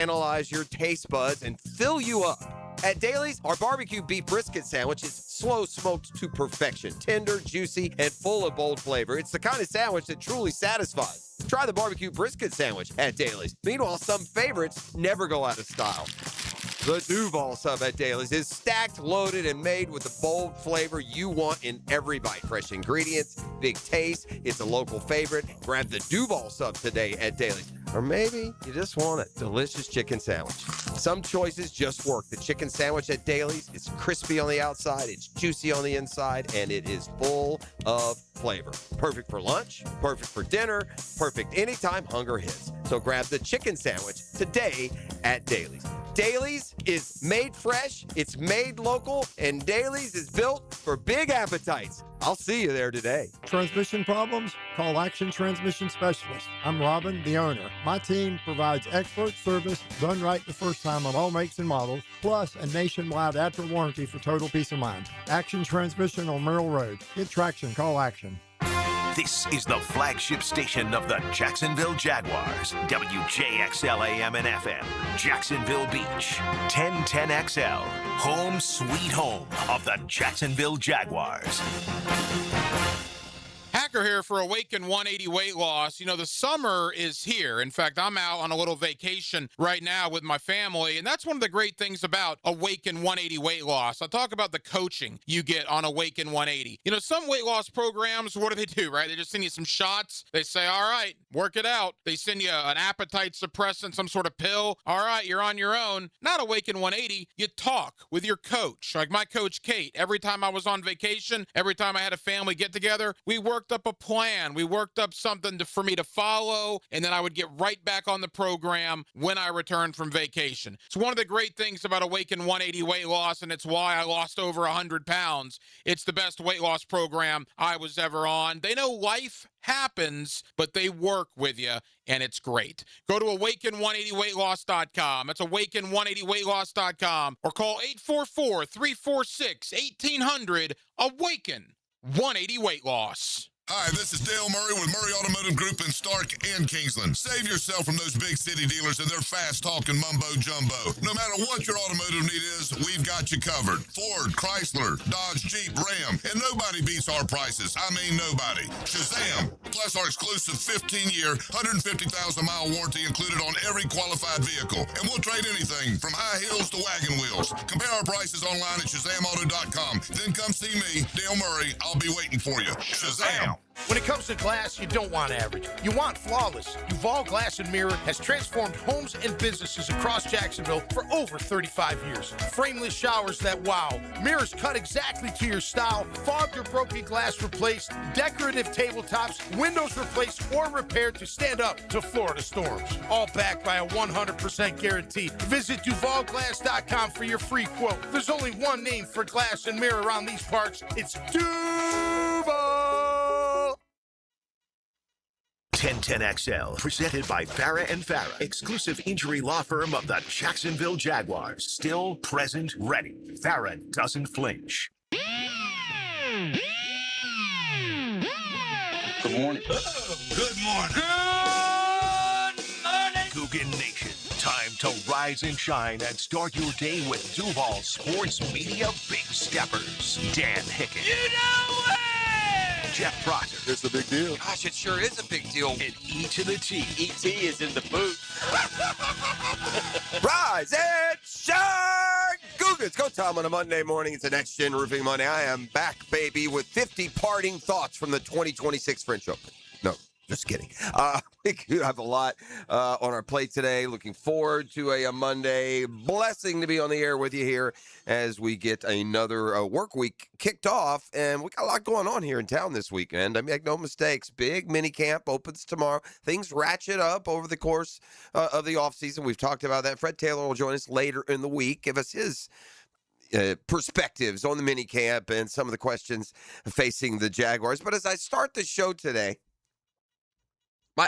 Analyze your taste buds and fill you up. At Daly's, our barbecue beef brisket sandwich is slow smoked to perfection. Tender, juicy, and full of bold flavor. It's the kind of sandwich that truly satisfies. Try the barbecue brisket sandwich at Daly's. Meanwhile, some favorites never go out of style. The Duval sub at Daly's is stacked, loaded, and made with the bold flavor you want in every bite. Fresh ingredients, big taste. It's a local favorite. Grab the Duval sub today at Daly's. Or maybe you just want a delicious chicken sandwich. Some choices just work. The chicken sandwich at Daly's is crispy on the outside, it's juicy on the inside, and it is full of flavor. Perfect for lunch, perfect for dinner, perfect anytime hunger hits. So grab the chicken sandwich today at Daly's. Daly's is made fresh, it's made local, and Daly's is built for big appetites. I'll see you there today. Transmission problems? Call Action Transmission Specialist. I'm Robin, the owner. My team provides expert service, done right the first time on all makes and models, plus a nationwide after warranty for total peace of mind. Action Transmission on Merrill Road. Get traction, call Action. This is the flagship station of the Jacksonville Jaguars. WJXL AM and FM, Jacksonville Beach. 1010XL, home sweet home of the Jacksonville Jaguars. Hacker here for Awaken 180 Weight Loss. You know, the summer is here. In fact, I'm out on a little vacation right now with my family, and that's one of the great things about Awaken 180 Weight Loss. I'll talk about the coaching you get on Awaken 180. You know, some weight loss programs, what do, right? They just send you some shots. They say, all right, work it out. They send you an appetite suppressant, some sort of pill. All right, you're on your own. Not Awaken 180. You talk with your coach. Like my coach, Kate, every time I was on vacation, every time I had a family get together, we worked up a plan. We worked up something for me to follow, and then I would get right back on the program when I returned from vacation. It's one of the great things about Awaken 180 Weight Loss, and it's why I lost over 100 pounds. It's the best weight loss program I was ever on. They know life happens, but they work with you, and it's great. Go to awaken180weightloss.com. That's awaken180weightloss.com, or call 844-346-1800. Awaken 180 Weight Loss. Hi, this is Dale Murray with Murray Automotive Group in Stark and Kingsland. Save yourself from those big city dealers and their fast-talking mumbo-jumbo. No matter what your automotive need is, we've got you covered. Ford, Chrysler, Dodge, Jeep, Ram, and nobody beats our prices. I mean nobody. Shazam! Plus our exclusive 15-year, 150,000-mile warranty included on every qualified vehicle. And we'll trade anything from high heels to wagon wheels. Compare our prices online at ShazamAuto.com. Then come see me, Dale Murray. I'll be waiting for you. Shazam! When it comes to glass, you don't want average. You want flawless. Duval Glass and Mirror has transformed homes and businesses across Jacksonville for over 35 years. Frameless showers that wow. Mirrors cut exactly to your style. Fogged or broken glass replaced. Decorative tabletops. Windows replaced or repaired to stand up to Florida storms. All backed by a 100% guarantee. Visit DuvalGlass.com for your free quote. There's only one name for glass and mirror around these parts. It's Duval. 1010XL, presented by Farah & Farah, exclusive injury law firm of the Jacksonville Jaguars. Still, present, ready. Farah doesn't flinch. Good morning. Good morning. Good morning. Coogan Nation, time to rise and shine and start your day with Duval Sports Media Big Steppers. Dan Hicken. You know what? Jeff Proctor. It's a big deal. Gosh, it sure is a big deal. And E to the T. E.T. is in the booth. Rise and shine! Cougars, go time on a Monday morning. It's a Next Gen Roofing Monday. I am back, baby, with 50 parting thoughts from the 2026 French Open. No, just kidding. We do have a lot on our plate today. Looking forward to a Monday. Blessing to be on the air with you here as we get another work week kicked off. And we got a lot going on here in town this weekend. I make no mistakes. Big mini camp opens tomorrow. Things ratchet up over the course of the offseason. We've talked about that. Fred Taylor will join us later in the week, give us his perspectives on the mini camp and some of the questions facing the Jaguars. But as I start the show today,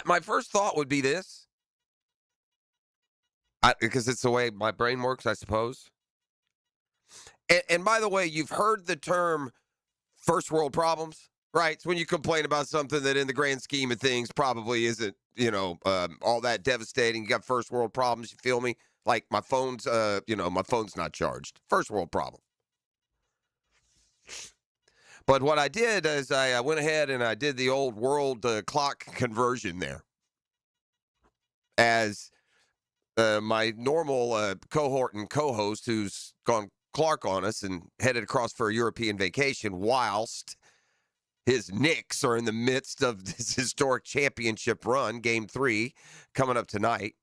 my first thought would be this, because it's the way my brain works, I suppose. And by the way, you've heard the term first world problems. right? It's when you complain about something that in the grand scheme of things probably isn't, all that devastating. You got first world problems, you feel me? Like my phone's, my phone's not charged. First world problem. But what I did is I went ahead and I did the old world clock conversion there. As my normal cohort and co-host who's gone Clark on us and headed across for a European vacation whilst his Knicks are in the midst of this historic championship run, Game 3, coming up tonight.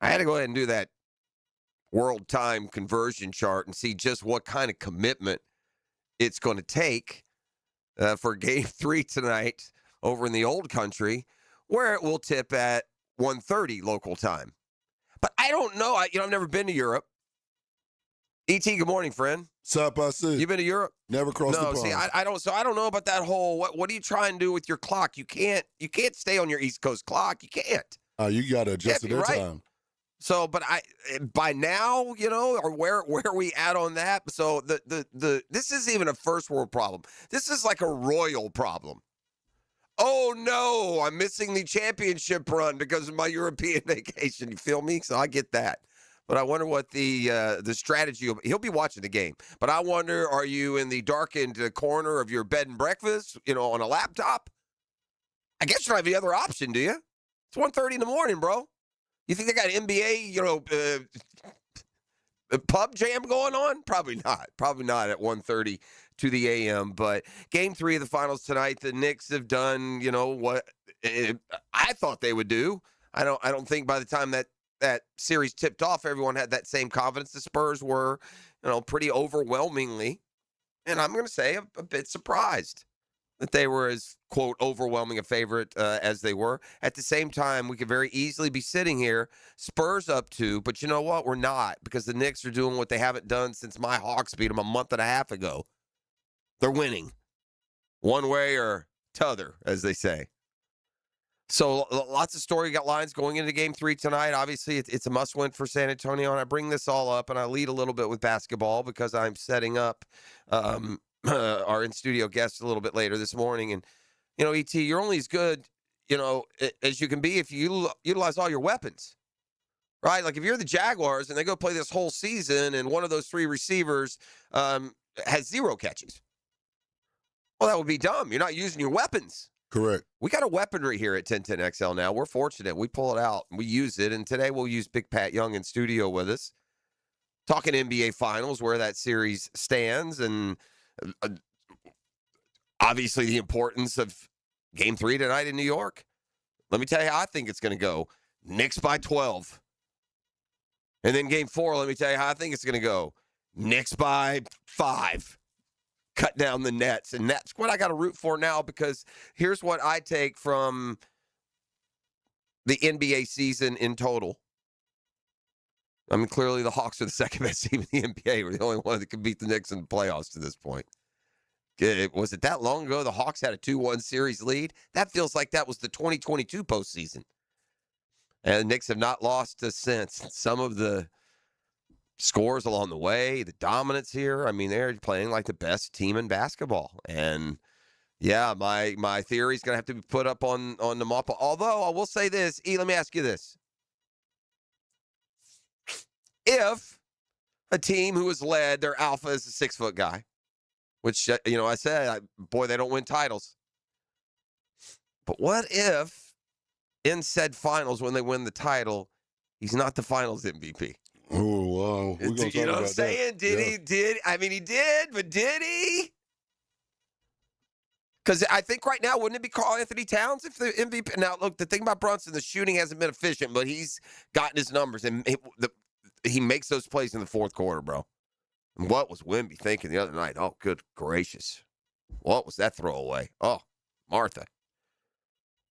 I had to go ahead and do that world time conversion chart and see just what kind of commitment it's going to take for Game 3 tonight over in the old country, where it will tip at 1:30 local time. But I don't know. I've never been to Europe. E.T., good morning, friend. Sup, I see. You been to Europe? Never crossed the No, pond. see, I don't. So I don't know about that whole. What do you try and do with your clock? You can't stay on your East Coast clock. You can't. You got to adjust to their right. time. So, but by now, or where are we at on that? So this isn't even a first world problem. This is like a royal problem. Oh no, I'm missing the championship run because of my European vacation. You feel me? So I get that. But I wonder what the strategy. He'll be watching the game. But I wonder, are you in the darkened corner of your bed and breakfast, on a laptop? I guess you don't have any other option, do you? It's 1:30 in the morning, bro. You think they got NBA, pub jam going on? Probably not. Probably not at 1:30 to the a.m. But Game 3 of the finals tonight, the Knicks have done, what I thought they would do. I don't think by the time that series tipped off, everyone had that same confidence. The Spurs were, pretty overwhelmingly, and I'm going to say a bit surprised that they were as, quote, overwhelming a favorite as they were. At the same time, we could very easily be sitting here, Spurs up 2, but you know what? We're not, because the Knicks are doing what they haven't done since my Hawks beat them a month and a half ago. They're winning one way or t'other, as they say. So lots of story got lines going into Game 3 tonight. Obviously, it's a must-win for San Antonio, and I bring this all up, and I lead a little bit with basketball because I'm setting up our in-studio guests a little bit later this morning. And, E.T., you're only as good, as you can be if you utilize all your weapons, right? Like if you're the Jaguars and they go play this whole season and one of those 3 receivers has 0 catches, well, that would be dumb. You're not using your weapons. Correct. We got a weaponry here at 1010XL now. We're fortunate. We pull it out. We use it. And today we'll use Big Pat Young in studio with us. Talking NBA Finals, where that series stands. And obviously the importance of Game 3 tonight in New York. Let me tell you how I think it's going to go. Knicks by 12. And then Game 4, let me tell you how I think it's going to go. Knicks by 5. Cut down the nets. And that's what I got to root for now, because here's what I take from the NBA season in total. I mean, clearly the Hawks are the second best team in the NBA. We're the only one that can beat the Knicks in the playoffs to this point. Was it that long ago the Hawks had a 2-1 series lead? That feels like that was the 2022 postseason. And the Knicks have not lost since. Some of the scores along the way, the dominance here. I mean, they're playing like the best team in basketball. And yeah, my theory is going to have to be put up on the mop. Although I will say this, let me ask you this. If a team who has led their alpha is a 6-foot guy, which, I said, boy, they don't win titles. But what if in said finals, when they win the title, he's not the finals MVP? Oh, wow. You know what I'm saying? He did, but did he? Because I think right now, wouldn't it be Karl Anthony Towns if the MVP? Now, look, the thing about Brunson, the shooting hasn't been efficient, but he's gotten his numbers, and he makes those plays in the fourth quarter, bro. And what was Wemby thinking the other night? Oh, good gracious. What was that throwaway? Oh, Martha.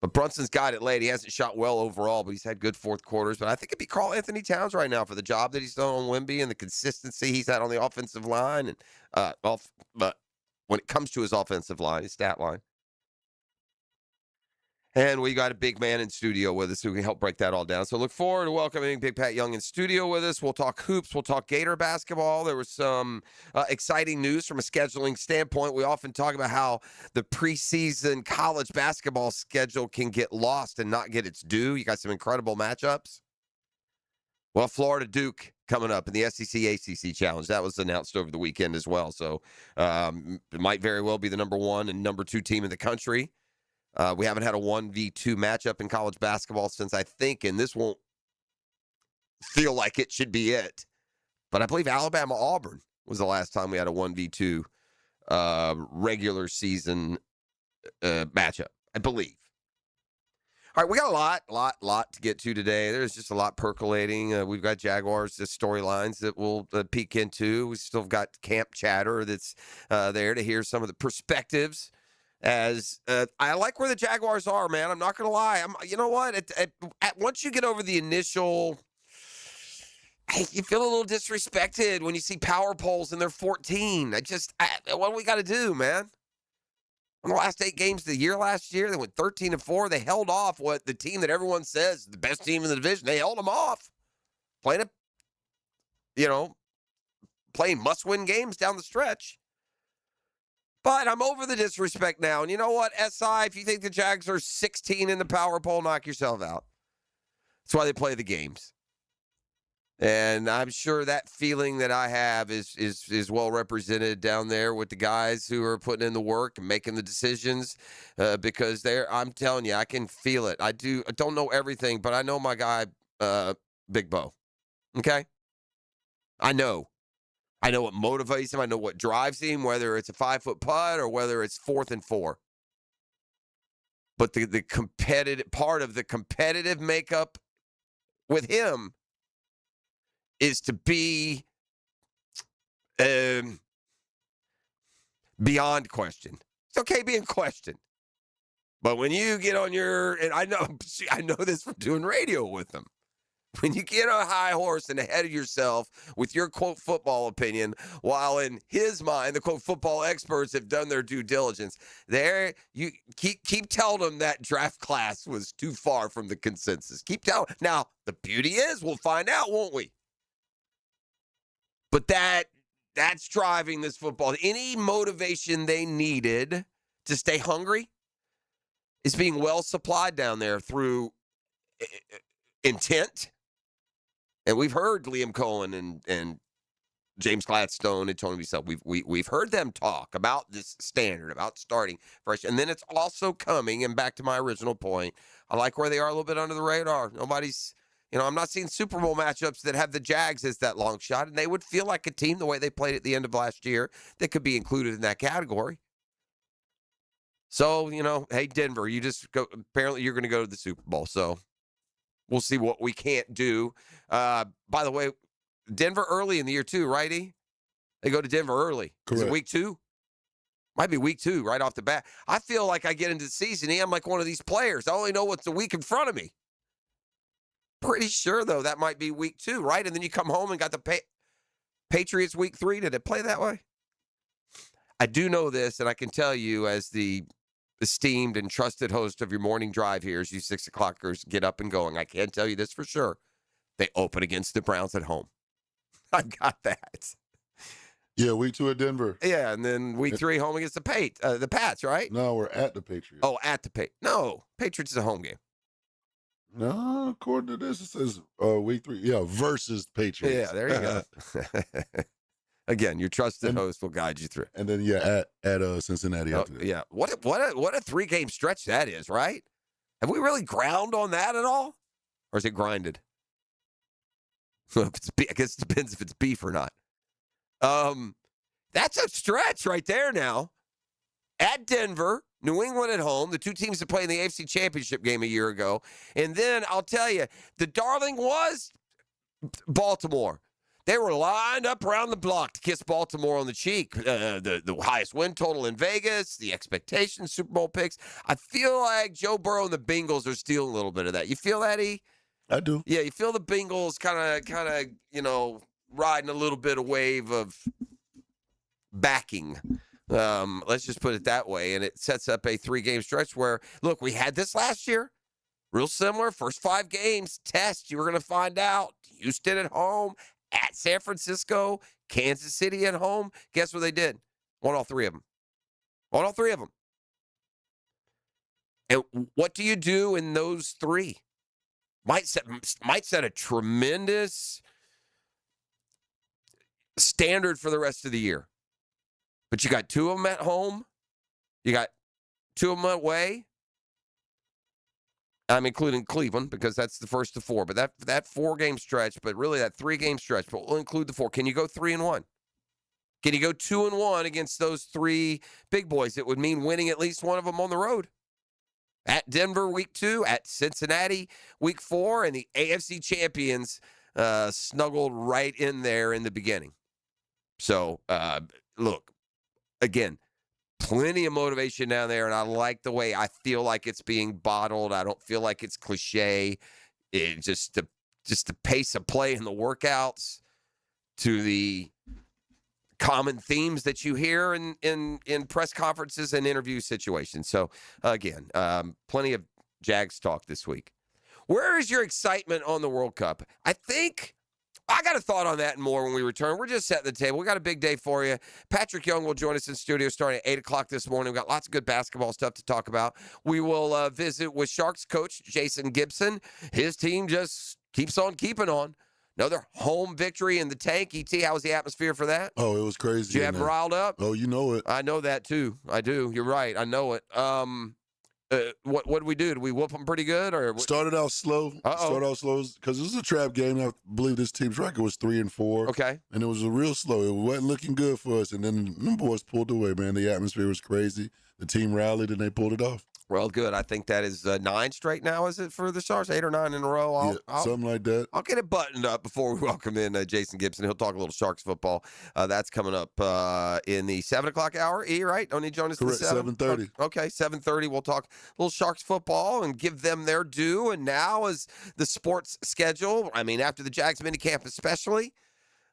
But Brunson's got it late. He hasn't shot well overall, but he's had good fourth quarters. But I think it'd be Karl Anthony Towns right now for the job that he's done on Wemby and the consistency he's had on the offensive line. And but when it comes to his offensive line, his stat line. And we got a big man in studio with us who can help break that all down. So look forward to welcoming Big Pat Young in studio with us. We'll talk hoops. We'll talk Gator basketball. There was some exciting news from a scheduling standpoint. We often talk about how the preseason college basketball schedule can get lost and not get its due. You got some incredible matchups. Well, Florida Duke coming up in the SEC ACC Challenge. That was announced over the weekend as well. So it might very well be the number 1 and number 2 team in the country. We haven't had a 1v2 matchup in college basketball since I think, and this won't feel like it should be it, but I believe Alabama-Auburn was the last time we had a 1v2 regular season matchup, I believe. All right, we got a lot to get to today. There's just a lot percolating. We've got Jaguars storylines that we'll peek into. We still got camp chatter that's there to hear some of the perspectives. As I like where the Jaguars are, man. I'm not going to lie. You know what? Once you get over the initial, you feel a little disrespected when you see power polls and they're 14. What do we got to do, man? In the last 8 games of the year last year, they went 13-4. They held off what the team that everyone says is the best team in the division. They held them off. Playing must-win games down the stretch. But I'm over the disrespect now. And you know what, SI, if you think the Jags are 16 in the power poll, knock yourself out. That's why they play the games. And I'm sure that feeling that I have is well represented down there with the guys who are putting in the work and making the decisions because I'm telling you, I can feel it. I don't know everything, but I know my guy, Big Bo. Okay? I know what motivates him. I know what drives him, whether it's a 5-foot putt or whether it's 4th and 4. But the competitive part of the competitive makeup with him is to be beyond question. It's okay being questioned. But when you get on and I know this from doing radio with them. When you get on a high horse and ahead of yourself with your, quote, football opinion, while in his mind, the, quote, football experts have done their due diligence, there you keep telling them that draft class was too far from the consensus. Keep telling. Now, the beauty is we'll find out, won't we? But that's driving this football. Any motivation they needed to stay hungry is being well supplied down there through intent. And we've heard Liam Cohen and James Gladstone and Tony Bissell. We've heard them talk about this standard, about starting fresh. And then it's also coming, and back to my original point, I like where they are a little bit under the radar. Nobody's, I'm not seeing Super Bowl matchups that have the Jags as that long shot, and they would feel like a team the way they played at the end of last year that could be included in that category. So, hey, Denver, you just go. Apparently you're going to go to the Super Bowl, so we'll see what we can't do. By the way, Denver early in the year too, right, E? They go to Denver early. Correct. Is it week 2? Might be week 2 right off the bat. I feel like I get into the season, I'm like one of these players. I only know what's the week in front of me. Pretty sure, though, that might be week 2, right? And then you come home and got the Patriots week 3. Did it play that way? I do know this, and I can tell you as the esteemed and trusted host of your morning drive here as you 6 o'clockers get up and going. I can tell you this for sure. They open against the Browns at home. I got that. Yeah, week 2 at Denver. Yeah, and then week 3 home against the Pats, right? No, we're at the Patriots. Oh, at the Patriots. No, Patriots is a home game. No, according to this, it says week 3. Yeah, versus Patriots. Yeah, there you go. Again, your trusted host will guide you through. And then, yeah, at Cincinnati after that. Yeah, what a 3-game stretch that is, right? Have we really ground on that at all? Or is it grinded? I guess it depends if it's beef or not. That's a stretch right there now. At Denver, New England at home, the 2 teams that played in the AFC Championship game a year ago. And then, I'll tell you, the darling was Baltimore. They were lined up around the block to kiss Baltimore on the cheek. The highest win total in Vegas, the expectations, Super Bowl picks. I feel like Joe Burrow and the Bengals are stealing a little bit of that. You feel that, E? I do. Yeah, you feel the Bengals kind of, riding a little bit of wave of backing Let's just put it that way. And it sets up a 3-game stretch where, look, we had this last year. Real similar. First 5 games, test. You were going to find out. Houston at home, at San Francisco, Kansas City at home. Guess what they did? Won all 3 of them. Won all 3 of them. And what do you do in those 3? Might set a tremendous standard for the rest of the year. But you got 2 of them at home. You got 2 of them away. I'm including Cleveland because that's the first of 4. But that 4-game stretch, but really that 3-game stretch, but we'll include the 4. Can you go 3-1? Can you go 2-1 against those 3 big boys? It would mean winning at least one of them on the road. At Denver, week 2, at Cincinnati, week 4, and the AFC champions snuggled right in there in the beginning. So, look, again, plenty of motivation down there, and I like the way I feel like it's being bottled. I don't feel like it's cliche. It just the pace of play in the workouts to the common themes that you hear in press conferences and interview situations. So, again, plenty of Jags talk this week. Where is your excitement on the World Cup? I think I got a thought on that and more when we return. We're just setting the table. We got a big day for you. Patrick Young will join us in studio starting at 8 o'clock this morning. We've got lots of good basketball stuff to talk about. We will visit with Sharks coach Jason Gibson. His team just keeps on keeping on. Another home victory in the tank. E.T., how was the atmosphere for that? Oh, it was crazy. Did you have them riled up? Oh, you know it. I know that, too. I do. You're right. I know it. What did we do? Did we whoop them pretty good? Or Started out slow. Started out slow because it was a trap game. I believe this team's record was 3-4. Okay. And it was a real slow. It wasn't looking good for us. And then them boys pulled away, man. The atmosphere was crazy. The team rallied and they pulled it off. Well, good. I think that is 9 straight now, is it, for the Sharks? 8 or 9 in a row? Something like that. I'll get it buttoned up before we welcome in Jason Gibson. He'll talk a little Sharks football. That's coming up in the 7 o'clock hour. Right? Don't need Jonas Correct, 7:30. Okay, 7:30. We'll talk a little Sharks football and give them their due. And now is the sports schedule. I mean, after the Jags minicamp especially,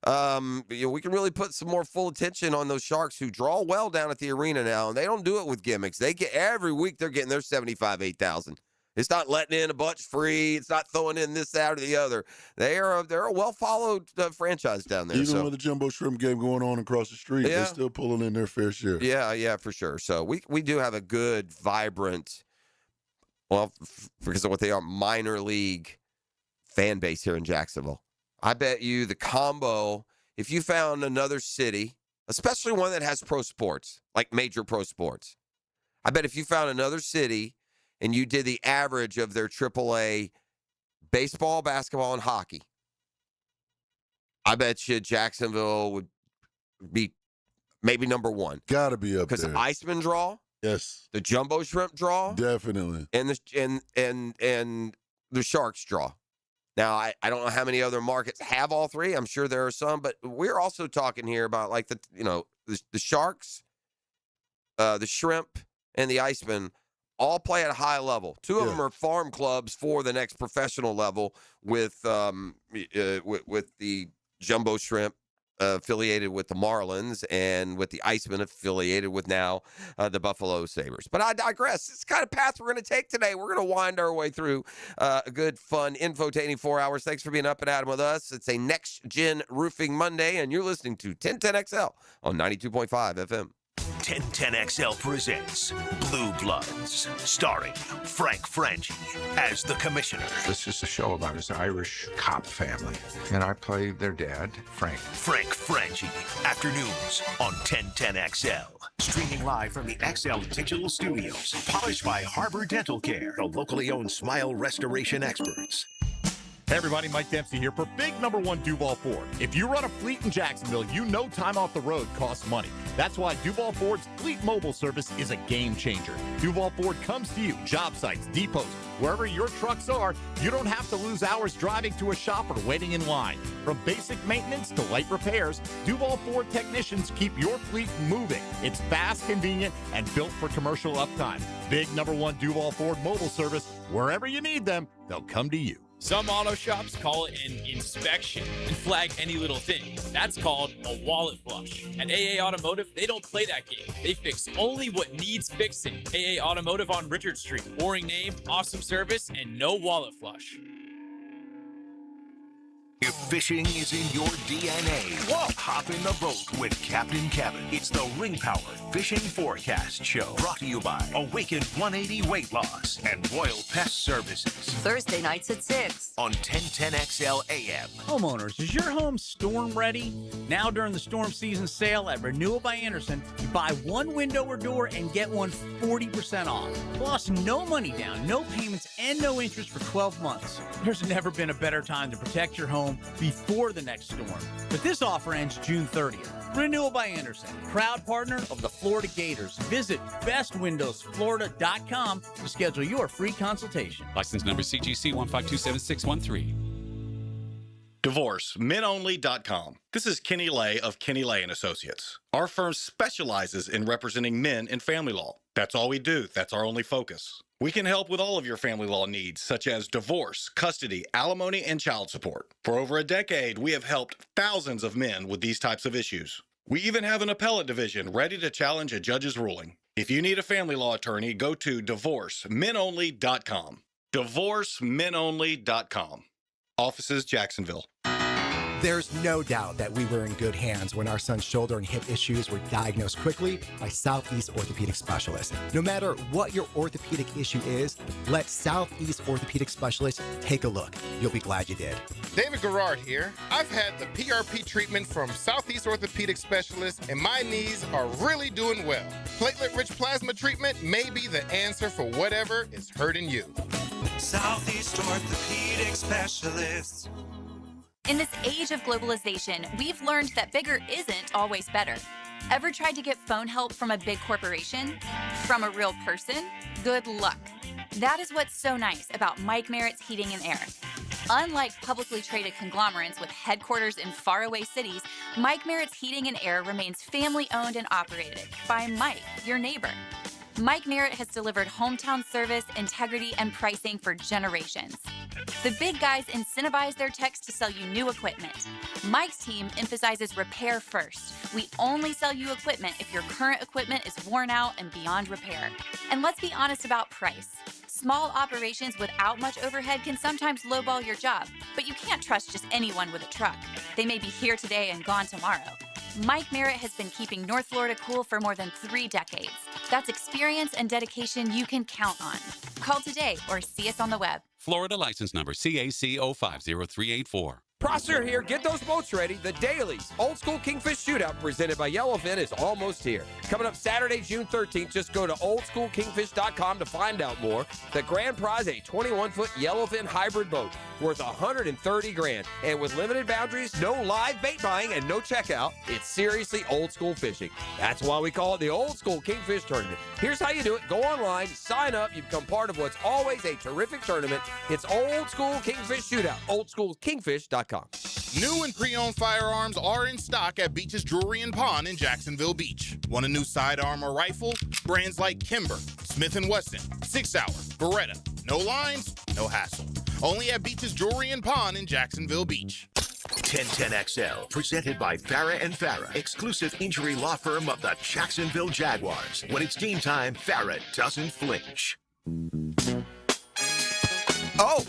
we can really put some more full attention on those Sharks who draw well down at the arena now, and they don't do it with gimmicks. They get every week they're getting their 75, 8,000. It's not letting in a bunch free. It's not throwing in this, that, or the other. They're a well followed franchise down there. Even with the Jumbo Shrimp game going on across the street, they're still pulling in their fair share. Yeah, for sure. So we do have a good, vibrant, because of what they are, minor league fan base here in Jacksonville. I bet you the combo, if you found another city, especially one that has pro sports, like major pro sports, I bet if you found another city and you did the average of their AAA baseball, basketball, and hockey, I bet you Jacksonville would be maybe number 1. Got to be up there. Because the Iceman draw, yes, the Jumbo Shrimp draw, definitely, and the Sharks draw. Now, I don't know how many other markets have all 3. I'm sure there are some, but we're also talking here about like the Sharks, the Shrimp, and the Iceman all play at a high level. 2 of them are farm clubs for the next professional level with the Jumbo Shrimp affiliated with the Marlins and with the Iceman affiliated with now the Buffalo Sabres. But I digress. It's the kind of path we're going to take today. We're going to wind our way through a good, fun, infotaining 4 hours. Thanks for being up and at 'em with us. It's a Next Gen Roofing Monday, and you're listening to 1010XL on 92.5 FM. 1010XL presents Blue Bloods, starring Frank Franchi as the commissioner. This is a show about his Irish cop family, and I play their dad, Frank. Frank Franchi, afternoons on 1010XL. Streaming live from the XL Digital Studios. Polished by Harbor Dental Care, the locally owned smile restoration experts. Hey everybody, Mike Dempsey here for big number 1 Duval Ford. If you run a fleet in Jacksonville, you know time off the road costs money. That's why Duval Ford's fleet mobile service is a game changer. Duval Ford comes to you, job sites, depots, wherever your trucks are. You don't have to lose hours driving to a shop or waiting in line. From basic maintenance to light repairs, Duval Ford technicians keep your fleet moving. It's fast, convenient, and built for commercial uptime. Big number 1 Duval Ford mobile service. Wherever you need them, they'll come to you. Some auto shops call it an inspection and flag any little thing. That's called a wallet flush. At AA Automotive, they don't play that game. They fix only what needs fixing. AA Automotive on Richard Street. Boring name, awesome service, and no wallet flush. If fishing is in your DNA, hop in the boat with Captain Kevin. It's the Ring Power Fishing Forecast Show, brought to you by Awaken 180 Weight Loss and Royal Pest Services. Thursday nights at 6 on 1010XL AM. Homeowners, is your home storm ready? Now during the storm season sale at Renewal by Anderson, you buy one window or door and get one 40% off. Plus, no money down, no payments, and no interest for 12 months. There's never been a better time to protect your home before the next storm. But this offer ends June 30th. Renewal by Anderson, proud partner of the Florida Gators. Visit bestwindowsflorida.com to schedule your free consultation. License number CGC 1527613. DivorceMenOnly.com. This is Kenny Lay of Kenny Lay & Associates. Our firm specializes in representing men in family law. That's all we do. That's our only focus. We can help with all of your family law needs, such as divorce, custody, alimony, and child support. For over a decade, we have helped thousands of men with these types of issues. We even have an appellate division ready to challenge a judge's ruling. If you need a family law attorney, go to DivorceMenOnly.com. DivorceMenOnly.com. Offices, Jacksonville. There's no doubt that we were in good hands when our son's shoulder and hip issues were diagnosed quickly by Southeast Orthopedic Specialists. No matter what your orthopedic issue is, let Southeast Orthopedic Specialists take a look. You'll be glad you did. David Garrard here. I've had the PRP treatment from Southeast Orthopedic Specialists, and my knees are really doing well. Platelet-rich plasma treatment may be the answer for whatever is hurting you. Southeast Orthopedic Specialists. In this age of globalization, we've learned that bigger isn't always better. Ever tried to get phone help from a big corporation? From a real person? Good luck. That is what's so nice about Mike Merritt's Heating and Air. Unlike publicly traded conglomerates with headquarters in faraway cities, Mike Merritt's Heating and Air remains family-owned and operated by Mike, your neighbor. Mike Merritt has delivered hometown service, integrity, and pricing for generations. The big guys incentivize their techs to sell you new equipment. Mike's team emphasizes repair first. We only sell you equipment if your current equipment is worn out and beyond repair. And let's be honest about price. Small operations without much overhead can sometimes lowball your job, but you can't trust just anyone with a truck. They may be here today and gone tomorrow. Mike Merritt has been keeping North Florida cool for more than 3 decades. That's experience and dedication you can count on. Call today or see us on the web. Florida license number CAC 050384. Prosser here. Get those boats ready. The Dailies Old School Kingfish Shootout presented by Yellowfin is almost here. Coming up Saturday, June 13th. Just go to oldschoolkingfish.com to find out more. The grand prize, a 21-foot Yellowfin hybrid boat worth $130,000. And with limited boundaries, no live bait buying, and no checkout, it's seriously old school fishing. That's why we call it the Old School Kingfish Tournament. Here's how you do it. Go online, sign up. You become part of what's always a terrific tournament. It's Old School Kingfish Shootout. oldschoolkingfish.com. New and pre-owned firearms are in stock at Beach's Jewelry and Pawn in Jacksonville Beach. Want a new sidearm or rifle? Brands like Kimber, Smith & Wesson, 6 Hour, Beretta. No lines, no hassle. Only at Beach's Jewelry and Pawn in Jacksonville Beach. 1010XL, presented by Farrah and Farrah, exclusive injury law firm of the Jacksonville Jaguars. When it's game time, Farrah doesn't flinch. Oh!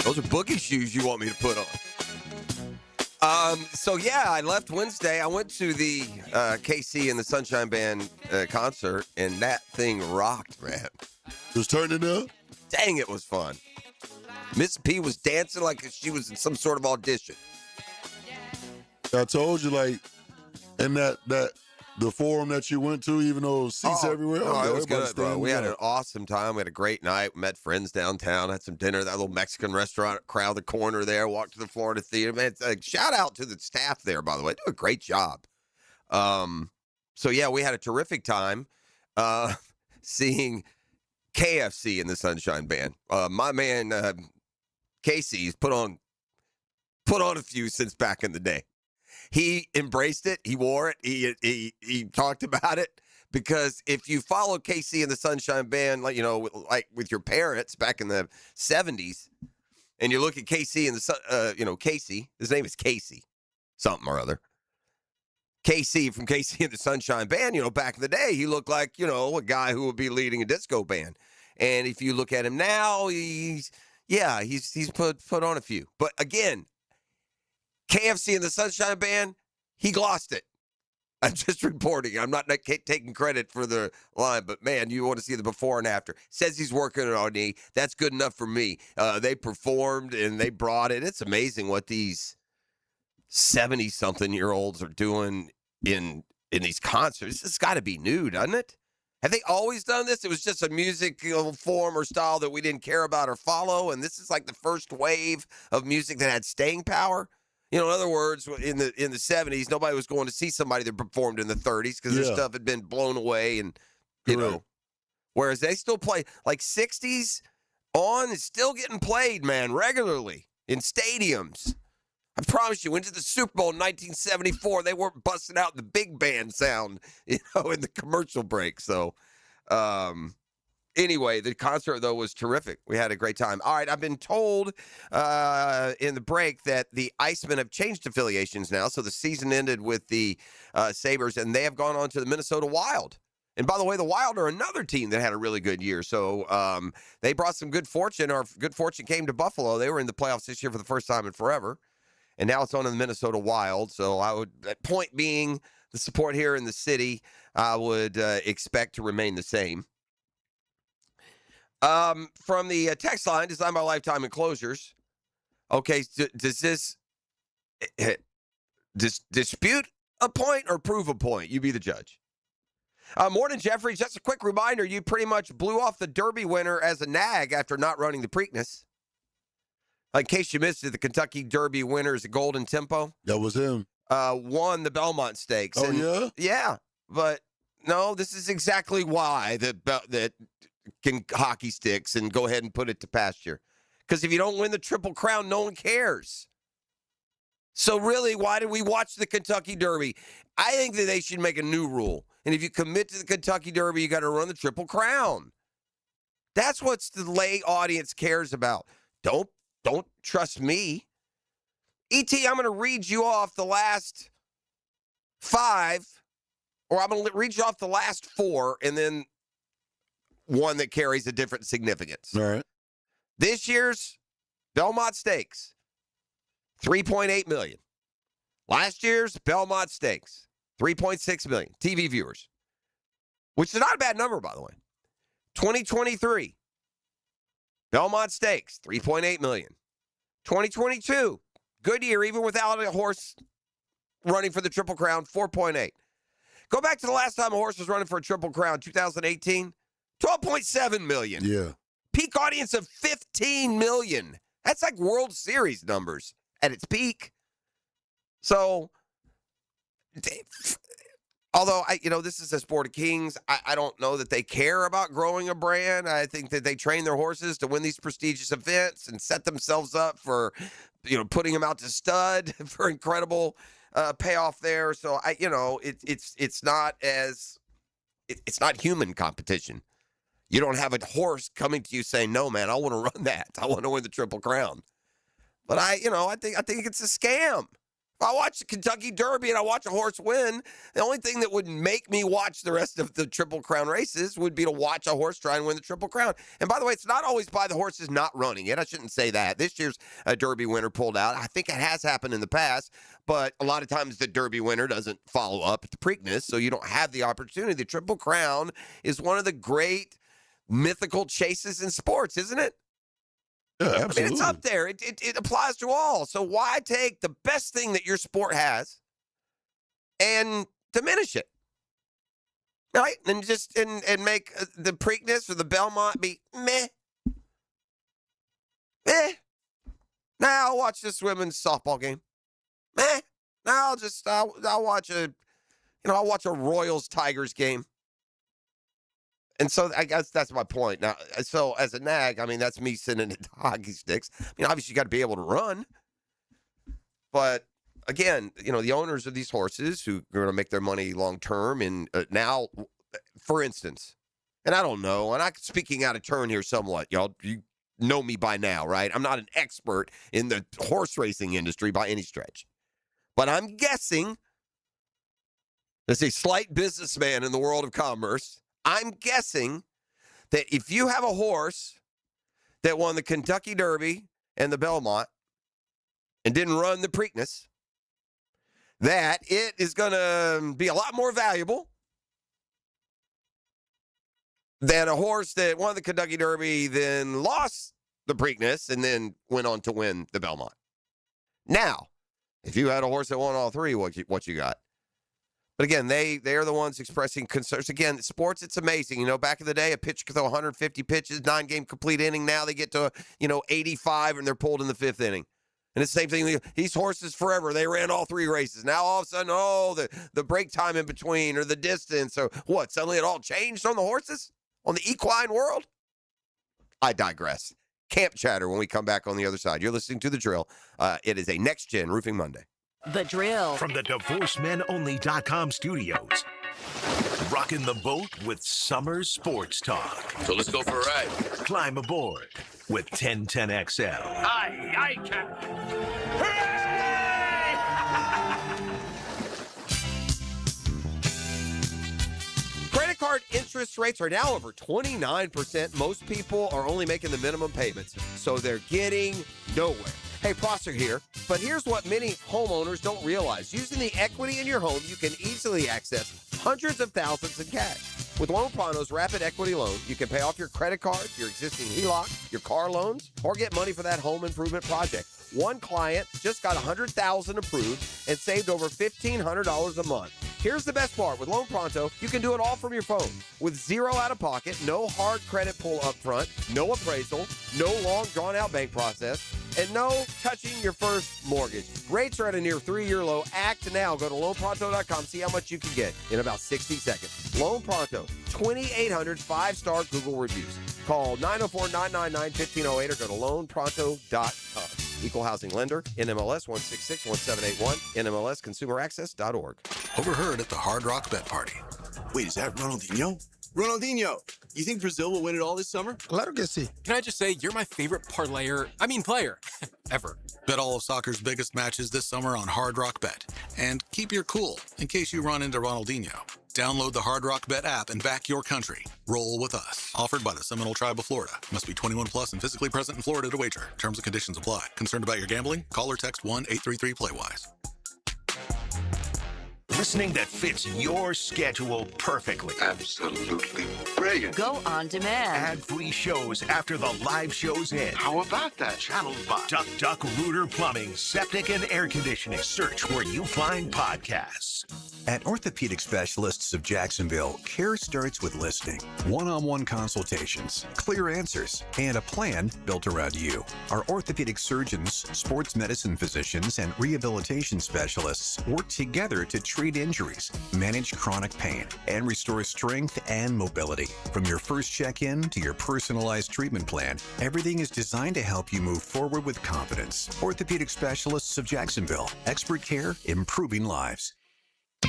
Those are boogie shoes you want me to put on. So yeah, I left Wednesday. I went to the KC and the Sunshine Band concert, and that thing rocked, man. It was turning up? Dang, it was fun. Miss P was dancing like she was in some sort of audition. I told you, like, in that the forum that you went to, even though seats everywhere. Oh, it was good, bro. We had an awesome time. We had a great night. Met friends downtown. Had some dinner. That little Mexican restaurant, crowd the corner there. Walked to the Florida Theater. Man, shout out to the staff there, by the way. They do a great job. So, yeah, we had a terrific time seeing KFC in the Sunshine Band. My man, Casey's put on a few since back in the day. He embraced it. He wore it. He talked about it, because if you follow KC and the Sunshine Band, like with your parents back in the 70s, and you look at KC and Casey, his name is Casey, something or other. KC from KC and the Sunshine Band, back in the day, he looked like, a guy who would be leading a disco band. And if you look at him now, he's put on a few. But again, KFC and the Sunshine Band, he glossed it. I'm just reporting. I'm not taking credit for the line, but man, you want to see the before and after. Says he's working on knee. That's good enough for me. They performed and they brought it. It's amazing what these 70-something-year-olds are doing in these concerts. This has got to be new, doesn't it? Have they always done this? It was just a music form or style that we didn't care about or follow, and this is like the first wave of music that had staying power. In other words, in the 70s, nobody was going to see somebody that performed in the 30s because their stuff had been blown away, and whereas they still play like 60s on is still getting played, man, regularly in stadiums. I promise you, went to the Super Bowl in 1974. They weren't busting out the big band sound, in the commercial break. So, anyway, the concert, though, was terrific. We had a great time. All right, I've been told in the break that the Icemen have changed affiliations now. So the season ended with the Sabres, and they have gone on to the Minnesota Wild. And by the way, the Wild are another team that had a really good year. So they brought some good fortune, or good fortune came to Buffalo. They were in the playoffs this year for the first time in forever. And now it's on in the Minnesota Wild. So point being, the support here in the city, I would expect to remain the same. From the text line, designed by Lifetime Enclosures. Okay, does this dispute a point or prove a point? You be the judge. Morning, Jeffrey. Just a quick reminder, you pretty much blew off the Derby winner as a nag after not running the Preakness. In case you missed it, the Kentucky Derby winner is Golden Tempo. That was him. Won the Belmont Stakes. Oh, yeah? Yeah, but no, this is exactly why that can hockey sticks and go ahead and put it to pasture. Because if you don't win the Triple Crown, no one cares. So really, why did we watch the Kentucky Derby? I think that they should make a new rule. And if you commit to the Kentucky Derby, you got to run the Triple Crown. That's what the lay audience cares about. Don't trust me. E.T., I'm going to read you off the last 5, or I'm going to read you off the last 4, and then one that carries a different significance. All right. This year's Belmont Stakes, $3.8 million. Last year's Belmont Stakes, $3.6 million. TV viewers, which is not a bad number, by the way. 2023, Belmont Stakes, $3.8 million. 2022, good year, even without a horse running for the Triple Crown, $4.8. Go back to the last time a horse was running for a Triple Crown, 2018, $12.7 million. Yeah. Peak audience of 15 million. That's like World Series numbers at its peak. So, although this is a sport of kings, I don't know that they care about growing a brand. I think that they train their horses to win these prestigious events and set themselves up for, putting them out to stud for incredible payoff there. So it's not human competition. You don't have a horse coming to you saying, "No, man, I want to run that. I want to win the Triple Crown." But I think it's a scam. If I watch the Kentucky Derby and I watch a horse win, the only thing that would make me watch the rest of the Triple Crown races would be to watch a horse try and win the Triple Crown. And by the way, it's not always by the horses not running it. I shouldn't say that. This year's Derby winner pulled out. I think it has happened in the past, but a lot of times the Derby winner doesn't follow up at the Preakness, so you don't have the opportunity. The Triple Crown is one of the great mythical chases in sports, isn't it? Yeah, absolutely. I mean, it's up there. It applies to all. So why take the best thing that your sport has and diminish it? Right? And just and make the Preakness or the Belmont be meh. Meh. Now I'll watch this women's softball game. Meh. Now I'll watch a Royals Tigers game. And so I guess that's my point. Now, so as a nag, I mean, that's me sending it to hockey sticks. I mean, obviously, you got to be able to run. But again, the owners of these horses who are going to make their money long term. And now, for instance, and I don't know, and I'm speaking out of turn here somewhat, y'all. You know me by now, right? I'm not an expert in the horse racing industry by any stretch. But I'm guessing, as a slight businessman in the world of commerce, I'm guessing that if you have a horse that won the Kentucky Derby and the Belmont and didn't run the Preakness, that it is going to be a lot more valuable than a horse that won the Kentucky Derby, then lost the Preakness, and then went on to win the Belmont. Now, if you had a horse that won all three, what you got? But again, they are the ones expressing concerns. Again, sports, it's amazing. You know, back in the day, a pitcher could throw 150 pitches, 9-game complete inning. Now they get to, 85, and they're pulled in the 5th inning. And it's the same thing. These horses forever, they ran all 3 races. Now all of a sudden, the break time in between or the distance or what? Suddenly it all changed on the horses? On the equine world? I digress. Camp chatter when we come back on the other side. You're listening to The Drill. It is a Next Gen Roofing Monday. The Drill. From the DivorceMenOnly.com studios. Rocking the boat with summer sports talk. So let's go for a ride. Climb aboard with 1010XL. Aye, Captain. Credit card interest rates are now over 29%. Most people are only making the minimum payments, so they're getting nowhere. Hey, Prosser here, but here's what many homeowners don't realize. Using the equity in your home, you can easily access hundreds of thousands in cash. With Loan Pronto's Rapid Equity Loan, you can pay off your credit card, your existing HELOC, your car loans, or get money for that home improvement project. One client just got $100,000 approved and saved over $1,500 a month. Here's the best part. With Loan Pronto, you can do it all from your phone. With zero out-of-pocket, no hard credit pull up front, no appraisal, no long drawn-out bank process, and no touching your first mortgage. Rates are at a near 3-year low. Act now. Go to loanpronto.com. See how much you can get in about 60 seconds. Loan Pronto, 2,800 5-star Google reviews. Call 904-999-1508 or go to loanpronto.com. Equal housing lender, NMLS 1661781, NMLSconsumeraccess.org. Overheard at the Hard Rock Bet Party. Wait, is that Ronaldinho? Ronaldinho, you think Brazil will win it all this summer? Claro que sí. Can I just say, you're my favorite player, ever. Bet all of soccer's biggest matches this summer on Hard Rock Bet. And keep your cool in case you run into Ronaldinho. Download the Hard Rock Bet app and back your country. Roll with us. Offered by the Seminole Tribe of Florida. Must be 21 plus and physically present in Florida to wager. Terms and conditions apply. Concerned about your gambling? Call or text 1-833-PLAY-WISE. Listening that fits your schedule perfectly. Absolutely brilliant. Go on demand. Ad-free shows after the live shows end. How about that? Channels by Duck Rooter Plumbing, Septic and Air Conditioning. Search where you find podcasts. At Orthopedic Specialists of Jacksonville, care starts with listening. One-on-one consultations, clear answers, and a plan built around you. Our orthopedic surgeons, sports medicine physicians, and rehabilitation specialists work together to treat injuries, manage chronic pain, and restore strength and mobility. From your first check-in to your personalized treatment plan, everything is designed to help you move forward with confidence. Orthopedic Specialists of Jacksonville. Expert care, improving lives.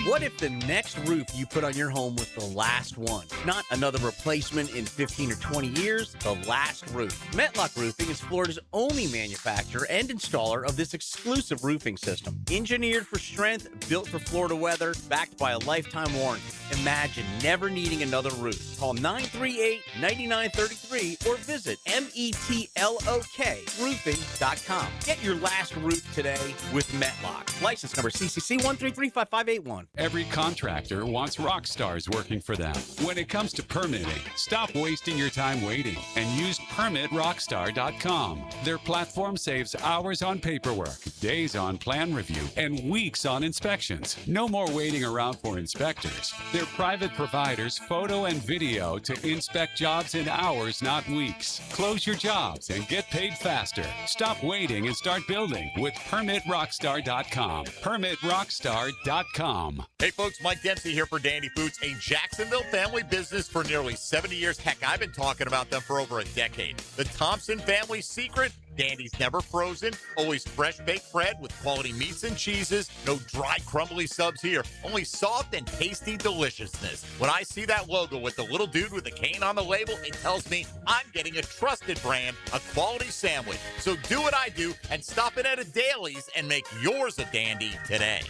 What if the next roof you put on your home was the last one? Not another replacement in 15 or 20 years, the last roof. Metlock Roofing is Florida's only manufacturer and installer of this exclusive roofing system. Engineered for strength, built for Florida weather, backed by a lifetime warranty. Imagine never needing another roof. Call 938-9933 or visit metlokroofing.com. Get your last roof today with Metlock. License number CCC 1335581. Every contractor wants rock stars working for them. When it comes to permitting, stop wasting your time waiting and use PermitRockstar.com. Their platform saves hours on paperwork, days on plan review, and weeks on inspections. No more waiting around for inspectors. Their private providers photo and video to inspect jobs in hours, not weeks. Close your jobs and get paid faster. Stop waiting and start building with PermitRockstar.com. PermitRockstar.com. JacksonvilleBeach.com. Hey folks, Mike Dempsey here for Dandy Foods, a Jacksonville family business for nearly 70 years. Heck, I've been talking about them for over a decade. The Thompson family secret: Dandy's never frozen, always fresh baked bread with quality meats and cheeses. No dry, crumbly subs here, only soft and tasty deliciousness. When I see that logo with the little dude with the cane on the label, it tells me I'm getting a trusted brand, a quality sandwich. So do what I do and stop in at a Daly's and make yours a dandy today.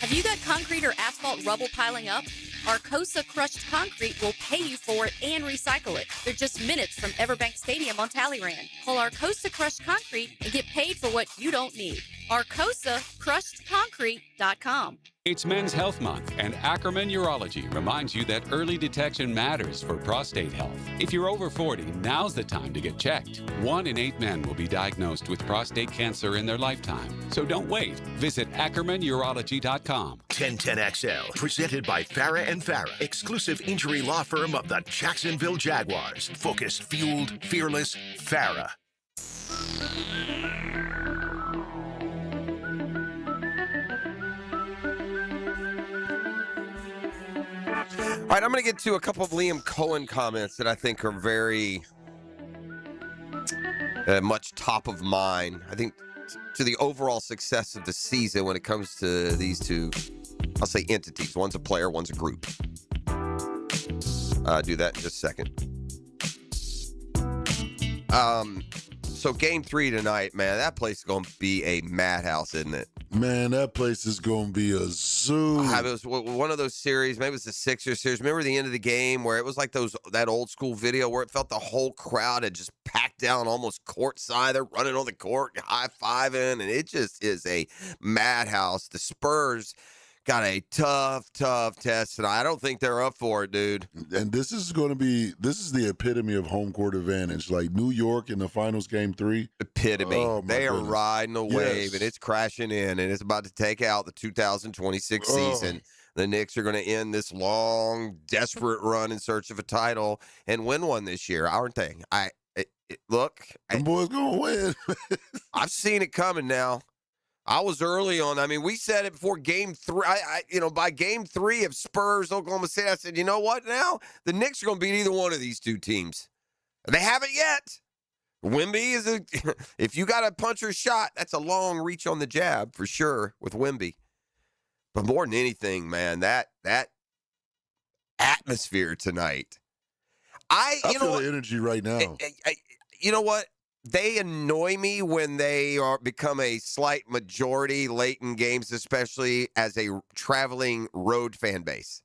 Have you got concrete or asphalt rubble piling up? Arcosa Crushed Concrete will pay you for it and recycle it. They're just minutes from Everbank Stadium on Talleyrand. Call Arcosa Crushed Concrete and get paid for what you don't need. ArcosaCrushedConcrete.com. It's Men's Health Month, and Ackerman Urology reminds you that early detection matters for prostate health. If you're over 40, now's the time to get checked. 1 in 8 men will be diagnosed with prostate cancer in their lifetime. So don't wait. Visit AckermanUrology.com. 1010XL, presented by Farah and Farah, exclusive injury law firm of the Jacksonville Jaguars. Focused, fueled, fearless, Farah. All right, I'm going to get to a couple of Liam Cohen comments that I think are very much top of mind. I think to the overall success of the season when it comes to these two, I'll say entities. One's a player, one's a group. Do that in just a second. So game 3 tonight, man, that place is going to be a madhouse, isn't it? Man, that place is going to be a zoo. It was one of those series, maybe it was the Sixers series. Remember the end of the game where it was like that old school video where it felt the whole crowd had just packed down almost courtside. They're running on the court, high-fiving, and it just is a madhouse. The Spurs got a tough test tonight. I don't think they're up for it, dude. And this is the epitome of home court advantage. Like New York in the finals game 3. Epitome. Oh, they are goodness. riding a wave, Yes. and it's crashing in, and it's about to take out the 2026 season. The Knicks are going to end this long, desperate run in search of a title and win one this year, aren't they? Look. Them boys going to win. I've seen it coming now. I was early on. I mean, we said it before game 3. By game 3 of Spurs, Oklahoma City, I said, you know what now? The Knicks are going to beat either one of these two teams. They haven't yet. Wemby is if you got a puncher's shot, that's a long reach on the jab for sure with Wemby. But more than anything, man, that atmosphere tonight. I feel the energy right now. You know what? They annoy me when they become a slight majority late in games, especially as a traveling road fan base.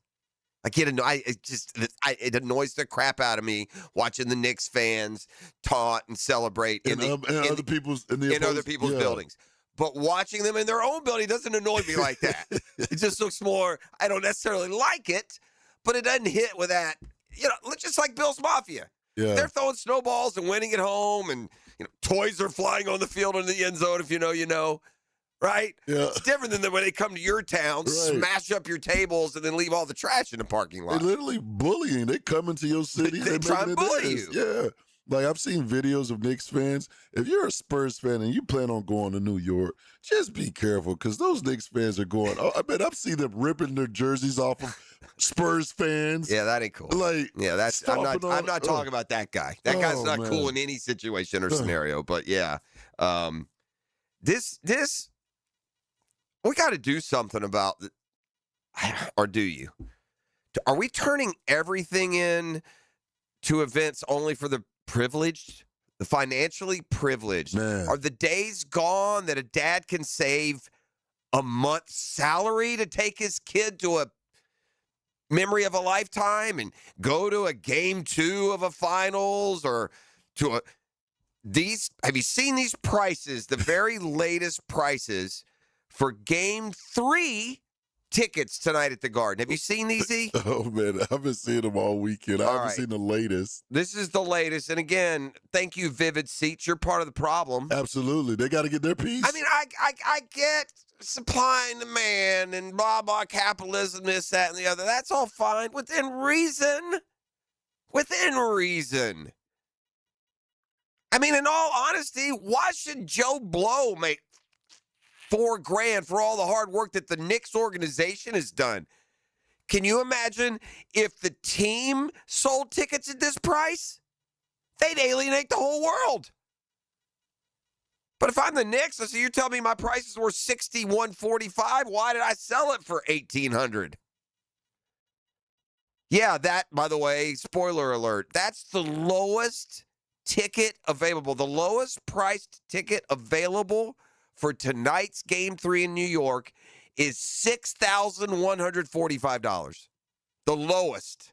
It annoys the crap out of me watching the Knicks fans taunt and celebrate in other people's buildings. But watching them in their own building doesn't annoy me like that. It just looks more. I don't necessarily like it, but it doesn't hit with that. Just like Bill's Mafia. Yeah. They're throwing snowballs and winning at home, and toys are flying on the field in the end zone. If you know, right? Yeah. It's different than when they come to your town, Right. smash up your tables, and then leave all the trash in the parking lot. They literally bullying. They come into your city. They try and bully you. Yeah. Like, I've seen videos of Knicks fans. If you're a Spurs fan and you plan on going to New York, just be careful because those Knicks fans are going. I bet I've seen them ripping their jerseys off of Spurs fans. Yeah, that ain't cool. Like, I'm not talking about that guy. That guy's not man. cool in any situation or scenario. But yeah, this we got to do something about. Or do you? Are we turning everything in to events only for the privileged, the financially privileged? Man. Are the days gone that a dad can save a month's salary to take his kid to a memory of a lifetime and go to a game 2 of a finals or to a have you seen these prices, the very latest prices for game 3 tickets tonight at the Garden? Have you seen these, E? Oh, man, I've been seeing them all weekend. I haven't seen the latest. This is the latest. And again, thank you, Vivid Seats. You're part of the problem. Absolutely. They got to get their piece. I mean, I get supply and demand and blah, blah, capitalism, this, that, and the other. That's all fine. Within reason. Within reason. I mean, in all honesty, why should Joe Blow make $4,000 for all the hard work that the Knicks organization has done. Can you imagine if the team sold tickets at this price? They'd alienate the whole world. But if I'm the Knicks, so you're telling me my prices were $61.45, why did I sell it for $1,800? Yeah, that, by the way, spoiler alert, that's the lowest ticket available. The lowest priced ticket available for tonight's Game 3 in New York is $6,145. The lowest.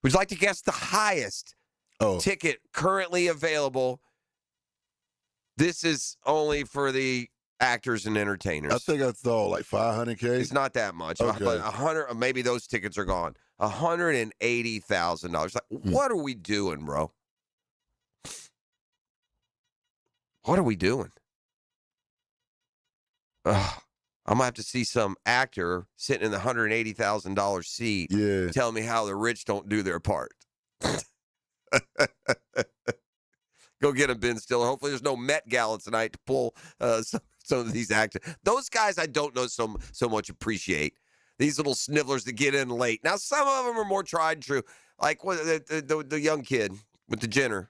Would you like to guess the highest ticket currently available? This is only for the actors and entertainers. I think I saw like $500K. It's not that much. Okay. But 100, maybe those tickets are gone. $180,000. Like, what are we doing, bro? What are we doing? I'm going to have to see some actor sitting in the $180,000 seat telling me how the rich don't do their part. Go get him, Ben Stiller. Hopefully there's no Met Gala tonight to pull some of these actors. Those guys I don't know so much appreciate. These little snivellers that get in late. Now, some of them are more tried and true. Like the young kid with the Jenner.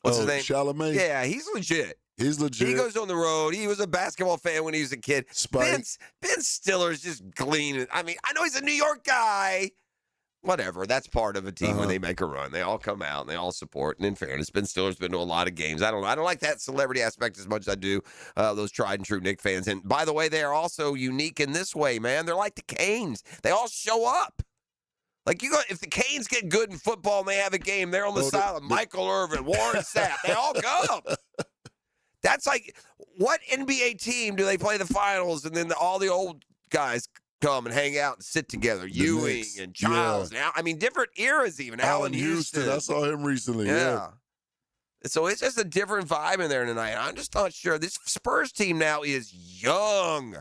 What's his name? Chalamet? Yeah, he's legit. He's legit. He goes on the road. He was a basketball fan when he was a kid. Ben Stiller's just gleaning. I mean, I know he's a New York guy. Whatever. That's part of a team when they make a run. They all come out and they all support. And in fairness, Ben Stiller's been to a lot of games. I don't like that celebrity aspect as much as I do those tried and true Knicks fans. And by the way, they are also unique in this way, man. They're like the Canes. They all show up. Like if the Canes get good in football and they have a game, they're on the sideline. Michael Irvin, Warren Sapp, they all come. That's like, what NBA team do they play the finals and then all the old guys come and hang out and sit together? Ewing and Childs. Now, I mean, different eras even. Allen Houston. I saw him recently. Yeah. So it's just a different vibe in there tonight. I'm just not sure. This Spurs team now is young.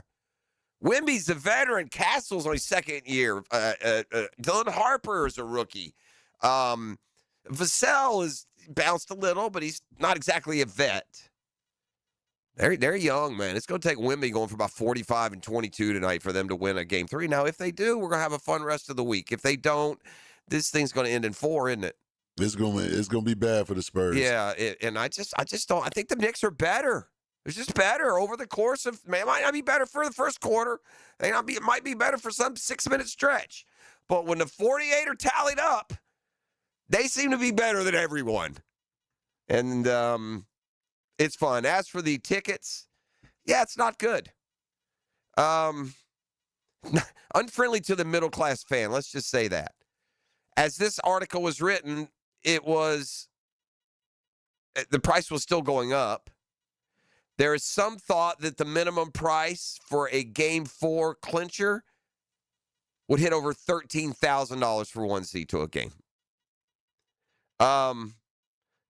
Wemby's a veteran. Castle's only second year. Dylan Harper is a rookie. Vassell is bounced a little, but he's not exactly a vet. They're young, man. It's going to take Wemby going for about 45 and 22 tonight for them to win a Game 3. Now, if they do, we're going to have a fun rest of the week. If they don't, this thing's going to end in 4, isn't it? It's going to be bad for the Spurs. Yeah, and I just don't. I think the Knicks are better. It's just better over the course of. Man, it might not be better for the first quarter. It might be better for some 6-minute stretch. But when the 48 are tallied up, they seem to be better than everyone. And it's fun. As for the tickets, yeah, it's not good. Unfriendly to the middle-class fan, let's just say that. As this article was written, the price was still going up. There is some thought that the minimum price for a Game 4 clincher would hit over $13,000 for one seat to a game.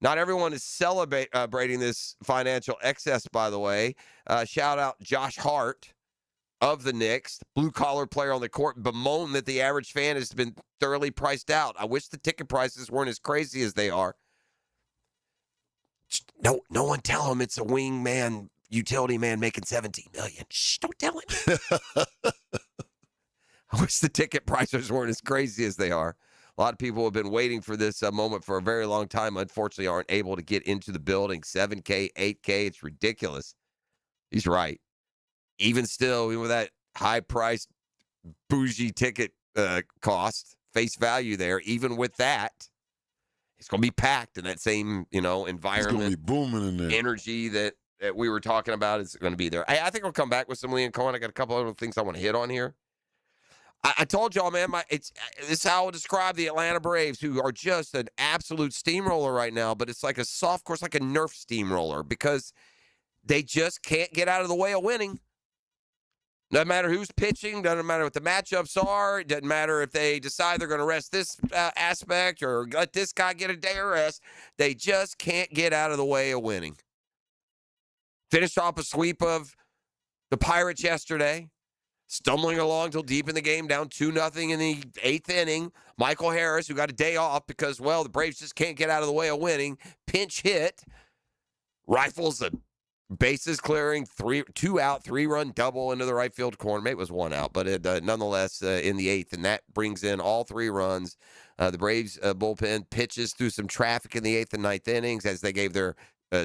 Not everyone is celebrating this financial excess, by the way. Shout out Josh Hart of the Knicks, blue-collar player on the court, bemoaned that the average fan has been thoroughly priced out. I wish the ticket prices weren't as crazy as they are. No one tell him it's a wingman, utility man making $17 million. Shh, don't tell him. I wish the ticket prices weren't as crazy as they are. A lot of people have been waiting for this moment for a very long time. Unfortunately, aren't able to get into the building. $7K, $8K, it's ridiculous. He's right. Even still, even with that high-priced, bougie ticket cost, face value there, even with that, it's going to be packed in that same, environment. It's going to be booming in there. Energy that we were talking about is going to be there. I think we'll come back with some Liam Cohen. I got a couple other things I want to hit on here. I told y'all, man, this is how I would describe the Atlanta Braves, who are just an absolute steamroller right now, but it's like a soft course, like a Nerf steamroller, because they just can't get out of the way of winning. Doesn't matter who's pitching, doesn't matter what the matchups are, it doesn't matter if they decide they're going to rest this aspect or let this guy get a day of rest. They just can't get out of the way of winning. Finished off a sweep of the Pirates yesterday, stumbling along till deep in the game, down 2-0 in the 8th inning. Michael Harris, who got a day off because, the Braves just can't get out of the way of winning, pinch hit, rifles a Bases clearing, 2 out, 3-run double into the right field corner. Maybe it was 1 out, but it nonetheless in the 8th, and that brings in all 3 runs. The Braves bullpen pitches through some traffic in the 8th and 9th innings as they gave their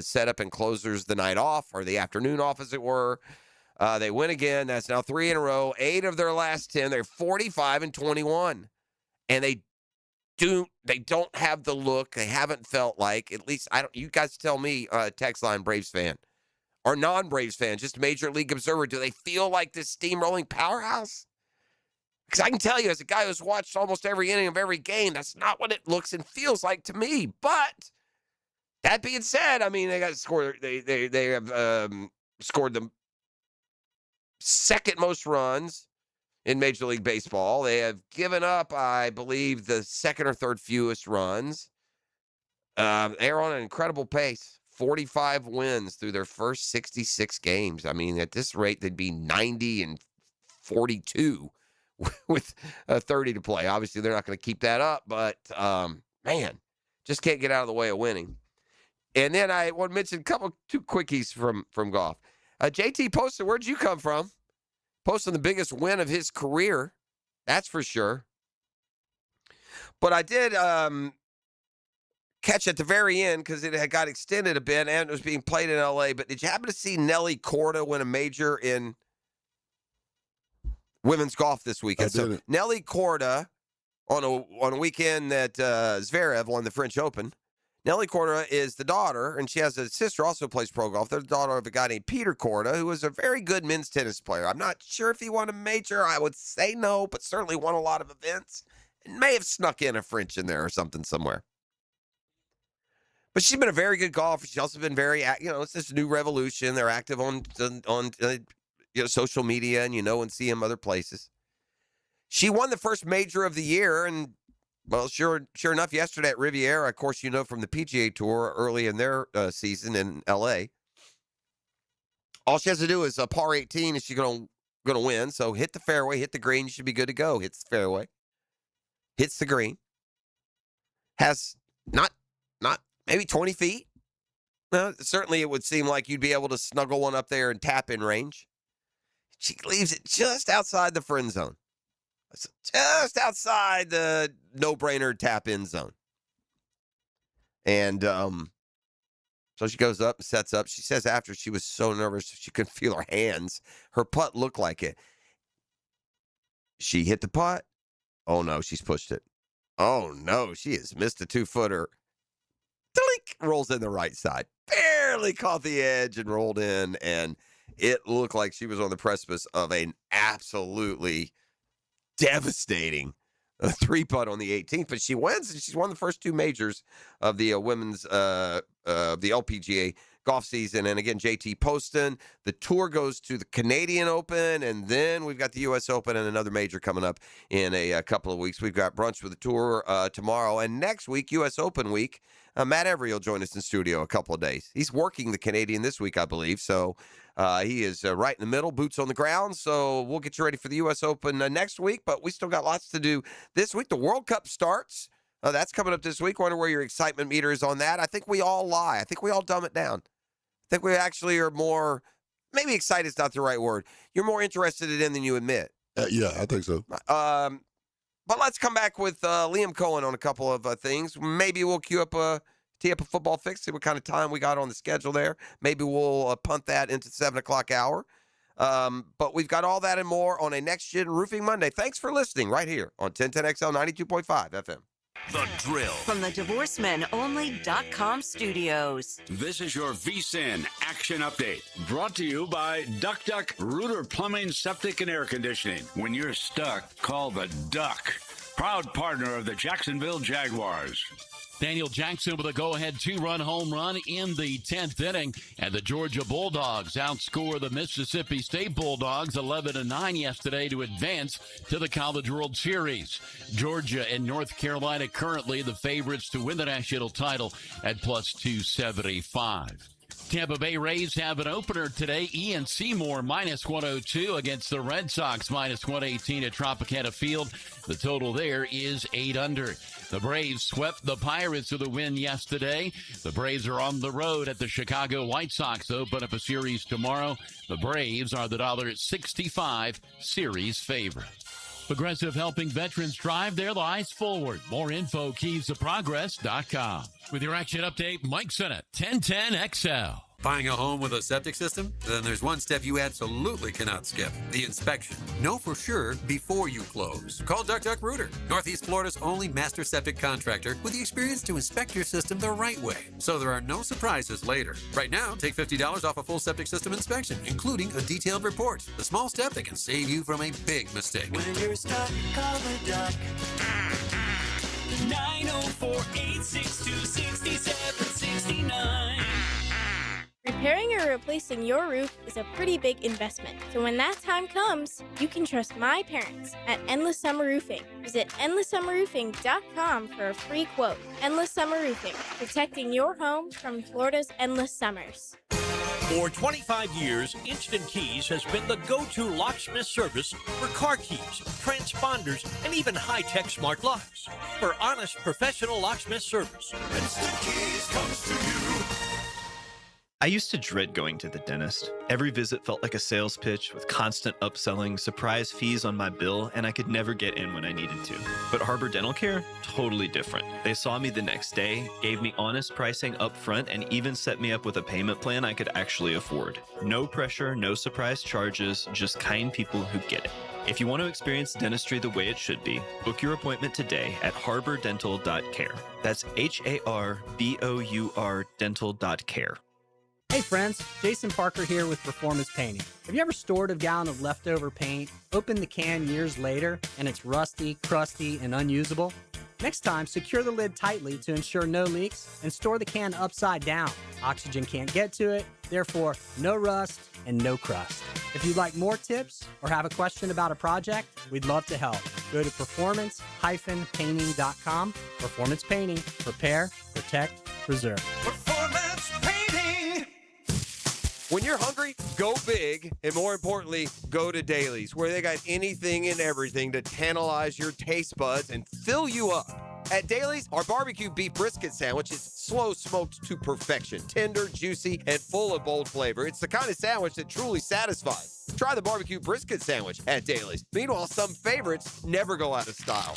setup and closers the night off, or the afternoon off, as it were. They win again. That's now 3 in a row. 8 of their last 10. They're 45-21, and they don't have the look. They haven't felt like, at least I don't. You guys tell me, text line Braves fan or non-Braves fan, just Major League Observer. Do they feel like this steamrolling powerhouse? Because I can tell you, as a guy who's watched almost every inning of every game, that's not what it looks and feels like to me. But that being said, I mean, they got scored. They have scored the second most runs in Major League Baseball. They have given up, I believe, the second or third fewest runs. They're on an incredible pace. 45 wins through their first 66 games. I mean, at this rate, they'd be 90-42 with 30 to play. Obviously, they're not going to keep that up, but, man, just can't get out of the way of winning. And then I want to mention two quickies from golf. JT posted, where'd you come from? Posting the biggest win of his career. That's for sure. But I did catch at the very end, because it had got extended a bit and it was being played in L.A., but did you happen to see Nelly Korda win a major in women's golf this weekend? So Nelly Korda, on a weekend that Zverev won the French Open, Nelly Korda is the daughter, and she has a sister also plays pro golf. They're the daughter of a guy named Peter Korda, who was a very good men's tennis player. I'm not sure if he won a major. I would say no, but certainly won a lot of events and may have snuck in a French in there or something somewhere. But she's been a very good golfer. She's also been very, it's this new revolution. They're active on social media, and and see them other places. She won the first major of the year, and well, sure enough, yesterday at Riviera, of course, from the PGA Tour early in their season in L.A. All she has to do is a par 18, and she's going to win. So hit the fairway, hit the green, you should be good to go. Hits the fairway, hits the green, has not maybe 20 feet. Well, certainly it would seem like you'd be able to snuggle one up there and tap in range. She leaves it just outside the friend zone. Just outside the no-brainer tap-in zone. And so she goes up and sets up. She says after she was so nervous she couldn't feel her hands. Her putt looked like it. She hit the putt. Oh, no, she's pushed it. Oh, no, she has missed a 2-footer. Dink, rolls in the right side. Barely caught the edge and rolled in, and it looked like she was on the precipice of an absolutely devastating 3-putt on the 18th, but she wins, and she's won the first 2 majors of the women's the LPGA golf season. And again, JT Poston, the tour goes to the Canadian Open, and then we've got the U.S. Open and another major coming up in a couple of weeks. We've got brunch with the tour tomorrow, and next week, U.S. Open week. Matt Every will join us in studio a couple of days. He's working the Canadian this week, I believe, so he is right in the middle, boots on the ground. So we'll get you ready for the U.S. Open next week, but we still got lots to do this week. The World Cup starts. That's coming up this week. Wonder where your excitement meter is on that. I think we all lie. I think we all dumb it down. I think we actually are more, maybe excited is not the right word. You're more interested in it than you admit. Yeah, I think so. But let's come back with Liam Cohen on a couple of things. Maybe we'll tee up a football fix, see what kind of time we got on the schedule there. Maybe we'll punt that into 7 o'clock hour. But we've got all that and more on a Next Gen Roofing Monday. Thanks for listening right here on 1010XL 92.5 FM. The Drill. From the DivorceMenOnly.com studios. This is your VSIN Action Update, brought to you by Duck Duck Rooter Plumbing, Septic, and Air Conditioning. When you're stuck, call the Duck. Proud partner of the Jacksonville Jaguars. Daniel Jackson with a go-ahead 2-run home run in the 10th inning, and the Georgia Bulldogs outscore the Mississippi State Bulldogs 11-9 yesterday to advance to the College World Series. Georgia and North Carolina currently the favorites to win the national title at plus 275. Tampa Bay Rays have an opener today. Ian Seymour minus 102 against the Red Sox minus 118 at Tropicana Field. The total there is 8 under. The Braves swept the Pirates with a win yesterday. The Braves are on the road at the Chicago White Sox. Open up a series tomorrow. The Braves are the $1.65 series favorite. Progressive helping veterans drive their lives forward. More info, keysofprogress.com. With your action update, Mike Sennett, 1010XL. Buying a home with a septic system? Then there's one step you absolutely cannot skip, the inspection. Know for sure before you close. Call Duck Duck Rooter, Northeast Florida's only master septic contractor with the experience to inspect your system the right way, so there are no surprises later. Right now, take $50 off a full septic system inspection, including a detailed report. The small step that can save you from a big mistake. When you're stuck, call the Duck. 904-862-6769. Repairing or replacing your roof is a pretty big investment. So when that time comes, you can trust my parents at Endless Summer Roofing. Visit endlesssummerroofing.com for a free quote. Endless Summer Roofing, protecting your home from Florida's endless summers. For 25 years, Instant Keys has been the go-to locksmith service for car keys, transponders, and even high-tech smart locks. For honest, professional locksmith service, Instant Keys comes to you. I used to dread going to the dentist. Every visit felt like a sales pitch with constant upselling, surprise fees on my bill, and I could never get in when I needed to. But Harbor Dental Care? Totally different. They saw me the next day, gave me honest pricing up front, and even set me up with a payment plan I could actually afford. No pressure, no surprise charges, just kind people who get it. If you want to experience dentistry the way it should be, book your appointment today at harbordental.care. That's HARBOUR dental.care. Hey friends, Jason Parker here with Performance Painting. Have you ever stored a gallon of leftover paint, opened the can years later, and it's rusty, crusty, and unusable? Next time, secure the lid tightly to ensure no leaks and store the can upside down. Oxygen can't get to it, therefore no rust and no crust. If you'd like more tips or have a question about a project, we'd love to help. Go to performance-painting.com. Performance Painting. Prepare, protect, preserve. Performance Painting. When you're hungry, go big, and more importantly, go to Dailies, where they got anything and everything to tantalize your taste buds and fill you up. At Dailies, our barbecue beef brisket sandwich is slow smoked to perfection, tender, juicy, and full of bold flavor. It's the kind of sandwich that truly satisfies. Try the barbecue brisket sandwich at Dailies. Meanwhile, some favorites never go out of style.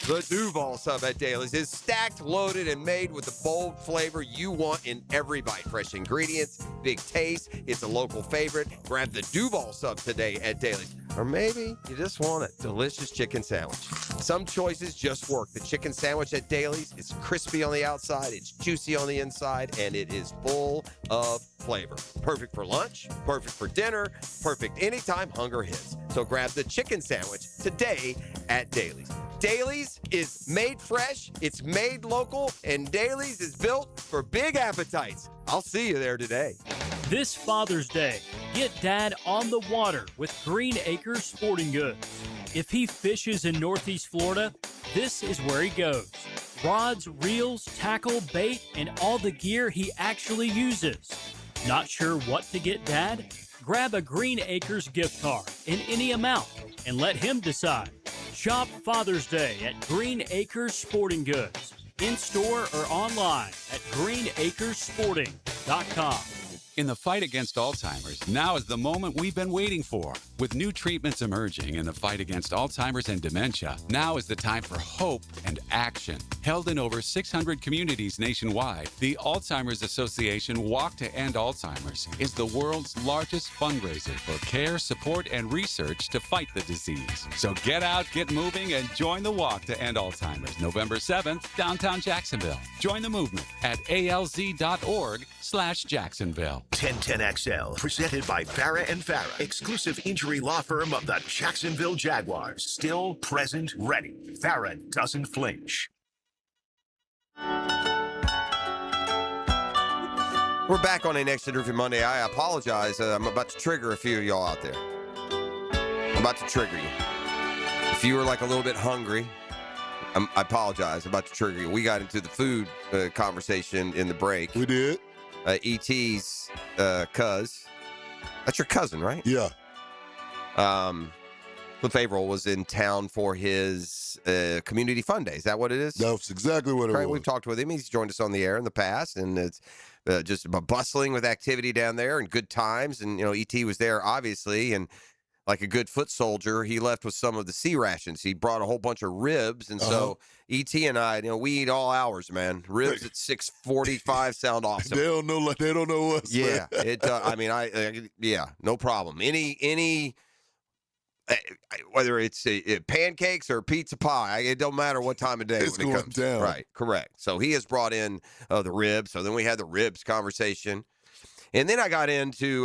The Duval sub at Dailies is stacked, loaded, and made with the bold flavor you want in every bite. Fresh ingredients, big taste. It's a local favorite. Grab the Duval sub today at Dailies. Or maybe you just want a delicious chicken sandwich. Some choices just work. The chicken sandwich at Dailies is crispy on the outside, it's juicy on the inside, and it is full of flavor. Perfect for lunch, perfect for dinner, perfect anytime hunger hits. So grab the chicken sandwich today at Dailies. Dailies is made fresh, it's made local, and Dailies is built for big appetites. I'll see you there today. this Father's Day, get Dad on the water with Green Acres Sporting Goods. If he fishes in Northeast Florida, this is where he goes. Rods, reels, tackle, bait, and all the gear he actually uses. Not sure what to get Dad? Grab a Green Acres gift card in any amount and let him decide. Shop Father's Day at Green Acres Sporting Goods, in-store or online at greenacresporting.com. In the fight against Alzheimer's, now is the moment we've been waiting for. With new treatments emerging in the fight against Alzheimer's and dementia, now is the time for hope and action. Held in over 600 communities nationwide, the Alzheimer's Association Walk to End Alzheimer's is the world's largest fundraiser for care, support, and research to fight the disease. So get out, get moving, and join the Walk to End Alzheimer's, November 7th, downtown Jacksonville. Join the movement at alz.org/Jacksonville. 1010XL, presented by Farah and Farah, exclusive injury law firm of the Jacksonville Jaguars. Still present, ready. Farah doesn't flinch. We're back on a Next Gen Roofing Monday. I apologize. I'm about to trigger a few of y'all out there. I'm about to trigger you. If you were like a little bit hungry, I apologize. I'm about to trigger you. We got into the food conversation in the break. We did. ET's cuz. That's your cousin, right? Yeah. Cliff Averill was in town for his community fun day. Is that what it is? That's exactly what it was. We've talked with him. He's joined us on the air in the past, and it's just bustling with activity down there and good times. And, ET was there, obviously, and like a good foot soldier, he left with some of the sea rations. He brought a whole bunch of ribs, and so ET and I, we eat all hours, man. Ribs at 6:45 sound awesome. They don't know us. Yeah, man. it. Yeah, no problem. Any whether it's pancakes or pizza pie, it don't matter what time of day It's when it going comes down. Right, correct. So he has brought in the ribs. So then we had the ribs conversation. And then I got into,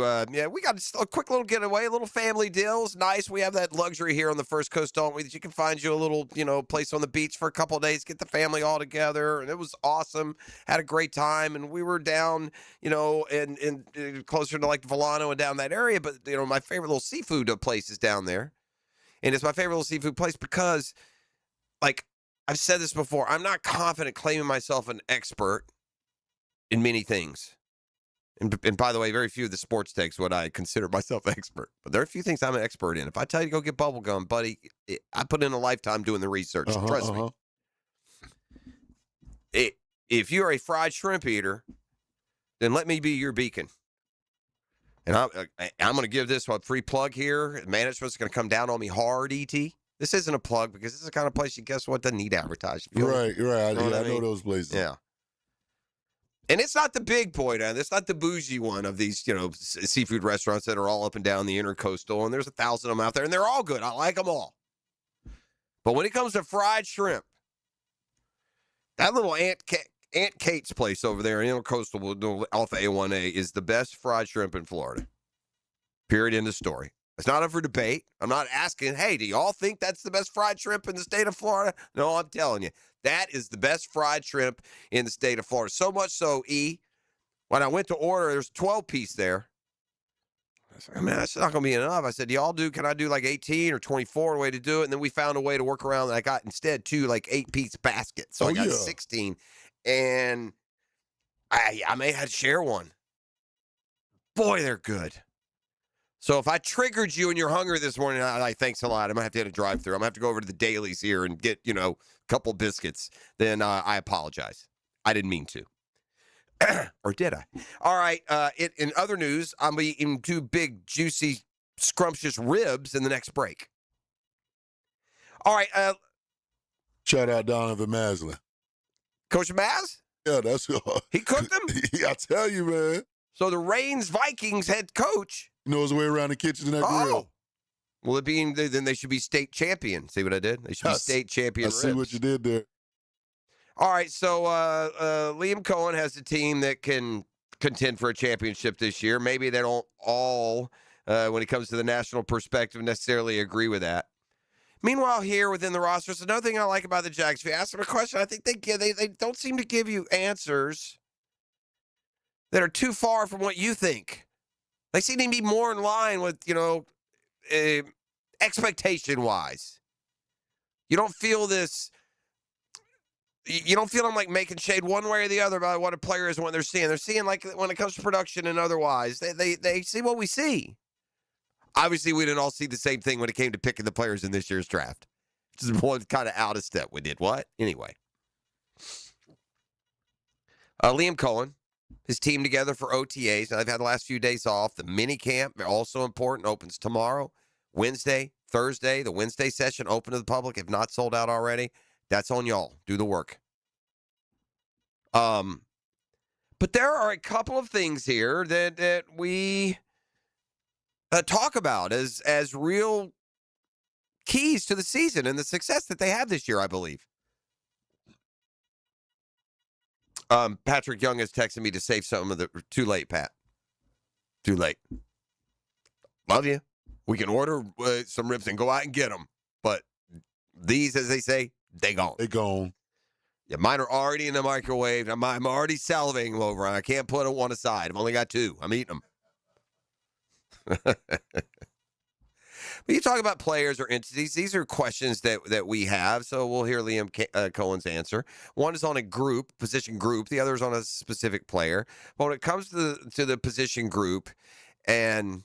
we got a quick little getaway, a little family deal. It's nice. We have that luxury here on the First Coast, don't we, that you can find you a little, place on the beach for a couple of days, get the family all together. And it was awesome. Had a great time. And we were down, and closer to like Volano and down that area. But, my favorite little seafood place is down there. And it's my favorite little seafood place because, like, I've said this before, I'm not confident claiming myself an expert in many things. And by the way, very few of the sports takes would I consider myself expert. But there are a few things I'm an expert in. If I tell you to go get bubble gum, buddy, I put in a lifetime doing the research. Trust me. If you're a fried shrimp eater, then let me be your beacon. And I'm going to give this a free plug here. Management's going to come down on me hard, ET. This isn't a plug because this is the kind of place you guess what doesn't need advertising. Right. I know those places. Yeah. And it's not the big boy down. It's not the bougie one of these, seafood restaurants that are all up and down the intercoastal. And there's 1,000 of them out there, and they're all good. I like them all. But when it comes to fried shrimp, that little Aunt Kate's place over there in intercoastal off A1A is the best fried shrimp in Florida. Period. End of story. It's not up for debate. I'm not asking, hey, do y'all think that's the best fried shrimp in the state of Florida? No, I'm telling you. That is the best fried shrimp in the state of Florida. So much so, when I went to order, there's 12-piece there. I said, man, that's not going to be enough. I said, can I do like 18 or 24 way to do it? And then we found a way to work around. And I got instead 2 like 8-piece baskets. So I got 16. And I may have to share one. Boy, they're good. So if I triggered you and you're hungry this morning, thanks a lot. I'm going to have to hit a drive-through. I'm going to have to go over to the Dailies here and get, a couple biscuits. Then I apologize. I didn't mean to. Or did I? All right. In other news, I'm eating 2 big, juicy, scrumptious ribs in the next break. All right. Shout out Donovan Maslin. Coach Maz? Yeah, that's he cooked them? I tell you, man. So the Reigns Vikings head coach knows his way around the kitchen and that grill. Well, then they should be state champion. See what I did? They should be state champion. I see what you did there. All right, so Liam Cohen has a team that can contend for a championship this year. Maybe they don't all, when it comes to the national perspective, necessarily agree with that. Meanwhile, here within the rosters, another thing I like about the Jags, if you ask them a question, I think they don't seem to give you answers that are too far from what you think. They seem to be more in line with, expectation-wise. You don't feel this. You don't feel them like making shade one way or the other about what a player is and what they're seeing. They're seeing like when it comes to production and otherwise. They see what we see. Obviously, we didn't all see the same thing when it came to picking the players in this year's draft. Just one kind of out of step. We did what? Anyway. Liam Cohen, his team together for OTAs. Now, they've had the last few days off. The mini camp, also important, opens tomorrow, Wednesday, Thursday. The Wednesday session open to the public, if not sold out already. That's on y'all. Do the work. But there are a couple of things here that we talk about as real keys to the season and the success that they have this year, I believe. Patrick Young has texted me to save some of the. Too late, Pat. Too late. Love you. We can order some ribs and go out and get them. But these, as they say, they gone. They gone. Yeah, mine are already in the microwave. I'm already salivating them over. I can't put one aside. I've only got 2. I'm eating them. But When you talk about players or entities, these are questions that we have. So we'll hear Liam Cohen's answer. One is on a group, position group. The other is on a specific player. But when it comes to the position group, and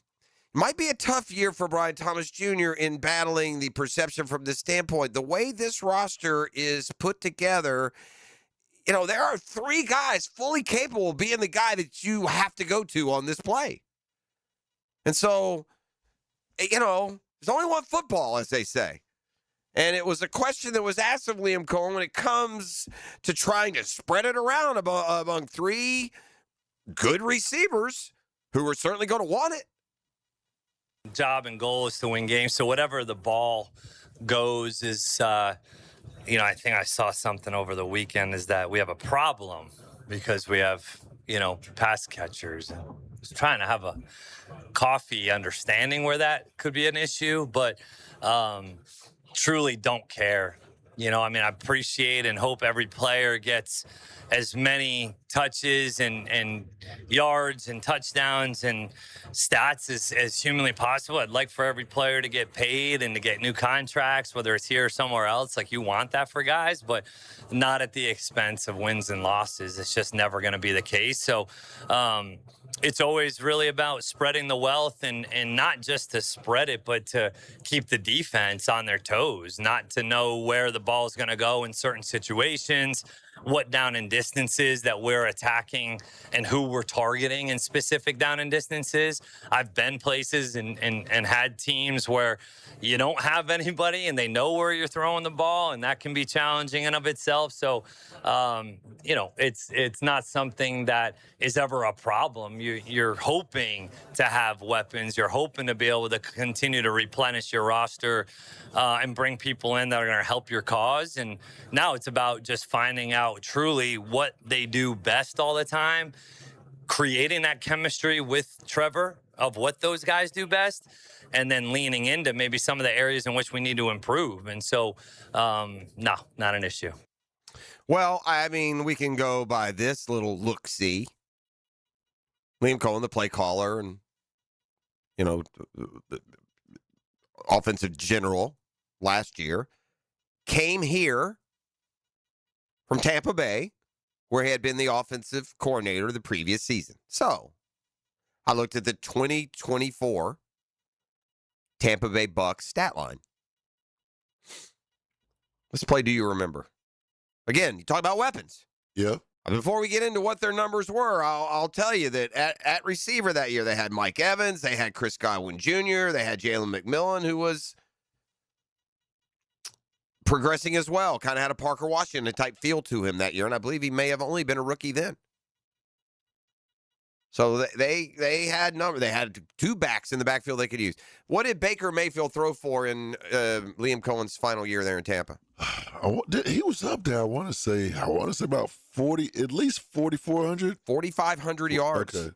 it might be a tough year for Brian Thomas Jr. in battling the perception from this standpoint. The way this roster is put together, there are 3 guys fully capable of being the guy that you have to go to on this play. And so, there's only one football, as they say. And it was a question that was asked of Liam Cohen when it comes to trying to spread it around among 3 good receivers who are certainly going to want it. Job and goal is to win games. So whatever the ball goes is, I think I saw something over the weekend is that we have a problem because we have, pass catchers. And I was trying to have a coffee understanding where that could be an issue, but truly don't care. I appreciate and hope every player gets as many touches and yards and touchdowns and stats as humanly possible. I'd like for every player to get paid and to get new contracts, whether it's here or somewhere else. Like, you want that for guys, but not at the expense of wins and losses. It's just never going to be the case. So it's always really about spreading the wealth and not just to spread it, but to keep the defense on their toes, not to know where the ball is going to go in certain situations, what down and distances that we're attacking and who we're targeting in specific down and distances. I've been places and had teams where you don't have anybody and they know where you're throwing the ball, and that can be challenging in of itself. So, it's not something that is ever a problem. You're hoping to have weapons. You're hoping to be able to continue to replenish your roster and bring people in that are going to help your cause. And now it's about just finding out truly what they do best all the time, creating that chemistry with Trevor of what those guys do best, and then leaning into maybe some of the areas in which we need to improve. And so, no, not an issue. Well, we can go by this little look-see. Liam Cohen, the play caller, and, the offensive general last year, came here from Tampa Bay, where he had been the offensive coordinator the previous season. So, I looked at the 2024 Tampa Bay Bucks stat line. This play do you remember? Again, you talk about weapons. Yeah. Before we get into what their numbers were, I'll tell you that at receiver that year, they had Mike Evans, they had Chris Godwin Jr., they had Jalen McMillan, who was progressing as well, kind of had a Parker Washington type feel to him that year, and I believe he may have only been a rookie then. So they had They had 2 backs in the backfield they could use. What did Baker Mayfield throw for in Liam Cohen's final year there in Tampa? He was up there. I want to say about 40, at least 4,400, 4,500 yards. Okay.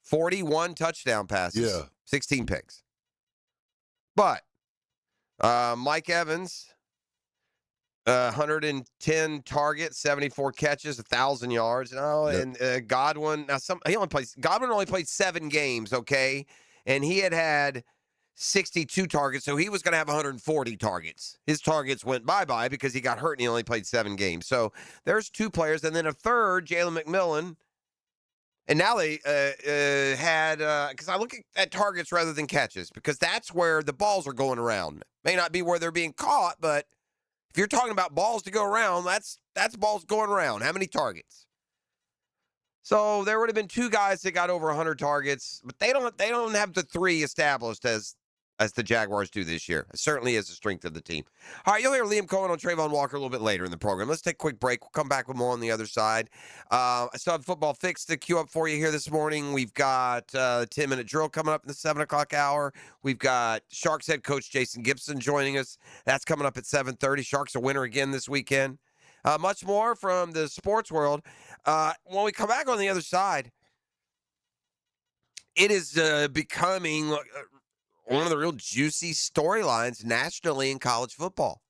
41 touchdown passes. Yeah. 16 picks. But Mike Evans, 110 targets, 74 catches, 1,000 yards. And Godwin. Godwin only played 7 games, okay, and he had 62 targets, so he was going to have 140 targets. His targets went bye-bye because he got hurt and he only played 7 games. So there's 2 players, and then a third, Jalen McMillan. And now they had, because I look at targets rather than catches, because that's where the balls are going around. May not be where they're being caught, but if you're talking about balls to go around, that's balls going around. How many targets? So there would have been 2 guys that got over 100 targets, but they don't have the 3 established as the Jaguars do this year. It certainly is the strength of the team. All right, you'll hear Liam Cohen on Trayvon Walker a little bit later in the program. Let's take a quick break. We'll come back with more on the other side. I still have football fix to queue up for you here this morning. We've got 10-minute drill coming up in the 7 o'clock hour. We've got Sharks head coach Jason Gibson joining us. That's coming up at 7:30. Sharks a winner again this weekend. Much more from the sports world. When we come back on the other side, it is becoming one of the real juicy storylines nationally in college football.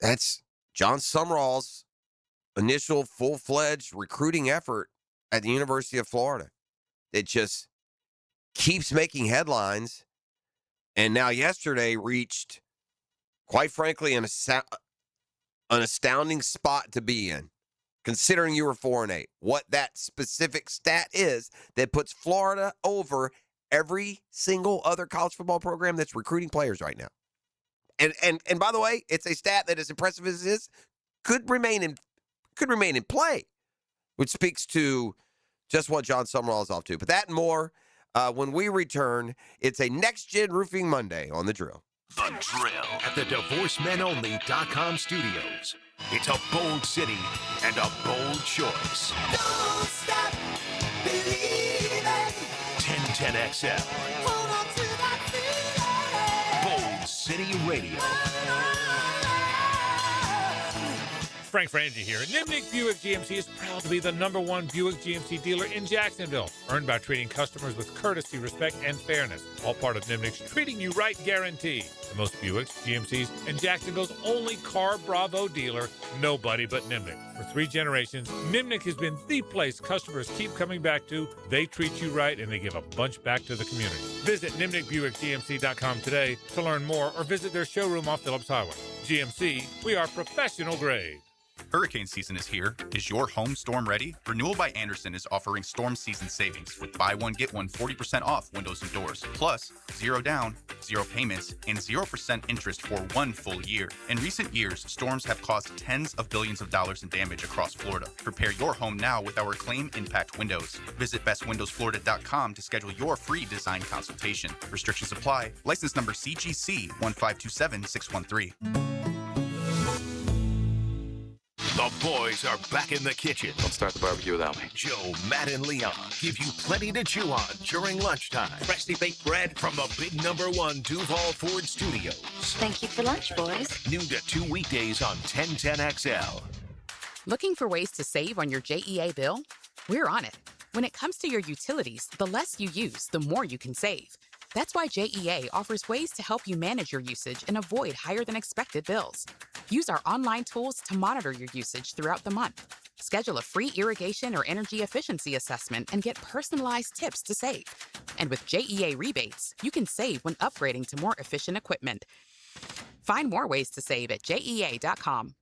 That's John Sumrall's initial full-fledged recruiting effort at the University of Florida. It just keeps making headlines And now yesterday reached, quite frankly, an astounding spot to be in, considering you were 4-8. What that specific stat is that puts Florida over every single other college football program that's recruiting players right now. And by the way, it's a stat that, as impressive as it is, could remain in play, which speaks to just what John Summerall is off to. But that and more when we return. It's a Next Gen Roofing Monday on The Drill. The Drill at the DivorceMenOnly.com studios. It's a bold city and a bold choice. Don't stop believing. 1010XL. Hold on to that feeling. Bold City Radio. Frank Frangie here. Nimnick Buick GMC is proud to be the #1 Buick GMC dealer in Jacksonville, earned by treating customers with courtesy, respect, and fairness. All part of Nimnick's Treating You Right guarantee. The most Buicks, GMCs, and Jacksonville's only Car Bravo dealer, nobody but Nimnick. For 3 generations, Nimnick has been the place customers keep coming back to. They treat you right, and they give a bunch back to the community. Visit NimnickBuickGMC.com today to learn more, or visit their showroom off Phillips Highway. GMC, we are professional grade. Hurricane season is here. Is your home storm ready? Renewal by Andersen is offering storm season savings with buy one, get one 40% off windows and doors. Plus, 0 down, 0 payments, and 0% interest for 1 full year. In recent years, storms have caused tens of billions of dollars in damage across Florida. Prepare your home now with our Claim Impact Windows. Visit bestwindowsflorida.com to schedule your free design consultation. Restrictions apply. License number CGC 1527613. The boys are back in the kitchen. Don't start the barbecue without me. Joe, Matt, and Leon give you plenty to chew on during lunchtime. Freshly baked bread from the big #1 Duval Ford Studios. Thank you for lunch, boys. Noon to 2 weekdays on 1010XL. Looking for ways to save on your JEA bill? We're on it. When it comes to your utilities, the less you use, the more you can save. That's why JEA offers ways to help you manage your usage and avoid higher than expected bills. Use our online tools to monitor your usage throughout the month. Schedule a free irrigation or energy efficiency assessment and get personalized tips to save. And with JEA rebates, you can save when upgrading to more efficient equipment. Find more ways to save at JEA.com.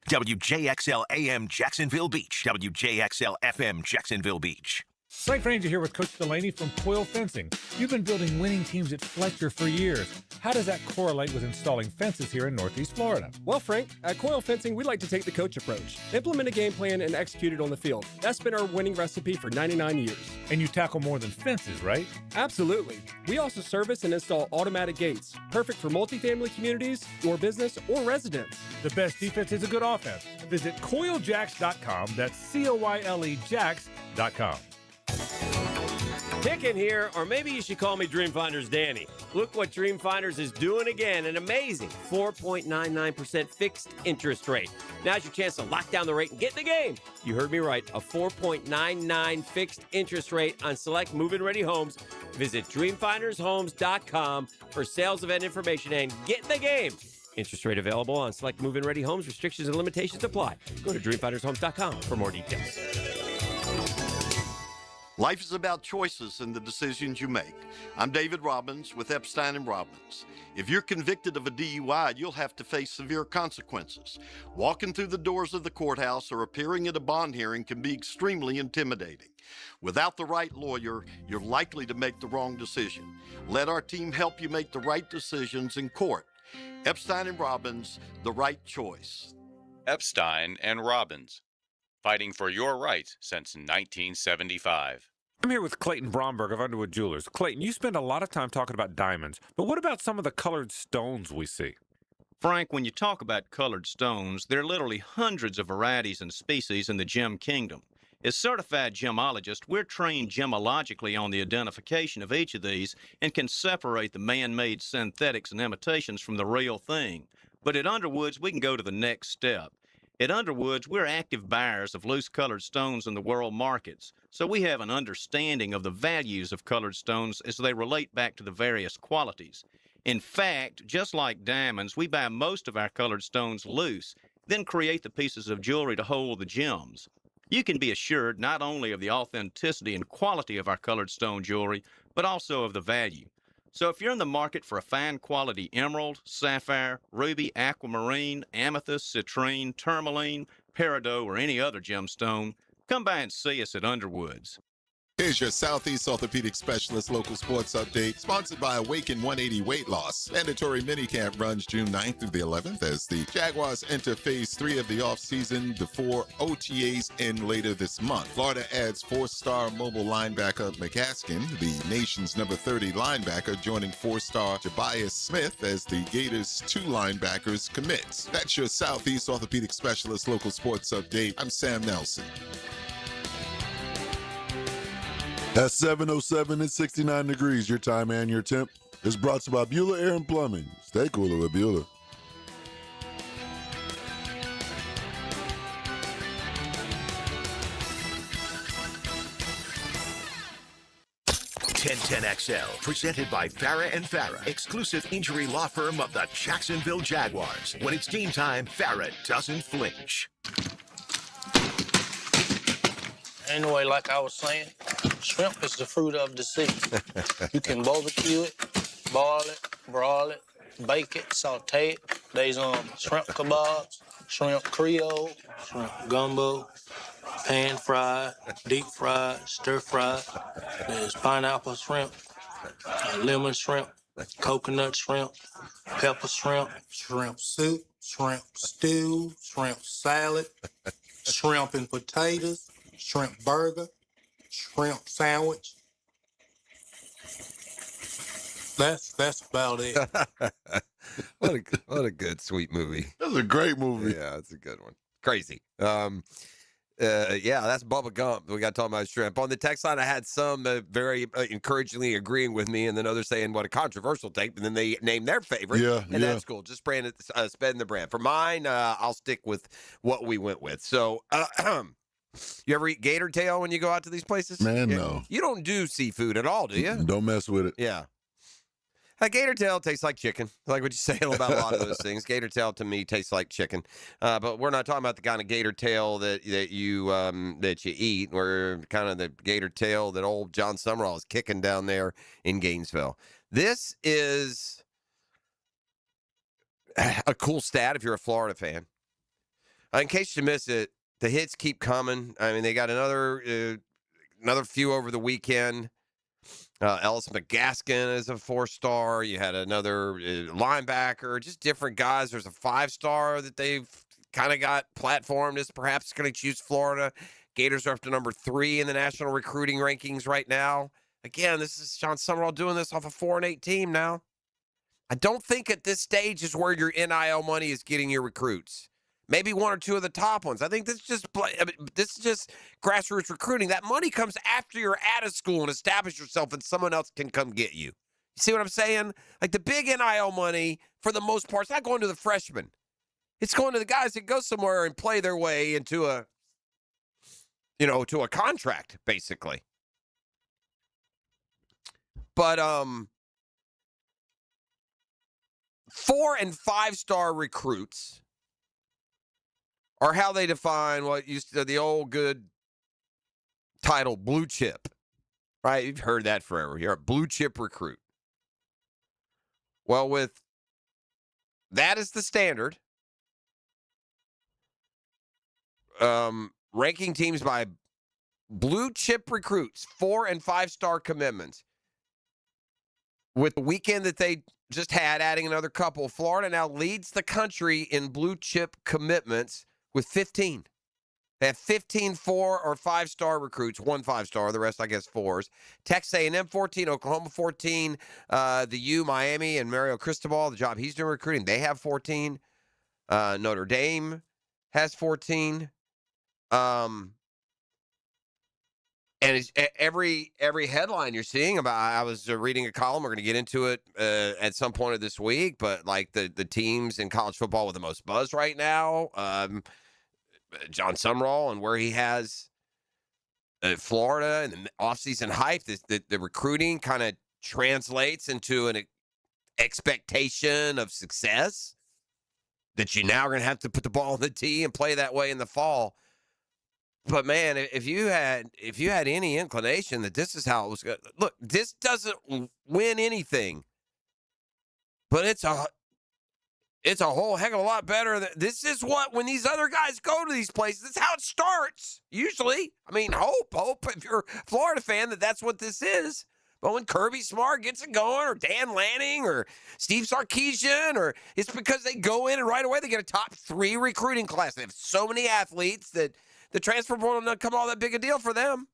WJXL AM Jacksonville Beach. WJXL FM Jacksonville Beach. Frank Ranger here with Coach Delaney from Coil Fencing. You've been building winning teams at Fletcher for years. How does that correlate with installing fences here in Northeast Florida? Well, Frank, at Coil Fencing, we like to take the coach approach. Implement a game plan and execute it on the field. That's been our winning recipe for 99 years. And you tackle more than fences, right? Absolutely. We also service and install automatic gates, perfect for multifamily communities, your business, or residents. The best defense is a good offense. Visit CoilJacks.com. That's COYLE Jacks.com. Picking here, or maybe you should call me Dreamfinders Danny. Look what Dreamfinders is doing again, an amazing 4.99% fixed interest rate. Now's your chance to lock down the rate and get in the game. You heard me right, a 4.99 fixed interest rate on select move-in ready homes. Visit dreamfindershomes.com for sales event information and get in the game. Interest rate available on select move-in ready homes. Restrictions and limitations apply. Go to dreamfindershomes.com for more details. Life is about choices and the decisions you make. I'm David Robbins with Epstein & Robbins. If you're convicted of a DUI, you'll have to face severe consequences. Walking through the doors of the courthouse or appearing at a bond hearing can be extremely intimidating. Without the right lawyer, you're likely to make the wrong decision. Let our team help you make the right decisions in court. Epstein & Robbins, the right choice. Epstein & Robbins, fighting for your rights since 1975. I'm here with Clayton Bromberg of Underwood Jewelers. Clayton, you spend a lot of time talking about diamonds, but what about some of the colored stones we see? Frank, when you talk about colored stones, there are literally hundreds of varieties and species in the gem kingdom. As certified gemologists, we're trained gemologically on the identification of each of these and can separate the man-made synthetics and imitations from the real thing. But at Underwoods, we can go to the next step. At Underwoods, we're active buyers of loose colored stones in the world markets, so we have an understanding of the values of colored stones as they relate back to the various qualities. In fact, just like diamonds, we buy most of our colored stones loose, then create the pieces of jewelry to hold the gems. You can be assured not only of the authenticity and quality of our colored stone jewelry, but also of the value. So if you're in the market for a fine quality emerald, sapphire, ruby, aquamarine, amethyst, citrine, tourmaline, peridot, or any other gemstone, come by and see us at Underwood's. Here's your Southeast Orthopedic Specialist local sports update, sponsored by Awaken 180 Weight Loss. Mandatory minicamp runs June 9th through the 11th as the Jaguars enter Phase 3 of the offseason before OTAs end later this month. Florida adds 4-star mobile linebacker McCaskin, the nation's number 30 linebacker, joining 4-star Tobias Smith as the Gators' 2 linebackers commits. That's your Southeast Orthopedic Specialist local sports update. I'm Sam Nelson. At 7:07 and 69 degrees, your time and your temp is brought to you by Bueller Air and Plumbing. Stay cooler with Bueller. XL, presented by Farrah and Farrah, exclusive injury law firm of the Jacksonville Jaguars. When it's game time, Farrah doesn't flinch. Anyway, like I was saying, shrimp is the fruit of the sea. You can barbecue it, boil it, broil it, bake it, saute it. There's shrimp kebabs, shrimp creole, shrimp gumbo, pan fried, deep fried, stir fried. There's pineapple shrimp, lemon shrimp, coconut shrimp, pepper shrimp, shrimp soup, shrimp stew, shrimp salad, shrimp and potatoes, shrimp burger, shrimp sandwich. That's about it. what a good, sweet movie. That's a great movie. Yeah, it's a good one. Crazy. Yeah, that's Bubba Gump. We got to talk about shrimp. On the text line, I had some very encouragingly agreeing with me, and then others saying what a controversial take, and then they named their favorite. And that's cool. Just spreading the brand. For mine, I'll stick with what we went with. So, you ever eat gator tail when you go out to these places? Man, no. You don't do seafood at all, do you? Don't mess with it. Yeah. Gator tail tastes like chicken. Like what you say about a lot of those things. Gator tail to me tastes like chicken. But we're not talking about the kind of gator tail that you eat. We're kind of the gator tail that old John Summerall is kicking down there in Gainesville. This is a cool stat if you're a Florida fan. In case you miss it, the hits keep coming. I mean, they got another few over the weekend. Ellis McGaskin is a 4-star. You had another linebacker, just different guys. There's a 5-star that they've kind of got platformed as perhaps going to choose Florida. Gators are up to number 3 in the national recruiting rankings right now. Again, this is John Summerall doing this off a 4-8 team now. I don't think at this stage is where your NIL money is getting your recruits. Maybe 1 or 2 of the top ones. I think this is just grassroots recruiting. That money comes after you're out of school and establish yourself and someone else can come get you. You see what I'm saying? Like the big NIL money, for the most part, it's not going to the freshmen. It's going to the guys that go somewhere and play their way into a contract, basically. But 4- and 5-star recruits or how they define what used to the old good title, blue chip, right? You've heard that forever. You're a blue chip recruit. Well, with that as the standard, ranking teams by blue chip recruits, 4- and 5-star commitments. With the weekend that they just had, adding another couple, Florida now leads the country in blue chip commitments with 15. They have 15 4- or 5-star recruits, 1 5-star, the rest, I guess, 4s. Texas A&M 14, Oklahoma 14, the U, Miami, and Mario Cristobal, the job he's doing recruiting, they have 14. Notre Dame has 14. And it's every headline you're seeing about, I was reading a column, we're going to get into it at some point of this week, but like the teams in college football with the most buzz right now, John Summerall and where he has Florida and the offseason hype, the recruiting kind of translates into an expectation of success that you now are going to have to put the ball on the tee and play that way in the fall. But man, if you had any inclination that this is how it was going, look, this doesn't win anything, but it's a whole heck of a lot better. This is what, when these other guys go to these places, that's how it starts. Usually, I mean, hope if you're a Florida fan that's what this is. But when Kirby Smart gets it going, or Dan Lanning, or Steve Sarkisian, or it's because they go in and right away they get a top 3 recruiting class. They have so many athletes that the transfer portal doesn't come all that big a deal for them.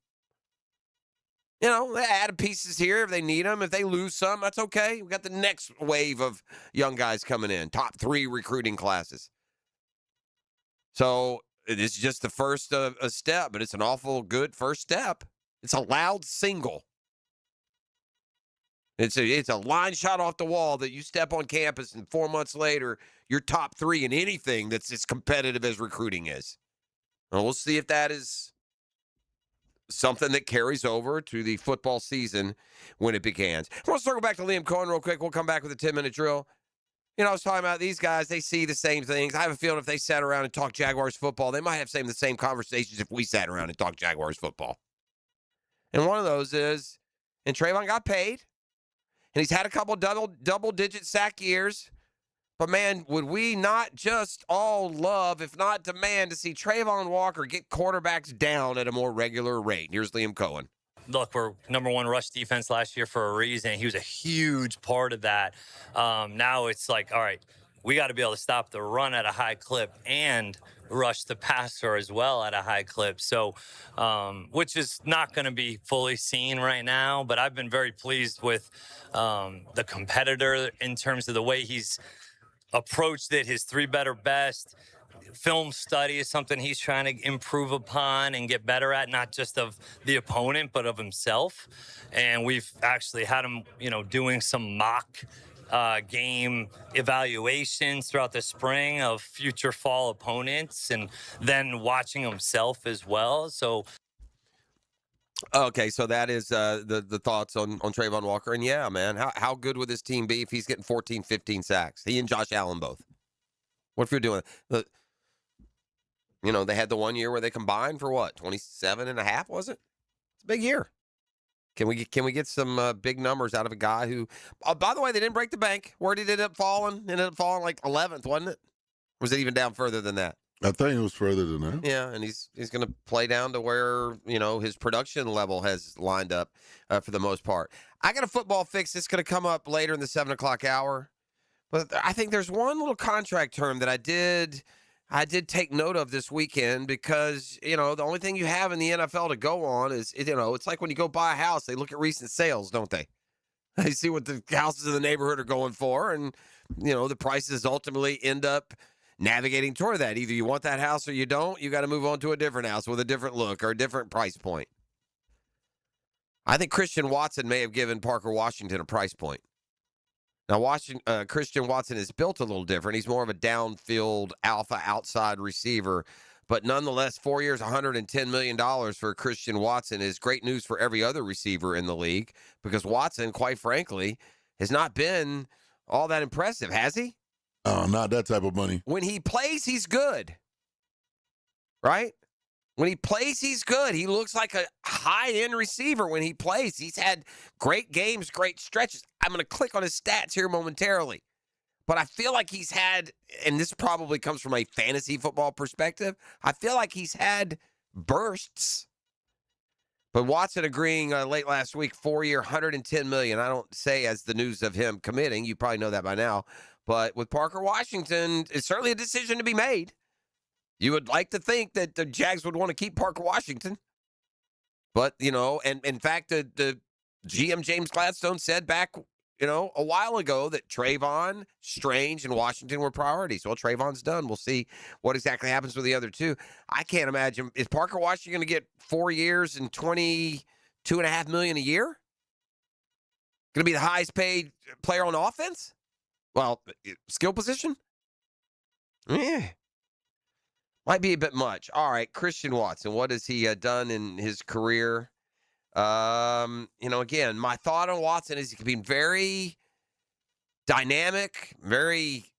You know, they add pieces here if they need them. If they lose some, that's okay. We got the next wave of young guys coming in, top 3 recruiting classes. So it's just the first a step, but it's an awful good first step. It's a loud single. It's a line shot off the wall that you step on campus and 4 months later, you're top 3 in anything that's as competitive as recruiting is. And we'll see if that is something that carries over to the football season when it begins. I want to circle back to Liam Cohen real quick. We'll come back with a 10-minute drill. You know, I was talking about these guys, they see the same things. I have a feeling if they sat around and talked Jaguars football, they might have the same conversations if we sat around and talked Jaguars football. And one of those is, and Trayvon got paid, and he's had a couple double-digit sack years. But, man, would we not just all love, if not demand, to see Trayvon Walker get quarterbacks down at a more regular rate? Here's Liam Cohen. Look, we're #1 rush defense last year for a reason. He was a huge part of that. Now it's like, all right, we got to be able to stop the run at a high clip and rush the passer as well at a high clip. So, which is not going to be fully seen right now. But I've been very pleased with the competitor in terms of the way he's approached it, his 3 better best. Film study is something he's trying to improve upon and get better at, not just of the opponent, but of himself. And we've actually had him, doing some mock game evaluations throughout the spring of future fall opponents, and then watching himself as well. So, okay, so that is the thoughts on Trayvon Walker. And yeah, man, how good would this team be if he's getting 14, 15 sacks? He and Josh Allen both. What if you're doing they had the 1 year where they combined for what, 27.5, was it? It's a big year. Can we get some big numbers out of a guy who, by the way, they didn't break the bank. Where did it end up falling? It ended up falling like 11th, wasn't it? Or was it even down further than that? I think it was further than that. Yeah, and he's going to play down to where, his production level has lined up for the most part. I got a football fix that's going to come up later in the 7 o'clock hour. But I think there's one little contract term that I did take note of this weekend because, the only thing you have in the NFL to go on is, it's like when you go buy a house, they look at recent sales, don't they? They see what the houses in the neighborhood are going for, and, the prices ultimately end up navigating toward that. Either you want that house or you don't. You got to move on to a different house with a different look or a different price point. I think Christian Watson may have given Parker Washington a price point. Now, Christian Watson is built a little different. He's more of a downfield alpha outside receiver. But nonetheless, 4 years, $110 million for Christian Watson is great news for every other receiver in the league because Watson, quite frankly, has not been all that impressive, has he? Oh, not that type of money. When he plays, he's good. Right? When he plays, he's good. He looks like a high-end receiver when he plays. He's had great games, great stretches. I'm going to click on his stats here momentarily. But I feel like he's had, and this probably comes from a fantasy football perspective, I feel like he's had bursts. But Watson agreeing late last week, 4 year, $110 million. I don't say as the news of him committing. You probably know that by now. But with Parker Washington, it's certainly a decision to be made. You would like to think that the Jags would want to keep Parker Washington. But, and in fact, the GM James Gladstone said back, a while ago that Trayvon, Strange, and Washington were priorities. Well, Trayvon's done. We'll see what exactly happens with the other two. I can't imagine. Is Parker Washington going to get 4 years and $22.5 million a year? Going to be the highest paid player on offense? Well, skill position? Yeah. Might be a bit much. All right, Christian Watson, what has he done in his career? Again, my thought on Watson is he can be very dynamic, very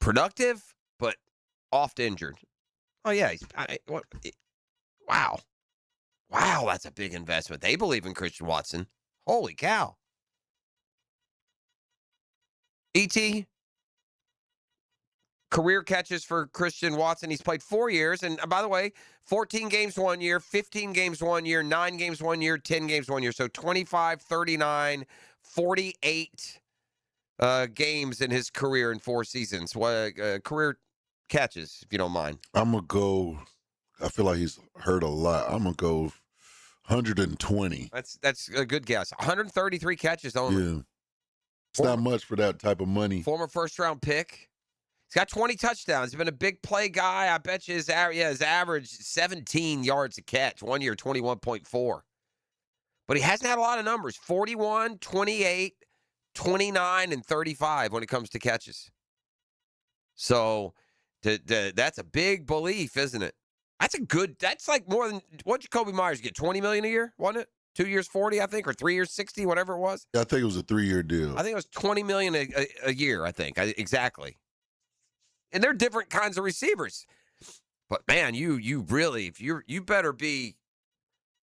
productive, but oft injured. Oh, yeah. Wow. Wow, that's a big investment. They believe in Christian Watson. Holy cow. E.T., career catches for Christian Watson. He's played 4 years. And by the way, 14 games 1 year, 15 games 1 year, 9 games 1 year, 10 games 1 year. So 25, 39, 48 games in his career in 4 seasons. Career catches, if you don't mind. I'm going to go, I feel like he's hurt a lot. I'm going to go 120. That's a good guess. 133 catches only. Yeah. It's not much for that type of money. Former first-round pick. He's got 20 touchdowns. He's been a big play guy. I bet you his average 17 yards a catch. 1 year, 21.4. But he hasn't had a lot of numbers. 41, 28, 29, and 35 when it comes to catches. So that's a big belief, isn't it? That's like more than, what did Jacoby Myers get? $20 million a year, wasn't it? 2 years, 40, I think, or 3 years, 60, whatever it was. Yeah, I think it was a 3-year deal. I think it was $20 million a year, I think. Exactly. And they're different kinds of receivers. But man, you really, you better be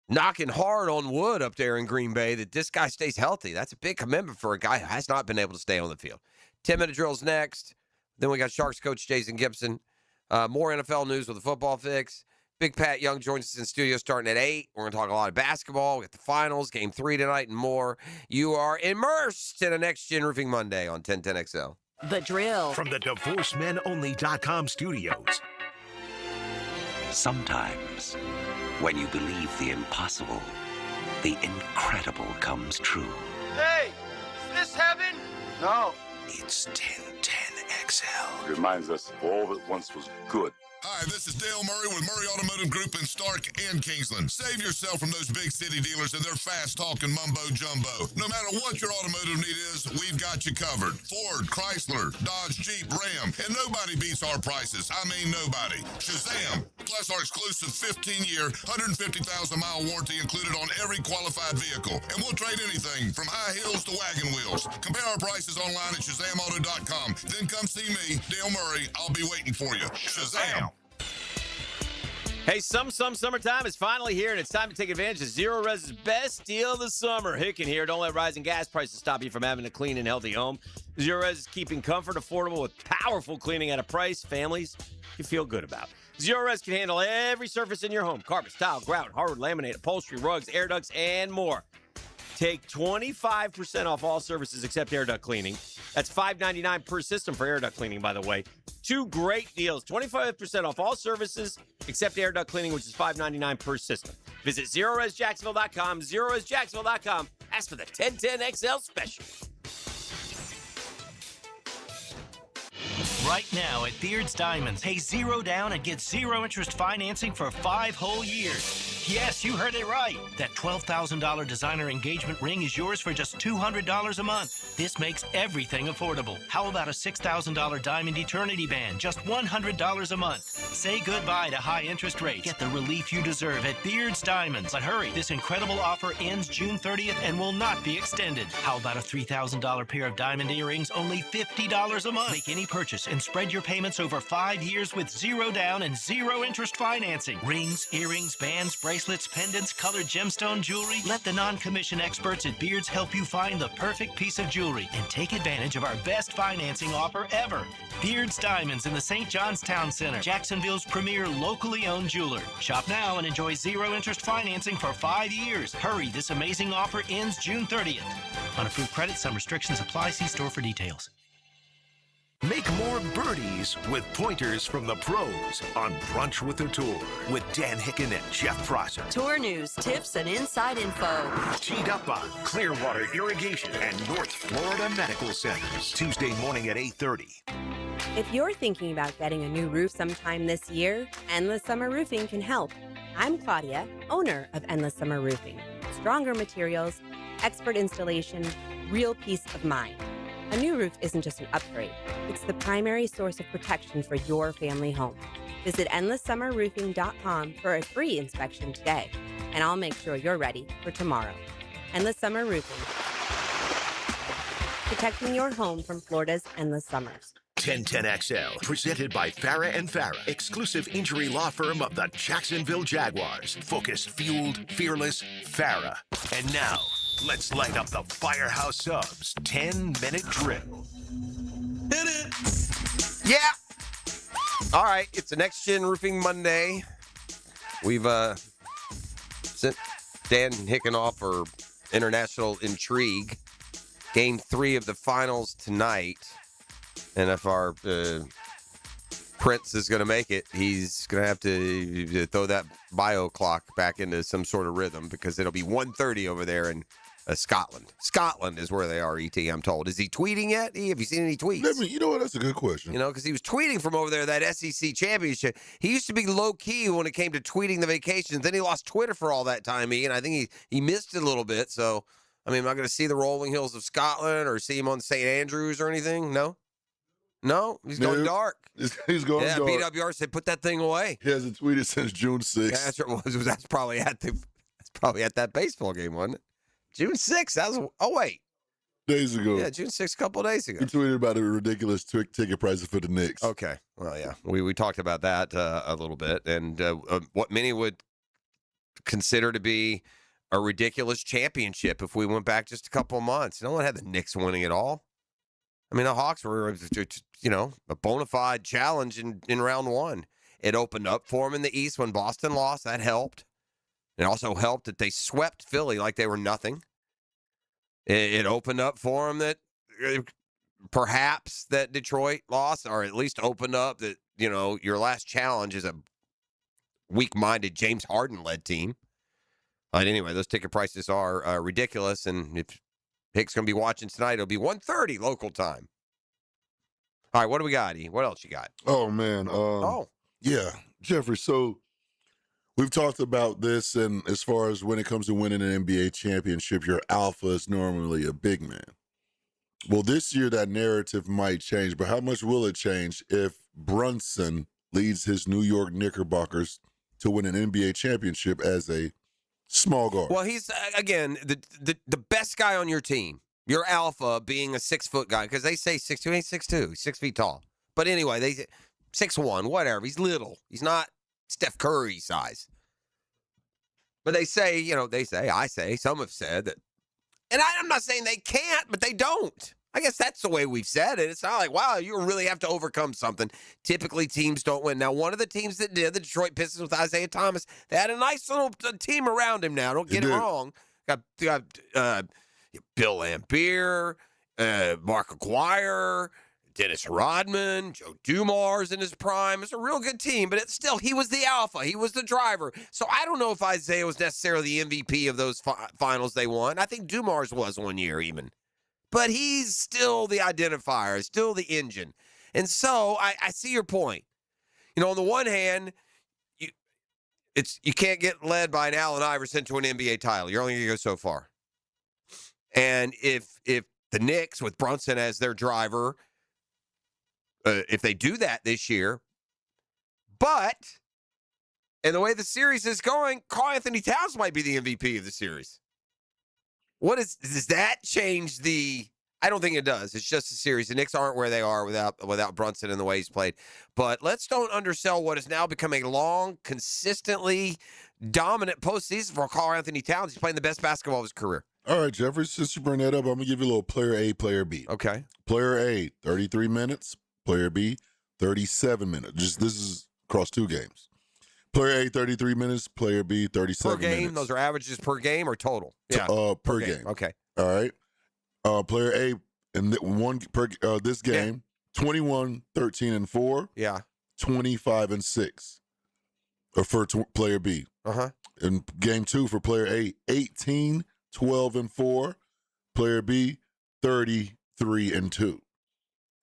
knocking hard on wood up there in Green Bay that this guy stays healthy. That's a big commitment for a guy who has not been able to stay on the field. 10-minute drills next. Then we got Sharks coach Jason Gibson. More NFL news with the football fix. Big Pat Young joins us in studio starting at 8. We're going to talk a lot of basketball. We got the finals, Game 3 tonight, and more. You are immersed in a Next Gen Roofing Monday on 1010XL. The Drill. From the DivorceMenOnly.com studios. Sometimes, when you believe the impossible, the incredible comes true. Hey, is this heaven? No. It's 1010XL. Reminds us of all that once was good. Hi, this is Dale Murray with Murray Automotive Group in Stark and Kingsland. Save yourself from those big city dealers and their fast-talking mumbo-jumbo. No matter what your automotive need is, we've got you covered. Ford, Chrysler, Dodge, Jeep, Ram, and nobody beats our prices. I mean nobody. Shazam! Plus our exclusive 15-year, 150,000-mile warranty included on every qualified vehicle. And we'll trade anything from high heels to wagon wheels. Compare our prices online at ShazamAuto.com. Then come see me, Dale Murray. I'll be waiting for you. Shazam! Hey, summertime is finally here, and it's time to take advantage of Zero Res's best deal of the summer. Hicken here. Don't let rising gas prices stop you from having a clean and healthy home. Zero Res is keeping comfort affordable with powerful cleaning at a price families can feel good about. Zero Res can handle every surface in your home. Carpets, tile, grout, hardwood, laminate, upholstery, rugs, air ducts, and more. Take 25% off all services except air duct cleaning. That's $5.99 per system for air duct cleaning, by the way. 2 great deals. 25% off all services except air duct cleaning, which is $5.99 per system. Visit ZeroResJacksonville.com, ZeroResJacksonville.com. Ask for the 1010XL special. Right now at Beard's Diamonds, pay $0 down and get 0 interest financing for 5 whole years. Yes, you heard it right. That $12,000 designer engagement ring is yours for just $200 a month. This makes everything affordable. How about a $6,000 diamond eternity band, just $100 a month? Say goodbye to high interest rates. Get the relief you deserve at Beard's Diamonds. But hurry, this incredible offer ends June 30th and will not be extended. How about a $3,000 pair of diamond earrings, only $50 a month? Make any purchase and spread your payments over 5 years with 0 down and 0 interest financing. Rings, earrings, bands, bracelets, pendants, colored gemstone jewelry. Let the non-commission experts at Beards help you find the perfect piece of jewelry and take advantage of our best financing offer ever. Beards Diamonds in the St. John's Town Center, Jacksonville's premier locally owned jeweler. Shop now and enjoy 0 interest financing for 5 years. Hurry, this amazing offer ends June 30th. On approved credit, some restrictions apply. See store for details. Make more birdies with pointers from the pros on Brunch with the Tour with Dan Hicken and Jeff Prosser. Tour news, tips, and inside info. Teed up on Clearwater Irrigation and North Florida Medical Centers. Tuesday morning at 8:30. If you're thinking about getting a new roof sometime this year, Endless Summer Roofing can help. I'm Claudia, owner of Endless Summer Roofing. Stronger materials, expert installation, real peace of mind. A new roof isn't just an upgrade. It's the primary source of protection for your family home. Visit EndlessSummerRoofing.com for a free inspection today, and I'll make sure you're ready for tomorrow. Endless Summer Roofing. Protecting your home from Florida's endless summers. 1010XL, presented by Farah and Farah, exclusive injury law firm of the Jacksonville Jaguars. Focused, fueled, fearless, Farah. And now, let's light up the Firehouse Subs 10-minute drill. Hit it! Yeah! All right, it's a Next Gen Roofing Monday. We've sent Dan Hickenoff for international intrigue. Game 3 of the finals tonight. And if our Prince is going to make it, he's going to have to throw that bio clock back into some sort of rhythm because it'll be 1:30 over there in Scotland. Scotland is where they are, ET, I'm told. Is he tweeting yet? Have you seen any tweets? You know what? That's a good question. You know, because he was tweeting from over there, that SEC championship. He used to be low-key when it came to tweeting the vacations. Then he lost Twitter for all that time, and I think he missed it a little bit. So, I mean, am I going to see the rolling hills of Scotland or see him on St. Andrews or anything? No? No? He's going dark. He's going dark. Yeah, BWR said, put that thing away. He hasn't tweeted since June 6th. Yeah, that's what it was. That's probably at that baseball game, wasn't it? June 6th. That was, wait. Days ago. Yeah, June 6th, a couple of days ago. He tweeted about the ridiculous ticket prices for the Knicks. Okay. Well, yeah. We talked about that a little bit. And what many would consider to be a ridiculous championship if we went back just a couple of months. No one had the Knicks winning it all. I mean, the Hawks were, a bona fide challenge in round 1. It opened up for them in the East when Boston lost. That helped. It also helped that they swept Philly like they were nothing. It opened up for them that perhaps that Detroit lost, or at least opened up that, your last challenge is a weak-minded James Harden-led team. But anyway, those ticket prices are ridiculous, and if Hick's going to be watching tonight, it'll be 1:30 local time. All right, what do we got, E? What else you got? Oh, man. Yeah, Jeffrey, so we've talked about this, and as far as when it comes to winning an NBA championship, your alpha is normally a big man. Well, this year that narrative might change, but how much will it change if Brunson leads his New York Knickerbockers to win an NBA championship as a small guard? Well, he's, again, the best guy on your team. Your alpha being a 6-foot guy, because they say 6'2", he ain't 6'2", he's 6 feet tall. But anyway, they 6'1", whatever. He's little. He's not Steph Curry size. But they say, I say, some have said that, and I'm not saying they can't, but they don't. I guess that's the way we've said it. It's not like, wow, you really have to overcome something. Typically, teams don't win. Now, one of the teams that did, the Detroit Pistons with Isaiah Thomas, they had a nice little team around him now. Don't get it wrong. Got Bill Laimbeer, Mark Aguirre, Dennis Rodman, Joe Dumars in his prime. It's a real good team, but he was the alpha. He was the driver. So I don't know if Isaiah was necessarily the MVP of those finals they won. I think Dumars was one year even. But he's still the identifier, still the engine. And so I see your point. On the one hand, you can't get led by an Allen Iverson to an NBA title. You're only going to go so far. And if the Knicks, with Brunson as their driver, if they do that this year, and the way the series is going, Karl-Anthony Towns might be the MVP of the series. Does that change I don't think it does. It's just a series. The Knicks aren't where they are without Brunson and the way he's played. But let's don't undersell what has now become a long, consistently dominant postseason for Karl-Anthony Towns. He's playing the best basketball of his career. All right, Jeffrey, since you bring that up, I'm going to give you a little player A, player B. Okay. Player A, 33 minutes. Player B, 37 minutes. This is across 2 games. Player A, 33 minutes. Player B, 37 minutes. Per game? Those are averages per game or total? Yeah. Per game. Okay. All right. Player A, in this game, 21, 13, and 4. Yeah. 25 and 6. For player B. Uh-huh. In game 2 for player A, 18, 12 and 4. Player B, 33 and 2.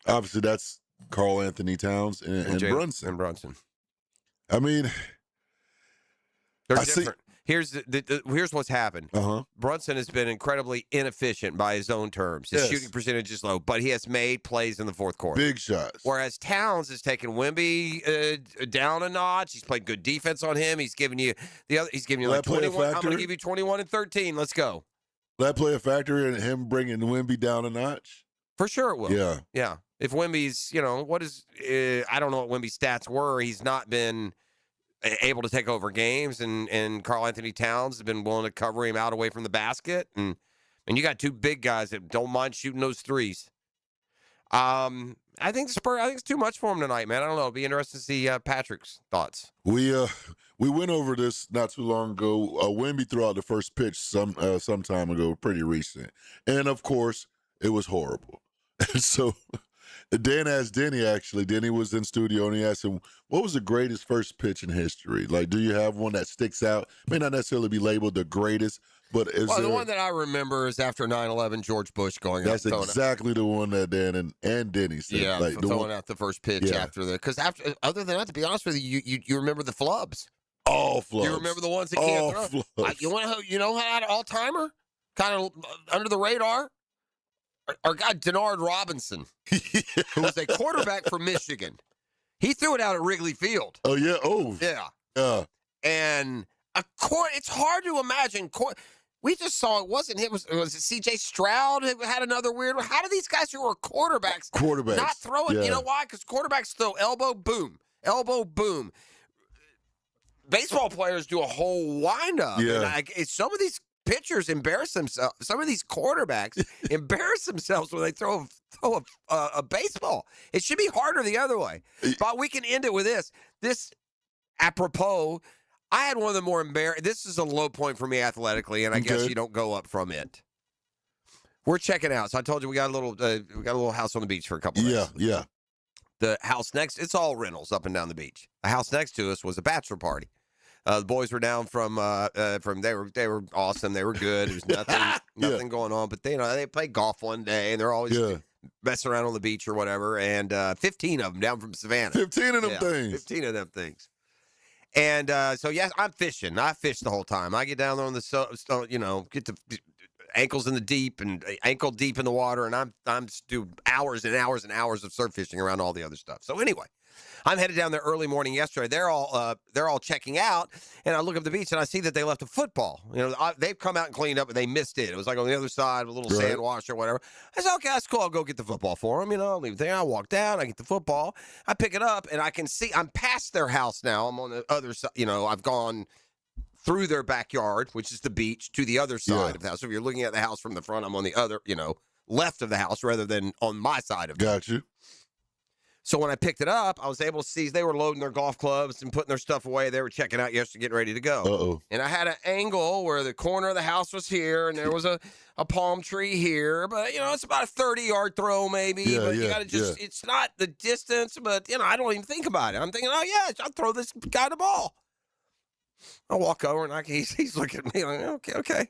Obviously, that's Karl-Anthony Towns and Brunson. And Brunson. I mean, they're different. Here's what's happened. Uh-huh. Brunson has been incredibly inefficient by his own terms. His shooting percentage is low, but he has made plays in the fourth quarter. Big shots. Whereas Towns has taken Wemby down a notch. He's played good defense on him. He's given you like 21. I'm going to give you 21 and 13. Let's go. Will that play a factor in him bringing Wemby down a notch? For sure it will. Yeah. Yeah. If Wemby's, I don't know what Wemby's stats were. He's not been able to take over games, and Karl Anthony Towns has been willing to cover him out away from the basket. And you got two big guys that don't mind shooting those threes. I think it's too much for him tonight, man. I don't know. It'll be interesting to see Patrick's thoughts. We went over this not too long ago. Wemby threw out the first pitch some time ago, pretty recent, and of course it was horrible. And so Dan asked Denny. Actually, Denny was in studio, and he asked him, "What was the greatest first pitch in history? Like, do you have one that sticks out? May not necessarily be labeled the greatest." But the one that I remember is after 9/11, George Bush going That's out. exactly the one that Dan and Denny said. Yeah, like throwing out the first pitch after the. Because other than that, to be honest with you, you remember the flubs. All flubs. You remember the ones that can't throw. Flubs. You know how an all-timer, kind of under the radar? Our guy Denard Robinson, who was a quarterback for Michigan. He threw it out at Wrigley Field. Oh, yeah? Oh. Yeah. And it's hard to imagine. We just saw it wasn't him. Was it C.J. Stroud who had another weird one? How do these guys who are quarterbacks not throw it? Yeah. You know why? Because quarterbacks throw elbow, boom. Baseball players do a whole windup. Yeah. And some of these pitchers embarrass themselves. Some of these quarterbacks embarrass themselves when they throw a baseball. It should be harder the other way. But we can end it with this. This, apropos, I had one of the more embarrassing. This is a low point for me athletically, and I guess you don't go up from it. We're checking out. So I told you we got a little house on the beach for a couple of days. Yeah. The house next, it's all rentals up and down the beach. The house next to us was a bachelor party. The boys were down from they were awesome. They were good. There was nothing going on. But they played golf one day, and they're always messing around on the beach or whatever. And 15 of them down from Savannah. 15 of them things. 15 of them things. And so yes, I'm fishing. I fish the whole time. I get down there on the get to ankles in the deep and ankle deep in the water, and I'm do hours and hours and hours of surf fishing around all the other stuff. So anyway, I'm headed down there early morning yesterday. They're all checking out, and I look up the beach and I see that they left a football. They've come out and cleaned up, and they missed it. It was like on the other side, a little sand wash or whatever. I said, okay, that's cool. I'll go get the football for them. I'll leave it there. I walk down. I get the football. I pick it up, and I can see I'm past their house now. I'm on the other side. I've gone through their backyard, which is the beach, to the other side of the house. So if you're looking at the house from the front, I'm on the other, left of the house rather than on my side of it. Got you. So when I picked it up, I was able to see they were loading their golf clubs and putting their stuff away. They were checking out yesterday, getting ready to go. Uh-oh. And I had an angle where the corner of the house was here, and there was a palm tree here. But, it's about a 30-yard throw maybe. Yeah, but you got to it's not the distance, but, I don't even think about it. I'm thinking, oh, yeah, I'll throw this guy the ball. I walk over, and he's looking at me like, okay.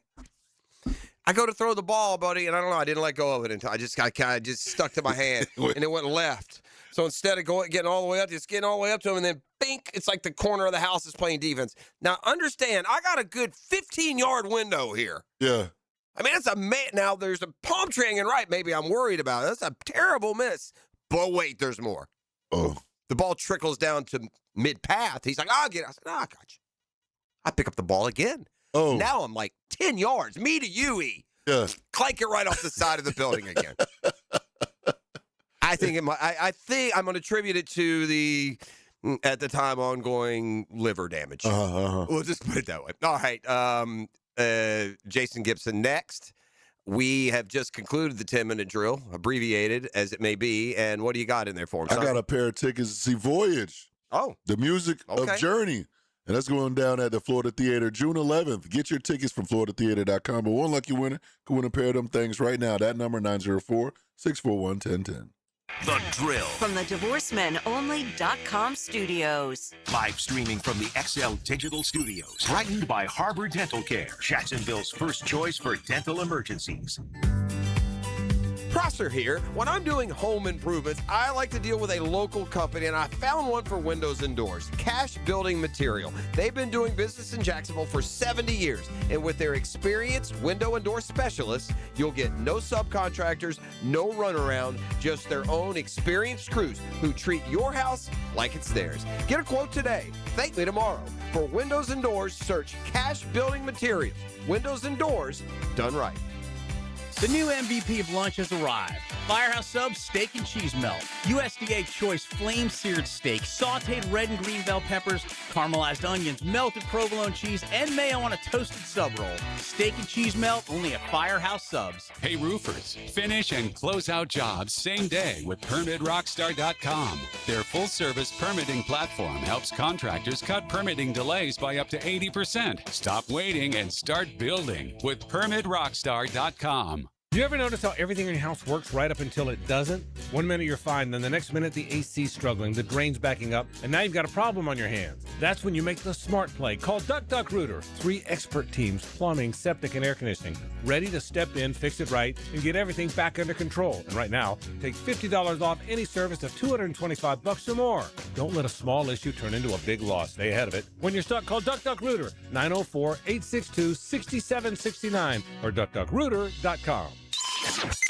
I go to throw the ball, buddy, and I don't know. I didn't let go of it until I kind of just stuck to my hand, and it went left. So instead of getting all the way up, just getting all the way up to him, and then bink, it's like the corner of the house is playing defense. Now, understand, I got a good 15-yard window here. Yeah. I mean, now there's a palm tree hanging right. Maybe I'm worried about it. That's a terrible miss. But wait, there's more. Oh. The ball trickles down to mid-path. He's like, I'll get it. I said, I got you. I pick up the ball again. Oh. Now I'm like 10 yards. Me to you, E. Yeah. Clank it right off the side of the building again. I think I'm going to attribute it to the, at the time, ongoing liver damage. We'll just put it that way. All right. Jason Gibson next. We have just concluded the 10-minute drill, abbreviated as it may be. And what do you got in there for him? I got a pair of tickets to see Voyage. Oh. The music of Journey. And that's going down at the Florida Theater June 11th. Get your tickets from floridatheater.com. But one lucky winner can win a pair of them things right now. That number, 904-641-1010. The Drill. From the DivorceMenOnly.com studios. Live streaming from the XL Digital Studios. Brightened by Harbor Dental Care. Jacksonville's first choice for dental emergencies. Prosser here. When I'm doing home improvements, I like to deal with a local company, and I found one for windows and doors, Cash Building Material. They've been doing business in Jacksonville for 70 years, and with their experienced window and door specialists, you'll get no subcontractors, no runaround, just their own experienced crews who treat your house like it's theirs. Get a quote today. Thank me tomorrow. For windows and doors, search Cash Building Materials. Windows and doors done right. The new MVP of lunch has arrived. Firehouse Subs Steak and Cheese Melt. USDA Choice Flame-Seared Steak, sauteed red and green bell peppers, caramelized onions, melted provolone cheese, and mayo on a toasted sub roll. Steak and Cheese Melt only at Firehouse Subs. Hey roofers, finish and close out jobs same day with PermitRockstar.com. Their full-service permitting platform helps contractors cut permitting delays by up to 80%. Stop waiting and start building with PermitRockstar.com. You ever notice how everything in your house works right up until it doesn't? One minute you're fine, then the next minute the AC's struggling, the drain's backing up, and now you've got a problem on your hands. That's when you make the smart play. Call Duck Duck Rooter. 3 expert teams, plumbing, septic, and air conditioning, ready to step in, fix it right, and get everything back under control. And right now, take $50 off any service of $225 or more. Don't let a small issue turn into a big loss. Stay ahead of it. When you're stuck, call Duck Duck Rooter, 904-862-6769 or duckduckrooter.com.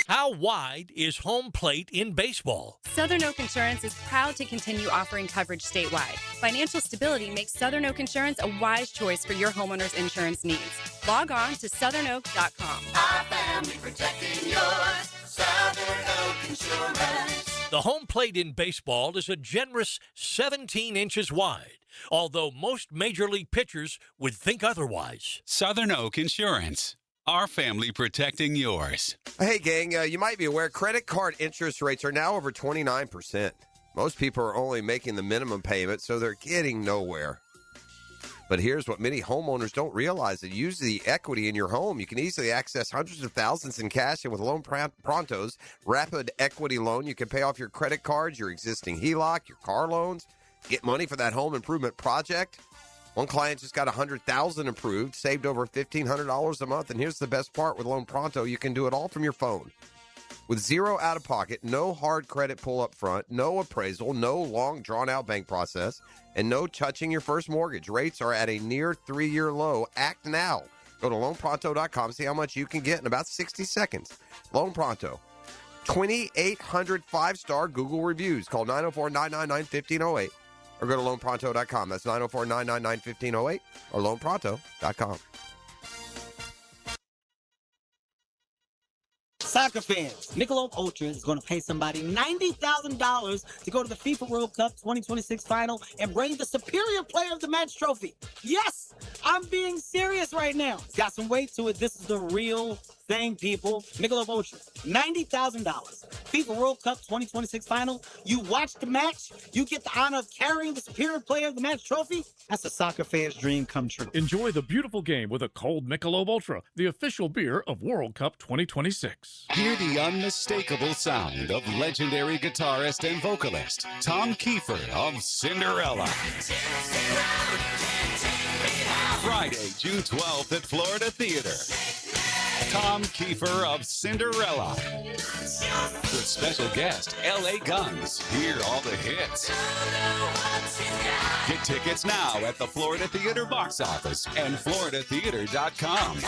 How wide is home plate in baseball? Southern Oak Insurance is proud to continue offering coverage statewide. Financial stability makes Southern Oak Insurance a wise choice for your homeowner's insurance needs. Log on to southernoak.com. Our family protecting yours. Southern Oak Insurance. The home plate in baseball is a generous 17 inches wide, although most major league pitchers would think otherwise. Southern Oak Insurance. Our family protecting yours. Hey, gang, you might be aware credit card interest rates are now over 29%. Most people are only making the minimum payment, so they're getting nowhere. But here's what many homeowners don't realize. That use the equity in your home. You can easily access hundreds of thousands in cash, and with Loan Pronto's rapid equity loan, you can pay off your credit cards, your existing HELOC, your car loans, get money for that home improvement project. One client just got $100,000 approved, saved over $1,500 a month. And here's the best part with Loan Pronto. You can do it all from your phone. With zero out-of-pocket, no hard credit pull up front, no appraisal, no long, drawn-out bank process, and no touching your first mortgage. Rates are at a near 3-year low. Act now. Go to loanpronto.com, see how much you can get in about 60 seconds. Loan Pronto. 2,800 5-star Google reviews. Call 904-999-1508. Or go to loanpronto.com. That's 904-999-1508 or loanpronto.com. Soccer fans, Michelob Ultra is going to pay somebody $90,000 to go to the FIFA World Cup 2026 final and bring the Superior Player of the Match trophy. Yes, I'm being serious right now. It's got some weight to it. This is the real thing, people. Michelob Ultra, $90,000. FIFA World Cup 2026 final. You watch the match, you get the honor of carrying the Superior Player of the Match trophy. That's a soccer fan's dream come true. Enjoy the beautiful game with a cold Michelob Ultra, the official beer of World Cup 2026. Hear the unmistakable sound of legendary guitarist and vocalist Tom Kiefer of Cinderella. Friday, June 12th at Florida Theater. Tom Kiefer of Cinderella. With special guest, L.A. Guns. Hear all the hits. Get tickets now at the Florida Theater box office and floridatheater.com.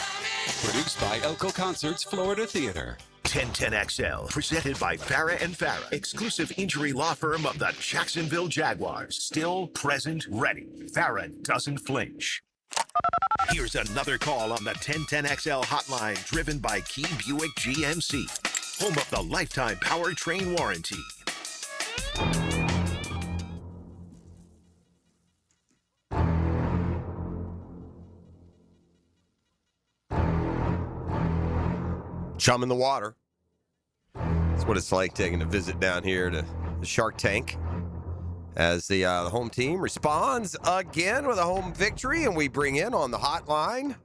Produced by Elko Concerts Florida Theater. 1010XL, presented by Farah and Farah, exclusive injury law firm of the Jacksonville Jaguars. Still, present, ready. Farah doesn't flinch. Here's another call on the 1010XL hotline, driven by Key Buick GMC, home of the lifetime powertrain warranty. Chum in the water. That's what it's like taking a visit down here to the Shark Tank as the home team responds again with a home victory, and we bring in on the hotline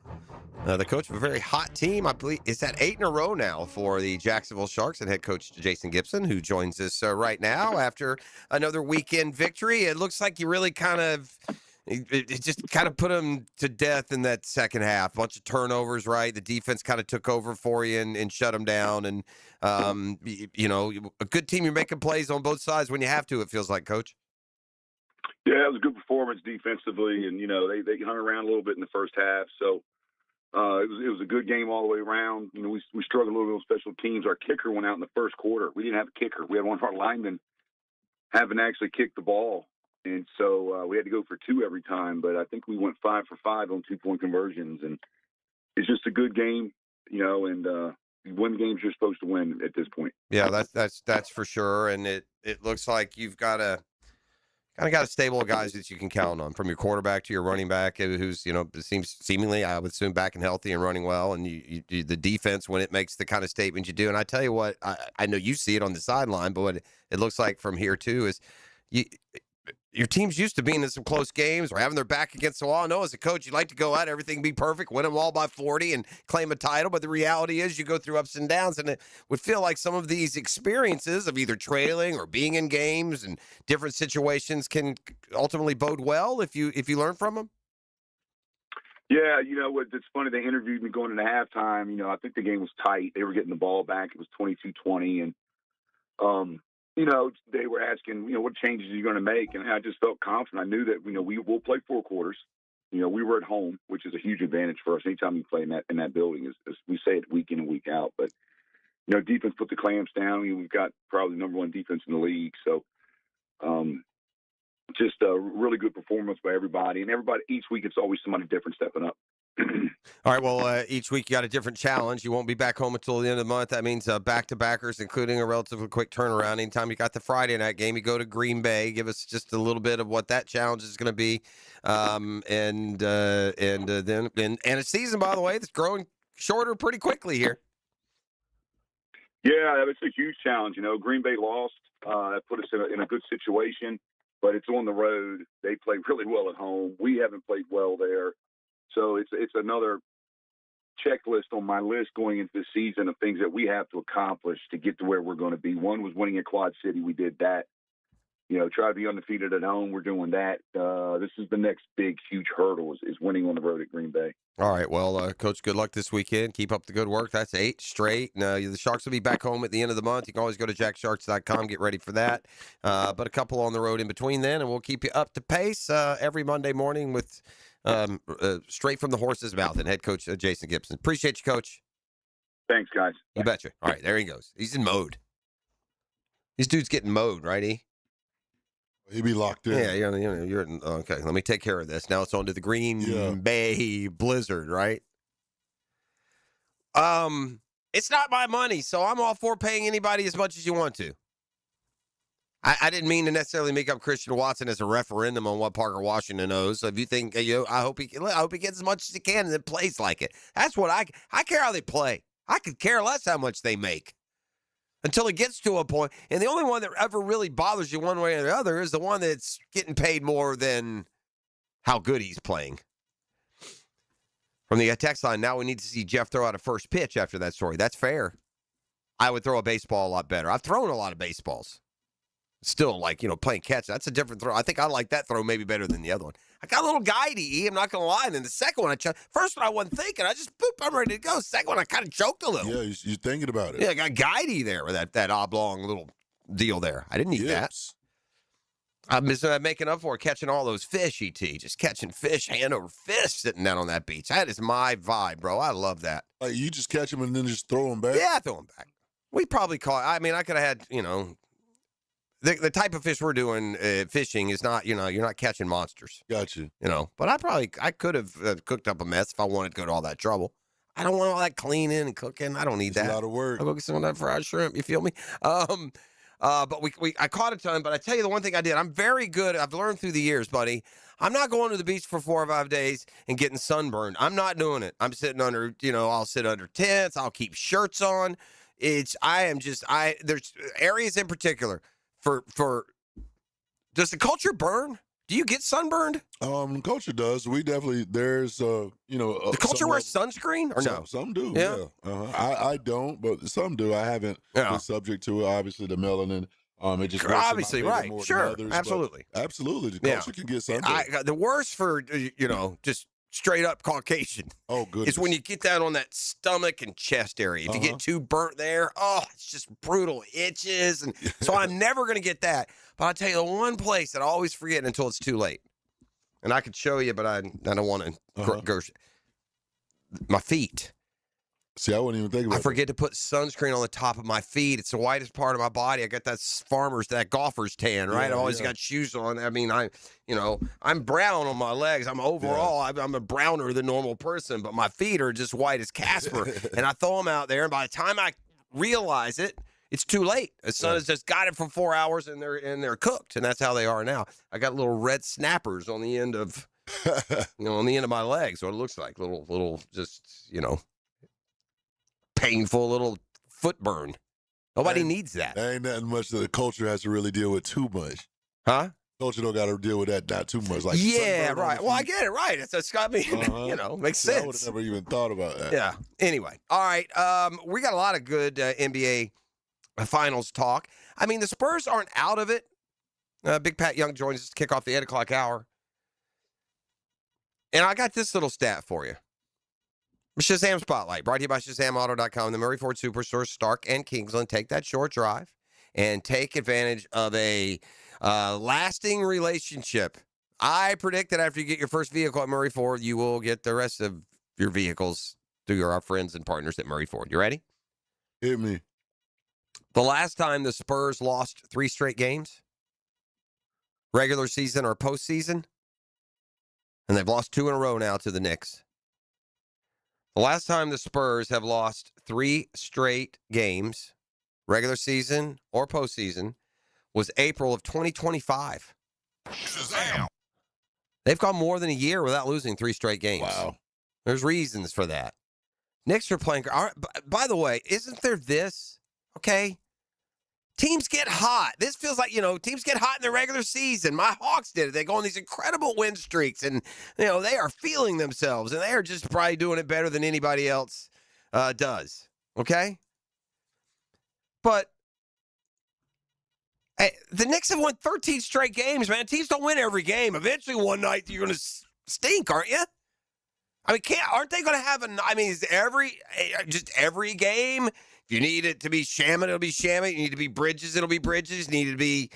the coach of a very hot team. I believe it's at 8 in a row now for the Jacksonville Sharks, and head coach Jason Gibson, who joins us right now after another weekend victory. It looks like you really kind of it just kind of put them to death in that second half. Bunch of turnovers, right? The defense kind of took over for you and shut them down. And, you know, a good team, you're making plays on both sides when you have to, it feels like, Coach. Yeah, it was a good performance defensively. And, you know, they hung around a little bit in the first half. So it was a good game all the way around. You know, we struggled a little bit with special teams. Our kicker went out in the first quarter. We didn't have a kicker. We had one of our linemen haven't actually kicked the ball. And so we had to go for 2 every time, but I think we went 5 for 5 on 2-point conversions. And it's just a good game, you know, and win games you're supposed to win at this point. Yeah, that's for sure. And it looks like you've got a stable of guys that you can count on, from your quarterback to your running back, who's seems seemingly, I would assume, back and healthy and running well. And you the defense, when it makes the kind of statement you do. And I tell you what, I know you see it on the sideline, but what it looks like from here too is your team's used to being in some close games or having their back against the wall. I know as a coach, you'd like to go out, everything be perfect, win them all by 40 and claim a title. But the reality is you go through ups and downs, and it would feel like some of these experiences of either trailing or being in games and different situations can ultimately bode well if you learn from them. Yeah, it's funny. They interviewed me going into halftime. I think the game was tight. They were getting the ball back. It was 22-20. And, they were asking, what changes are you going to make? And I just felt confident. I knew that, we will play 4 quarters. We were at home, which is a huge advantage for us. Anytime you play in that building, is we say it week in and week out. But, defense put the clamps down. We've got probably the number 1 defense in the league. So, just a really good performance by everybody. And everybody, each week, it's always somebody different stepping up. All right, well, each week you got a different challenge. You won't be back home until the end of the month. That means back-to-backers, including a relatively quick turnaround. Anytime you got the Friday night game, you go to Green Bay. Give us just a little bit of what that challenge is going to be. And a season, by the way, that's growing shorter pretty quickly here. Yeah, it's a huge challenge. Green Bay lost. That put us in a good situation, but it's on the road. They play really well at home. We haven't played well there. So it's another checklist on my list going into the season of things that we have to accomplish to get to where we're going to be. One was winning at Quad City. We did that. Try to be undefeated at home. We're doing that. This is the next big, huge hurdle is winning on the road at Green Bay. All right. Well, Coach, good luck this weekend. Keep up the good work. That's 8 straight. The Sharks will be back home at the end of the month. You can always go to jacksharks.com. Get ready for that. But a couple on the road in between then, and we'll keep you up to pace every Monday morning with straight from the horse's mouth and head coach Jason Gibson. Appreciate you, Coach. Thanks, guys. You betcha. All right, there he goes. He's in mode. This dude's getting mode, right, E? He'd be locked in. Yeah, you're in, okay. Let me take care of this. Now it's on to the Green Bay Blizzard, right? It's not my money, so I'm all for paying anybody as much as you want to. I didn't mean to necessarily make up Christian Watson as a referendum on what Parker Washington knows. So if you think, I hope he gets as much as he can and then plays like it. That's what I care how they play. I could care less how much they make until it gets to a point. And the only one that ever really bothers you one way or the other is the one that's getting paid more than how good he's playing. From the text line, now we need to see Jeff throw out a first pitch after that story. That's fair. I would throw a baseball a lot better. I've thrown a lot of baseballs. Still, playing catch. That's a different throw. I think I like that throw maybe better than the other one. I got a little guidey, I'm not going to lie. And then the second one, first one I wasn't thinking. I just, I'm ready to go. Second one, I kind of choked a little. Yeah, you're thinking about it. Yeah, I got guidey there with that oblong little deal there. I didn't need that. I'm just making up for it, catching all those fish, E.T. Just catching fish, hand over fist, sitting down on that beach. That is my vibe, bro. I love that. Like you just catch them and then just throw them back? Yeah, throw them back. We probably caught, I could have had, The type of fish we're doing fishing is not, you're not catching monsters. Gotcha. But I could have cooked up a mess if I wanted to go to all that trouble. I don't want all that cleaning and cooking. I don't need that. A lot of work. I'll go get some of that fried shrimp. You feel me? But I caught a ton. But I tell you the one thing I did. I'm very good. I've learned through the years, buddy. I'm not going to the beach for 4 or 5 days and getting sunburned. I'm not doing it. I'm sitting under, I'll sit under tents. I'll keep shirts on. There's areas in particular. For does the culture burn? Do you get sunburned? Culture does. We definitely there's the culture wears sunscreen or no? Some do. Yeah. I don't, but some do. I haven't been subject to it. Obviously, the melanin. It just obviously right. Sure, others, absolutely. Absolutely, the culture can get sunburned. The worst for just straight up Caucasian. Oh, goodness. It's when you get down on that stomach and chest area. If you get too burnt there, it's just brutal. Itches. And so I'm never going to get that. But I'll tell you the one place that I always forget until it's too late. And I could show you, but I don't want to. My feet. See, I wouldn't even think about I forget to put sunscreen on the top of my feet. It's the whitest part of my body. I got that golfer's tan, right? Yeah, I always got shoes on. I mean, I'm brown on my legs. I'm overall, I'm a browner than normal person, but my feet are just white as Casper. And I throw them out there, and by the time I realize it, it's too late. The sun has just got it for 4 hours, and they're cooked, and that's how they are now. I got little red snappers on the end of, on the end of my legs. What it looks like, little, just painful little foot burn. Nobody needs that. Ain't nothing much that the culture has to really deal with too much. Huh? Culture don't got to deal with that not too much. Like Yeah, right. Well, I get it, right. It's got me, makes sense. I would have never even thought about that. Yeah. Anyway, all right. We got a lot of good NBA finals talk. I mean, the Spurs aren't out of it. Big Pat Young joins us to kick off the 8 o'clock hour. And I got this little stat for you. Shazam Spotlight, brought to you by ShazamAuto.com. The Murray Ford Superstore, Stark and Kingsland. Take that short drive and take advantage of a lasting relationship. I predict that after you get your first vehicle at Murray Ford, you will get the rest of your vehicles through our friends and partners at Murray Ford. You ready? Hit me. The last time the Spurs lost 3 straight games, regular season or postseason, and they've lost 2 in a row now to the Knicks. The last time the Spurs have lost 3 straight games, regular season or postseason, was April of 2025. Shazam! They've gone more than a year without losing 3 straight games. Wow. There's reasons for that. Knicks are playing. By the way, isn't there this? Okay. Teams get hot. This feels like, teams get hot in the regular season. My Hawks did it. They go on these incredible win streaks, and, they are feeling themselves, and they are just probably doing it better than anybody else does. Okay? But the Knicks have won 13 straight games, man. Teams don't win every game. Eventually, one night, you're going to stink, aren't you? I mean, aren't they going to have is every game? If you need it to be Shaman, it'll be Shaman. You need to be Bridges, it'll be Bridges. You need to be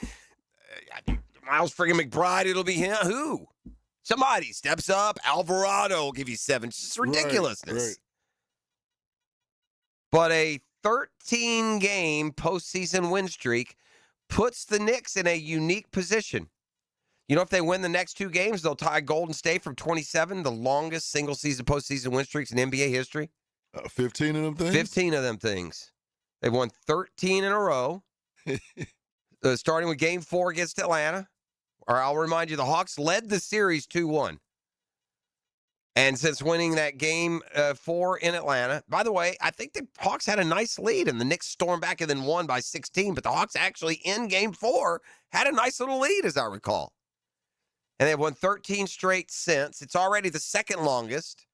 Miles friggin' McBride, it'll be him. Who? Somebody steps up. Alvarado will give you 7. It's just ridiculousness. Right. But a 13-game postseason win streak puts the Knicks in a unique position. If they win the next 2 games, they'll tie Golden State from 27, the longest single-season postseason win streaks in NBA history. 15 of them things? 15 of them things. They've won 13 in a row, starting with Game 4 against Atlanta. Or I'll remind you, the Hawks led the series 2-1. And since winning that Game 4 in Atlanta, by the way, I think the Hawks had a nice lead, and the Knicks stormed back and then won by 16. But the Hawks actually, in Game 4, had a nice little lead, as I recall. And they've won 13 straight since. It's already the second longest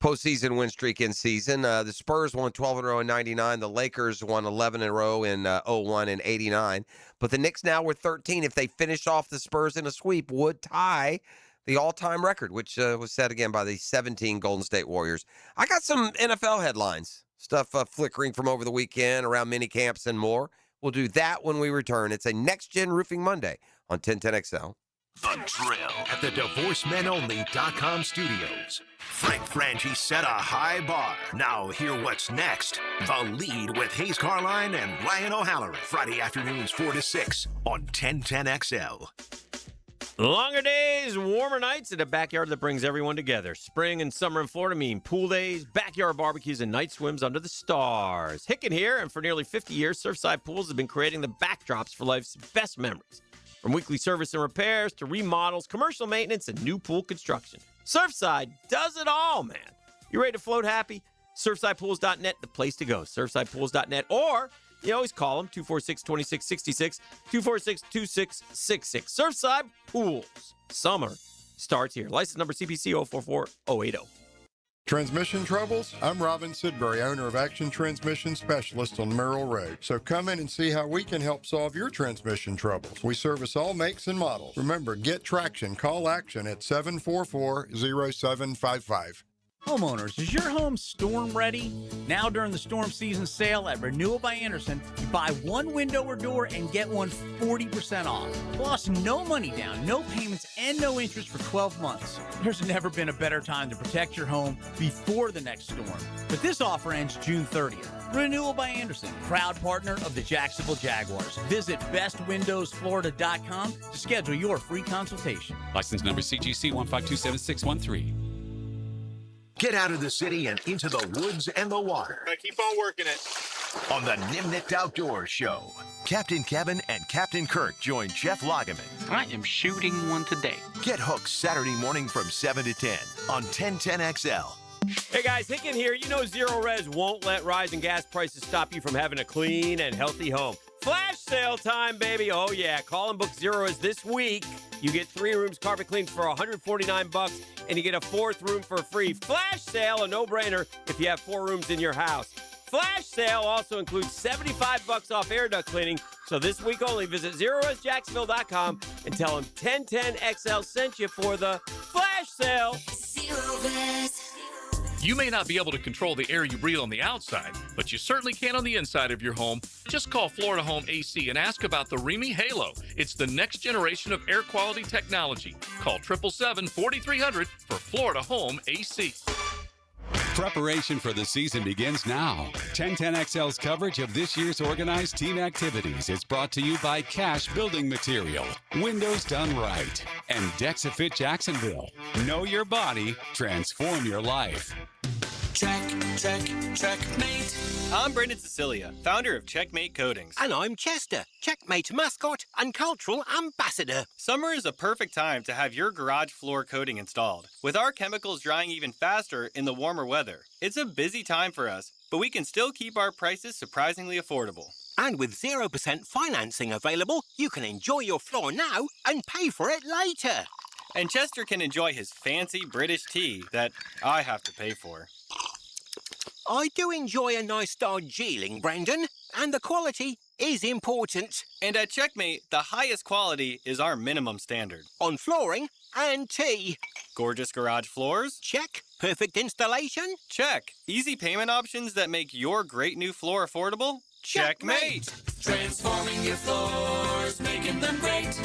postseason win streak in season. The Spurs won 12 in a row in 99. The Lakers won 11 in a row in 01 and 89. But the Knicks now with 13, if they finish off the Spurs in a sweep, would tie the all-time record, which was set again by the 17 Golden State Warriors. I got some NFL headlines, stuff flickering from over the weekend around mini camps and more. We'll do that when we return. It's a Next Gen Roofing Monday on 1010XL. The Drill at the DivorceMenOnly.com studios. Frank Frangie set a high bar. Now hear what's next. The Lead with Hayes Carline and Ryan O'Halloran. Friday afternoons 4 to 6 on 1010XL. Longer days, warmer nights, and a backyard that brings everyone together. Spring and summer in Florida mean pool days, backyard barbecues, and night swims under the stars. Hicken here, and for nearly 50 years, Surfside Pools have been creating the backdrops for life's best memories. From weekly service and repairs to remodels, commercial maintenance, and new pool construction. Surfside does it all, man. You ready to float happy? SurfsidePools.net, the place to go. SurfsidePools.net, or you always call them 246-2666, 246-2666. Surfside Pools. Summer starts here. License number CPC 044080. Transmission troubles? I'm Robin Sidbury, owner of Action Transmission Specialist on Merrill Road. So come in and see how we can help solve your transmission troubles. We service all makes and models. Remember, get traction. Call Action at 744-0755. Homeowners, is your home storm ready? Now during the storm season sale at Renewal by Anderson, you buy one window or door and get one 40% off. Plus, no money down, no payments, and no interest for 12 months. There's never been a better time to protect your home before the next storm. But this offer ends June 30th. Renewal by Anderson, proud partner of the Jacksonville Jaguars. Visit bestwindowsflorida.com to schedule your free consultation. License number CGC 1527613. Get out of the city and into the woods and the water. Keep on working it. On the Nimnicht Outdoors Show, Captain Kevin and Captain Kirk join Jeff Lageman. I am shooting one today. Get hooked Saturday morning from 7 to 10 on 1010XL. Hey guys, Hicken here. You know Zero Res won't let rising gas prices stop you from having a clean and healthy home. Flash sale time, baby. Oh yeah, call and book Zero Res this week. You get 3 rooms carpet cleaned for $149 and you get a 4th room for free. Flash sale, a no-brainer if you have 4 rooms in your house. Flash sale also includes $75 off air duct cleaning. So this week only, visit ZeroResJacksonville.com and tell them 1010XL sent you for the flash sale. Zero Res. You may not be able to control the air you breathe on the outside, but you certainly can on the inside of your home. Just call Florida Home AC and ask about the Remy Halo. It's the next generation of air quality technology. Call 777-4300 for Florida Home AC. Preparation for the season begins now. 1010XL's coverage of this year's organized team activities is brought to you by Cash Building Material, Windows Done Right, and Dexafit Jacksonville. Know your body, transform your life. Checkmate. I'm Brendan Cecilia, founder of Checkmate Coatings. And I'm Chester, Checkmate mascot and cultural ambassador. Summer is a perfect time to have your garage floor coating installed. With our chemicals drying even faster in the warmer weather, it's a busy time for us, but we can still keep our prices surprisingly affordable. And with 0% financing available, you can enjoy your floor now and pay for it later. And Chester can enjoy his fancy British tea that I have to pay for. I do enjoy a nice Darjeeling, Brendan, and the quality is important. And at Checkmate, the highest quality is our minimum standard. On flooring and tea. Gorgeous garage floors? Check. Perfect installation? Check. Easy payment options that make your great new floor affordable? Checkmate. Transforming your floors, making them great.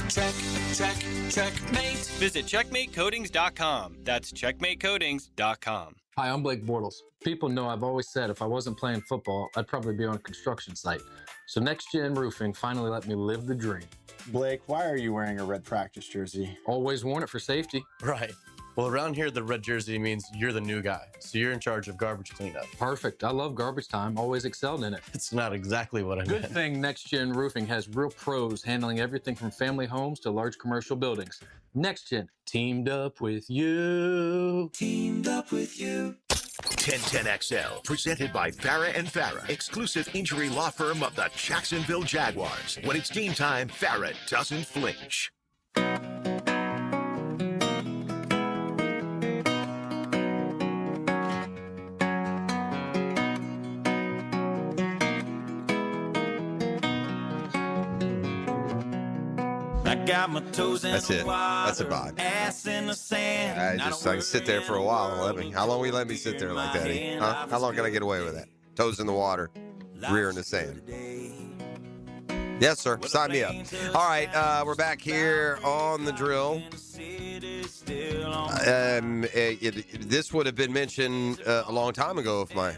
Checkmate. Visit checkmatecoatings.com. That's checkmatecoatings.com. Hi, I'm Blake Bortles. People know I've always said if I wasn't playing football, I'd probably be on a construction site. So Next Gen Roofing finally let me live the dream. Blake, why are you wearing a red practice jersey? Always worn it for safety. Right. Well, around here, the red jersey means you're the new guy. So you're in charge of garbage cleanup. Perfect. I love garbage time. Always excelled in it. It's not exactly what I meant. Good thing Next Gen Roofing has real pros handling everything from family homes to large commercial buildings. Next Gen, teamed up with you. Teamed up with you. 1010XL, presented by Farah and Farah, exclusive injury law firm of the Jacksonville Jaguars. When it's game time, Farah doesn't flinch. I got my toes in That's the it. water, That's a vibe. ass in the sand. I can sit there for a while. How long will you let me sit there like that? Huh? How long can I get away with that? Toes in the water, rear in the sand. Yes, sir. Sign me up. All right, we're back here on the drill. This would have been mentioned a long time ago if my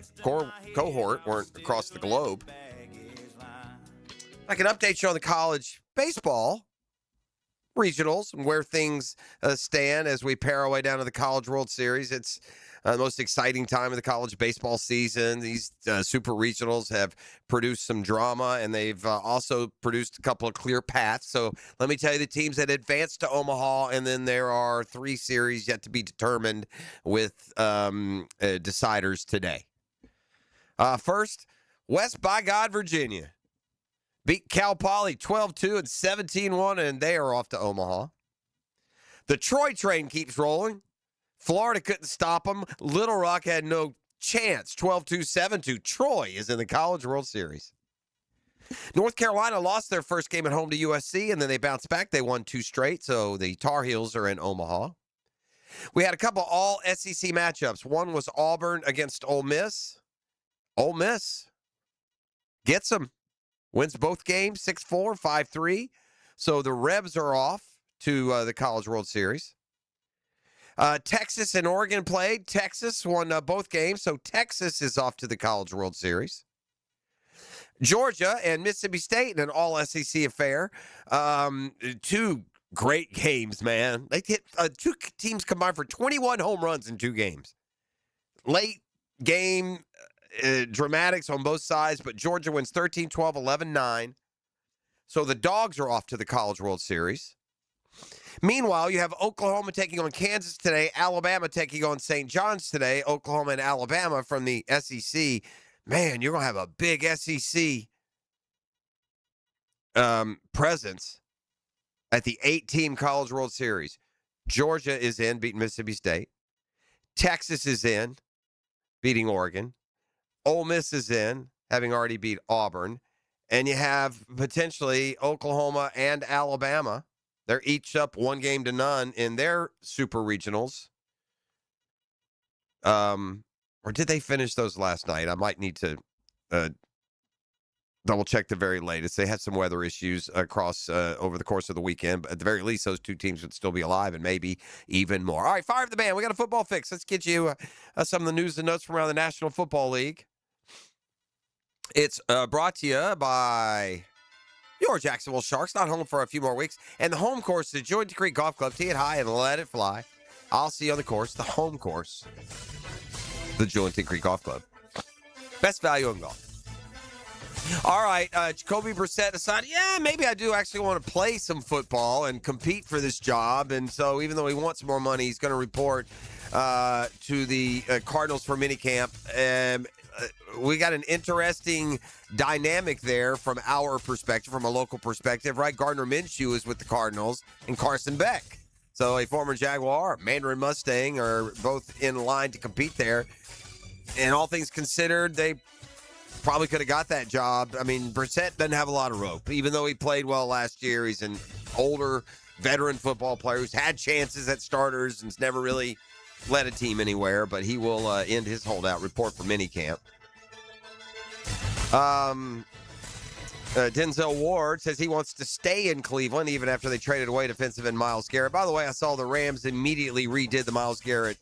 cohort weren't across the globe. I can update you on the college baseball regionals and where things stand as we pair our way down to the College World Series. It's the most exciting time of the college baseball season. These super regionals have produced some drama, and they've also produced a couple of clear paths. So let me tell you the teams that advanced to Omaha, and then there are 3 series yet to be determined with deciders today. First, West by God, Virginia beat Cal Poly 12-2 and 17-1, and they are off to Omaha. The Troy train keeps rolling. Florida couldn't stop them. Little Rock had no chance. 12-2, 7-2. Troy is in the College World Series. North Carolina lost their first game at home to USC, and then they bounced back. They won 2 straight, so the Tar Heels are in Omaha. We had a couple all SEC matchups. One was Auburn against Ole Miss. Ole Miss gets them. Wins both games, 6-4, 5-3. So the Rebs are off to the College World Series. Texas and Oregon played. Texas won both games, so Texas is off to the College World Series. Georgia and Mississippi State in an all-SEC affair. Two great games, man. They hit two teams combined for 21 home runs in two games. Late game dramatics on both sides, but Georgia wins 13-12, 11-9. So the Dogs are off to the College World Series. Meanwhile, you have Oklahoma taking on Kansas today, Alabama taking on St. John's today, Oklahoma and Alabama from the SEC. Man, you're going to have a big SEC presence at the 8-team College World Series. Georgia is in, beating Mississippi State. Texas is in, beating Oregon. Ole Miss is in, having already beat Auburn. And you have potentially Oklahoma and Alabama. They're each up 1-0 in their super regionals. Or did they finish those last night? I might need to double check the very latest. They had some weather issues across over the course of the weekend, but at the very least, those two teams would still be alive and maybe even more. All right, fire up the band. We got a football fix. Let's get you some of the news and notes from around the National Football League. It's brought to you by your Jacksonville Sharks, not home for a few more weeks. And the home course is Joint Creek Golf Club. Tee it high and let it fly. I'll see you on the course, the home course, the Joint Creek Golf Club. Best value in golf. All right, Jacoby Brissett decided, maybe I do actually want to play some football and compete for this job. And so even though he wants more money, he's going to report to the Cardinals for minicamp. We got an interesting dynamic there from our perspective, from a local perspective, right? Gardner Minshew is with the Cardinals and Carson Beck. So a former Jaguar, Mandarin Mustang are both in line to compete there. And all things considered, they probably could have got that job. I mean, Brissett doesn't have a lot of rope. Even though he played well last year, he's an older veteran football player who's had chances at starters and's never really led a team anywhere, but he will end his holdout report for minicamp. Denzel Ward says he wants to stay in Cleveland even after they traded away defensive end Myles Garrett. By the way, I saw the Rams immediately redid the Myles Garrett,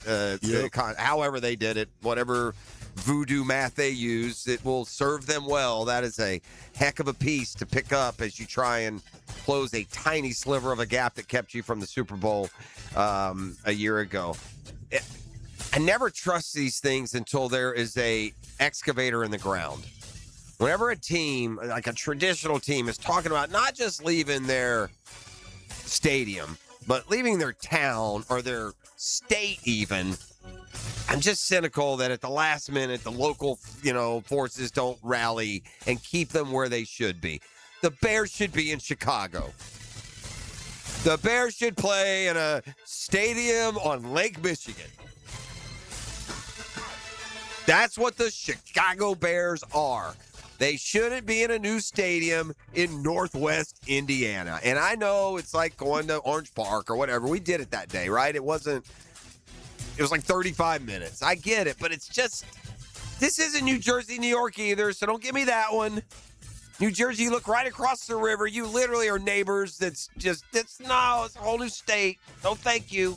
however they did it, whatever voodoo math they use, it will serve them well. That is a heck of a piece to pick up as you try and close a tiny sliver of a gap that kept you from the Super Bowl a year ago. I never trust these things until there is a excavator in the ground. Whenever a team, like a traditional team, is talking about not just leaving their stadium, but leaving their town or their state even, I'm just cynical that at the last minute, the local, forces don't rally and keep them where they should be. The Bears should be in Chicago. The Bears should play in a stadium on Lake Michigan. That's what the Chicago Bears are. They shouldn't be in a new stadium in Northwest Indiana. And I know it's like going to Orange Park or whatever. We did it that day, right? It was like 35 minutes. I get it, but it's just, this isn't New Jersey, New York either, so don't give me that one. New Jersey, you look right across the river. You literally are neighbors. It's a whole new state. No, thank you.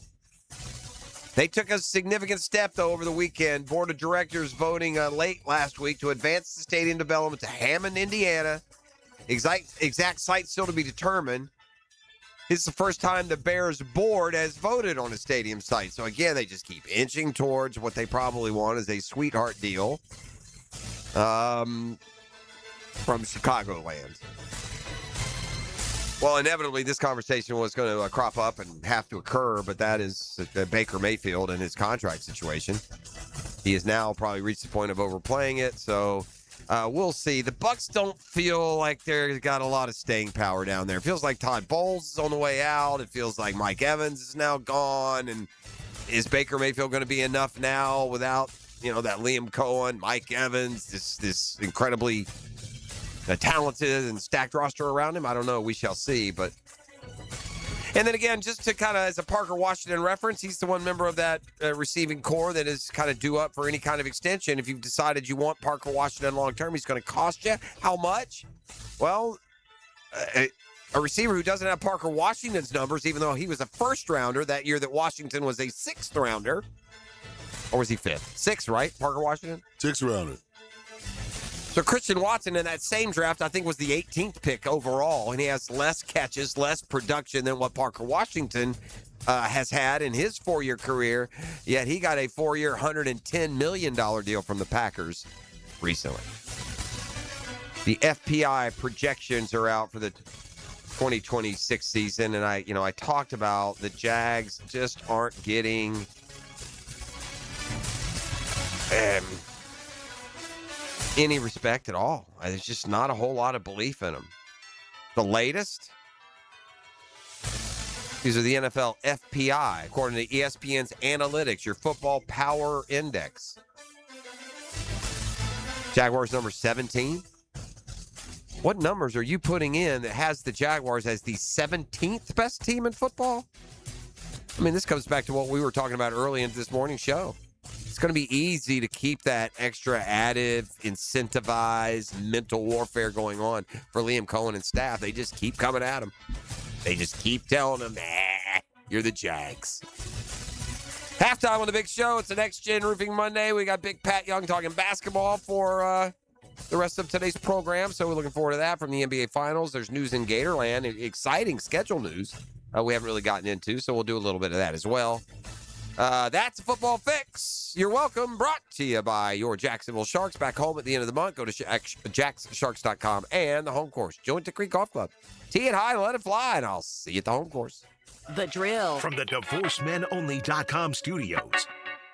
They took a significant step, though, over the weekend. Board of Directors voting late last week to advance the stadium development to Hammond, Indiana. Exact site still to be determined. This is the first time the Bears board has voted on a stadium site. So, again, they just keep inching towards what they probably want is a sweetheart deal from Chicagoland. Well, inevitably, this conversation was going to crop up and have to occur, but that is Baker Mayfield and his contract situation. He has now probably reached the point of overplaying it, so we'll see. The Bucs don't feel like they've got a lot of staying power down there. It feels like Todd Bowles is on the way out. It feels like Mike Evans is now gone, and is Baker Mayfield going to be enough now without, that Liam Cohen, Mike Evans, this incredibly talented and stacked roster around him? I don't know. We shall see. But And then again, just to kind of as a Parker Washington reference, he's the one member of that receiving core that is kind of due up for any kind of extension. If you've decided you want Parker Washington long term, he's going to cost you how much? Well, a receiver who doesn't have Parker Washington's numbers, even though he was a first rounder that year that Washington was a sixth rounder. Or was he fifth? Sixth, right? Parker Washington? Sixth rounder. So Christian Watson in that same draft, I think, was the 18th pick overall, and he has less catches, less production than what Parker Washington has had in his 4-year career, yet he got a 4-year, $110 million deal from the Packers recently. The FPI projections are out for the 2026 season, and I talked about the Jags just aren't getting any respect at all. There's just not a whole lot of belief in them. The latest, these are the NFL FPI, according to ESPN's analytics, your football power index. Jaguars number 17. What numbers are you putting in that has the Jaguars as the 17th best team in football? I mean, this comes back to what we were talking about early in this morning show. It's going to be easy to keep that extra added, incentivized mental warfare going on for Liam Cohen and staff. They just keep coming at him. They just keep telling him, you're the Jags. Halftime on the big show. It's the Next Gen Roofing Monday. We got Big Pat Young talking basketball for the rest of today's program, so we're looking forward to that from the NBA Finals. There's news in Gatorland, exciting schedule news we haven't really gotten into, so we'll do a little bit of that as well. That's a football fix. You're welcome. Brought to you by your Jacksonville Sharks. Back home at the end of the month, go to jackssharks.com and the home course. Join the Creek Golf Club. Tee it high and let it fly, and I'll see you at the home course. The Drill. From the DivorceMenOnly.com studios.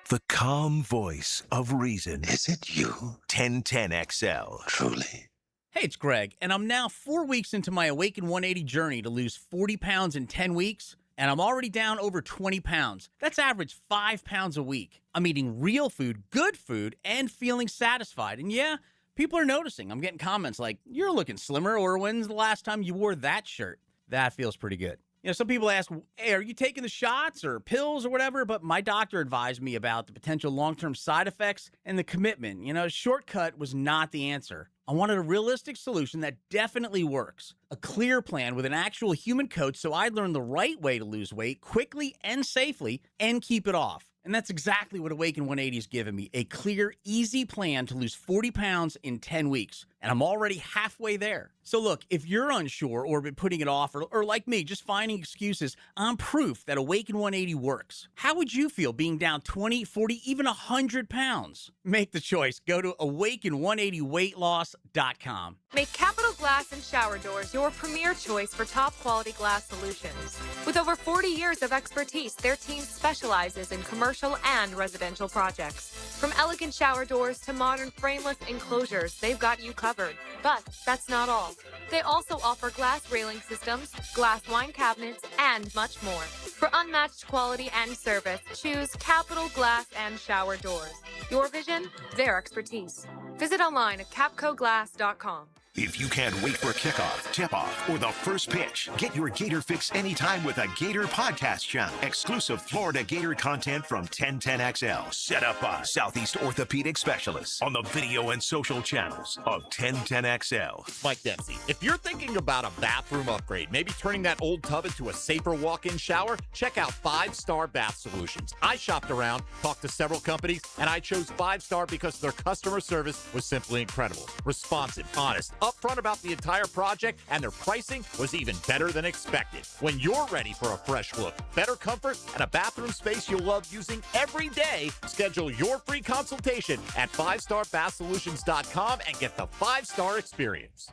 The calm voice of reason. Is it you? 1010XL. Truly. Hey, it's Greg, and I'm now 4 weeks into my Awaken 180 journey to lose 40 pounds in 10 weeks. And I'm already down over 20 pounds. That's average 5 pounds a week. I'm eating real food, good food, and feeling satisfied. And yeah, people are noticing. I'm getting comments like, you're looking slimmer, or when's the last time you wore that shirt? That feels pretty good. Some people ask, hey, are you taking the shots or pills or whatever? But my doctor advised me about the potential long-term side effects and the commitment. A shortcut was not the answer. I wanted a realistic solution that definitely works. A clear plan with an actual human coach so I'd learn the right way to lose weight quickly and safely and keep it off. And that's exactly what Awaken 180 has given me. A clear, easy plan to lose 40 pounds in 10 weeks. And I'm already halfway there. So look, if you're unsure or been putting it off or like me, just finding excuses, I'm proof that Awaken 180 works. How would you feel being down 20, 40, even 100 pounds? Make the choice. Go to awaken180weightloss.com. Make Capital Glass and Shower Doors your premier choice for top quality glass solutions. With over 40 years of expertise, their team specializes in commercial and residential projects. From elegant shower doors to modern frameless enclosures, they've got you covered. But that's not all. They also offer glass railing systems, glass wine cabinets, and much more. For unmatched quality and service, choose Capital Glass and Shower Doors. Your vision, their expertise. Visit online at capcoglass.com. If you can't wait for kickoff, tip-off, or the first pitch, get your Gator fix anytime with a Gator podcast channel. Exclusive Florida Gator content from 1010XL. Set up by Southeast Orthopedic Specialists on the video and social channels of 1010XL. Mike Dempsey, if you're thinking about a bathroom upgrade, maybe turning that old tub into a safer walk-in shower, check out 5 Star Bath Solutions. I shopped around, talked to several companies, and I chose 5 Star because their customer service was simply incredible. Responsive, honest, upfront about the entire project, and their pricing was even better than expected. When you're ready for a fresh look, better comfort, and a bathroom space you'll love using every day, schedule your free consultation at 5starbathsolutions.com and get the 5-star experience.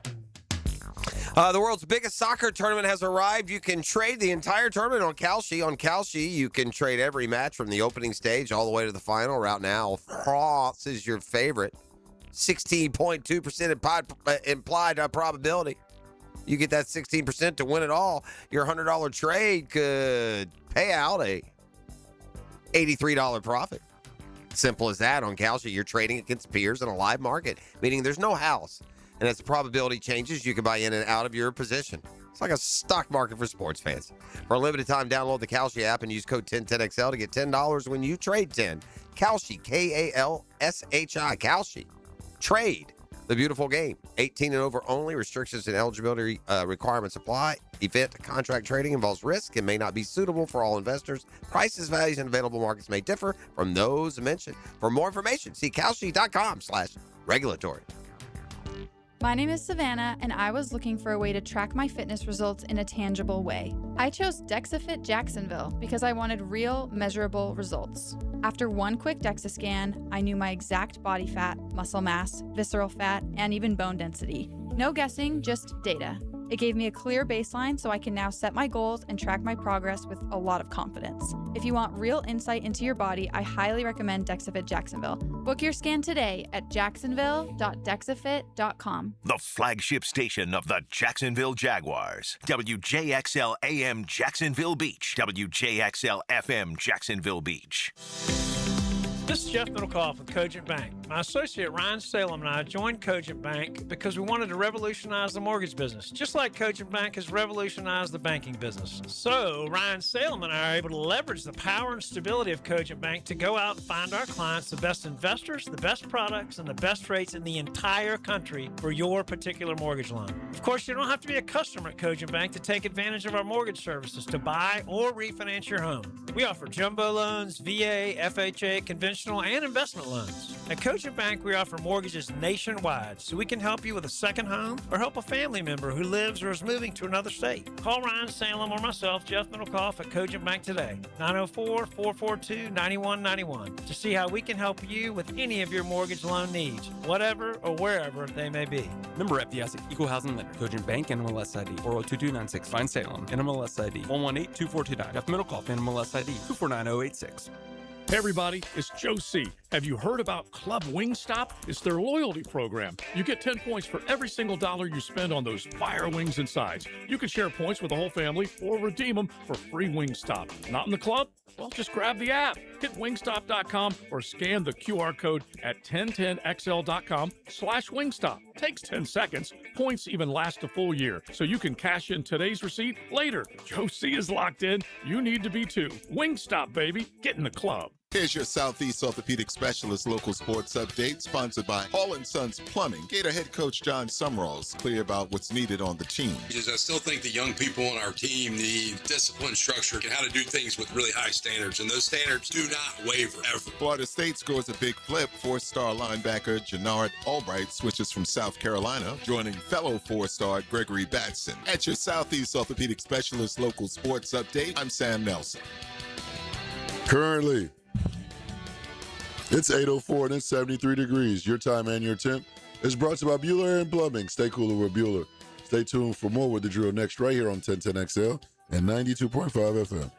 The world's biggest soccer tournament has arrived. You can trade the entire tournament on Kalshi. On Kalshi, you can trade every match from the opening stage all the way to the final. Right now, France is your favorite. 16.2% implied probability. You get that 16% to win it all. Your $100 trade could pay out a $83 profit. Simple as that. On Kalshi, you're trading against peers in a live market, meaning there's no house. And as the probability changes, you can buy in and out of your position. It's like a stock market for sports fans. For a limited time, download the Kalshi app and use code 1010XL to get $10 when you trade 10. Kalshi, K-A-L-S-H-I, Kalshi. Trade the beautiful game. 18 and over only. Restrictions and eligibility requirements apply. Event contract trading involves risk and may not be suitable for all investors. Prices, values, and available markets may differ from those mentioned. For more information, see kalshi.com/regulatory. My name is Savannah, and I was looking for a way to track my fitness results in a tangible way. I chose DexaFit Jacksonville because I wanted real, measurable results. After one quick DEXA scan, I knew my exact body fat, muscle mass, visceral fat, and even bone density. No guessing, just data. It gave me a clear baseline so I can now set my goals and track my progress with a lot of confidence. If you want real insight into your body, I highly recommend DexaFit Jacksonville. Book your scan today at jacksonville.dexafit.com. The flagship station of the Jacksonville Jaguars. WJXL AM Jacksonville Beach. WJXL FM Jacksonville Beach. This is Jeff Middlecoff with Cogent Bank. My associate Ryan Salem and I joined Cogent Bank because we wanted to revolutionize the mortgage business, just like Cogent Bank has revolutionized the banking business. So Ryan Salem and I are able to leverage the power and stability of Cogent Bank to go out and find our clients the best investors, the best products, and the best rates in the entire country for your particular mortgage loan. Of course, you don't have to be a customer at Cogent Bank to take advantage of our mortgage services to buy or refinance your home. We offer jumbo loans, VA, FHA, conventional and investment loans. At Cogent Bank, we offer mortgages nationwide, so we can help you with a second home or help a family member who lives or is moving to another state. Call Ryan Salem or myself, Jeff Middlecoff, at Cogent Bank today, 904-442-9191, to see how we can help you with any of your mortgage loan needs, whatever or wherever they may be. Member FDIC, Equal Housing Lender, Cogent Bank, NMLS ID 402296, Fine Salem, NMLS ID 1182429, Jeff Middlecoff, NMLS ID 249086. Hey everybody, it's Joe C. Have you heard about Club Wingstop? It's their loyalty program. You get 10 points for every single dollar you spend on those fire wings and sides. You can share points with the whole family or redeem them for free Wingstop. Not in the club? Well, just grab the app. Hit wingstop.com or scan the QR code at 1010xl.com/Wingstop. Takes 10 seconds. Points even last a full year, so you can cash in today's receipt later. Joe C is locked in. You need to be too. Wingstop, baby. Get in the club. Here's your Southeast Orthopedic Specialist local sports update, sponsored by Hall & Sons Plumbing. Gator head coach John Summerall is clear about what's needed on the team. Because I still think the young people on our team need discipline, structure, and how to do things with really high standards, and those standards do not waver ever. Florida State scores a big flip. Four-star linebacker Jannard Albright switches from South Carolina, joining fellow four-star Gregory Batson. At your Southeast Orthopedic Specialist local sports update, I'm Sam Nelson. Currently, it's 8:04 and it's 73 degrees. Your time and your temp is brought to you by Bueller Air and Plumbing. Stay cooler with Bueller. Stay tuned for more with the drill next right here on 1010XL and 92.5 FM.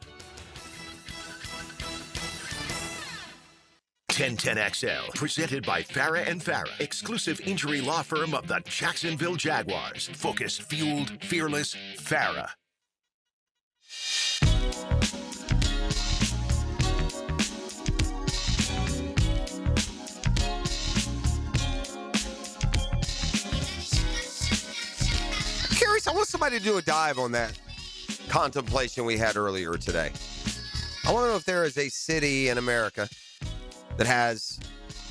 1010XL, presented by Farah and Farah, exclusive injury law firm of the Jacksonville Jaguars. Focused, fueled, fearless, Farah. Curious, I want somebody to do a dive on that contemplation we had earlier today. I want to know if there is a city in America that has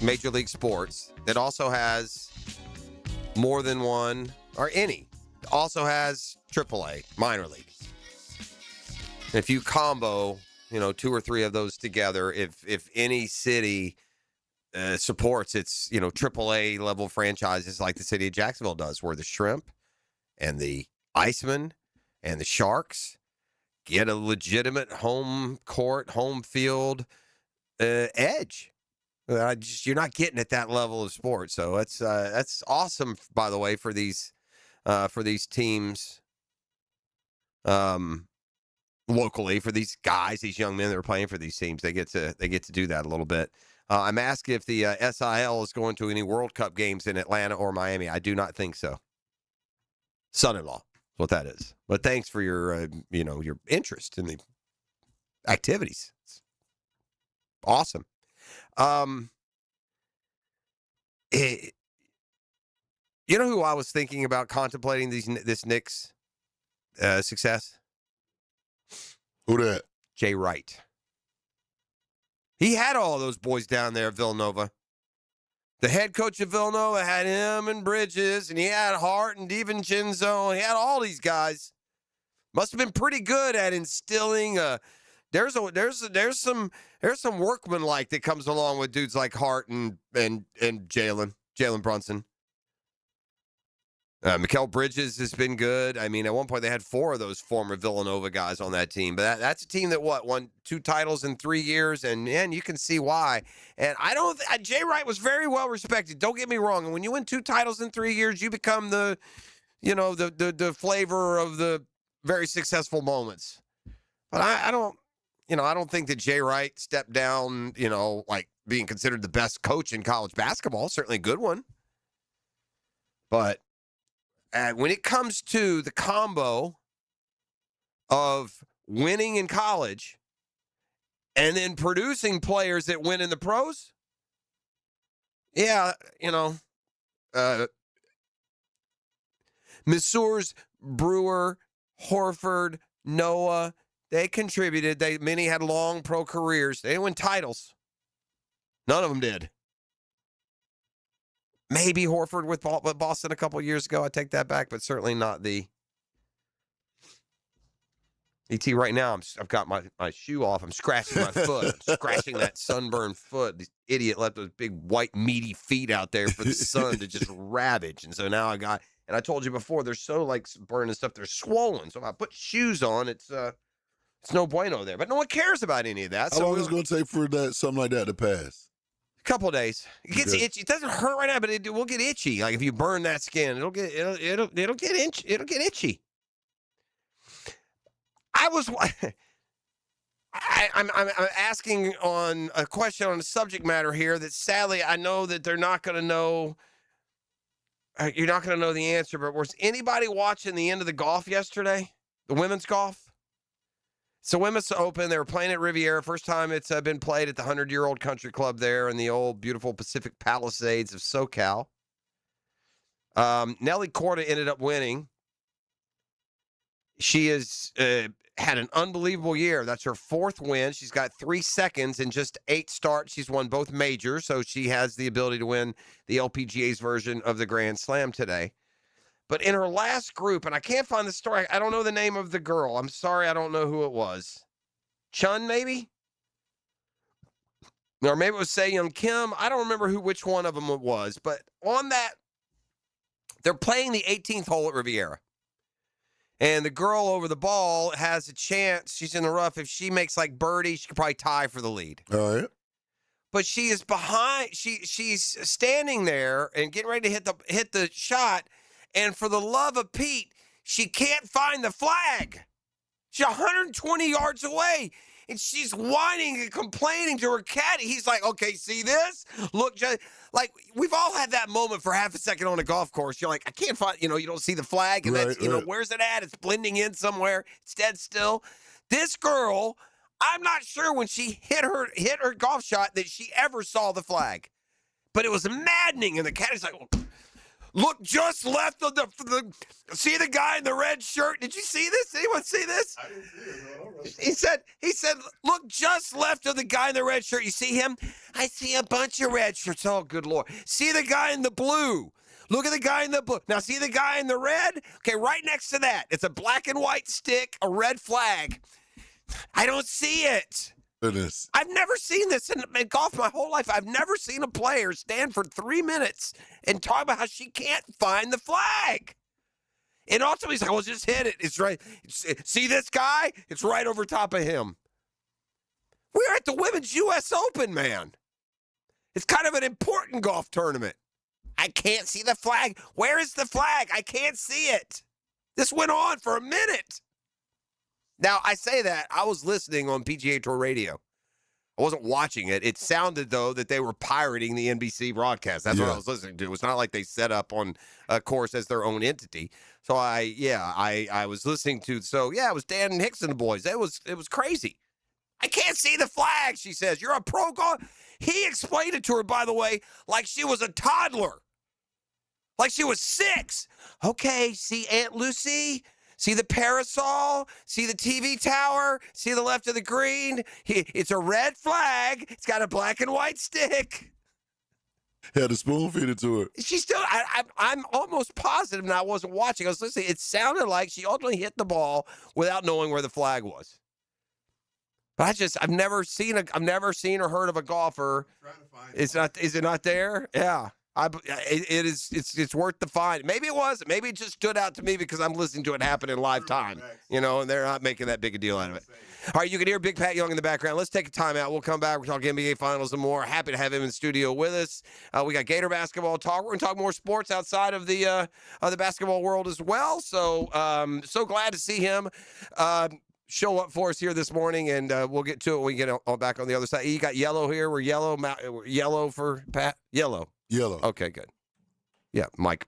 Major League Sports, that also has more than one, or any, also has AAA, minor league. If you combo, two or three of those together, if any city supports its, AAA level franchises like the city of Jacksonville does, where the Shrimp and the Icemen and the Sharks get a legitimate home court, home field edge. You're not getting at that level of sport, so that's awesome. By the way, for these teams, locally, for these guys, these young men that are playing for these teams, they get to do that a little bit. I'm asking if the SIL is going to any World Cup games in Atlanta or Miami. I do not think so. Son-in-law, what that is. But thanks for your your interest in the activities. It's awesome. You know who I was thinking about contemplating this Knicks success? Who that? Jay Wright. He had all those boys down there at Villanova. The head coach of Villanova had him and Bridges, and he had Hart and DiVincenzo. He had all these guys. Must have been pretty good at instilling. There's some workmanlike that comes along with dudes like Hart and Jalen Brunson. Mikal Bridges has been good. I mean, at one point they had 4 of those former Villanova guys on that team. But that's a team that won 2 titles in 3 years, and you can see why. And Jay Wright was very well respected. Don't get me wrong. And when you win 2 titles in 3 years, you become the flavor of the very successful moments. But I don't think that Jay Wright stepped down, like being considered the best coach in college basketball. Certainly a good one. But when it comes to the combo of winning in college and then producing players that win in the pros, Messrs. Brewer, Horford, Noah, they contributed. Many had long pro careers. They didn't win titles. None of them did. Maybe Horford with Boston a couple years ago. I take that back, but certainly not the ET. Right now, I've got my shoe off. I'm scratching my foot. I'm scratching that sunburned foot. This idiot left those big white meaty feet out there for the sun to just ravage. And so now I told you before, they're so like burning stuff. They're swollen. So if I put shoes on, it's no bueno there. But no one cares about any of that. How long is it going to take for something like that to pass? Couple days. It gets itchy. It doesn't hurt right now, but it will get itchy. Like if you burn that skin, it'll get itchy. I'm asking on a question on a subject matter here that sadly I know that they're not going to know. You're not going to know the answer, but was anybody watching the end of the golf yesterday? The women's golf? So Women's Open, they were playing at Riviera. First time it's been played at the 100-year-old country club there in the old, beautiful Pacific Palisades of SoCal. Nelly Korda ended up winning. She has had an unbelievable year. That's her 4th win. She's got 3 seconds in just 8 starts. She's won both majors, so she has the ability to win the LPGA's version of the Grand Slam today. But in her last group, and I can't find the story. I don't know the name of the girl. I'm sorry, I don't know who it was. Chun, maybe? Or maybe it was Se-Young Kim. I don't remember which one of them it was. But on that, they're playing the 18th hole at Riviera. And the girl over the ball has a chance. She's in the rough. If she makes like birdie, she could probably tie for the lead. All right. But she is behind. She's standing there and getting ready to hit the shot. And for the love of Pete, she can't find the flag. She's 120 yards away. And she's whining and complaining to her caddy. He's like, okay, see this? Look, like, we've all had that moment for half a second on a golf course. You're like, I can't find, you don't see the flag. And that's, where's it at? It's blending in somewhere. It's dead still. This girl, I'm not sure when she hit her golf shot that she ever saw the flag. But it was maddening. And the caddy's like, look just left of the see the guy in the red shirt. Did you see this? Anyone see this? I didn't see it. He said, look just left of the guy in the red shirt. You see him? I see a bunch of red shirts. Oh, good Lord. See the guy in the blue. Look at the guy in the blue. Now see the guy in the red? Okay, right next to that. It's a black and white stick, a red flag. I don't see it. Goodness. I've never seen this in golf my whole life. I've never seen a player stand for 3 minutes and talk about how she can't find the flag. And ultimately, he's like, well, just hit it. It's right. See this guy? It's right over top of him. We're at the Women's U.S. Open, man. It's kind of an important golf tournament. I can't see the flag. Where is the flag? I can't see it. This went on for a minute. Now, I say that. I was listening on PGA Tour radio. I wasn't watching it. It sounded, though, that they were pirating the NBC broadcast. That's what I was listening to. It's not like they set up on a course as their own entity. So, I was listening to. So, yeah, it was Dan and Hicks and the boys. It was crazy. I can't see the flag, she says. You're a pro golf. He explained it to her, by the way, like she was a toddler. Like she was 6. Okay, see Aunt Lucy? See the parasol? See the TV tower? See the left of the green? It's a red flag. It's got a black and white stick. Had a spoon feed it to her. She still, I'm almost positive now I wasn't watching. I was listening. It sounded like she ultimately hit the ball without knowing where the flag was. But I've never seen or heard of a golfer. Is it not there? Yeah. It's worth the find. Maybe it wasn't. Maybe it just stood out to me because I'm listening to it happen in live time, and they're not making that big a deal out of it. All right, you can hear Big Pat Young in the background. Let's take a timeout. We'll come back. We're talking NBA Finals and more. Happy to have him in the studio with us. We got Gator basketball talk. We're going to talk more sports outside of the basketball world as well. So glad to see him show up for us here this morning, and we'll get to it when we get on back on the other side. You got yellow here. We're yellow for Pat. Yellow. Okay, good. Yeah, Mike.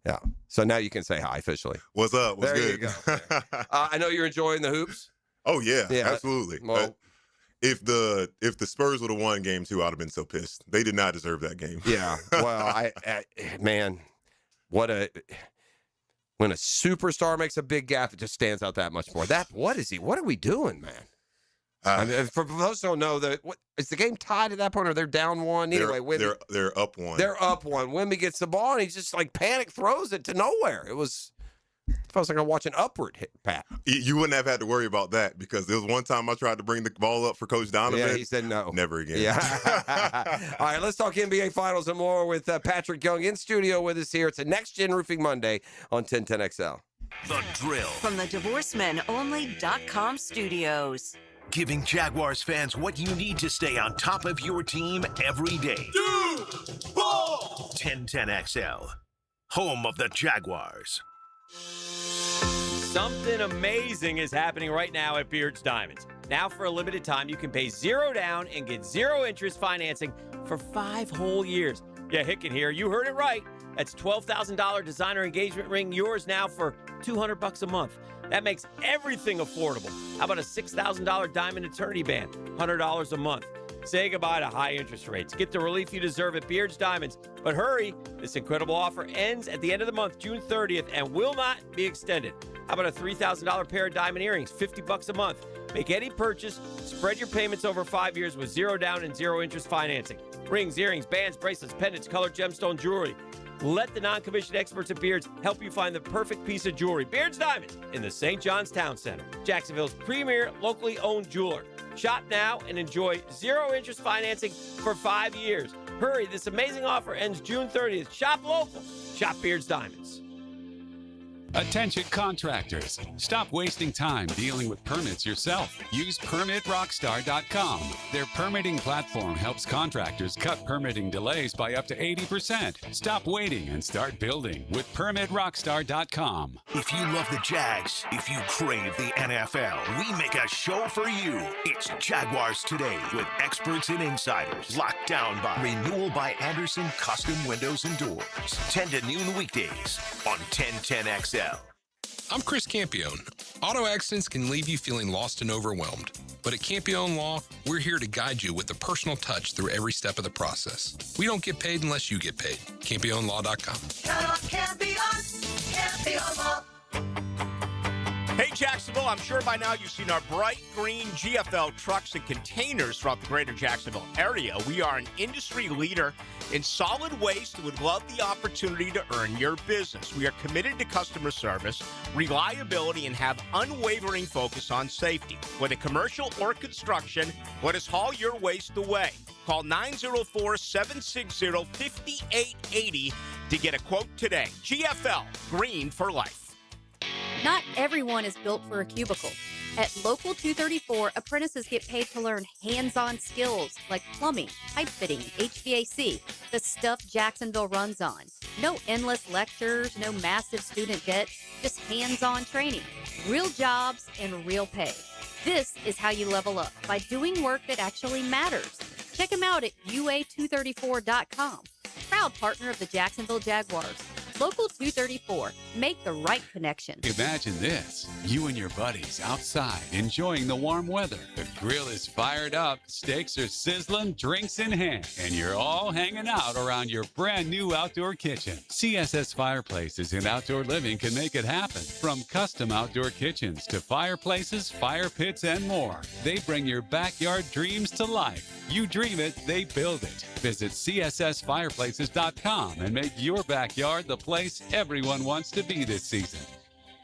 Yeah. So now you can say hi officially. What's up? What's there good? You go. I know you're enjoying the hoops. Oh yeah, absolutely. Well, if the Spurs would have won Game 2, I'd have been so pissed. They did not deserve that game. Yeah. Well, man, when a superstar makes a big gaffe, it just stands out that much more. What are we doing, man? I mean, for those who don't know, is the game tied at that point, or they're down one? Anyway, they're up one. They're up one. Wemby gets the ball, and he just panic throws it to nowhere. It felt like I'm watching Upward hit Pat. You wouldn't have had to worry about that because there was one time I tried to bring the ball up for Coach Donovan. Yeah, he said no. Never again. Yeah. All right, let's talk NBA Finals and more with Patrick Young in studio with us here. It's a Next Gen Roofing Monday on 1010XL. The Drill. From the DivorceMenOnly.com studios. Giving Jaguars fans what you need to stay on top of your team every day. Ball! 1010XL. Home of the Jaguars. Something amazing is happening right now at Beard's Diamonds. Now, for a limited time, you can pay $0 down and get 0 interest financing for 5 whole years. Yeah, Hicken here. You heard it right. That's $12,000 designer engagement ring, yours now for $200 a month. That makes everything affordable. How about a $6,000 diamond eternity band, $100 a month? Say goodbye to high interest rates. Get the relief you deserve at Beard's Diamonds. But hurry, this incredible offer ends at the end of the month, June 30th, and will not be extended. How about a $3,000 pair of diamond earrings, $50 a month? Make any purchase, spread your payments over 5 years with 0 down and 0 interest financing. Rings, earrings, bands, bracelets, pendants, colored gemstone jewelry. Let the non-commissioned experts at Beards help you find the perfect piece of jewelry. Beards Diamonds in the St. John's Town Center, Jacksonville's premier locally owned jeweler. Shop now and enjoy 0 interest financing for 5 years. Hurry, this amazing offer ends June 30th. Shop local. Shop Beards Diamonds. Attention contractors, stop wasting time dealing with permits yourself. Use PermitRockstar.com. Their permitting platform helps contractors cut permitting delays by up to 80%. Stop waiting and start building with PermitRockstar.com. If you love the Jags, if you crave the NFL, we make a show for you. It's Jaguars Today with experts and insiders. Locked down by Renewal by Anderson Custom Windows and Doors. 10 to noon weekdays on 1010XL. I'm Chris Campione. Auto accidents can leave you feeling lost and overwhelmed. But at Campione Law, we're here to guide you with a personal touch through every step of the process. We don't get paid unless you get paid. CampioneLaw.com. Count on Campione, Campione Law. Hey, Jacksonville, I'm sure by now you've seen our bright green GFL trucks and containers throughout the greater Jacksonville area. We are an industry leader in solid waste and would love the opportunity to earn your business. We are committed to customer service, reliability, and have unwavering focus on safety. Whether commercial or construction, let us haul your waste away. Call 904-760-5880 to get a quote today. GFL, green for life. Not everyone is built for a cubicle. At Local 234, apprentices get paid to learn hands-on skills like plumbing, pipe fitting, HVAC, the stuff Jacksonville runs on. No endless lectures, no massive student debt, just hands-on training, real jobs, and real pay. This is how you level up, by doing work that actually matters. Check them out at UA234.com. Proud partner of the Jacksonville Jaguars. Local 234. Make the right connection. Imagine this. You and your buddies outside enjoying the warm weather. The grill is fired up, steaks are sizzling, drinks in hand, and you're all hanging out around your brand new outdoor kitchen. CSS Fireplaces and Outdoor Living can make it happen. From custom outdoor kitchens to fireplaces, fire pits, and more. They bring your backyard dreams to life. You dream it, they build it. Visit CSSFireplaces.com and make your backyard the place everyone wants to be this season.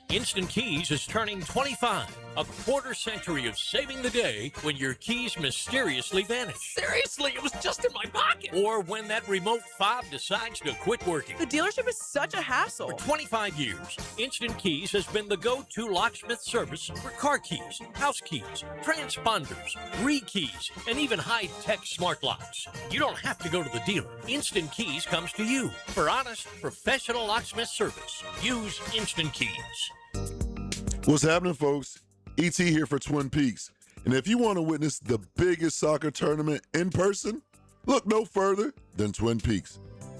Instant Keys is turning 25. A quarter century of saving the day when your keys mysteriously vanish. Seriously, it was just in my pocket. Or when that remote fob decides to quit working. The dealership is such a hassle. For 25 years, Instant Keys has been the go-to locksmith service for car keys, house keys, transponders, re-keys, and even high-tech smart locks. You don't have to go to the dealer. Instant Keys comes to you. For honest, professional locksmith service, use Instant Keys. What's happening, folks? ET here for Twin Peaks. And if you want to witness the biggest soccer tournament in person, look no further than Twin Peaks.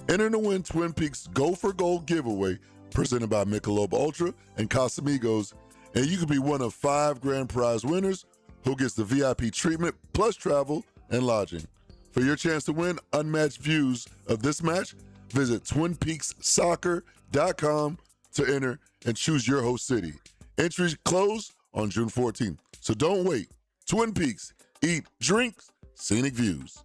Enter to win Twin Peaks Go for Gold giveaway presented by Michelob Ultra and Casamigos, and you could be one of 5 grand prize winners who gets the VIP treatment plus travel and lodging. For your chance to win unmatched views of this match, visit TwinPeaksSoccer.com to enter and choose your host city. Entries close on June 14th, so don't wait. Twin Peaks, eat, drinks, scenic views.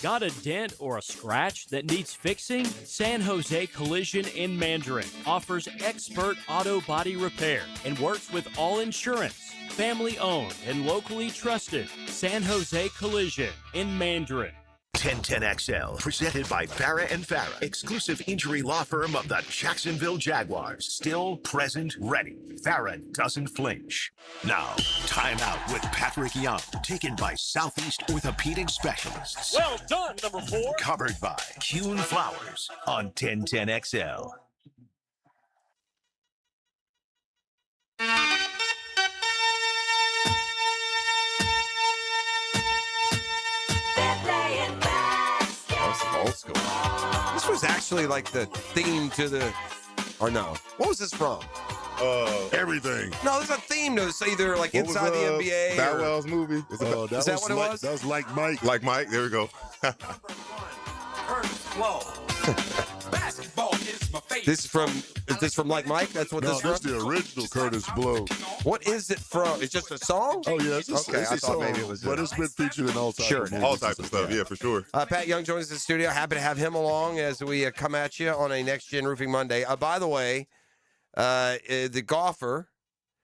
Got a dent or a scratch that needs fixing? San Jose Collision in Mandarin offers expert auto body repair and works with all insurance. Family owned and locally trusted. San Jose Collision in Mandarin. 1010XL, presented by Farah and Farah, exclusive injury law firm of the Jacksonville Jaguars. Still present, ready. Farah doesn't flinch. Now, timeout with Patrick Young, taken by Southeast Orthopedic Specialists. Well done, number 4. Covered by Kuhn Flowers on 1010XL. Old school. This was actually like the theme to the, or no, what was this from? Everything. No, there's a theme to this, either like What was, Inside the NBA. Bow or- Wow's movie. Is that what it was? That was Like Mike. Like Mike. There we go. This is from Like Mike? That's what No, this that's is from? the original Curtis Blow. What is it from? It's just a song? Oh, yeah, it's a, Okay, it's I a thought song, maybe it was but it's been featured in all types Sure, of All movies types of stuff. Yeah, for sure. Pat Young joins us in the studio. Happy to have him along as we come at you on a Next Gen Roofing Monday. By the way, the golfer,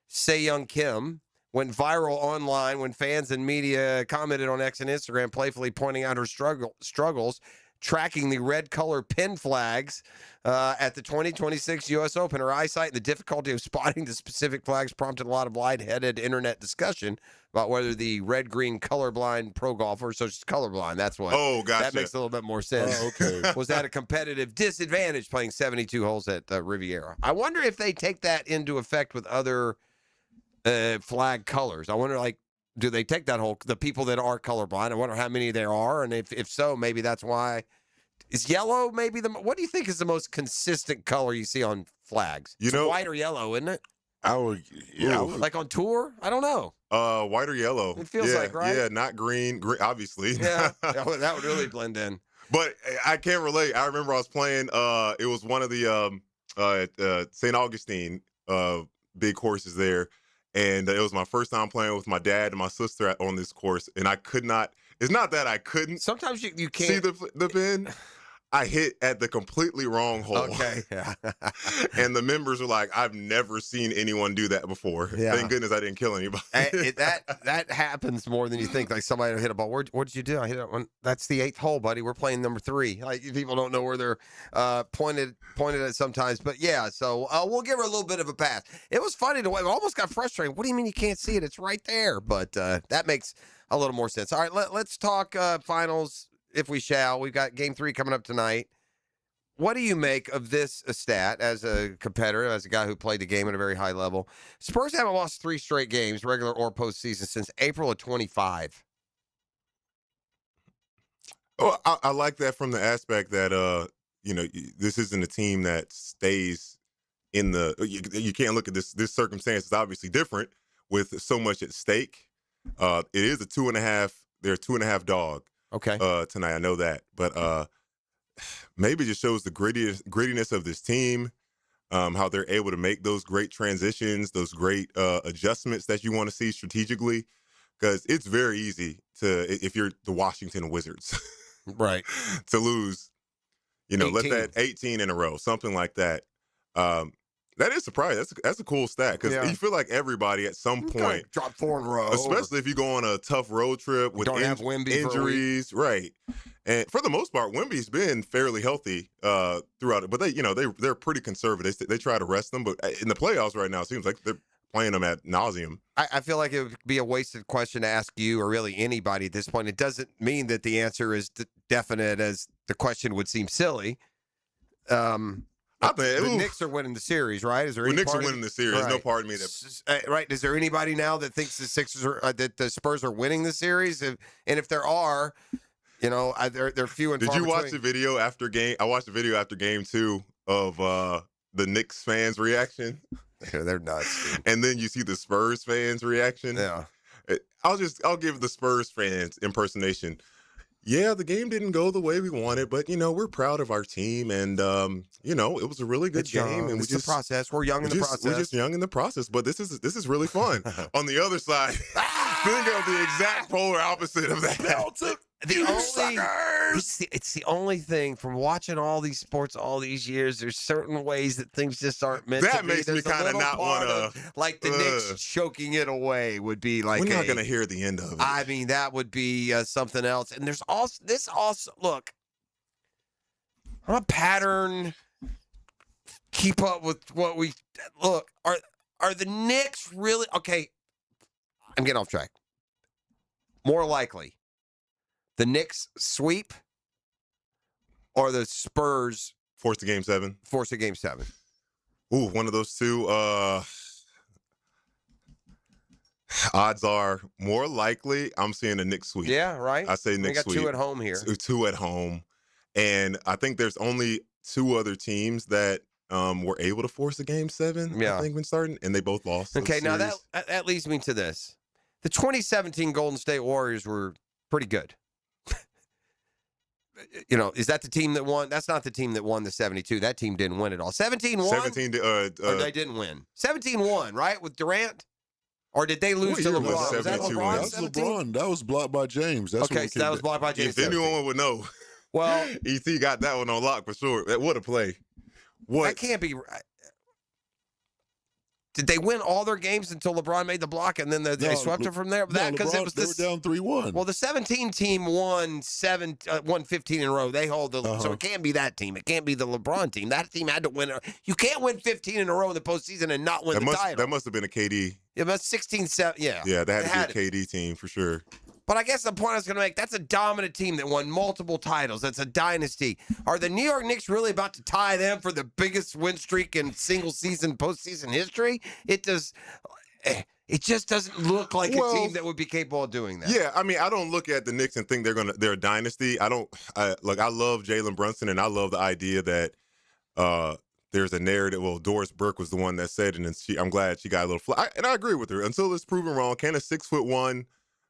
Se Young Kim, went viral online when fans and media commented on X and Instagram, playfully pointing out her struggles tracking the red color pin flags at the 2026 U.S. Open. Her eyesight and the difficulty of spotting the specific flags prompted a lot of lightheaded internet discussion about whether the red-green colorblind pro golfer, so she's colorblind, that's what. Oh, gotcha. That makes a little bit more sense. Oh, okay. Was at a competitive disadvantage playing 72 holes at Riviera. I wonder if they take that into effect with other flag colors. I wonder, like, do they take that whole, the people that are colorblind? I wonder how many there are, and if so, maybe that's why. Is yellow maybe what do you think is the most consistent color you see on flags? You It's know- white or yellow, isn't it? Like on tour? I don't know. White or yellow. It feels yeah, like, right? Yeah, not green. Green, obviously. Yeah, that would really blend in. But I can't relate. I remember I was playing. It was one of the St. Augustine big courses there, and it was my first time playing with my dad and my sister on this course, and I could not. It's not that I couldn't. Sometimes you can't see the pin. I hit at the completely wrong hole. Okay. And the members were like, I've never seen anyone do that before. Yeah. Thank goodness I didn't kill anybody. That happens more than you think. Like somebody will hit a ball. What did you do? I hit it on. That's the 8th hole, buddy. We're playing number 3. Like people don't know where they're pointed at sometimes. But yeah, so we'll give her a little bit of a pass. It was funny to. It almost got frustrating. What do you mean you can't see it? It's right there. But that makes a little more sense. All right, let's talk finals. If we shall, we've got Game 3 coming up tonight. What do you make of this stat as a competitor, as a guy who played the game at a very high level? Spurs haven't lost 3 straight games, regular or postseason, since April of 25. Oh, I like that from the aspect that this isn't a team that stays in the. You can't look at this. This circumstance is obviously different with so much at stake. It is a 2.5. They're a 2.5 dog. Okay. Tonight, I know that, but maybe it just shows the grittiness of this team. How they're able to make those great transitions, those great adjustments that you want to see strategically, because it's very easy if you're the Washington Wizards, right, to lose. 18. Let that 18 in a row, something like that. That is surprising. That's a cool stat because you feel like everybody at some point drop 4 in a row, especially if you go on a tough road trip with injuries, right? And for the most part, Wemby's been fairly healthy throughout it, but they're pretty conservative. They try to rest them, but in the playoffs right now, it seems like they're playing them ad nauseum. I feel like it would be a wasted question to ask you or really anybody at this point. It doesn't mean that the answer is definite, as the question would seem silly. I think the Knicks are winning the series, right? Is there any Knicks part are winning the series? Right. No part of me that right. Is there anybody now that thinks the Sixers are that the Spurs are winning the series? And if there are, they're few and far between. Did you watch between. the video after game? I watched the video after game 2 of the Knicks fans' reaction. They're nuts. Dude. And then you see the Spurs fans' reaction. Yeah. I'll give the Spurs fans impersonation. Yeah, the game didn't go the way we wanted, but we're proud of our team, and it was a really good game. And it's the process. We're young in the process. We're just young in the process, but this is really fun. On the other side, think of the exact polar opposite of that. It's the only thing from watching all these sports all these years. There's certain ways that things just aren't meant to be. That makes me kind of not want to. Like the Knicks choking it away would be like. We're not going to hear the end of it. I mean, that would be something else. And there's also look. I'm a pattern. Keep up with what we look. Are the Knicks really okay? I'm getting off track. More likely, the Knicks sweep or the Spurs force a game 7. Force a game 7. Ooh, one of those two. Odds are more likely I'm seeing the Knicks sweep. Yeah, right. I say Knicks sweep. We got 2 at home here. 2 at home, and I think there's only 2 other teams that were able to force a game 7. Yeah. I think when starting, and they both lost. Okay, now that leads me to this. The 2017 Golden State Warriors were pretty good. Is that the team that won? That's not the team that won the 72. That team didn't win it all. 17 won? 17 or they didn't win. 17 won, right, with Durant? Or did they lose to LeBron? Was that LeBron? That was LeBron. That was blocked by James. That's okay, so that was blocked by James. If anyone would know, well, ET got that one on lock for sure. What a play. What? That can't be right. Did they win all their games until LeBron made the block and then they swept it from there? They were down 3-1. Well, the 17 team won 15 in a row. They hold so it can't be that team. It can't be the LeBron team. That team had to win. You can't win 15 in a row in the postseason and not win the title. That must have been a KD. Yeah, but 16-7. Yeah. Yeah, that had to be a KD team for sure. But I guess the point I was going to make, that's a dominant team that won multiple titles. That's a dynasty. Are the New York Knicks really about to tie them for the biggest win streak in single-season, postseason history? It just doesn't look like a team that would be capable of doing that. Yeah, I mean, I don't look at the Knicks and think they're a dynasty. I love Jalen Brunson, and I love the idea that there's a narrative. Well, Doris Burke was the one that said it, and I'm glad she got a little fly. And I agree with her. Until it's proven wrong, can a 6'1"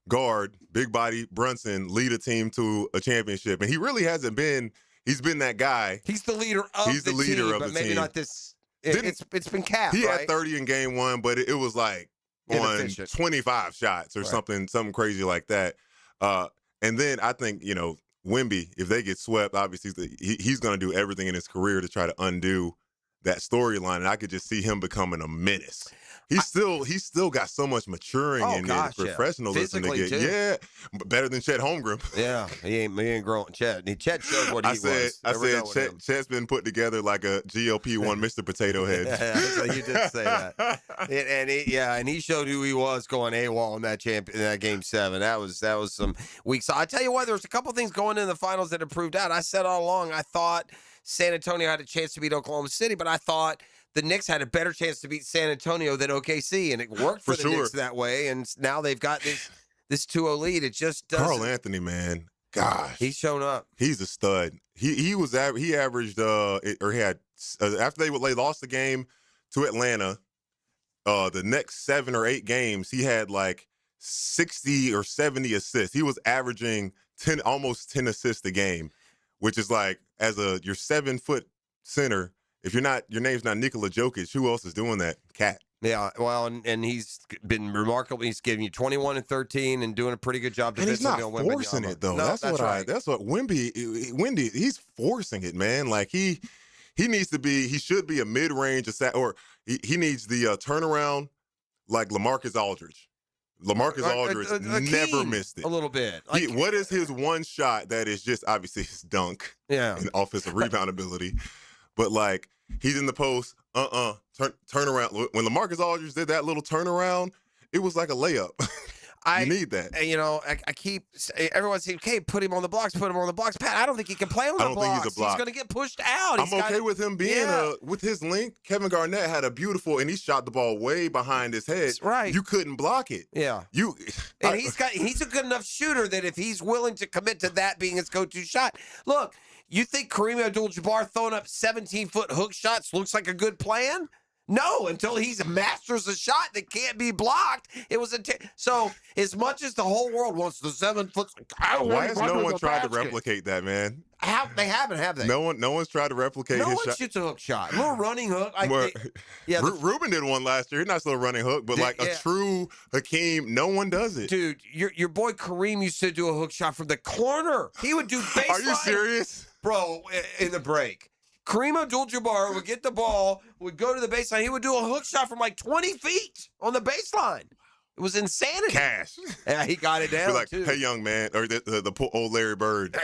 guard, big body Brunson lead a team to a championship? And he really hasn't been. He's been that guy. He's the leader of the team, but maybe not this. It's been capped. He right? had 30 in game 1, but it was like on 25 shots or something crazy like that. And then I think Wemby, if they get swept, obviously he's going to do everything in his career to try to undo that storyline, and I could just see him becoming a menace. He's still got so much maturing and professionalism to get. Too. Yeah, better than Chet Holmgren. Yeah, he ain't growing. Chet showed what he was. I said Chet's been put together like a GOP-1 Mr. Potato Head. Yeah, so you did say that. And he showed who he was going AWOL in that game 7. That was some weak. So I tell you what, there's a couple things going in the finals that have proved out. I said all along, I thought San Antonio had a chance to beat Oklahoma City, but I thought the Knicks had a better chance to beat San Antonio than OKC, and it worked for the Knicks that way. And now they've got this 2-0 lead. It just doesn't. Carl Anthony, man, gosh, he's shown up. He's a stud. He averaged after they lost the game to Atlanta, the next 7 or 8 games he had like 60 or 70 assists. He was averaging almost 10 assists a game, which is like your 7-foot center. If your name's not Nikola Jokic, who else is doing that? Cat. Yeah, well, and he's been remarkable. He's giving you 21 and 13 and doing a pretty good job. And he's not on forcing it though. No, that's what Wendy. He's forcing it, man. Like he should be a mid-range or he needs the turnaround like LaMarcus Aldridge. LaMarcus Aldridge never missed it. A little bit. What is his one shot that is just obviously his dunk? Yeah, and offensive rebound ability, but like. He's in the post, turn around. When LaMarcus Aldridge did that little turnaround, it was like a layup. You need that. I keep, everyone saying, okay, put him on the blocks, Pat, I don't think he can play on the blocks. I don't think he's a block. He's going to get pushed out. I'm okay with him being with his length. Kevin Garnett had a beautiful, and he shot the ball way behind his head. That's right. You couldn't block it. Yeah. He's a good enough shooter that if he's willing to commit to that being his go-to shot, look, you think Kareem Abdul-Jabbar throwing up 17-foot hook shots looks like a good plan? No, until he masters a shot that can't be blocked. It was so as much as the whole world wants the 7 foot. Why has no one tried to replicate that, man? They haven't, have they? No one's tried to replicate his shot. No one shoots a hook shot. A little running hook. Ruben did one last year. He's not still a running hook, but a true Hakeem, no one does it. Dude, your boy Kareem used to do a hook shot from the corner. He would do baseline. Are you serious? Bro, in the break. Kareem Abdul-Jabbar would get the ball, would go to the baseline. He would do a hook shot from like 20 feet on the baseline. It was insanity. Cash. Yeah, he got it down, like, too. Hey, young man, or the poor old Larry Bird.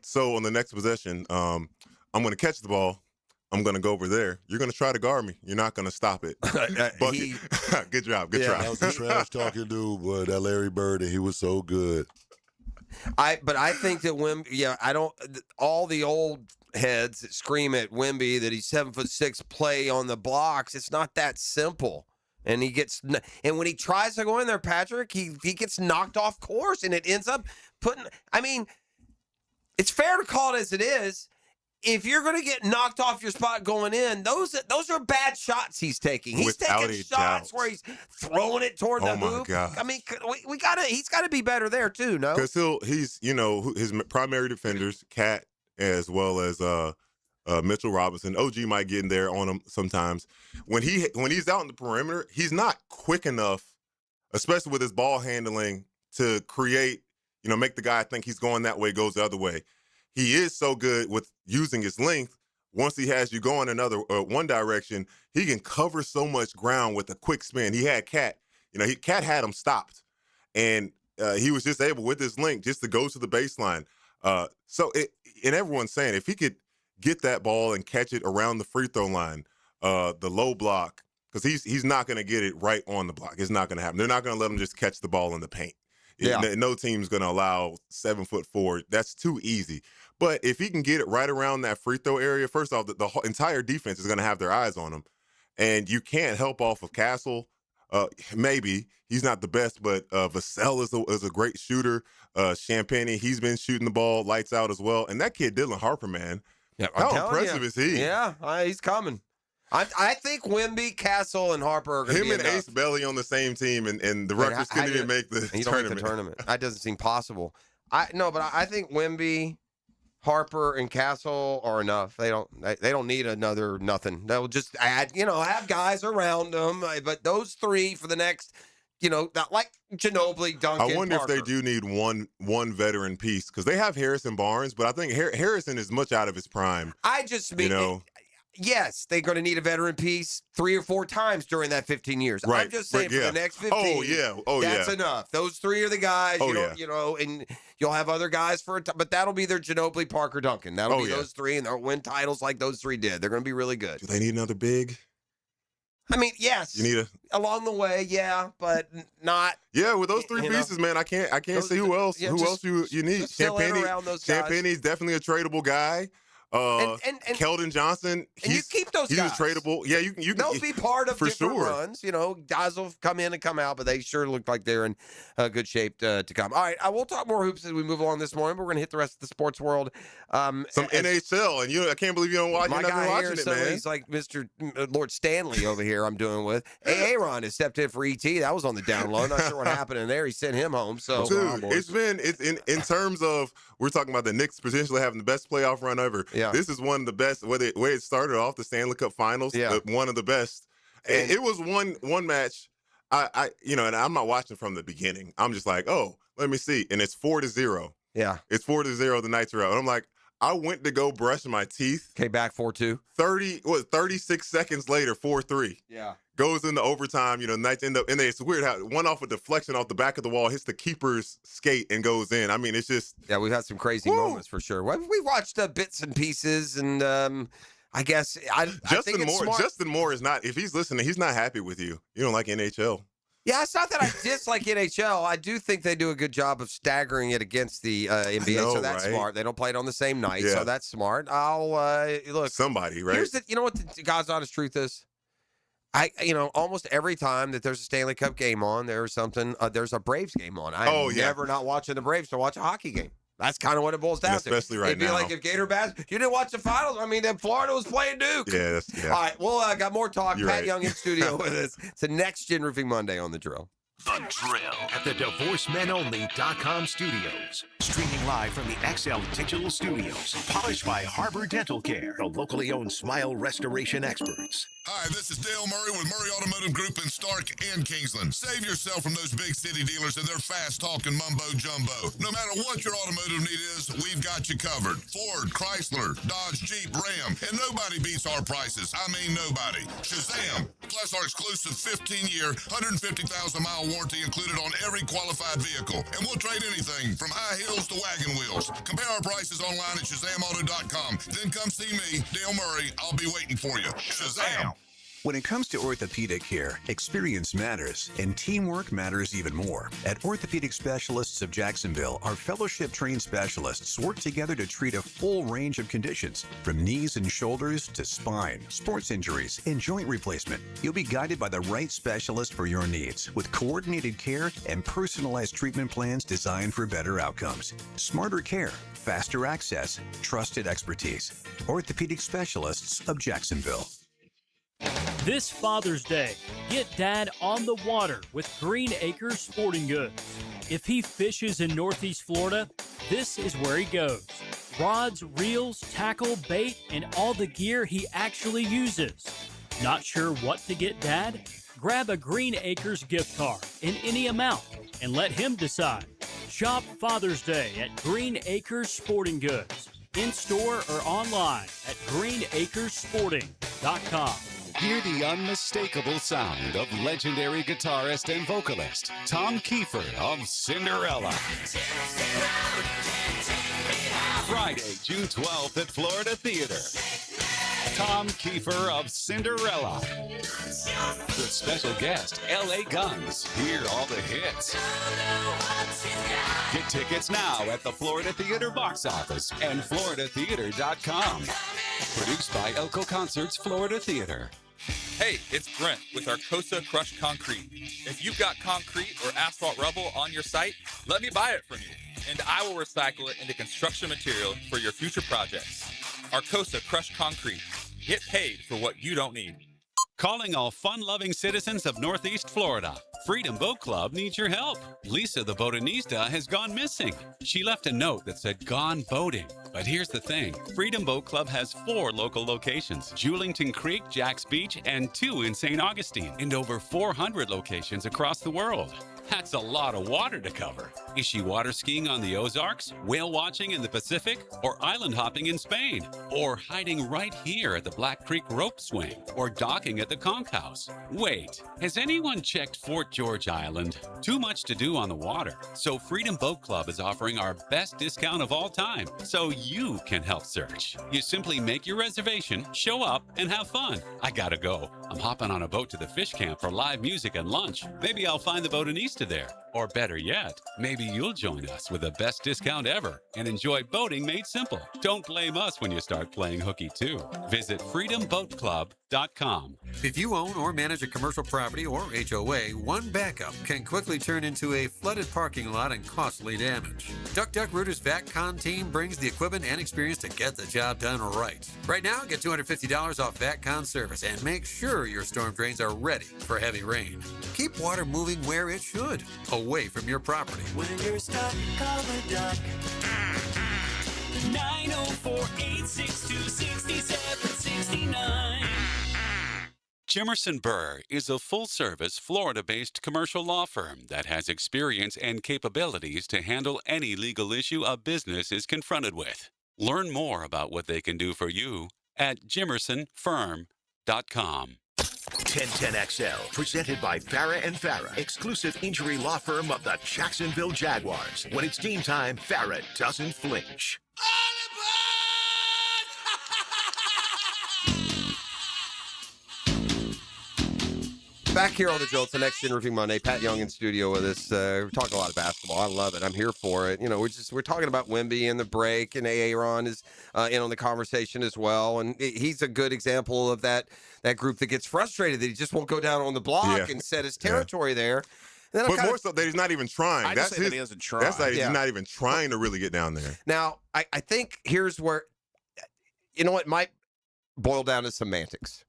So on the next possession, I'm going to catch the ball. I'm going to go over there. You're going to try to guard me. You're not going to stop it. Good job. Good try. That was a trash-talking dude, boy, that Larry Bird, and he was so good. But I think that all the old heads that scream at Wemby that he's 7'6", play on the blocks. It's not that simple. And when he tries to go in there, Patrick, he gets knocked off course, and it ends up it's fair to call it as it is. If you're going to get knocked off your spot going in, those are bad shots he's taking. He's taking shots where he's throwing it toward the hoop. God. I mean, he's got to be better there too, no? Because he's his primary defenders, Cat as well as Mitchell Robinson. OG might get in there on him sometimes. When he's out in the perimeter, he's not quick enough, especially with his ball handling, to create, make the guy think he's going that way, goes the other way. He is so good with using his length. Once he has you going another one direction, he can cover so much ground with a quick spin. He had Cat. Cat had him stopped, and he was just able with his length just to go to the baseline. And everyone's saying if he could get that ball and catch it around the free throw line, the low block, because he's not going to get it right on the block. It's not going to happen. They're not going to let him just catch the ball in the paint. Yeah. No team's going to allow 7'4". That's too easy. But if he can get it right around that free throw area, first off, the whole entire defense is going to have their eyes on him. And you can't help off of Castle. Maybe. He's not the best, but Vassell is a great shooter. Champagne, he's been shooting the ball lights out as well. And that kid, Dylan Harper, man. Yeah, how impressive is he? Yeah, he's coming. I think Wemby, Castle, and Harper are going to be him and enough. Ace Belly on the same team, and the Rutgers couldn't even make the tournament. That doesn't seem possible. But I think Wemby, Harper, and Castle are enough. They don't need another nothing. They'll just add, have guys around them. But those three for the next, not like Ginobili, Duncan, I wonder Parker. if they do need one veteran piece, because they have Harrison Barnes, but I think Harrison is much out of his prime. I just mean, yes, they're going to need a veteran piece 3 or 4 times during that 15 years. Right. I'm just saying for the next 15. That's enough. Those 3 are the guys. And you'll have other guys but that'll be their Ginobili, Parker, Duncan. That'll be those 3, and they'll win titles like those 3 did. They're going to be really good. Do they need another big? I mean, yes. You need along the way, but not. Yeah, with those 3 pieces, man, I can't see who else. Who else you need? Champagne's definitely a tradable guy. And Keldon Johnson, you keep those he's guys. tradable. Yeah, you They'll be part of for different sure. runs. You know, guys will come in and come out, but they sure look like they're in good shape to come. All right, we'll talk more hoops as we move along this morning. But we're going to hit the rest of the sports world. Some NHL, and I can't believe you don't watch. My You're not guy watching here, it, so man. he's like Mr. Lord Stanley over here. I'm doing with. Aaron has stepped in for ET. That was on the down low. Not sure what happened in there. He sent him home. So, dude, it's in terms of we're talking about the Knicks potentially having the best playoff run ever. Yeah. This is one of the best. Where it started off, the Stanley Cup Finals. Yeah. One of the best. And it was one match. I and I'm not watching from the beginning. I'm just like, oh, let me see, and it's 4-0. Yeah, it's 4-0. The Knights are out, and I'm like, I went to go brush my teeth. Came back 4-2. 36 seconds later, 4-3. Yeah. Goes into overtime. The Knights end up, and it's weird how one off a deflection off the back of the wall hits the keeper's skate and goes in. I mean, it's just. Yeah, we've had some crazy moments for sure. We watched bits and pieces, and I guess I think it's smart. Justin Moore is not. If he's listening, he's not happy with you. You don't like NHL. Yeah, it's not that I dislike NHL. I do think they do a good job of staggering it against the NBA, so that's smart. They don't play it on the same night, so that's smart. I'll look. Somebody, right? Here's you know what the God's honest truth is? Almost every time that there's a Stanley Cup game on, there's a Braves game on. I'm never not watching the Braves to watch a hockey game. That's kind of what it boils down to. Especially right now. It'd be like if Gator Bass, you didn't watch the finals. I mean, then Florida was playing Duke. Yeah. All right, well, got more talk. You're Pat right. Young in studio with us. It's a Next Gen Roofing Monday on The Drill. The Drill at the DivorceMenOnly.com studios. Streaming live from the XL Digital Studios. Polished by Harbor Dental Care, the locally owned smile restoration experts. Hi, this is Dale Murray with Murray Automotive Group in Stark and Kingsland. Save yourself from those big city dealers and their fast-talking mumbo-jumbo. No matter what your automotive need is, we've got you covered. Ford, Chrysler, Dodge, Jeep, Ram, and nobody beats our prices. I mean nobody. Shazam! Plus our exclusive 15-year, 150,000-mile warranty included on every qualified vehicle. And we'll trade anything from high heels to wagon wheels. Compare our prices online at ShazamAuto.com. Then come see me, Dale Murray. I'll be waiting for you. Shazam! When it comes to orthopedic care, experience matters, and teamwork matters even more. At Orthopedic Specialists of Jacksonville, our fellowship-trained specialists work together to treat a full range of conditions, from knees and shoulders to spine, sports injuries, and joint replacement. You'll be guided by the right specialist for your needs, with coordinated care and personalized treatment plans designed for better outcomes. Smarter care, faster access, trusted expertise. Orthopedic Specialists of Jacksonville. This Father's Day, get Dad on the water with Green Acres Sporting Goods. If he fishes in Northeast Florida, this is where he goes. Rods, reels, tackle, bait, and all the gear he actually uses. Not sure what to get Dad? Grab a Green Acres gift card in any amount and let him decide. Shop Father's Day at Green Acres Sporting Goods. In-store or online at greenacresporting.com. Hear the unmistakable sound of legendary guitarist and vocalist Tom Kiefer of Cinderella. Friday, June 12th at Florida Theater. Tom Kiefer of Cinderella. With special guest, L.A. Guns. Hear all the hits. Get tickets now at the Florida Theater box office and floridatheater.com. Produced by Elko Concerts Florida Theater. Hey, it's Brent with Arcosa Crushed Concrete. If you've got concrete or asphalt rubble on your site, let me buy it from you, and I will recycle it into construction material for your future projects. Arcosa Crushed Concrete. Get paid for what you don't need. Calling all fun-loving citizens of Northeast Florida. Freedom Boat Club needs your help. Lisa the Botanista has gone missing. She left a note that said gone boating. But here's the thing. Freedom Boat Club has 4 local locations. Julington Creek, Jack's Beach, and 2 in St. Augustine. And over 400 locations across the world. That's a lot of water to cover. Is she water skiing on the Ozarks, whale watching in the Pacific, or island hopping in Spain? Or hiding right here at the Black Creek Rope Swing? Or docking at the Conch House? Wait, has anyone checked Fort George Island? Too much to do on the water. So Freedom Boat Club is offering our best discount of all time, so you can help search. You simply make your reservation, show up, and have fun. I gotta go. I'm hopping on a boat to the fish camp for live music and lunch. Maybe I'll find the Botanista. listed there. Or better yet, maybe you'll join us with the best discount ever and enjoy boating made simple. Don't blame us when you start playing hooky too. Visit freedomboatclub.com. If you own or manage a commercial property or HOA, one backup can quickly turn into a flooded parking lot and costly damage. Duck Rooter's VACCon team brings the equipment and experience to get the job done right. Right now, get $250 off VACCon service and make sure your storm drains are ready for heavy rain. Keep water moving where it should, away from your property. When you're stuck, call the Duck. 904-862-6769. Jimerson Burr is a full-service, Florida-based commercial law firm that has experience and capabilities to handle any legal issue a business is confronted with. Learn more about what they can do for you at jimersonfirm.com. 1010XL, presented by Farah and Farah, exclusive injury law firm of the Jacksonville Jaguars. When it's game time, Farah doesn't flinch. Back here on the Jolt, the Next Gen Roofing Monday. Pat Young in studio with us. We're talking a lot of basketball. I love it. I'm here for it. You know, we're talking about Wemby and the break, and Aaron is in on the conversation as well. And he's a good example of that group that gets frustrated that he just won't go down on the block and set his territory there. And then but more so that he's not even trying. That's that he doesn't try. That's that he's not even trying to really get down there. Now, I think here's where, you know, it might boil down to semantics.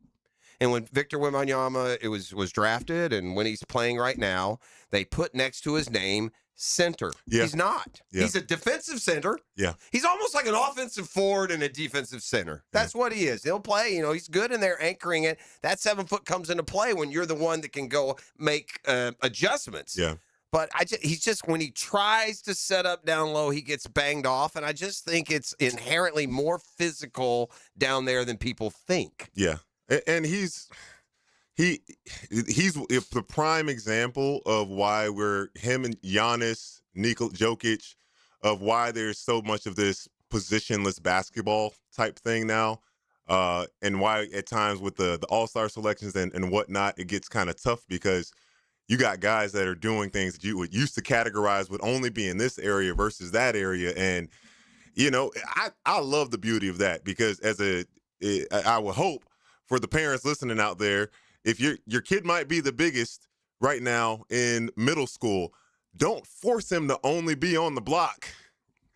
And when Victor Wembanyama was drafted, and when he's playing right now, they put next to his name center. Yeah. He's not. Yeah. He's a defensive center. Yeah. He's almost like an offensive forward and a defensive center. That's what he is. He'll play. You know, he's good in there anchoring it. That 7 foot comes into play when you're the one that can go make adjustments. Yeah. But he's just, when he tries to set up down low, he gets banged off. And I just think it's inherently more physical down there than people think. Yeah. And he's the prime example of why him and Giannis, Nikola Jokic, of why there's so much of this positionless basketball type thing now, and why at times with the All-Star selections and whatnot, it gets kind of tough because you got guys that are doing things that you would used to categorize would only be in this area versus that area. And, you know, I love the beauty of that because I would hope for the parents listening out there, if your kid might be the biggest right now in middle school, don't force him to only be on the block.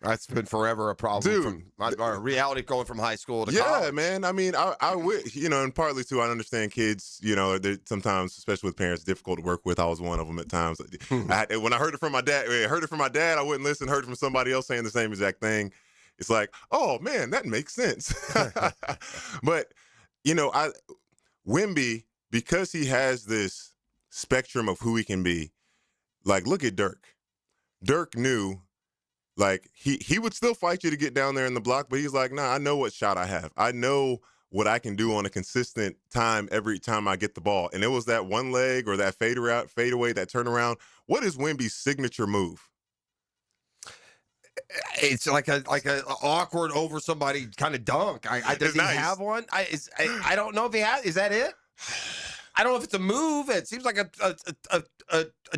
That's been forever a problem. Dude, our reality going from high school to college. Yeah, man. I mean, I wish, you know, and partly too, I understand kids, you know, they're sometimes, especially with parents, difficult to work with. I was one of them at times. When I heard it from my dad, I wouldn't listen. Heard it from somebody else saying the same exact thing. It's like, oh man, that makes sense. But you know, Wemby, because he has this spectrum of who he can be, like, look at Dirk. Dirk knew, like, he would still fight you to get down there in the block, but he's like, nah, I know what shot I have. I know what I can do on a consistent time every time I get the ball. And it was that one leg or that fade away, that turnaround. What is Wemby's signature move? It's like a awkward over somebody kind of dunk. Does he have one? I don't know if he has. Is that it? I don't know if it's a move. It seems like a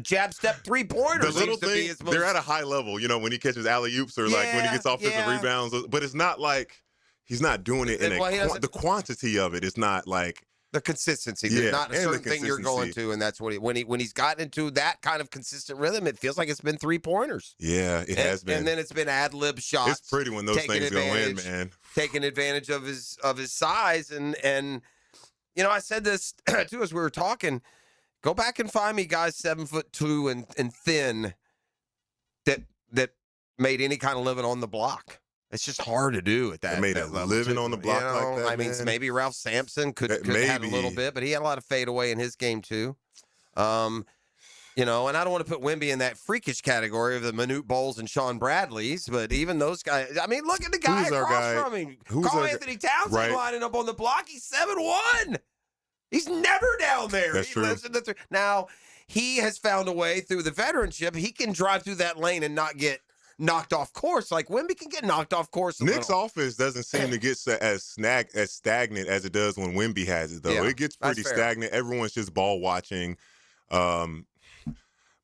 jab step 3-pointer. The little thing, they're at a high level. You know, when he catches alley-oops or like when he gets offensive rebounds. But it's not like he's not doing it in the quantity of it is not like. The consistency. There's not a certain thing you're going to, and that's what when he's gotten into that kind of consistent rhythm, it feels like it's been 3-pointers. Yeah, it has been. And then it's been ad-lib shots. It's pretty when those things go in, man. Taking advantage of his size and you know, I said this too as we were talking. Go back and find me guys 7'2" and thin that made any kind of living on the block. It's just hard to do at that. Made that a level living too. on the block like that. I mean, maybe Ralph Sampson could have had a little bit, but he had a lot of fadeaway in his game too. You know, and I don't want to put Wemby in that freakish category of the Manute Bowles and Sean Bradleys, but even those guys. I mean, look at the guy across from him. Carl Anthony Townsend lining up on the block. He's 7'1". He's never down there. That's true. Now, he has found a way through the veteranship. He can drive through that lane and not get knocked off course. Like Wemby can get knocked off course. Nick's offense doesn't seem to get as stagnant as it does when Wemby has it, though. Yeah, it gets pretty stagnant. Everyone's just ball watching.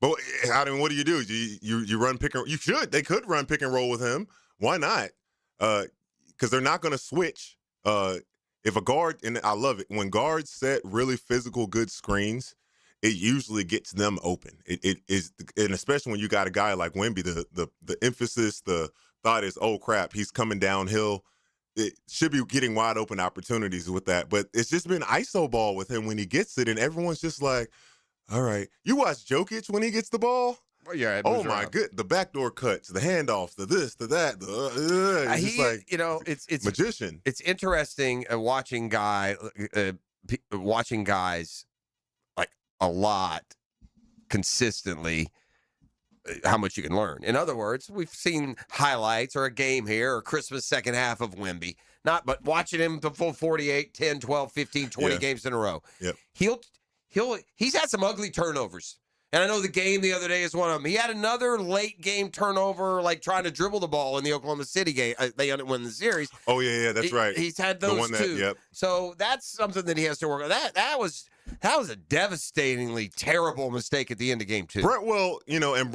But I mean, what do? You run pick and you should. They could run pick and roll with him. Why not? Because they're not going to switch. If a guard, and I love it when guards set really physical, good screens, it usually gets them open. It is, and especially when you got a guy like Wemby, the emphasis, the thought is, oh crap, he's coming downhill. It should be getting wide open opportunities with that. But it's just been ISO ball with him when he gets it, and everyone's just like, all right. You watch Jokic when he gets the ball? Oh, yeah. Oh, my good. The backdoor cuts, the handoffs, the this, the that. He's like, it's magician. It's interesting watching guys like a lot consistently. How much you can learn. In other words, we've seen highlights or a game here or Christmas second half of Wemby. But watching him the full 48, 10, 12, 15, 20 games in a row. Yep. He's had some ugly turnovers. And I know the game the other day is one of them. He had another late game turnover, like trying to dribble the ball in the Oklahoma City game. They won the series. Oh, yeah, that's right. He's had those too. Yep. So that's something that he has to work on. That was a devastatingly terrible mistake at the end of game 2. And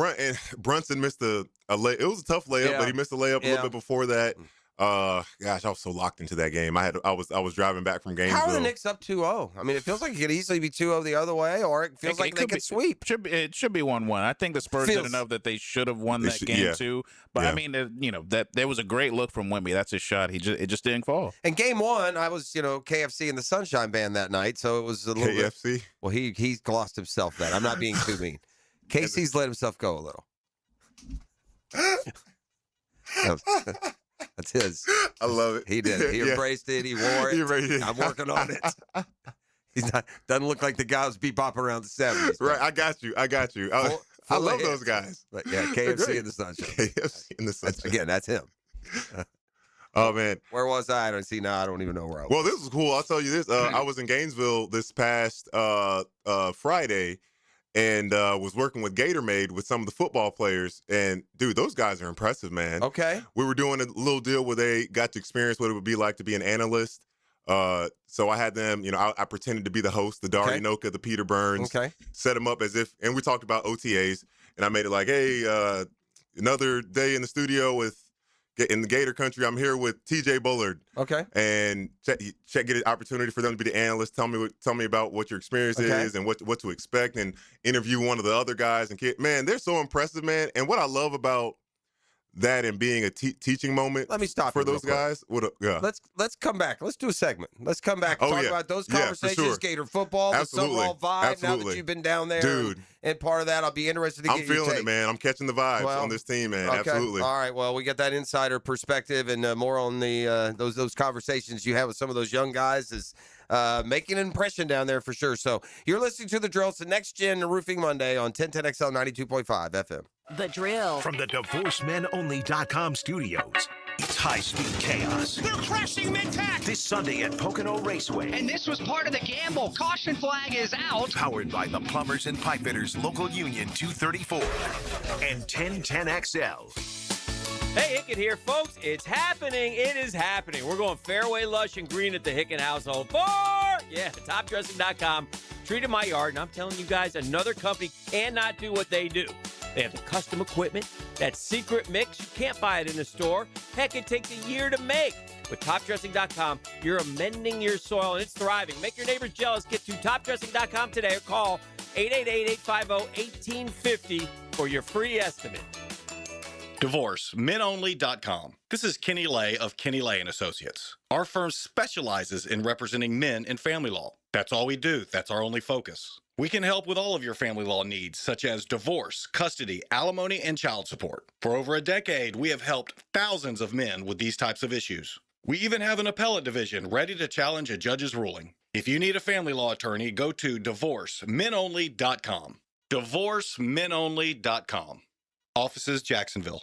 Brunson missed a lay. It was a tough layup, but he missed a layup a little bit before that. Gosh, I was so locked into that game. I was driving back from Gainesville. How are the Knicks up 2-0? I mean, it feels like it could easily be 2-0 the other way, or it feels like they could sweep. It should be 1-1. I think the Spurs did enough that they should have won that game too. But I mean, that there was a great look from Wemby. That's his shot. It just didn't fall. And game 1, I was KFC and the Sunshine Band that night, so it was a little KFC. Well, he lost himself that. I'm not being too mean. KC's let himself go a little. That's his. I love it. He did it. He embraced it. He wore it. I'm working on it. Doesn't look like the guy who's bebopping around the 70s. Right. I got you. I love those guys. But yeah, KFC in the Sunshine. KFC in the Sunshine. Again, that's him. Oh, man. Where was I? I don't see now. I don't even know where I was. Well, this was cool. I'll tell you this. I was in Gainesville this past Friday and was working with Gatorade with some of the football players. And, dude, those guys are impressive, man. Okay. We were doing a little deal where they got to experience what it would be like to be an analyst. So I had them, I pretended to be the host, the Dari Noka, the Peter Burns. Okay. Set them up as if, and we talked about OTAs. And I made it like, hey, another day in the studio in the Gator country. I'm here with TJ Bullard. Okay. And get an opportunity for them to be the analyst. Tell me about what your experience is and what to expect, and interview one of the other guys. And man, they're so impressive, man. And what I love about that and being a teaching moment. Let me stop for those guys. Let's come back. Let's do a segment. Let's come back and talk about those conversations. Sure. Gator football, Absolutely. the Summerall vibe. Absolutely. Now that you've been down there, dude. And part of that, I'll be interested to get your take. I'm feeling it, man. I'm catching the vibes on this team, man. Okay. Absolutely. All right. Well, we get that insider perspective and more on the those conversations you have with some of those young guys is making an impression down there for sure. So you're listening to The Drill. It's the Next Gen Roofing Monday on 1010XL 92.5 FM. The Drill. From the DivorceMenOnly.com studios, it's high-speed chaos. They're crashing mid-tack. This Sunday at Pocono Raceway. And this was part of the gamble. Caution flag is out. Powered by the Plumbers and Pipefitters Local Union 234 and 1010XL. Hey, Hicken here, folks. It's happening. It is happening. We're going fairway, lush, and green at the Hicken household for, topdressing.com. Treated my yard, and I'm telling you guys, another company cannot do what they do. They have the custom equipment, that secret mix. You can't buy it in the store. Heck, it takes a year to make. With topdressing.com, you're amending your soil, and it's thriving. Make your neighbors jealous. Get to topdressing.com today or call 888-850-1850 for your free estimate. DivorceMenOnly.com. This is Kenny Lay of Kenny Lay & Associates. Our firm specializes in representing men in family law. That's all we do. That's our only focus. We can help with all of your family law needs, such as divorce, custody, alimony, and child support. For over a decade, we have helped thousands of men with these types of issues. We even have an appellate division ready to challenge a judge's ruling. If you need a family law attorney, go to DivorceMenOnly.com. DivorceMenOnly.com. Offices, Jacksonville.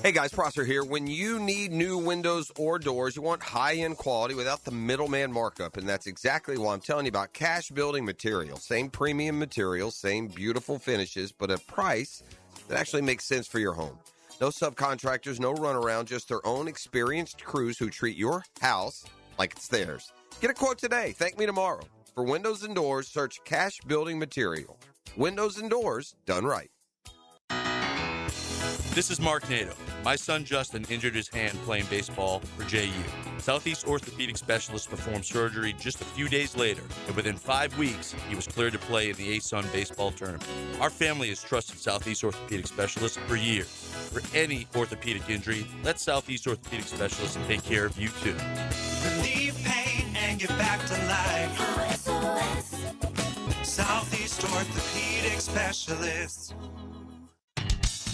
Hey guys, Prosser here. When you need new windows or doors, you want high-end quality without the middleman markup, and that's exactly why I'm telling you about Cash Building Materials. Same premium materials, same beautiful finishes, but a price that actually makes sense for your home. No subcontractors, no runaround, just their own experienced crews who treat your house like it's theirs. Get a quote today. Thank me tomorrow. For windows and doors, search Cash Building Material. Windows and doors done right. This is Mark Nato. My son Justin injured his hand playing baseball for JU. Southeast orthopedic specialists performed surgery just a few days later, and within 5 weeks, he was cleared to play in the ASUN baseball tournament. Our family has trusted Southeast orthopedic specialists for years. For any orthopedic injury, let Southeast orthopedic specialists take care of you too. Relieve pain and get back to life. Southeast orthopedic specialists.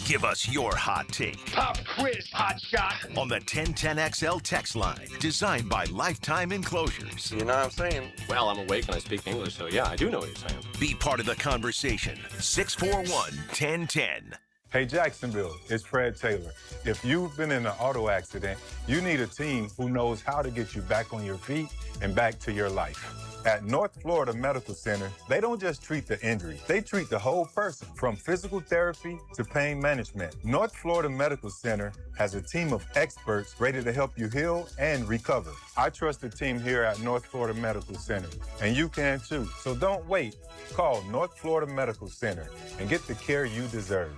Give us your hot take. Pop quiz, hot shot. On the 1010XL text line, designed by Lifetime Enclosures. You know what I'm saying? Well, I'm awake and I speak English, so yeah, I do know what you're saying. Be part of the conversation. 641-1010. Hey, Jacksonville, it's Fred Taylor. If you've been in an auto accident, you need a team who knows how to get you back on your feet and back to your life. At North Florida Medical Center, they don't just treat the injury, they treat the whole person, from physical therapy to pain management. North Florida Medical Center has a team of experts ready to help you heal and recover. I trust the team here at North Florida Medical Center, and you can too. So don't wait. Call North Florida Medical Center and get the care you deserve.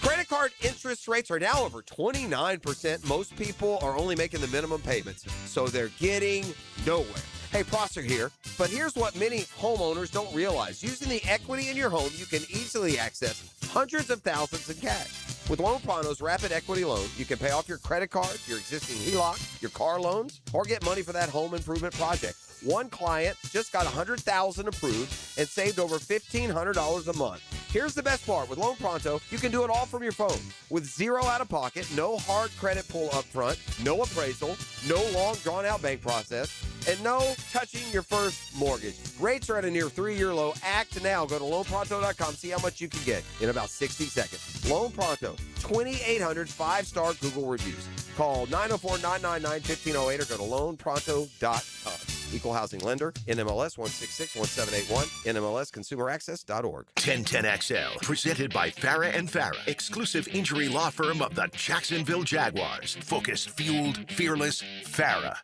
Credit card interest rates are now over 29%. Most people are only making the minimum payments, so they're getting nowhere. Hey, Prosser here, but here's what many homeowners don't realize. Using the equity in your home, you can easily access hundreds of thousands in cash. With Loan Pronto's Rapid Equity Loan, you can pay off your credit cards, your existing HELOC, your car loans, or get money for that home improvement project. One client just got $100,000 approved and saved over $1,500 a month. Here's the best part. With Loan Pronto, you can do it all from your phone. With zero out-of-pocket, no hard credit pull up front, no appraisal, no long drawn-out bank process, and no touching your first mortgage. Rates are at a near 3-year low. Act now. Go to loanpronto.com. See how much you can get in about 60 seconds. Loan Pronto, 2,800 5-star Google reviews. Call 904-999-1508 or go to loanpronto.com. Equal housing lender, NMLS 1661781, NMLSconsumeraccess.org. 1010XL, presented by Farah and Farah, exclusive injury law firm of the Jacksonville Jaguars. Focused, fueled, fearless, Farah.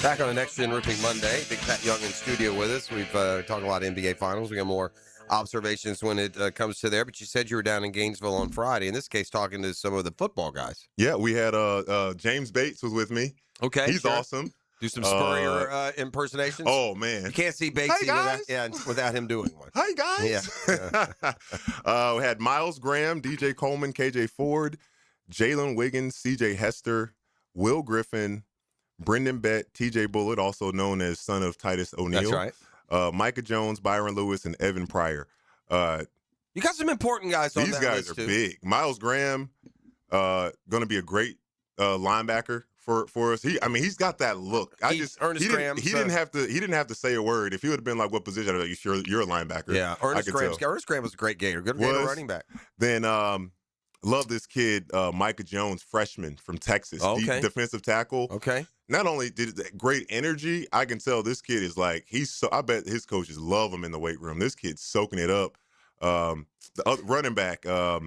Back on the Next Gen Roofing Monday. Big Pat Young in studio with us. We've talked a lot of NBA Finals. We got more observations when it comes to there, but you said you were down in Gainesville on Friday, in this case talking to some of the football guys. Yeah, we had James Bates was with me. Okay, he's awesome. Do some Spurrier impersonations. Oh man, you can't see Batesy without him doing one. Hi guys. Yeah. We had Miles Graham, DJ Coleman, KJ Ford, Jalen Wiggins, CJ Hester, Will Griffin, Brendan Bett, TJ Bullitt, also known as son of Titus O'Neal. That's right. Micah Jones, Byron Lewis, and Evan Pryor. You got some important guys on that list, too. These guys are big. Miles Graham, going to be a great linebacker for us. He's got that look. Ernest Graham. He didn't have to say a word. If he would have been like, "What position?" I'd be like, "You're a linebacker." Yeah, Ernest Graham was a great gator. Good running back. Then love this kid, Micah Jones, freshman from Texas, defensive tackle. Okay. Not only did it great energy, I can tell this kid is like I bet his coaches love him in the weight room. This kid's soaking it up. The other running back, not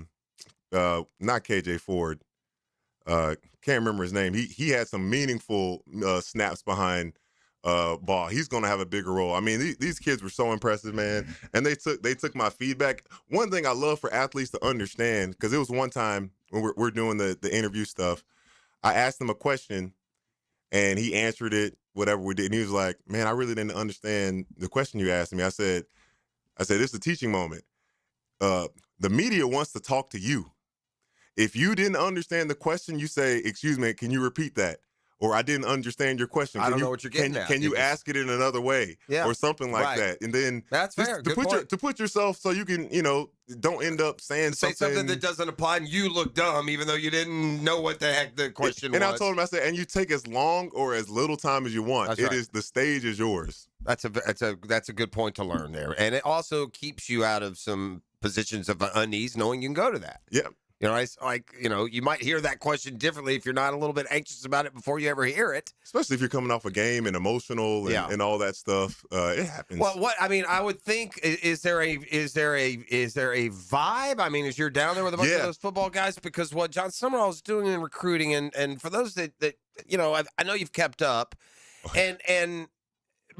KJ Ford, can't remember his name. He had some meaningful snaps behind ball. He's going to have a bigger role. I mean, these kids were so impressive, man. And they took my feedback. One thing I love for athletes to understand, because it was one time when we're doing the interview stuff, I asked him a question, and he answered it, whatever we did. And he was like, "Man, I really didn't understand the question you asked me." I said, "This is a teaching moment. The media wants to talk to you. If you didn't understand the question, you say, 'Excuse me, can you repeat that?' Or 'I didn't understand your question. I don't know what you're getting at. Can you ask it in another way?' Yeah. Or something like that." And then that's fair. To put yourself so you can, don't end up saying something that doesn't apply and you look dumb even though you didn't know what the heck the question was. And I told him, I said, and you take as long or as little time as you want. That's right. The stage is yours. That's a good point to learn there. And it also keeps you out of some positions of unease knowing you can go to that. Yeah. You know, it's like, you might hear that question differently if you're not a little bit anxious about it before you ever hear it. Especially if you're coming off a game and emotional and all that stuff. It happens. Well, I would think, is there a vibe? I mean, as you're down there with a bunch of those football guys, because what John Summerall is doing in recruiting, and for those that I know you've kept up,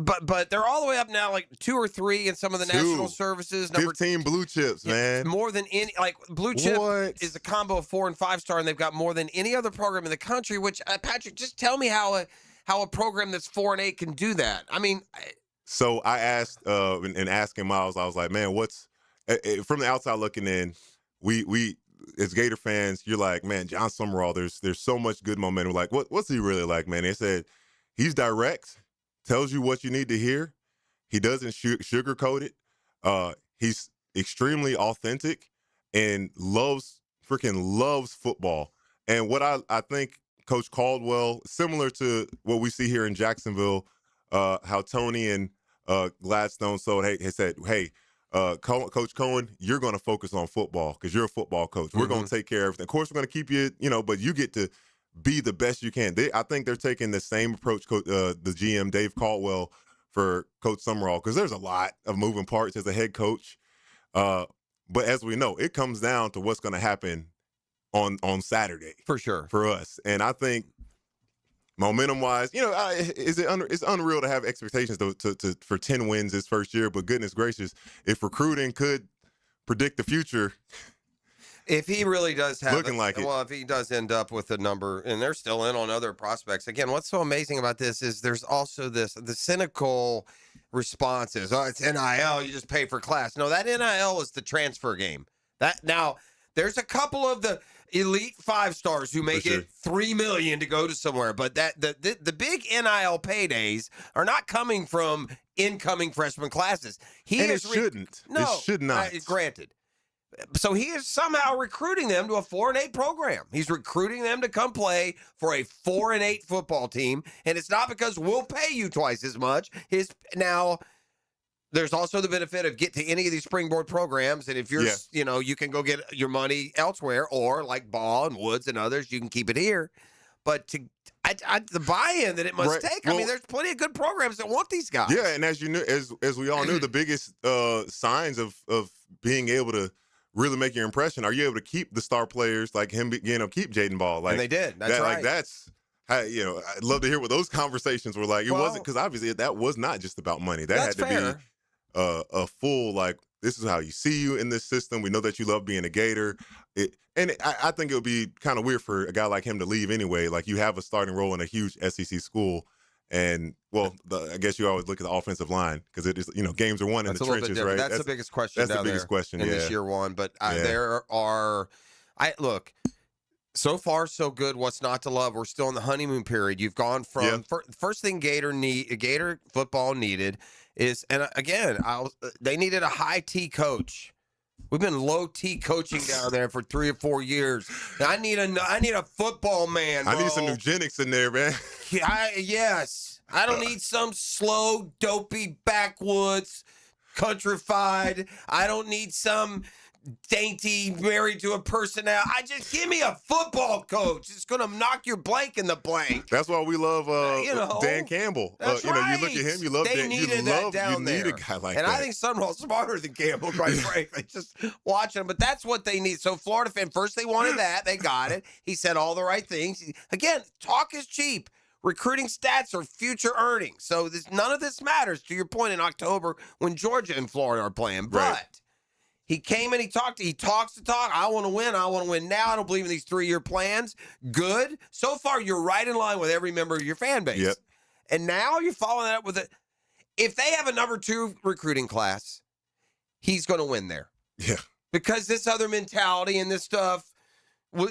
But they're all the way up now, like 2 or 3 in some of the national services. 15 blue chips, man. More than any, like blue chip is a combo of 4 and 5-star, and they've got more than any other program in the country. Which Patrick, just tell me how a program that's 4 and 8 can do that. I mean, so I asked, in asking Miles, I was like, man, what's from the outside looking in? We as Gator fans, you're like, man, John Summerall. There's so much good momentum. Like, what's he really like, man? They said he's direct. Tells you what you need to hear. He doesn't sugarcoat it. He's extremely authentic and loves football. And what I think Coach Caldwell, similar to what we see here in Jacksonville, how Tony and Gladstone said, hey, Coach Cohen, you're going to focus on football because you're a football coach. We're going to take care of everything. Of course, we're going to keep you, but you get to be the best you can. I think they're taking the same approach, the GM, Dave Caldwell, for Coach Summerall, because there's a lot of moving parts as a head coach. But as we know, it comes down to what's going to happen on Saturday. For sure. For us. And I think momentum-wise, it's unreal to have expectations for 10 wins his first year, but goodness gracious, if recruiting could predict the future – if he really does have if he does end up with a number, and they're still in on other prospects. Again, what's so amazing about this is there's also the cynical responses. Oh, it's NIL, you just pay for class. No, that NIL is the transfer game. Now there's a couple of the elite 5-stars who may get $3 million to go to somewhere, but the big NIL paydays are not coming from incoming freshman classes. It shouldn't. No, it should not. Granted. So he is somehow recruiting them to a 4 and 8 program. He's recruiting them to come play for a 4 and 8 football team, and it's not because we'll pay you twice as much. Now, there's also the benefit of get to any of these springboard programs, and if you're, you can go get your money elsewhere, or like Ball and Woods and others, you can keep it here. But the buy-in that it must take. Well, I mean, there's plenty of good programs that want these guys. Yeah, and as you knew, as we all knew, the biggest signs of being able to really make your impression, are you able to keep the star players like him, keep Jaden Ball? Like, and they did. That's right. Like, that's how, I'd love to hear what those conversations were like. It wasn't, because obviously that was not just about money. That had to be a full, like, this is how you see you in this system. We know that you love being a Gator. I think it would be kind of weird for a guy like him to leave anyway. Like, you have a starting role in a huge SEC school. And, I guess you always look at the offensive line, because it is, games are won in the trenches, right? That's the biggest question. That's the biggest question in this year one. But look, so far so good. What's not to love? We're still in the honeymoon period. You've gone from first thing Gator football needed is, and again, they needed a high T coach. We've been low T coaching down there for 3 or 4 years. I need a football man, bro. I need some eugenics in there, man. Yes. I don't need some slow, dopey, backwoods, countrified. I don't need some dainty, married to a personality. Just give me a football coach. It's going to knock your blank in the blank. That's why we love Dan Campbell. That's right. You look at him, you love Dan. You need a guy like that. And I think Summerall's smarter than Campbell, quite frankly. Just watching him. But that's what they need. So Florida fan, first they wanted that. They got it. He said all the right things. Again, talk is cheap. Recruiting stats are future earnings. So none of this matters, to your point, in October when Georgia and Florida are playing. But he came and he talks the talk. I want to win. I want to win now. I don't believe in these 3-year plans. Good. So far, you're right in line with every member of your fan base. Yep. And now you're following that up with it. If they have a number 2 recruiting class, he's going to win there. Yeah. Because this other mentality and this stuff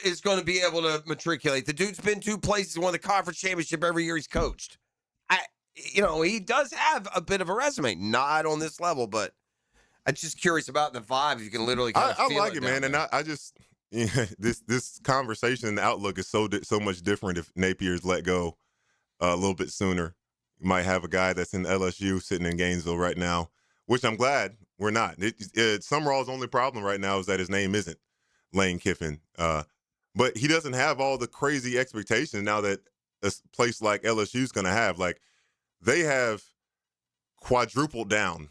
is going to be able to matriculate. The dude's been 2 places and won the conference championship every year he's coached. He does have a bit of a resume. Not on this level, but I'm just curious about the vibe. You can literally kind of feel I like it, man. And I just this conversation and the outlook is so much different if Napier's let go a little bit sooner. You might have a guy that's in LSU sitting in Gainesville right now, which I'm glad we're not. Summerall's only problem right now is that his name isn't Lane Kiffin. But he doesn't have all the crazy expectations now that a place like LSU is going to have. Like, they have quadrupled down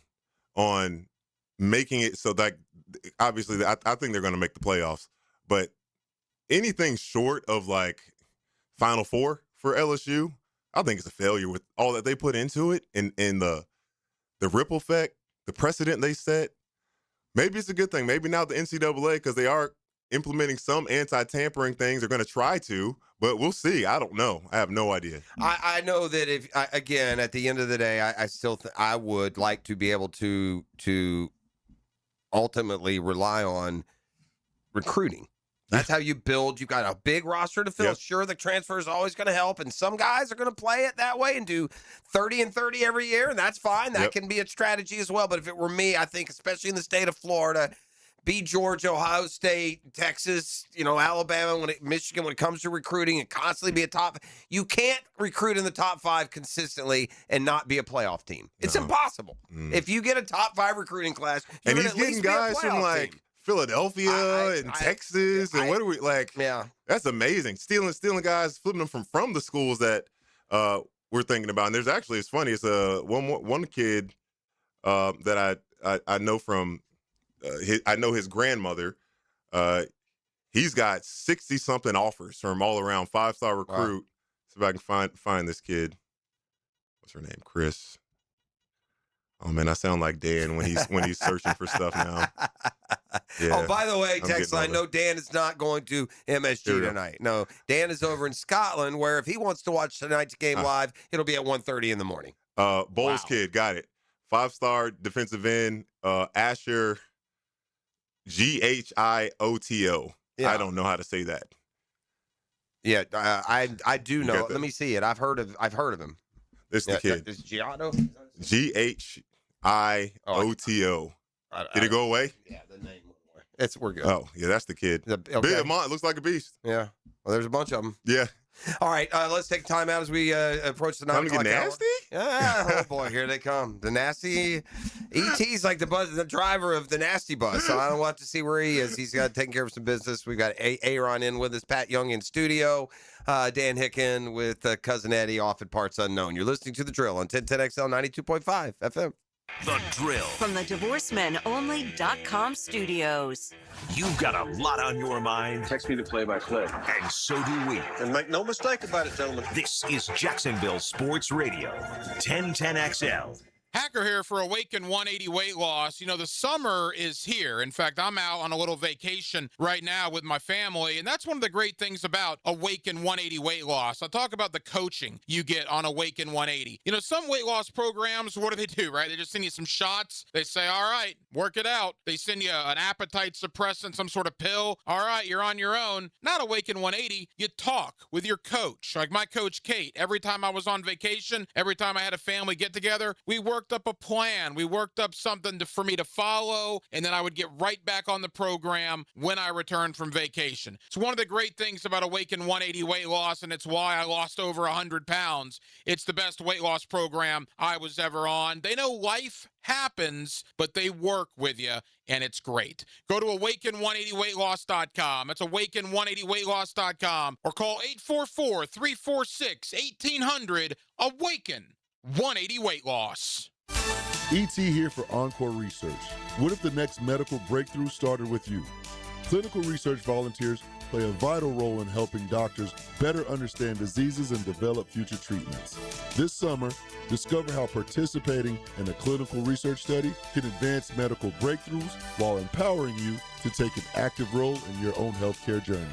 on making it so that obviously I think they're going to make the playoffs. But anything short of like Final Four for LSU, I think it's a failure with all that they put into it and the ripple effect, the precedent they set. Maybe it's a good thing. Maybe now the NCAA, because they are implementing some anti-tampering things, are going to try to, but we'll see. I don't know. I have no idea. I know that again, at the end of the day, I still I would like to be able to ultimately rely on recruiting. That's how you build. You've got a big roster to fill. Yep. Sure, the transfer is always going to help, and some guys are going to play it that way and do 30 and 30 every year, and that's fine. That can be a strategy as well. But if it were me, I think, especially in the state of Florida, be Georgia, Ohio State, Texas, Alabama, Michigan, when it comes to recruiting, and constantly be a top. You can't recruit in the top 5 consistently and not be a playoff team. It's impossible. If you get a top 5 recruiting class, And you're he's at least getting be a guys from playoff like team. Philadelphia and Texas, and what are we like? Yeah, that's amazing. Stealing guys, flipping them from the schools that we're thinking about. And there's actually, it's funny. It's one kid that I know from. I know his grandmother. He's got 60-something offers from all around, 5-star recruit. Wow. See if I can find this kid. What's her name? Chris. Oh man, I sound like Dan when he's searching for stuff now. Yeah, oh, by the way, text line, no, Dan is not going to MSG tonight. No, Dan is over in Scotland, where if he wants to watch tonight's game live, it'll be at 1:30 in the morning. Bowles kid, got it. 5-star defensive end, Asher Ghiotto. Yeah. I don't know how to say that. Yeah, I do know. Let me see it. I've heard of him. This is the kid. Is Giotto? Ghiotto. Did it go away? Yeah, the name went away. We're good. Oh, yeah, that's the kid. Okay. Big Mont looks like a beast. Yeah. Well, there's a bunch of them. Yeah. All right, let's take time out as we approach the 9 o'clock hour. Nasty? Yeah, oh boy, here they come. The nasty ET's like the driver of the nasty bus. So I don't want to see where he is. He's got taking care of some business. We've got Aaron in with us, Pat Young in studio, Dan Hicken with Cousin Eddie off at Parts Unknown. You're listening to The Drill on 1010XL 92.5 FM. The Drill. From the DivorceMenOnly.com studios. You've got a lot on your mind. Text me the play-by-play. And so do we. And make no mistake about it, gentlemen. This is Jacksonville Sports Radio, 1010XL. Hacker here for Awaken 180 Weight Loss. The summer is here. In fact, I'm out on a little vacation right now with my family, and that's one of the great things about Awaken 180 Weight Loss. I'll talk about the coaching you get on Awaken 180. Some weight loss programs, what do, right? They just send you some shots. They say, all right, work it out. They send you an appetite suppressant, some sort of pill. All right, you're on your own. Not Awaken 180. You talk with your coach. Like my coach, Kate. Every time I was on vacation, every time I had a family get-together, we worked up a plan. We worked up something for me to follow, and then I would get right back on the program when I returned from vacation. It's one of the great things about Awaken 180 Weight Loss, and it's why I lost over 100 pounds. It's the best weight loss program I was ever on. They know life happens, but they work with you, and it's great. Go to awaken180weightloss.com. That's awaken180weightloss.com, or call 844-346-1800. Awaken 180 Weight Loss. ET here for Encore Research. What if the next medical breakthrough started with you? Clinical research volunteers play a vital role in helping doctors better understand diseases and develop future treatments. This summer, discover how participating in a clinical research study can advance medical breakthroughs while empowering you to take an active role in your own healthcare journey.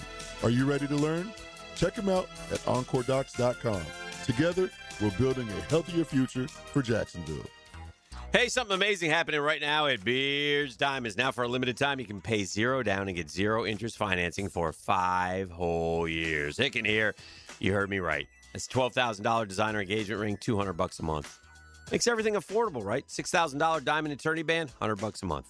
Are you ready to learn? Check them out at EncoreDocs.com. Together, we're building a healthier future for Jacksonville. Hey, something amazing happening right now at Beard's Diamonds. Now, for a limited time, you can pay $0 down and get 0 interest financing for 5 whole years. Hicken here. You heard me right. It's a $12,000 designer engagement ring, $200 a month. Makes everything affordable, right? $6,000 diamond eternity band, $100 a month.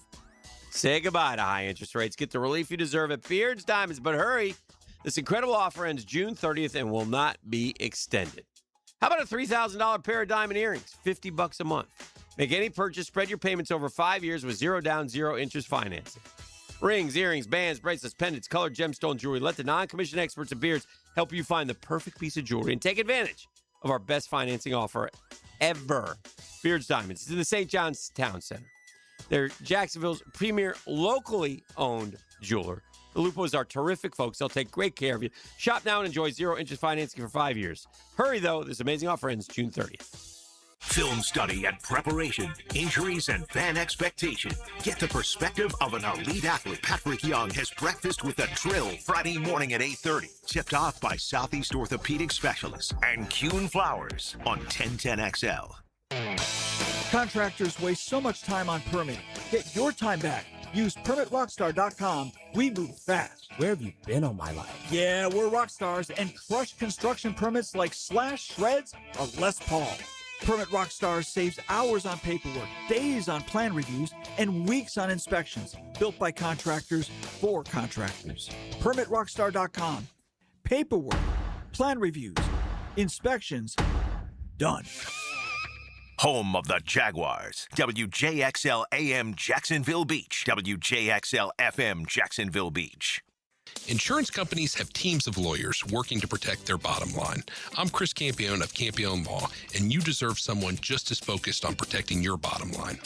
Say goodbye to high interest rates. Get the relief you deserve at Beard's Diamonds, but hurry. This incredible offer ends June 30th and will not be extended. How about a $3,000 pair of diamond earrings, $50 a month? Make any purchase, spread your payments over 5 years with $0 down, 0 interest financing. Rings, earrings, bands, bracelets, pendants, colored gemstone jewelry. Let the non-commissioned experts in beards help you find the perfect piece of jewelry and take advantage of our best financing offer ever. Beards Diamonds. It's in the St. John's Town Center. They're Jacksonville's premier locally owned jeweler. The Lupos are terrific folks. They'll take great care of you. Shop now and enjoy 0% financing for 5 years. Hurry, though. This amazing offer ends June 30th. Film study and preparation, injuries and fan expectation. Get the perspective of an elite athlete. Patrick Young has breakfast with the Drill Friday morning at 8:30. Tipped off by Southeast Orthopedic Specialists and Kuhn Flowers on 1010XL. Contractors waste so much time on permitting. Get your time back. Use PermitRockstar.com. We move fast. Where have you been all my life? Yeah, we're rock stars and crush construction permits like slash, shreds, or Les Paul. Permit Rockstars saves hours on paperwork, days on plan reviews, and weeks on inspections. Built by contractors for contractors. PermitRockstar.com. Paperwork, plan reviews, inspections, done. Home of the Jaguars. WJXL AM Jacksonville Beach. WJXL FM Jacksonville Beach. Insurance companies have teams of lawyers working to protect their bottom line. I'm Chris Campione of Campione Law, and you deserve someone just as focused on protecting your bottom line.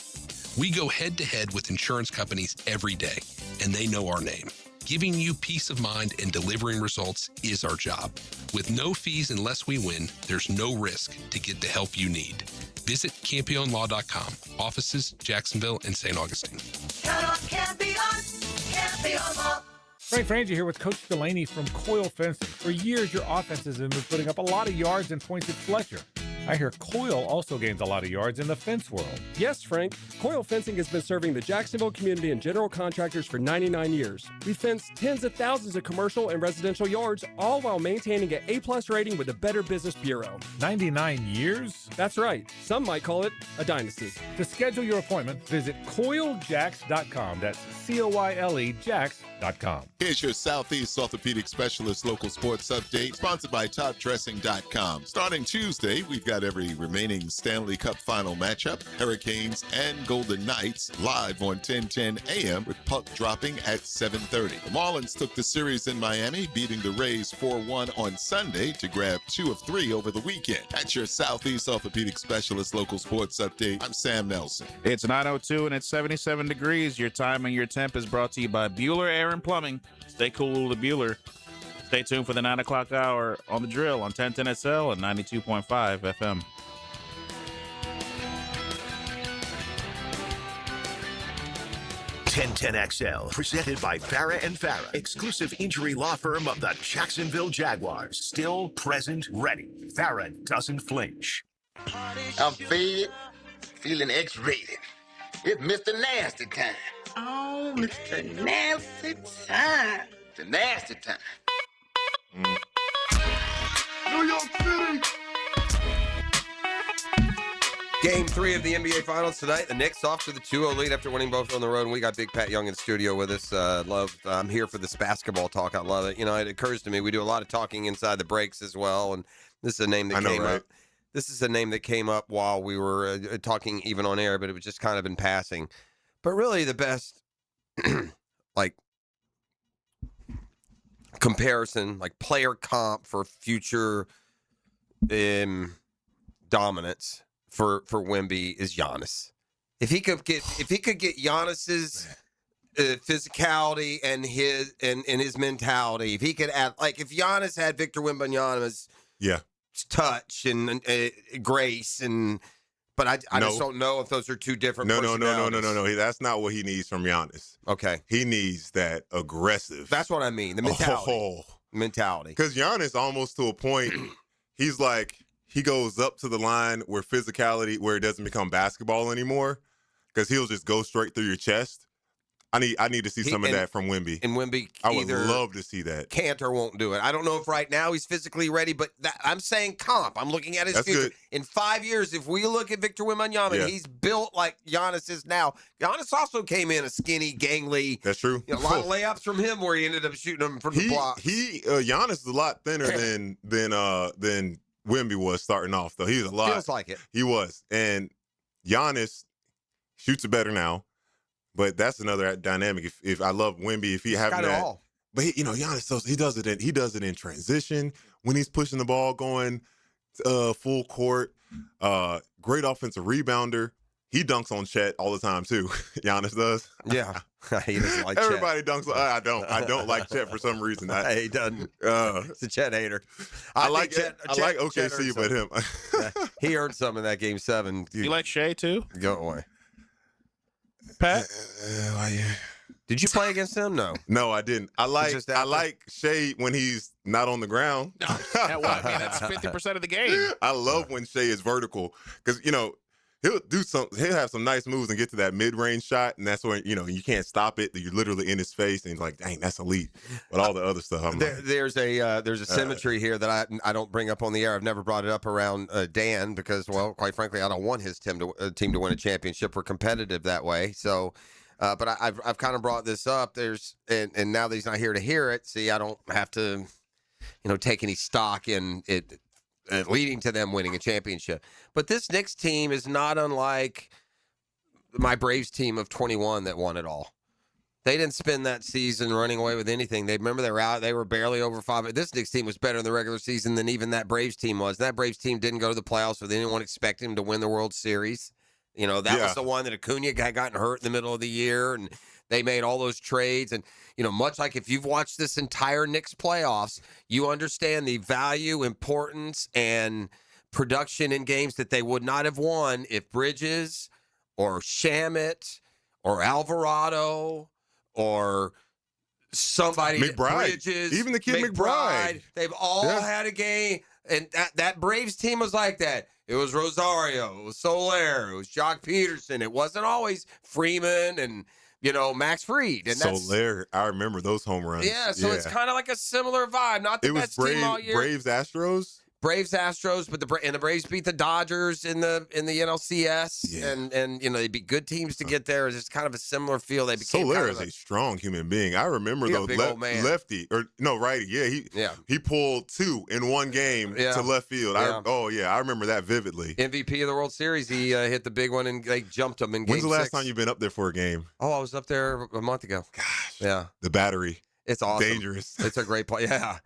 We go head-to-head with insurance companies every day, and they know our name. Giving you peace of mind and delivering results is our job. With no fees unless we win, there's no risk to get the help you need. Visit CampioneLaw.com. Offices, Jacksonville and St. Augustine. Count on Campione, Campione Law. Frank Frangie here with Coach Delaney from Coil Fencing. For years, your offenses have been putting up a lot of yards and points at Fletcher. I hear Coil also gains a lot of yards in the fence world. Yes, Frank. Coil Fencing has been serving the Jacksonville community and general contractors for 99 years. We fence tens of thousands of commercial and residential yards, all while maintaining an A+ rating with the Better Business Bureau. 99 years? That's right. Some might call it a dynasty. To schedule your appointment, visit CoilJacks.com. That's COYLE Jacks.com. Here's your Southeast Orthopedic Specialist local sports update, sponsored by TopDressing.com. Starting Tuesday, we've got every remaining Stanley Cup final matchup, Hurricanes and Golden Knights, live on 1010 AM with puck dropping at 7:30. The Marlins took the series in Miami, beating the Rays 4-1 on Sunday to grab 2 of 3 over the weekend. That's your Southeast Orthopedic Specialist local sports update. I'm Sam Nelson. It's 9:02 and it's 77 degrees. Your time and your temp is brought to you by Bueller Air and Plumbing. Stay cool with Bueller. Stay tuned for the 9 o'clock hour on The Drill on 1010SL and 92.5 FM. XL, presented by Farah and Farah, exclusive injury law firm of the Jacksonville Jaguars. Still present, ready. Farah doesn't flinch. I'm fed, feeling X-rated. It's Mr. Nasty time. Oh, Mr. Nasty time. The nasty time. New York City. Game 3 of the NBA Finals tonight. The Knicks off to the 2-0 lead after winning both on the road. And we got Big Pat Young in studio with us. I'm here for this basketball talk. I love it. You know, it occurs to me we do a lot of talking inside the breaks as well. And this is a name that came up. This is a name that came up while we were talking even on air, but it was just kind of in passing. But really the best, like, comparison, like player comp for future dominance for Wemby is Giannis. If he could get Giannis's physicality and his mentality, if he could add, like, if Giannis had Victor Wembanyama's touch and grace but I just don't know if those are two different personalities. No. That's not what he needs from Giannis. Okay. He needs that aggressive. That's what I mean, the mentality. Mentality. Because Giannis, almost to a point, he's like, he goes up to the line where physicality, where it doesn't become basketball anymore, because he'll just go straight through your chest. I need to see some of that from Wemby. And Wemby, I would love to see that. Can't or won't do it. I don't know if right now he's physically ready, but I'm saying comp. I'm looking at his future. Good. In 5 years, if we look at Victor Wembanyama, he's built like Giannis is now. Giannis also came in a skinny, gangly. That's true. A lot of layups from him where he ended up shooting them from the block. Giannis is a lot thinner than Wemby was starting off, though. He was a lot. Feels like it. He was. And Giannis shoots it better now. But that's another dynamic. If I love Wemby, if he having got it that, all. but Giannis, he does it in transition when he's pushing the ball, going full court. Great offensive rebounder. He dunks on Chet all the time too. Giannis does. Yeah, he doesn't like Everybody dunks. I don't like Chet for some reason. He doesn't. He's a Chet hater. I like Chet, OKC, but him. He earned some in that game 7. You like Shea too? Go away. Pat? Did you play against him? No, I didn't. I like Shea when he's not on the ground. That's 50% of the game. I love when Shea is vertical because he'll have some nice moves and get to that mid-range shot, and that's when you can't stop it. You're literally in his face, and he's like, "Dang, that's elite." But all the other stuff, there's a symmetry here that I don't bring up on the air. I've never brought it up around Dan because, well, quite frankly, I don't want his team to win a championship. We're competitive that way, so. But I've kind of brought this up. And now that he's not here to hear it, see, I don't have to, take any stock in it leading to them winning a championship. But this Knicks team is not unlike my Braves team of 21 that won it all. They didn't spend that season running away with anything. They were out. They were barely over 5. This Knicks team was better in the regular season than even that Braves team was. That Braves team didn't go to the playoffs, so they didn't expect him to win the World Series. That was the one that Acuna had gotten hurt in the middle of the year, and they made all those trades. And, much like if you've watched this entire Knicks playoffs, you understand the value, importance, and production in games that they would not have won if Bridges or Shamet or Alvarado or somebody, McBride. Bridges, Even the kid McBride. They've all had a game. And that Braves team was like that. It was Rosario. It was Soler. It was Jock Peterson. It wasn't always Freeman and, Max Fried. And Soler, I remember those home runs. Yeah, so it's kind of like a similar vibe. Not the best team all year. Braves, Astros? Braves, Astros, but the Braves beat the Dodgers in the NLCS, and they beat good teams to get there. It's kind of a similar feel. They became Soler is a strong human being. I remember those lefty righty. Yeah, he pulled 2 in one game to left field. I remember that vividly. MVP of the World Series. He hit the big one and they jumped him in game 6. When's the last time you've been up there for a game? Oh, I was up there a month ago. Gosh, yeah, the Battery. It's awesome. Dangerous. It's a great play. Yeah.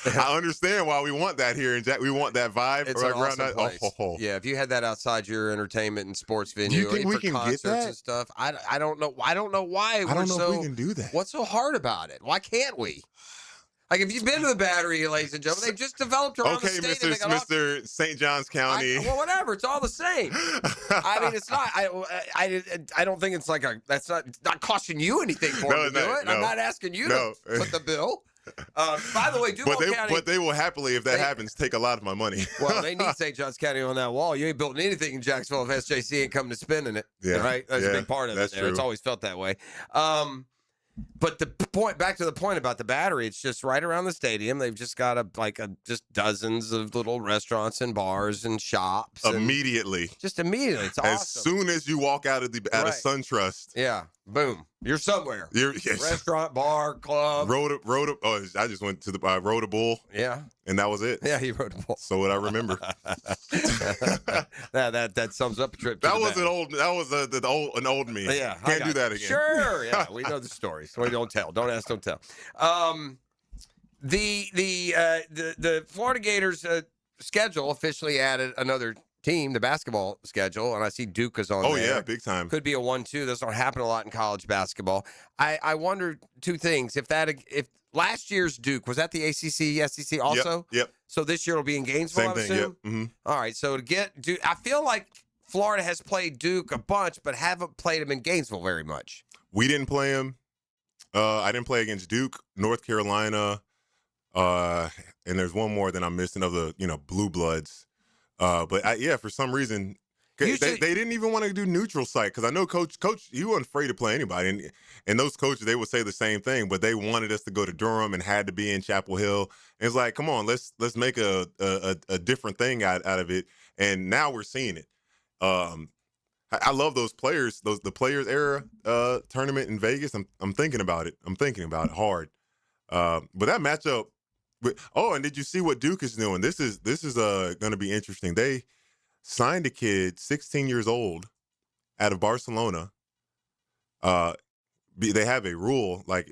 I understand why we want that here, and we want that vibe. It's an awesome place. Yeah, if you had that outside your entertainment and sports venue, do you think we can concerts get that? And stuff, I don't know. I don't know why. I don't know if we can do that. What's so hard about it? Why can't we? Like, if you've been to the Battery, ladies and gentlemen, they've just developed around the stadium. Mr. St. Johns County. Well, whatever. It's all the same. I mean, it's not. I don't think it's like that's not costing you anything for them to do it. I'm not asking you to put the bill. By the way, Duval County. But they will happily, if that happens, take a lot of my money. Well, they need St. Johns County on that wall. You ain't building anything in Jacksonville if SJC ain't coming to spending it. Yeah, right. That's a big part of it. There, it's always felt that way. But back to the point about the Battery, it's just right around the stadium. They've just got just dozens of little restaurants and bars and shops. Immediately. It's awesome. As soon as you walk out of a SunTrust. Yeah. Boom. You're somewhere. Restaurant, bar, club. Rode up. Oh, I just went to the rode a bull. Yeah. And that was it. Yeah, he rode a bull. So what I remember. that sums up a trip. That was an old me. Yeah. Can't do that again. Sure. Yeah. We know the story. So we don't tell. Don't ask, don't tell. The Florida Gators schedule officially added another team, the basketball schedule, and I see Duke is on there. Oh, yeah, big time. Could be a 1-2. This don't happen a lot in college basketball. I wonder 2 things. If last year's Duke, was that the ACC, SEC also? Yep. So this year will be in Gainesville, I assume? Yep. Mm-hmm. All right, so to get Duke, I feel like Florida has played Duke a bunch, but haven't played him in Gainesville very much. We didn't play him. I didn't play against Duke, North Carolina, and there's one more that I'm missing of the Blue Bloods. But for some reason, they didn't even want to do neutral site because I know Coach, he wasn't afraid to play anybody, and those coaches they would say the same thing, but they wanted us to go to Durham and had to be in Chapel Hill. And it's like, come on, let's make a different thing out of it, and now we're seeing it. I love those players, the Players Era tournament in Vegas. I'm thinking about it. I'm thinking about it hard. But that matchup. And did you see what Duke is doing? This is going to be interesting. They signed a kid, 16 years old, out of Barcelona. they have a rule like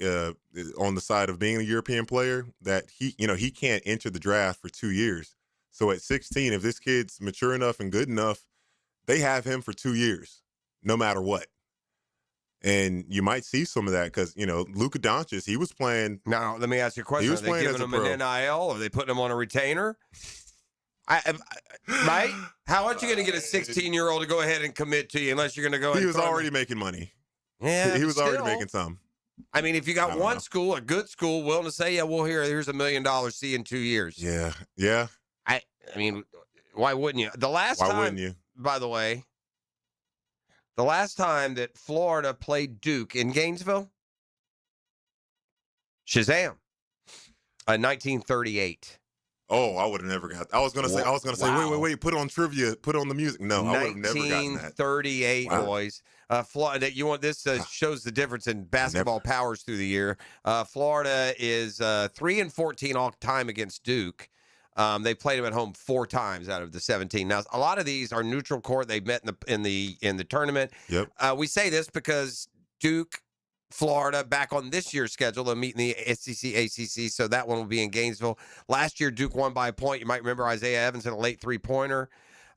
on the side of being a European player that he can't enter the draft for 2 years. So at 16, if this kid's mature enough and good enough, they have him for 2 years, no matter what. And you might see some of that because, Luka Doncic, he was playing. Now, let me ask you a question. He was Are they playing giving as a him pro. an NIL? Are they putting him on a retainer? Right? How much are you going to get a 16-year-old to go ahead and commit to you unless you're going to go ahead He and was already making money. Yeah, He was but already still. making some. I mean, if you got one school, a good school, willing to say, yeah, well, here's $1 million, see you in 2 years. Yeah, yeah. I mean, why wouldn't you? Why wouldn't you? By the way, the last time that Florida played Duke in Gainesville, Shazam, 1938. Oh, I would have never got. I was gonna say. Wait. Put on trivia. Put on the music. No, I would have never gotten that. 1938, boys. Florida. You want this shows the difference in basketball powers through the year. Florida is 3-14 all time against Duke. They played them at home 4 times out of the 17. Now, a lot of these are neutral court. They've met in the tournament. Yep. We say this because Duke, Florida, back on this year's schedule, they'll meet in the SEC, ACC, so that one will be in Gainesville. Last year, Duke won by a point. You might remember Isaiah Evans had a late 3-pointer,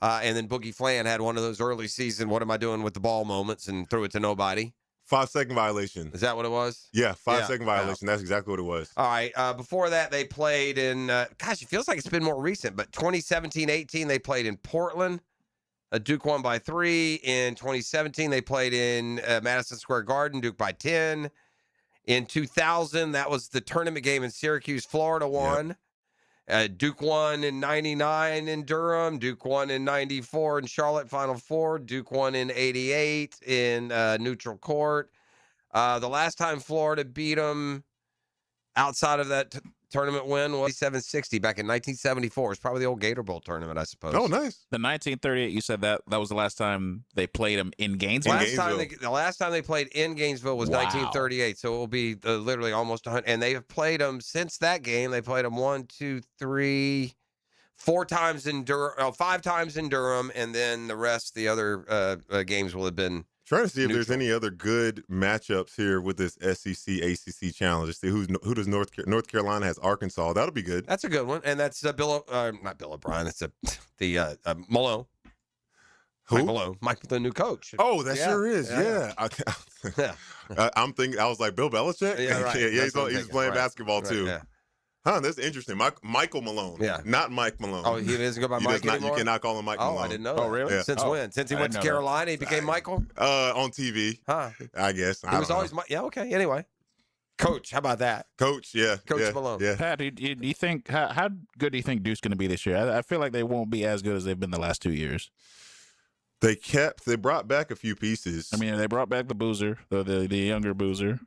and then Boogie Flan had one of those early season, what am I doing with the ball moments, and threw it to nobody. 5-second violation. Is that what it was? Yeah, 5-second violation. That's exactly what it was. All right. Before that, they played in, it feels like it's been more recent, but 2017-18, they played in Portland. Duke won by 3. In 2017, they played in Madison Square Garden, Duke by 10. In 2000, that was the tournament game in Syracuse. Florida won. Yep. Duke won in 99 in Durham. Duke won in 94 in Charlotte, Final Four. Duke won in 88 in neutral court. The last time Florida beat them outside of that tournament win was 760 back in 1974. It's probably the old Gator Bowl tournament, I suppose. Oh, nice. The 1938, you said that was the last time they played them in Gainesville? The last time they played in Gainesville was 1938, so it will be literally almost 100. And they have played them since that game. They played them 4 times in Durham, 5 times in Durham, and then the rest, the other games will have been Trying to see if neutral. there's any other good matchups here with this SEC ACC challenge. Let's see who does North Carolina has Arkansas. That'll be good. That's a good one, and that's not Bill O'Brien. It's Malone. Who? Mike Malone, the new coach. Oh, that sure is. Yeah. I'm thinking. I was like Bill Belichick. Yeah, right. He's playing basketball too. Yeah. Huh, that's interesting. Michael Malone. Yeah. Not Mike Malone. Oh, he doesn't go by Mike anymore? You cannot call him Mike Malone. Oh, I didn't know that. Oh, really? Yeah. Since when? Since he went to Carolina, he became Michael? On TV. Huh. I guess. He was always yeah, okay. Anyway. Coach, how about that? Coach, yeah. Coach Malone. Yeah. Pat, do you think how good do you think Duke's going to be this year? I feel like they won't be as good as they've been the last 2 years. They brought back a few pieces. I mean, they brought back the Boozer, the younger Boozer.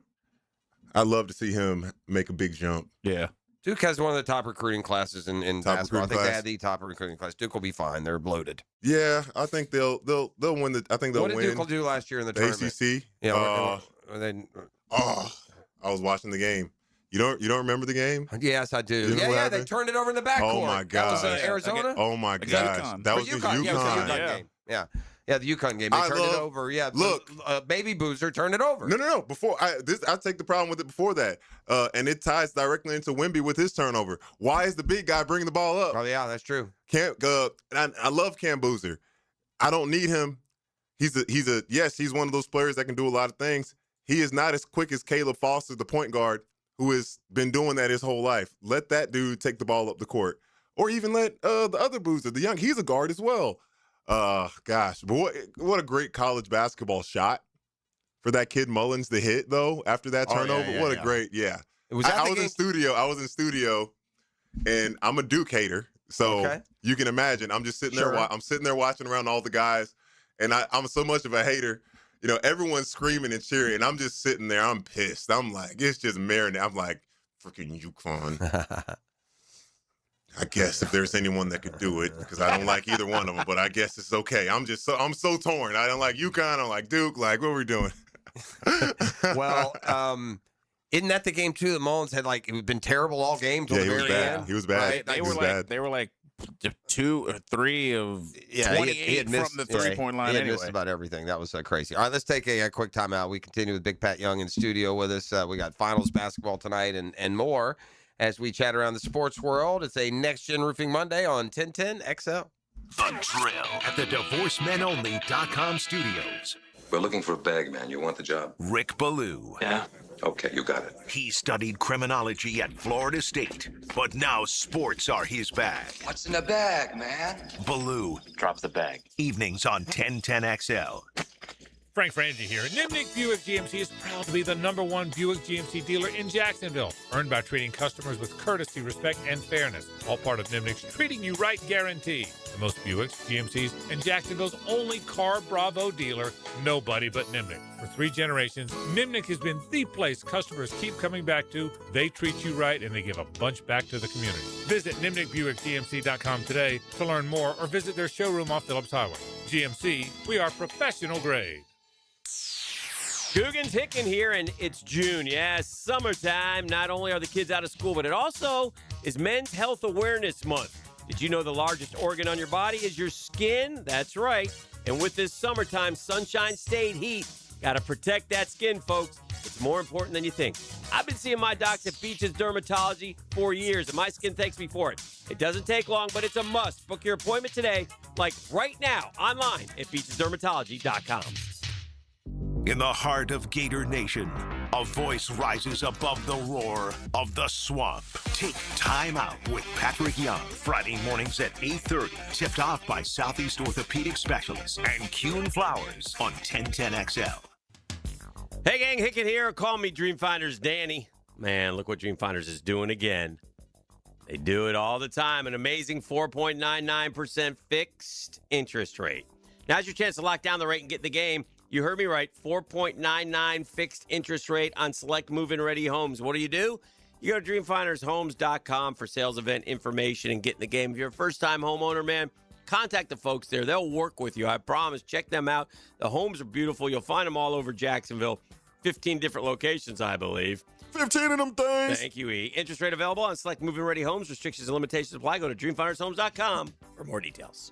I'd love to see him make a big jump. Yeah. Duke has one of the top recruiting classes in basketball. I think they class. had the top recruiting class. Duke will be fine. They're bloated. Yeah, I think they'll win the. I think they'll What win. did Duke do last year in the tournament? ACC. Yeah. I was watching the game. You don't remember the game? Yes, I do. You know what They happened? turned it over in the backcourt. Oh my god! That was Arizona. Oh my gosh! That was the UConn. Yeah, it was the UConn game. Yeah, the UConn game. They turned it over. Yeah, look, Baby Boozer turned it over. No. Before I take the problem with it before that, and it ties directly into Wemby with his turnover. Why is the big guy bringing the ball up? Oh yeah, that's true. I love Cam Boozer. I don't need him. He's one of those players that can do a lot of things. He is not as quick as Caleb Foster, the point guard, who has been doing that his whole life. Let that dude take the ball up the court, or even let the other Boozer, he's a guard as well. Gosh, but what a great college basketball shot for that kid Mullins to hit though after that turnover. What a great It was. I was in studio, and I'm a Duke hater, so you can imagine. I'm just sitting there. I'm sitting there watching around all the guys, and I'm so much of a hater. You know, everyone's screaming and cheering, and I'm just sitting there. I'm pissed. I'm like, it's just marinating. I'm like, freaking UConn. I guess if there's anyone that could do it, because I don't like either one of them, but I guess it's okay. I'm so torn. I don't like UConn. I don't like Duke. Like, what are we doing? Well, isn't that the game too that Mullins had been terrible all game till the very end? He was bad. Right? They were like 2 or 3 of 28 from the three-point line He had anyway. missed about everything. That was crazy. All right, let's take a quick timeout. We continue with Big Pat Young in the studio with us. We got finals basketball tonight and more as we chat around the sports world. It's a Next Gen Roofing Monday on 1010 XL. The Drill at the DivorceMenOnly.com studios. We're looking for a bag man. You want the job? Rick Ballou. Yeah? Okay, you got it. He studied criminology at Florida State, but now sports are his bag. What's in the bag, man? Ballou. Drop the bag. Evenings on 1010XL. Frank Frangie here. Nimnick Buick GMC is proud to be the #1 Buick GMC dealer in Jacksonville, earned by treating customers with courtesy, respect, and fairness. All part of Nimnick's Treating You Right guarantee. The most Buicks, GMCs, and Jacksonville's only Car Bravo dealer, nobody but Nimnick. For 3 generations, Nimnick has been the place customers keep coming back to. They treat you right, and they give a bunch back to the community. Visit NimnickBuickGMC.com today to learn more or visit their showroom off Phillips Highway. GMC, we are professional grade. Coogan's Hickin here, and it's June. Yeah, summertime. Not only are the kids out of school, but it also is Men's Health Awareness Month. Did you know the largest organ on your body is your skin? That's right. And with this summertime sunshine state heat, got to protect that skin, folks. It's more important than you think. I've been seeing my docs at Beach's Dermatology for years, and my skin thanks me for it. It doesn't take long, but it's a must. Book your appointment today, like right now, online at beachesdermatology.com. In the heart of Gator Nation, a voice rises above the roar of the swamp. Take Time Out with Patrick Young, Friday mornings at 8:30. Tipped off by Southeast Orthopedic Specialists and Kuhn Flowers on 1010XL. Hey, gang, Hickett here. Call me Dreamfinders Danny. Man, look what Dreamfinders is doing again. They do it all the time. An amazing 4.99% fixed interest rate. Now's your chance to lock down the rate and get in the game. You heard me right. 4.99 fixed interest rate on select move-in ready homes. What do? You go to dreamfindershomes.com for sales event information and get in the game. If you're a first-time homeowner, man, contact the folks there. They'll work with you. I promise. Check them out. The homes are beautiful. You'll find them all over Jacksonville. 15 different locations, I believe. 15 of them things. Thank you, E. Interest rate available on select move-in ready homes. Restrictions and limitations apply. Go to dreamfindershomes.com for more details.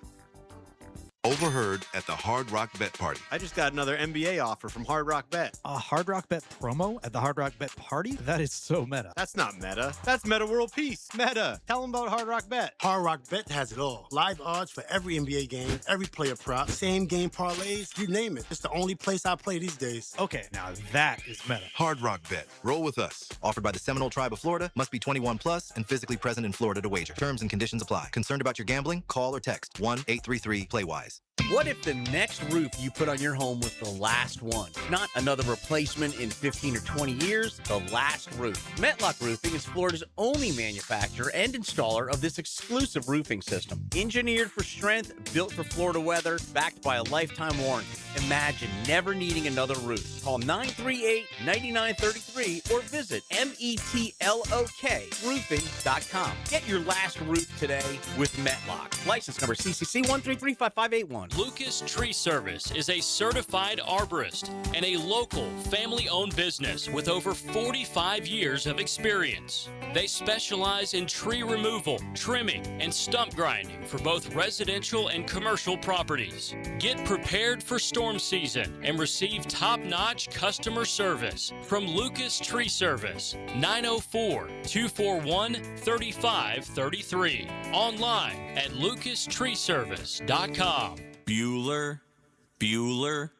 Overheard at the Hard Rock Bet Party. I just got another NBA offer from Hard Rock Bet. A Hard Rock Bet promo at the Hard Rock Bet Party? That is so meta. That's not meta. That's Meta World Peace. Meta. Tell them about Hard Rock Bet. Hard Rock Bet has it all. Live odds for every NBA game, every player prop, same game parlays, you name it. It's the only place I play these days. Okay, now that is meta. Hard Rock Bet. Roll with us. Offered by the Seminole Tribe of Florida. Must be 21 plus and physically present in Florida to wager. Terms and conditions apply. Concerned about your gambling? Call or text 1-833-PLAY-WISE. What if the next roof you put on your home was the last one? Not another replacement in 15 or 20 years, the last roof. Metlock Roofing is Florida's only manufacturer and installer of this exclusive roofing system. Engineered for strength, built for Florida weather, backed by a lifetime warranty. Imagine never needing another roof. Call 938-9933 or visit metlokroofing.com. Get your last roof today with Metlock. License number CCC 1335581. Lucas Tree Service is a certified arborist and a local family-owned business with over 45 years of experience. They specialize in tree removal, trimming, and stump grinding for both residential and commercial properties. Get prepared for storm season and receive top-notch customer service from Lucas Tree Service, 904-241-3533. Online at lucastreeservice.com. Bueller.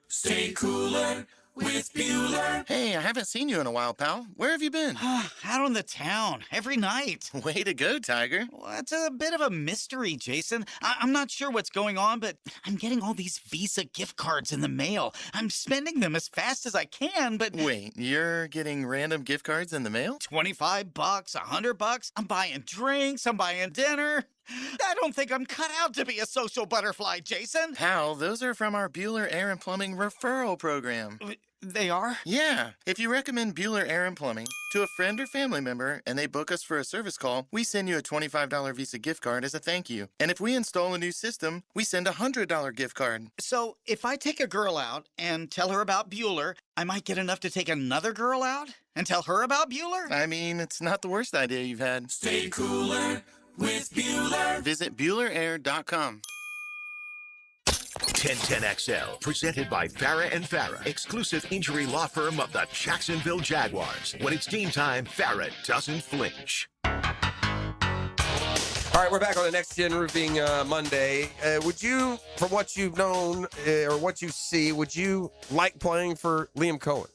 Stay cooler with Bueller. Hey, I haven't seen you in a while, pal. Where have you been? Out on the town, every night. Way to go, Tiger. Well, it's a bit of a mystery, Jason. I'm not sure what's going on, but I'm getting all these Visa gift cards in the mail. I'm spending them as fast as I can, but... Wait, you're getting random gift cards in the mail? $25, $100. I'm buying drinks, I'm buying dinner. I don't think I'm cut out to be a social butterfly, Jason. Pal, those are from our Bueller Air and Plumbing referral program. They are? Yeah. If you recommend Bueller Air and Plumbing to a friend or family member and they book us for a service call, we send you a $25 Visa gift card as a thank you. And if we install a new system, we send a $100 gift card. So if I take a girl out and tell her about Bueller, I might get enough to take another girl out and tell her about Bueller? I mean, it's not the worst idea you've had. Stay cooler with Bueller. Visit BuellerAir.com. 1010XL, presented by Farrah and Farrah, exclusive injury law firm of the Jacksonville Jaguars. When it's game time, Farrah doesn't flinch. All right, we're back on the Next Gen Roofing Monday. Would you, from what you've known or what you see, would you like playing for Liam Cohen?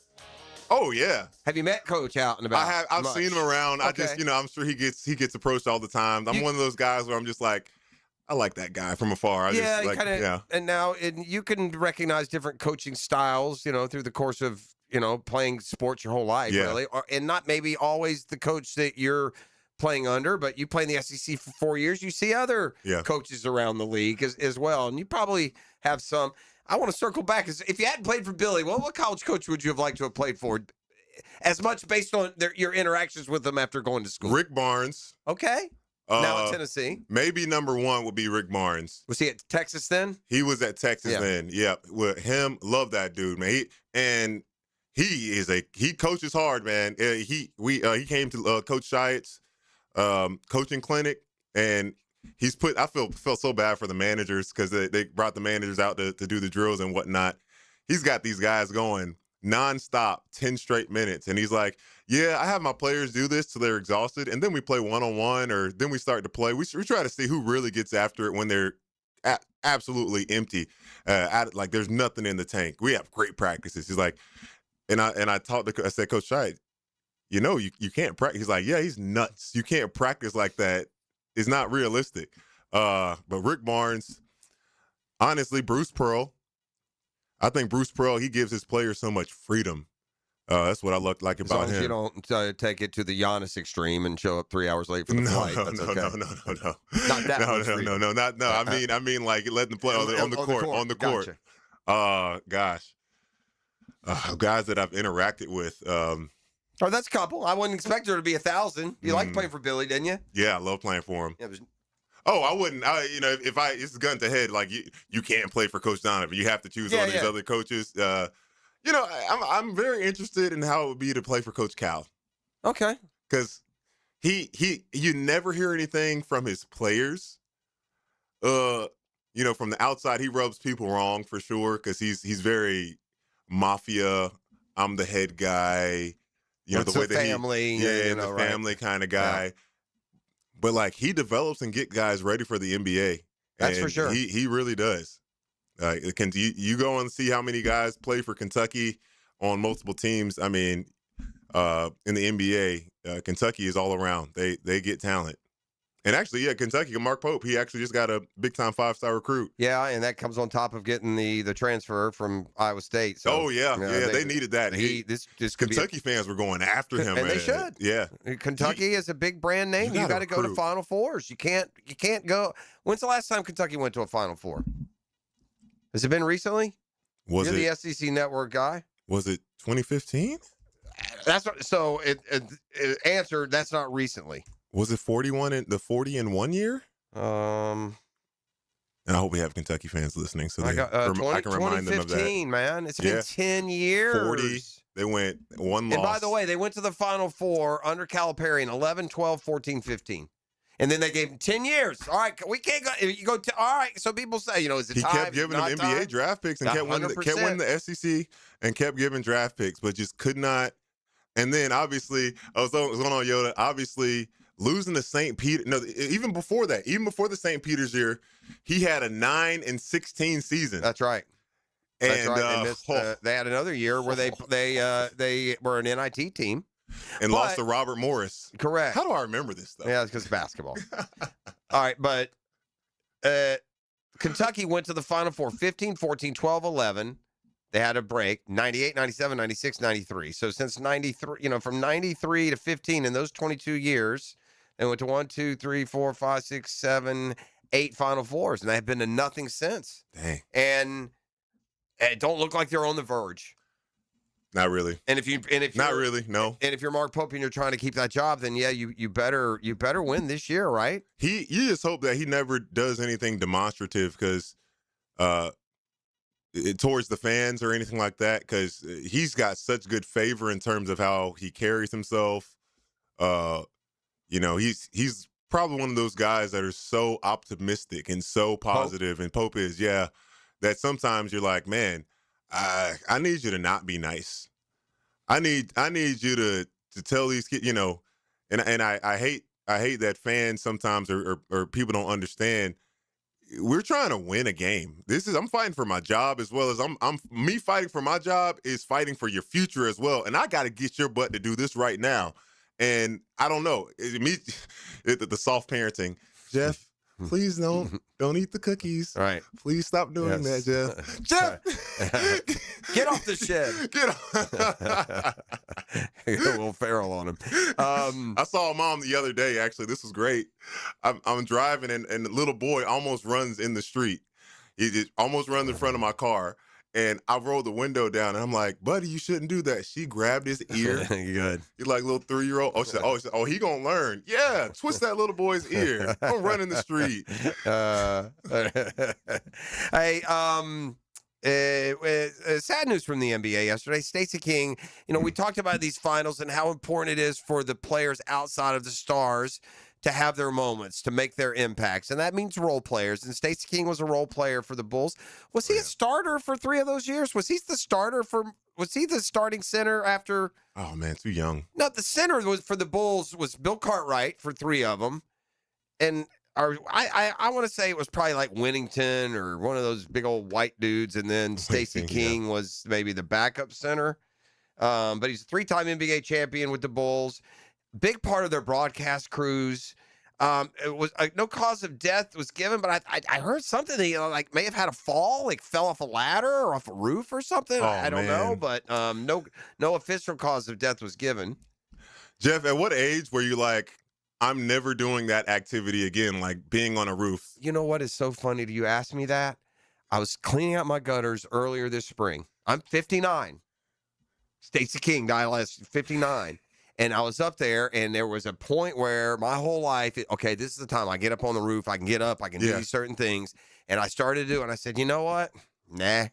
Oh yeah. Have you met Coach out and about? I have. I've seen him around. Okay. I just, I'm sure he gets approached all the time. I'm one of those guys where I'm just like, I like that guy from afar. And now you can recognize different coaching styles, through the course of playing sports your whole life, really, and not maybe always the coach that you're playing under, but you play in the SEC for 4 years. You see other coaches around the league as well, and you probably have some. I want to circle back. If you hadn't played for Billy, what college coach would you have liked to have played for? As much based on your interactions with them after going to school. Rick Barnes. Okay. Now at Tennessee. Maybe number one would be Rick Barnes. Was he at Texas then? He was at Texas then. Yeah. With him, love that dude, man. He coaches hard, man. He came to Coach Shiatt's coaching clinic, and I felt so bad for the managers because they brought the managers out to do the drills and whatnot. He's got these guys going nonstop, 10 straight minutes. And he's like, yeah, I have my players do this till they're exhausted. And then we play one-on-one, or then we start to play. We try to see who really gets after it when they're absolutely empty. Like there's nothing in the tank. We have great practices. He's like, I said, Coach Shiatt, you can't practice. He's like, yeah, he's nuts. You can't practice like that. It's not realistic. But Rick Barnes, honestly, Bruce Pearl. I think Bruce Pearl, he gives his players so much freedom. That's what I like about him. As long as you don't take it to the Giannis extreme and show up 3 hours late for the flight. No. Not that much No. I mean, like letting them play on the court. Gotcha. Gosh. Guys that I've interacted with. That's a couple. I wouldn't expect there to be 1,000. You liked playing for Billy, didn't you? Yeah, I love playing for him. Yeah, I wouldn't. If it's gun to head, like you can't play for Coach Donovan. You have to choose one of these other coaches. I'm very interested in how it would be to play for Coach Cal. Okay. Because you never hear anything from his players. From the outside, he rubs people wrong for sure because he's very mafia. I'm the head guy. The way that family, the family kind of guy. Yeah. But like he develops and get guys ready for the NBA. That's for sure. He really does. You go and see how many guys play for Kentucky on multiple teams. I mean, in the NBA, Kentucky is all around. They get talent. And actually, Kentucky, Mark Pope, he actually just got a big-time 5-star recruit. Yeah, and that comes on top of getting the transfer from Iowa State. So, they needed that. Kentucky fans were going after him, and they should. Yeah, Kentucky is a big brand name. You got to go to Final Fours. You can't go. When's the last time Kentucky went to a Final Four? Has it been recently? You're the SEC Network guy. Was it 2015? That's what, so. Answer. That's not recently. Was it 40 in 1 year? And I hope we have Kentucky fans listening, so I can remind them of that. 2015, man. It's been 10 years. 40. They went one loss. And by the way, they went to the Final Four under Calipari in 11, 12, 14, 15. And then they gave him 10 years. All right, we can't go. You go. All right, so people say, is it he time? He kept giving them NBA draft picks and kept winning the SEC and kept giving draft picks, but just could not. And then obviously, I was going on Yoda. Obviously, losing to St. Peter. No, even before that, even before the St. Peter's year, he had a 9-16 season. That's right. They had another year where they were an NIT team and lost to Robert Morris. Correct. How do I remember this stuff? Yeah, it's because basketball. All right, but Kentucky went to the Final Four 15, 14, 12, 11. They had a break, 98, 97, 96, 93. So since 93, from 93 to 15 in those 22 years, they went to 1, 2, 3, 4, 5, 6, 7, 8 Final Fours, and they've been to nothing since. Dang. And it don't look like they're on the verge. Not really. And if not really, no. And if you're Mark Pope and you're trying to keep that job, then you better win this year, right? You just hope that he never does anything demonstrative because towards the fans or anything like that, because he's got such good favor in terms of how he carries himself. He's probably one of those guys that are so optimistic and so positive, and Pope is, that sometimes you're like, man, I need you to not be nice. I need you to tell these kids, and I hate that fans sometimes or people don't understand. We're trying to win a game. I'm fighting for my job as well as me fighting for my job is fighting for your future as well. And I got to get your butt to do this right now. And I don't know, the soft parenting, Jeff. Please don't eat the cookies. Right. Please stop doing that, Jeff. Jeff, get off the shed. Get off. Get a little feral on him. I saw a mom the other day. Actually, this was great. I'm driving and the little boy almost runs in the street. He just almost runs in front of my car. And I rolled the window down, and I'm like, buddy, you shouldn't do that. She grabbed his ear. Good. He's like little 3-year-old. She said, he gonna learn. Yeah, twist that little boy's ear. Don't run in the street. Hey, sad news from the NBA yesterday. Stacey King, we talked about these finals and how important it is for the players outside of the stars to have their moments, to make their impacts. And that means role players. And Stacey King was a role player for the Bulls. Was he a starter for 3 of those years? Was he the starting center after? Oh, man, too young. No, the center was for the Bulls was Bill Cartwright for 3 of them. And I want to say it was probably like Winnington or one of those big old white dudes. And then Stacey King was maybe the backup center. But he's a 3-time NBA champion with the Bulls. Big part of their broadcast crews. It was no cause of death was given, but I heard something that he may have had a fall, fell off a ladder or off a roof or something. I don't know, but no official cause of death was given. Jeff, at what age were you like, I'm never doing that activity again, like being on a roof? You know what is so funny? Do you ask me that? I was cleaning out my gutters earlier this spring. I'm 59. Stacey King died last 59. And I was up there, and there was a point where my whole life, this is the time I get up on the roof, I can get up, I can do these certain things. And I started to do it, and I said, you know what? Nah,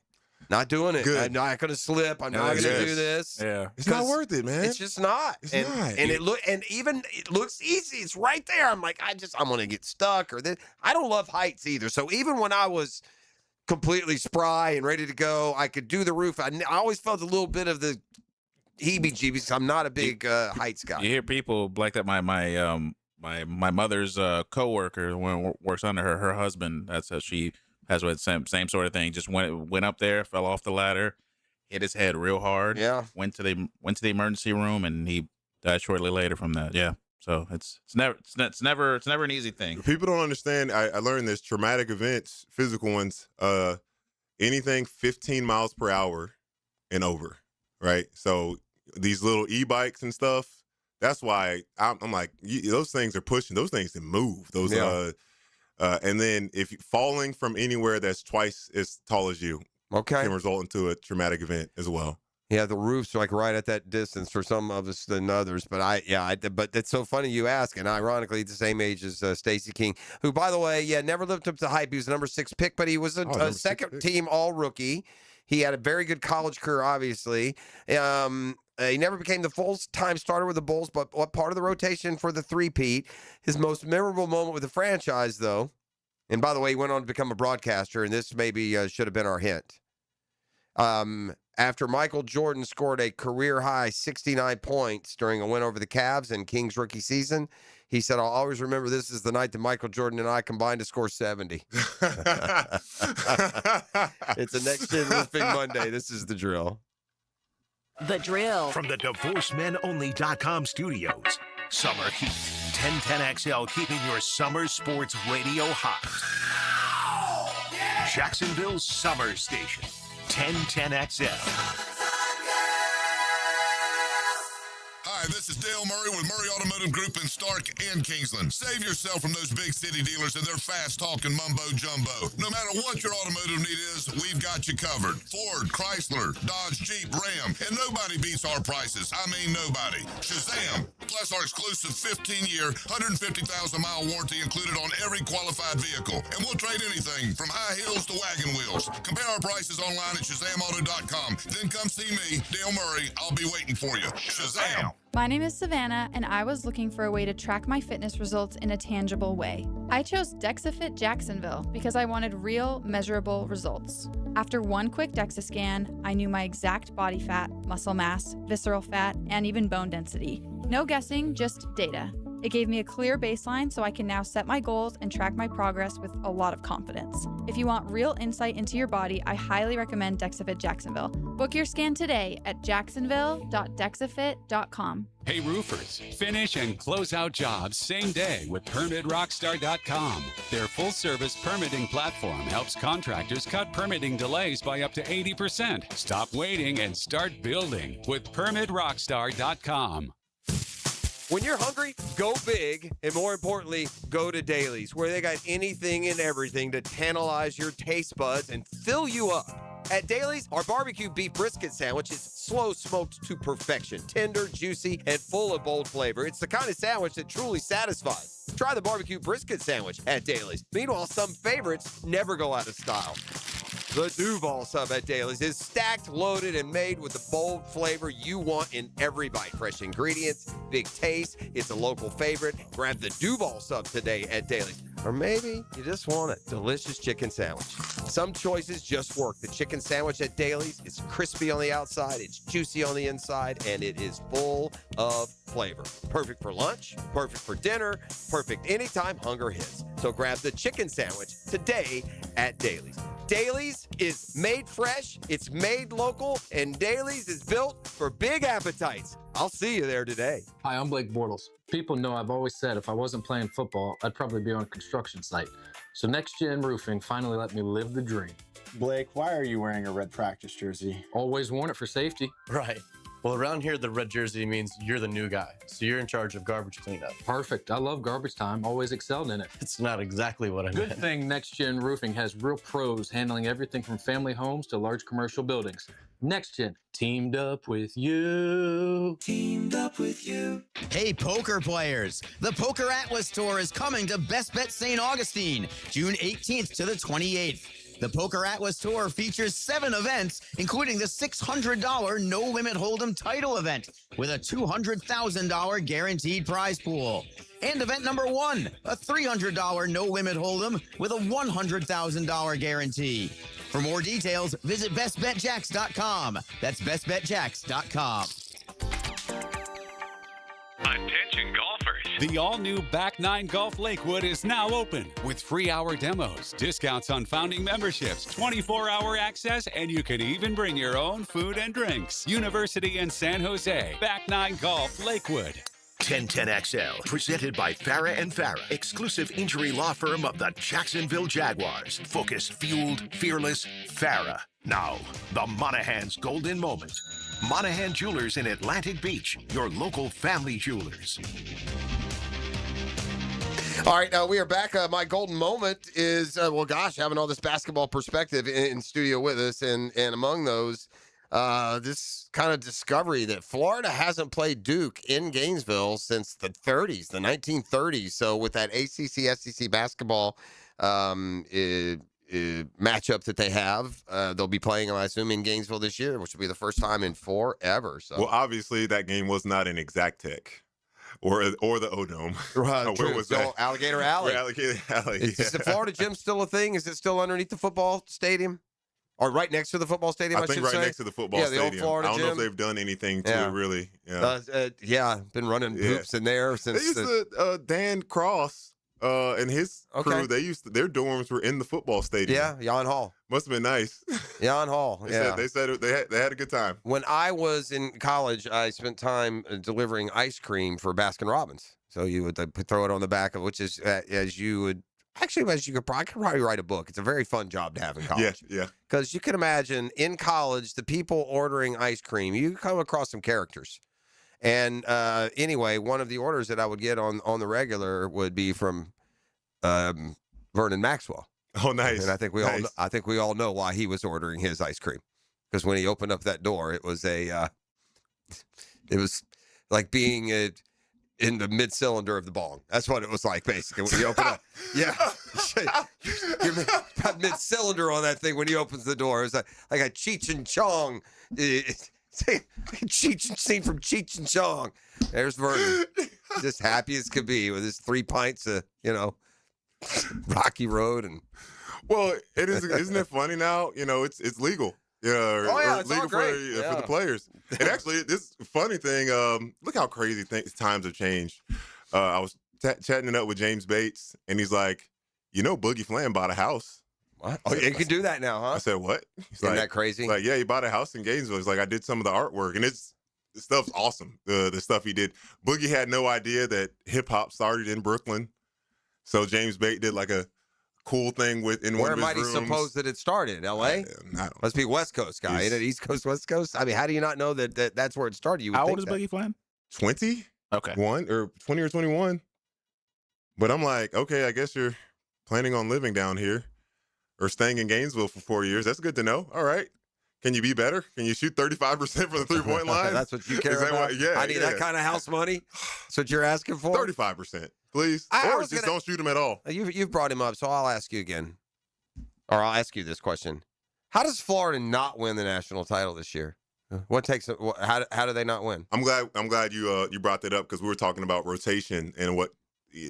not doing it. I'm not going to slip. I'm not going to do this. Yeah. It's not worth it, man. It's just not. It's not. And it looks easy. It's right there. I'm like, I'm going to get stuck or this. I don't love heights either. So even when I was completely spry and ready to go, I could do the roof. I always felt a little bit of the heebie-jeebies. I'm not a big heights guy. You hear people like that. My mother's coworker works under her husband. That's how she has what same sort of thing. Just went up there, fell off the ladder, hit his head real hard. Yeah. Went to the emergency room, and he died shortly later from that. Yeah. So it's never an easy thing. People don't understand. I learned this: traumatic events, physical ones, anything 15 miles per hour and over, right? So these little e-bikes and stuff. That's why I'm like, those things are pushing. Those things can move. Those and then if falling from anywhere that's twice as tall as you, can result into a traumatic event as well. Yeah, the roof's right at that distance for some of us than others. But but it's so funny you ask. And ironically, the same age as Stacey King, who, by the way, never lived up to hype. He was the number 6 pick, but he was a second-team All-Rookie. He had a very good college career, obviously. He never became the full-time starter with the Bulls, but what part of the rotation for the three-peat. His most memorable moment with the franchise, though, and by the way, he went on to become a broadcaster, and this maybe should have been our hint. After Michael Jordan scored a career-high 69 points during a win over the Cavs in King's rookie season, he said, I'll always remember this is the night that Michael Jordan and I combined to score 70. It's a Next Gen Roofing Monday. This is The Drill. The Drill. From the DivorceMenOnly.com studios. Summer Heat. 1010XL keeping your summer sports radio hot. Jacksonville's summer station. 1010XL. Hi, this is Dale Murray with Murray Automotive Group in Stark and Kingsland. Save yourself from those big city dealers and their fast-talking mumbo-jumbo. No matter what your automotive need is, we've got you covered. Ford, Chrysler, Dodge, Jeep, Ram, and nobody beats our prices. I mean nobody. Shazam! Plus our exclusive 15-year, 150,000-mile warranty included on every qualified vehicle. And we'll trade anything from high heels to wagon wheels. Compare our prices online at ShazamAuto.com. Then come see me, Dale Murray. I'll be waiting for you. Shazam! My name is Savannah, and I was looking for a way to track my fitness results in a tangible way. I chose DexaFit Jacksonville because I wanted real, measurable results. After one quick DEXA scan, I knew my exact body fat, muscle mass, visceral fat, and even bone density. No guessing, just data. It gave me a clear baseline so I can now set my goals and track my progress with a lot of confidence. If you want real insight into your body, I highly recommend DexaFit Jacksonville. Book your scan today at jacksonville.dexafit.com. Hey roofers, finish and close out jobs same day with PermitRockstar.com. Their full-service permitting platform helps contractors cut permitting delays by up to 80%. Stop waiting and start building with PermitRockstar.com. When you're hungry, go big, and more importantly, go to Dailies, where they got anything and everything to tantalize your taste buds and fill you up. At Dailies, our barbecue beef brisket sandwich is slow smoked to perfection, tender, juicy, and full of bold flavor. It's the kind of sandwich that truly satisfies. Try the barbecue brisket sandwich at Dailies. Meanwhile, some favorites never go out of style. The Duval sub at Dailies is stacked, loaded, and made with the bold flavor you want in every bite. Fresh ingredients, big taste. It's a local favorite. Grab the Duval sub today at Dailies. Or maybe you just want a delicious chicken sandwich. Some choices just work. The chicken sandwich at Dailies is crispy on the outside, it's juicy on the inside, and it is full of flavor. Perfect for lunch, perfect for dinner, perfect anytime hunger hits. So grab the chicken sandwich today at Dailies. Dailies is made fresh, it's made local, and Dailies is built for big appetites. I'll see you there today. Hi, I'm Blake Bortles. People know I've always said if I wasn't playing football, I'd probably be on a construction site. So Next Gen Roofing finally let me live the dream. Blake, why are you wearing a red practice jersey? Always worn it for safety. Right. Well, around here, the red jersey means you're the new guy, so you're in charge of garbage cleanup. Perfect. I love garbage time. Always excelled in it. It's not exactly what I meant. Good thing Next Gen Roofing has real pros handling everything from family homes to large commercial buildings. Next Gen, teamed up with you. Teamed up with you. Hey, poker players. The Poker Atlas Tour is coming to Best Bet St. Augustine, June 18th to the 28th. The Poker Atlas Tour features 7 events, including the $600 No Limit Hold'em title event with a $200,000 guaranteed prize pool. And event number 1, a $300 No Limit Hold'em with a $100,000 guarantee. For more details, visit bestbetjacks.com. That's bestbetjacks.com. Attention golfers. The all-new Back 9 Golf Lakewood is now open with free hour demos, discounts on founding memberships, 24-hour access, and you can even bring your own food and drinks. University in San Jose. Back 9 Golf Lakewood. 1010XL, presented by Farah and Farah, exclusive injury law firm of the Jacksonville Jaguars. Focused, fueled, fearless, Farah. Now, the Monahan's golden moment. Monahan Jewelers in Atlantic Beach, your local family jewelers. All right, we are back. My golden moment is, having all this basketball perspective in studio with us, and among those, this kind of discovery that Florida hasn't played Duke in Gainesville since the 30s, the 1930s. So with that ACC-SEC basketball matchup that they have, they'll be playing, I assume, in Gainesville this year, which will be the first time in forever. So, well, obviously that game was not in Exact Tech or the O-Dome. Where was that? Alligator Alley. Alligator Alley. Is the Florida Gym still a thing? Is it still underneath the football stadium? Or right next to the football stadium, I think should right say? next to the football stadium. The old Florida I don't Gym. know if they've done anything to it really. Been running hoops in there since. They used to, Dan Cross and his crew, their dorms were in the football stadium. Yeah, Jan Hall. Must have been nice. Jan Hall, They said they had a good time. When I was in college, I spent time delivering ice cream for Baskin Robbins. So you would throw it on the back of, which is as you could probably write a book. It's a very fun job to have in college. Yeah. Because you can imagine in college, the people ordering ice cream, you come across some characters. And anyway, one of the orders that I would get on the regular would be from Vernon Maxwell. Oh, nice. And I think we all know why he was ordering his ice cream. Because when he opened up that door, it was it was like being in the mid-cylinder of the bong. That's what it was like, basically, when you open up. Yeah. You're mid-cylinder on that thing when he opens the door. It was like a Cheech and Chong Scene from Cheech and Chong. There's Vernon, just happy as could be with his 3 pints of, Rocky Road and. Well, isn't it funny now? It's legal. Yeah, it's legal all great. for the players. And actually, this funny thing, look how crazy times have changed. I was chatting it up with James Bates, and he's like, Boogie Flam bought a house. What? Oh, you can do that now, huh? I said, what? He's Isn't that crazy? Like, yeah, he bought a house in Gainesville. He's like, I did some of the artwork, and the stuff's awesome. The stuff he did. Boogie had no idea that hip hop started in Brooklyn, so James Bates did like a cool thing Where one of his might he rooms. suppose that it started? L.A. Must be West Coast guy. Ain't it East Coast, West Coast? I mean, how do you not know that that's where it started? You would How think old is that. Boogie Flam? 20? Okay. 20 or 21. But I'm like, okay, I guess you're planning on living down here or staying in Gainesville for 4 years. That's good to know. All right. Can you be better? Can you shoot 35% from the three-point line? That's what you care about? I need that kind of house money? That's what you're asking for? 35%, please. Or just don't shoot him at all. You've brought him up, so I'll ask you again. Or I'll ask you this question. How does Florida not win the national title this year? What takes it? How do they not win? I'm glad you brought that up because we were talking about rotation and what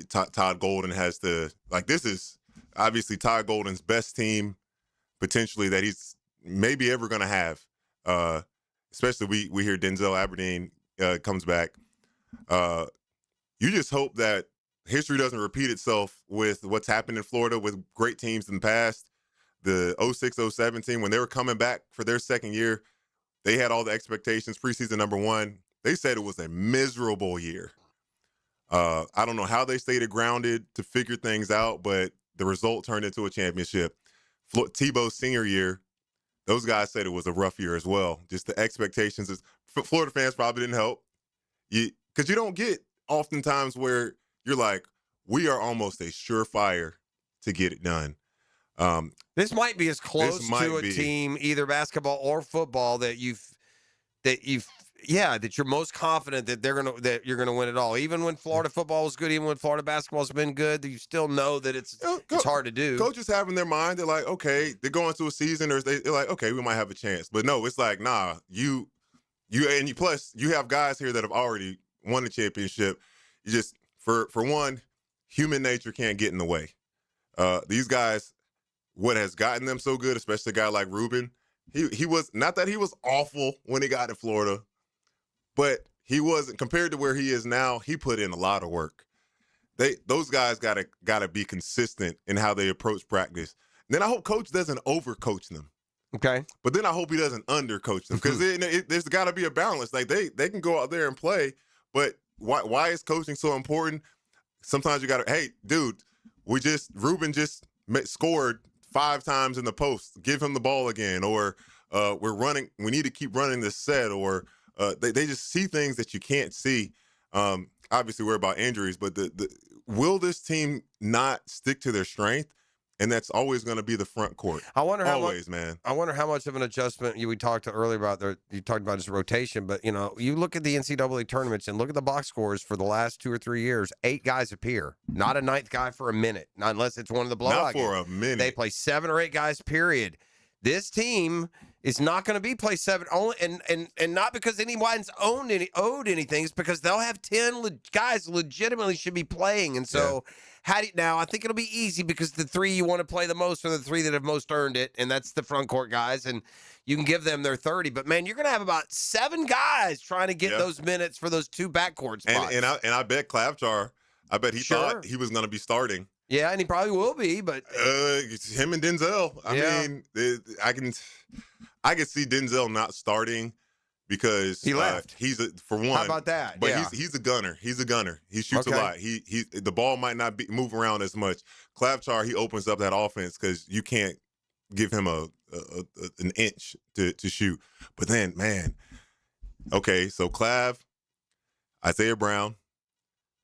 Todd Golden has to like. This is obviously Todd Golden's best team potentially that he's maybe ever going to have. Especially we hear Denzel Aberdeen comes back. You just hope that history doesn't repeat itself with what's happened in Florida with great teams in the past. The 06-07 team, when they were coming back for their second year, they had all the expectations. Preseason number 1, they said it was a miserable year. I don't know how they stayed grounded to figure things out, but the result turned into a championship. Tebow's senior year, those guys said it was a rough year as well. Just the expectations. Florida fans probably didn't help. Because you don't get oftentimes where you're like, we are almost a surefire to get it done. This might be as close to a team, either basketball or football, that you're most confident that you're gonna win it all. Even when Florida football was good, even when Florida basketball's been good, you still know that it's hard to do. Coaches have in their mind, they're like, okay, they're going through a season, or they're like, okay, we might have a chance. But no, it's like, nah, plus you have guys here that have already won the championship. You just for one, human nature can't get in the way. These guys. What has gotten them so good, especially a guy like Ruben, he was not that he was awful when he got to Florida, but he wasn't compared to where he is now. He put in a lot of work. Those guys gotta be consistent in how they approach practice. And then I hope coach doesn't overcoach them. Okay, but then I hope he doesn't undercoach them because there's got to be a balance. Like they can go out there and play, but why is coaching so important? Sometimes you gotta, hey, dude, Ruben just scored 5 times in the post. Give him the ball again, or we need to keep running this set, or they just see things that you can't see. Obviously, we're about injuries, but will this team not stick to their strength? And that's always going to be the front court. I wonder how man. I wonder how much of an adjustment we talked earlier about. You talked about just rotation, but you look at the NCAA tournaments and look at the box scores for the last 2 or 3 years. 8 guys appear, not a 9th guy for a minute, not unless it's one of the blowout. Not for a minute. They play 7 or 8 guys. Period. This team is not going to be play 7 only, and not because anyone's owed anything. It's because they'll have 10 guys legitimately should be playing, and so. Yeah. Now, I think it'll be easy because the 3 you want to play the most are the 3 that have most earned it, and that's the front court guys, and you can give them their 30. But, man, you're going to have about 7 guys trying to get those minutes for those 2 backcourt spots. And I bet Clavchar, he thought he was going to be starting. Yeah, and he probably will be, but him and Denzel. I mean, I can see Denzel not starting. Because he left. For one. How about that? But he's a gunner. He's a gunner. He shoots a lot. The ball might not move around as much. Clavchar, he opens up that offense because you can't give him an inch to shoot. But then, man, okay, so Clav, Isaiah Brown,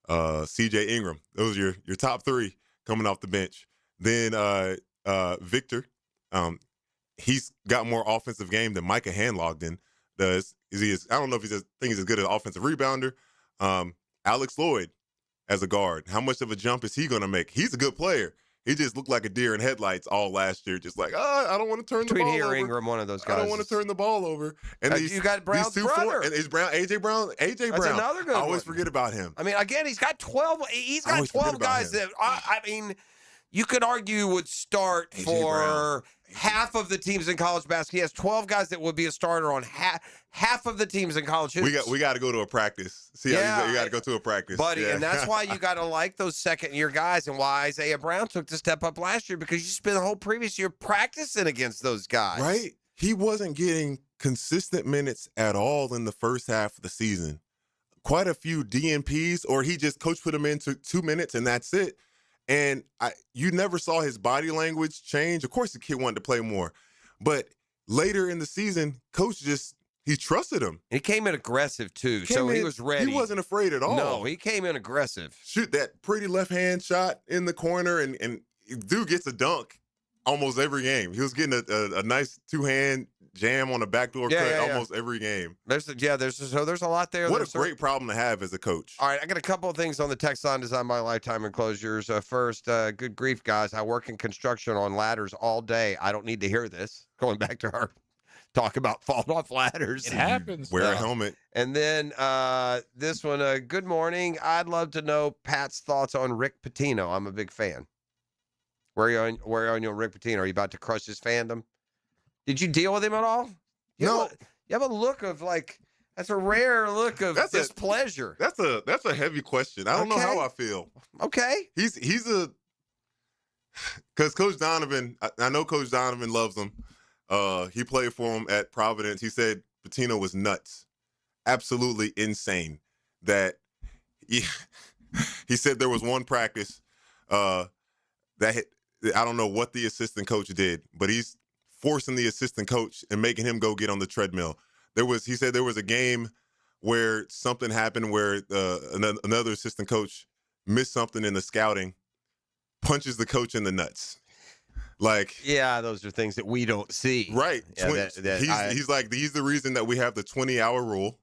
C.J. Ingram. Those are your top 3 coming off the bench. Then Victor, he's got more offensive game than Micah Hanlogden does. I don't know if he's as good as an offensive rebounder. Alex Lloyd as a guard, how much of a jump is he going to make? He's a good player. He just looked like a deer in headlights all last year. Just like, I don't want to turn the Between ball he or over. Ingram, one of those guys. I don't want to turn the ball over. And you got Brown's brother. And is Brown, AJ Brown. AJ That's Brown. another good I always one. forget about him. I mean, again, he's got 12. He's got 12 guys that I mean, you could argue would start for half of the teams in college basketball. He has 12 guys that would be a starter on half of the teams in college hoops. We got to go to a practice. See, you got to go to a practice, buddy, and that's why you got to like those second-year guys, and why Isaiah Brown took the step up last year, because you spent the whole previous year practicing against those guys. Right? He wasn't getting consistent minutes at all in the first half of the season. Quite a few DNPs, or he just coach put him into 2 minutes and that's it. And you never saw his body language change. Of course, the kid wanted to play more, but later in the season, coach he trusted him. He came in aggressive too, so he was ready. He wasn't afraid at all. No, he came in aggressive. Shoot that pretty left hand shot in the corner, and dude gets a dunk almost every game. He was getting a nice 2-hand jam on a backdoor cut almost every game. There's a lot there. What a great problem to have as a coach. All right, I got a couple of things on the text line designed by Lifetime Enclosures. First, good grief, guys. I work in construction on ladders all day. I don't need to hear this. Going back to our talk about falling off ladders. It happens. Wear a helmet. And then this one, good morning. I'd love to know Pat's thoughts on Rick Pitino. I'm a big fan. Where are you on your Rick Pitino? Are you about to crush his fandom? Did you deal with him at all? You have a look of that's a rare look of displeasure. That's a heavy question. I don't know how I feel. Okay. He's because Coach Donovan, I know Coach Donovan loves him. He played for him at Providence. He said Pitino was nuts, absolutely insane. That he said there was one practice I don't know what the assistant coach did, but he's forcing the assistant coach and making him go get on the treadmill. He said there was a game where something happened where another assistant coach missed something in the scouting, punches the coach in the nuts. Those are things that we don't see. Right. Yeah, he's the reason that we have the 20-hour rule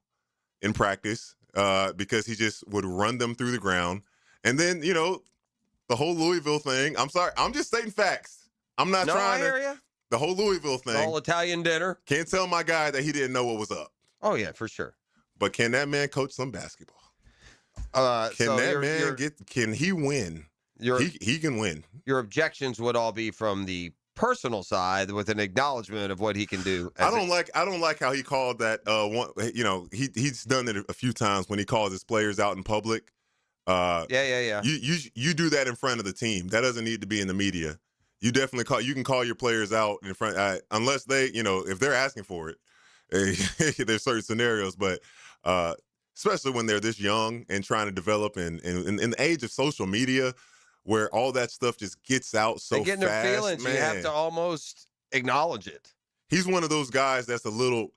in practice, because he just would run them through the ground. And then, the whole Louisville thing. I'm sorry. I'm just stating facts. I'm not trying to. I hear you. The whole Louisville thing. The whole Italian dinner. Can't tell my guy that he didn't know what was up. Oh, yeah, for sure. But can that man coach some basketball? Can he win? He can win. Your objections would all be from the personal side with an acknowledgement of what he can do. I don't like how he called that he's done it a few times when he calls his players out in public. Yeah. You do that in front of the team. That doesn't need to be in the media. You definitely you can call your players out in front, unless they, if they're asking for it. There's certain scenarios, but especially when they're this young and trying to develop in the age of social media, where all that stuff just gets out so fast. They get in their feelings. Man. You have to almost acknowledge it. He's one of those guys that's a little.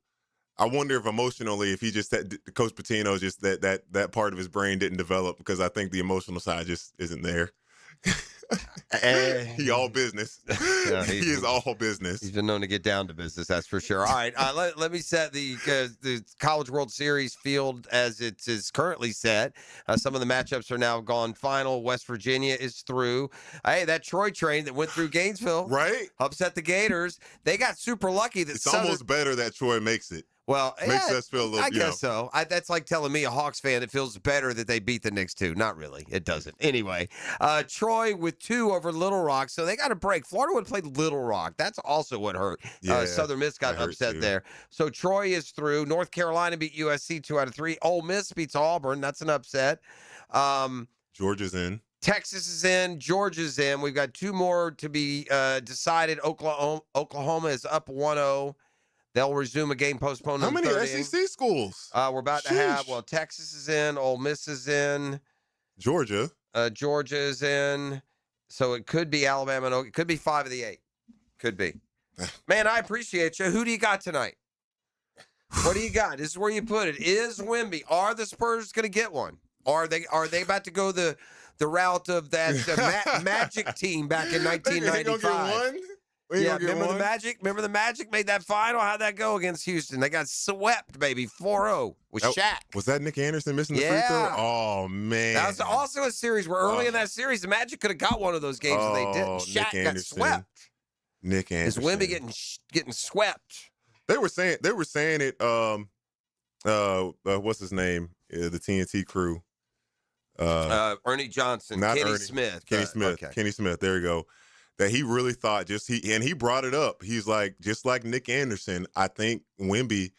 I wonder if emotionally, if he just Coach Pitino, just that part of his brain didn't develop, because I think the emotional side just isn't there. He all business. Yeah, he is all business. He's been known to get down to business, that's for sure. All right, let me set the College World Series field as it is currently set. Some of the matchups are now gone final. West Virginia is through. Hey, that Troy train that went through Gainesville, right, upset the Gators. They got super lucky that it's almost better that Troy makes it. Well, makes us feel a little. I guess so. That's like telling me, a Hawks fan, it feels better that they beat the Knicks too. Not really. It doesn't. Anyway, Troy with 2 over Little Rock, so they got a break. Florida would play Little Rock. That's also what hurt. Yeah, Southern Miss got upset there. So Troy is through. North Carolina beat USC 2 out of 3. Ole Miss beats Auburn. That's an upset. Georgia's in. Texas is in. Georgia's in. We've got 2 more to be decided. Oklahoma is up 1-0. They'll resume a game postponed. How many SEC schools? We're about to have. Texas is in. Ole Miss is in. Georgia. Georgia is in. So it could be Alabama. It could be 5 of the 8. Could be. Man, I appreciate you. Who do you got tonight? What do you got? This is where you put it. Is Wemby? Are the Spurs going to get one? Are they about to go the route of that Magic team back in 1995? They gonna get one? Remember the Magic? Remember the Magic made that final? How'd that go against Houston? They got swept, baby, 4-0 with Shaq. Was that Nick Anderson missing the free throw? Oh, man. That was also a series where early in that series, the Magic could have got one of those games and they didn't. Shaq got swept. Nick Anderson. Is Wemby getting swept? They were saying it. What's his name? The TNT crew. Ernie Johnson, not Kenny Ernie, Smith. Kenny Smith. There you go. That he really thought and he brought it up. He's like, just like Nick Anderson, I think Wemby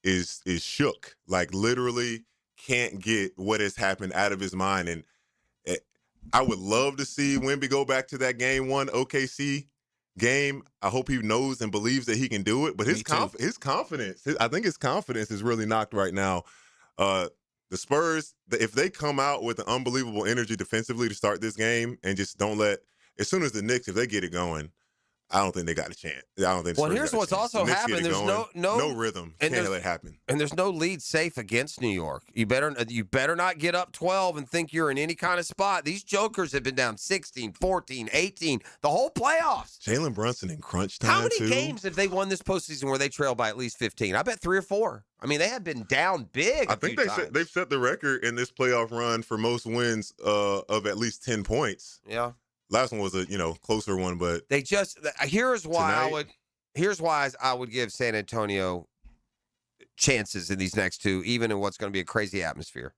is shook. Like literally can't get what has happened out of his mind. And I would love to see Wemby go back to that game 1 OKC game. I hope he knows and believes that he can do it. But his confidence, I think his confidence is really knocked right now. The Spurs, if they come out with an unbelievable energy defensively to start this game and just don't let, as soon as the Knicks, if they get it going, I don't think they got a chance. I don't think. Well, here's what's also happened. There's no rhythm. And can't let it happen. And there's no lead safe against New York. You better not get up 12 and think you're in any kind of spot. These jokers have been down 16, 14, 18, the whole playoffs. Jalen Brunson in crunch time. How many games have they won this postseason where they trail by at least 15? I bet 3 or 4. I mean, they have been down big. I think they've set the record in this playoff run for most wins of at least 10 points. Yeah. Last one was a closer one, but they just here's why I would give San Antonio chances in these next two, even in what's going to be a crazy atmosphere.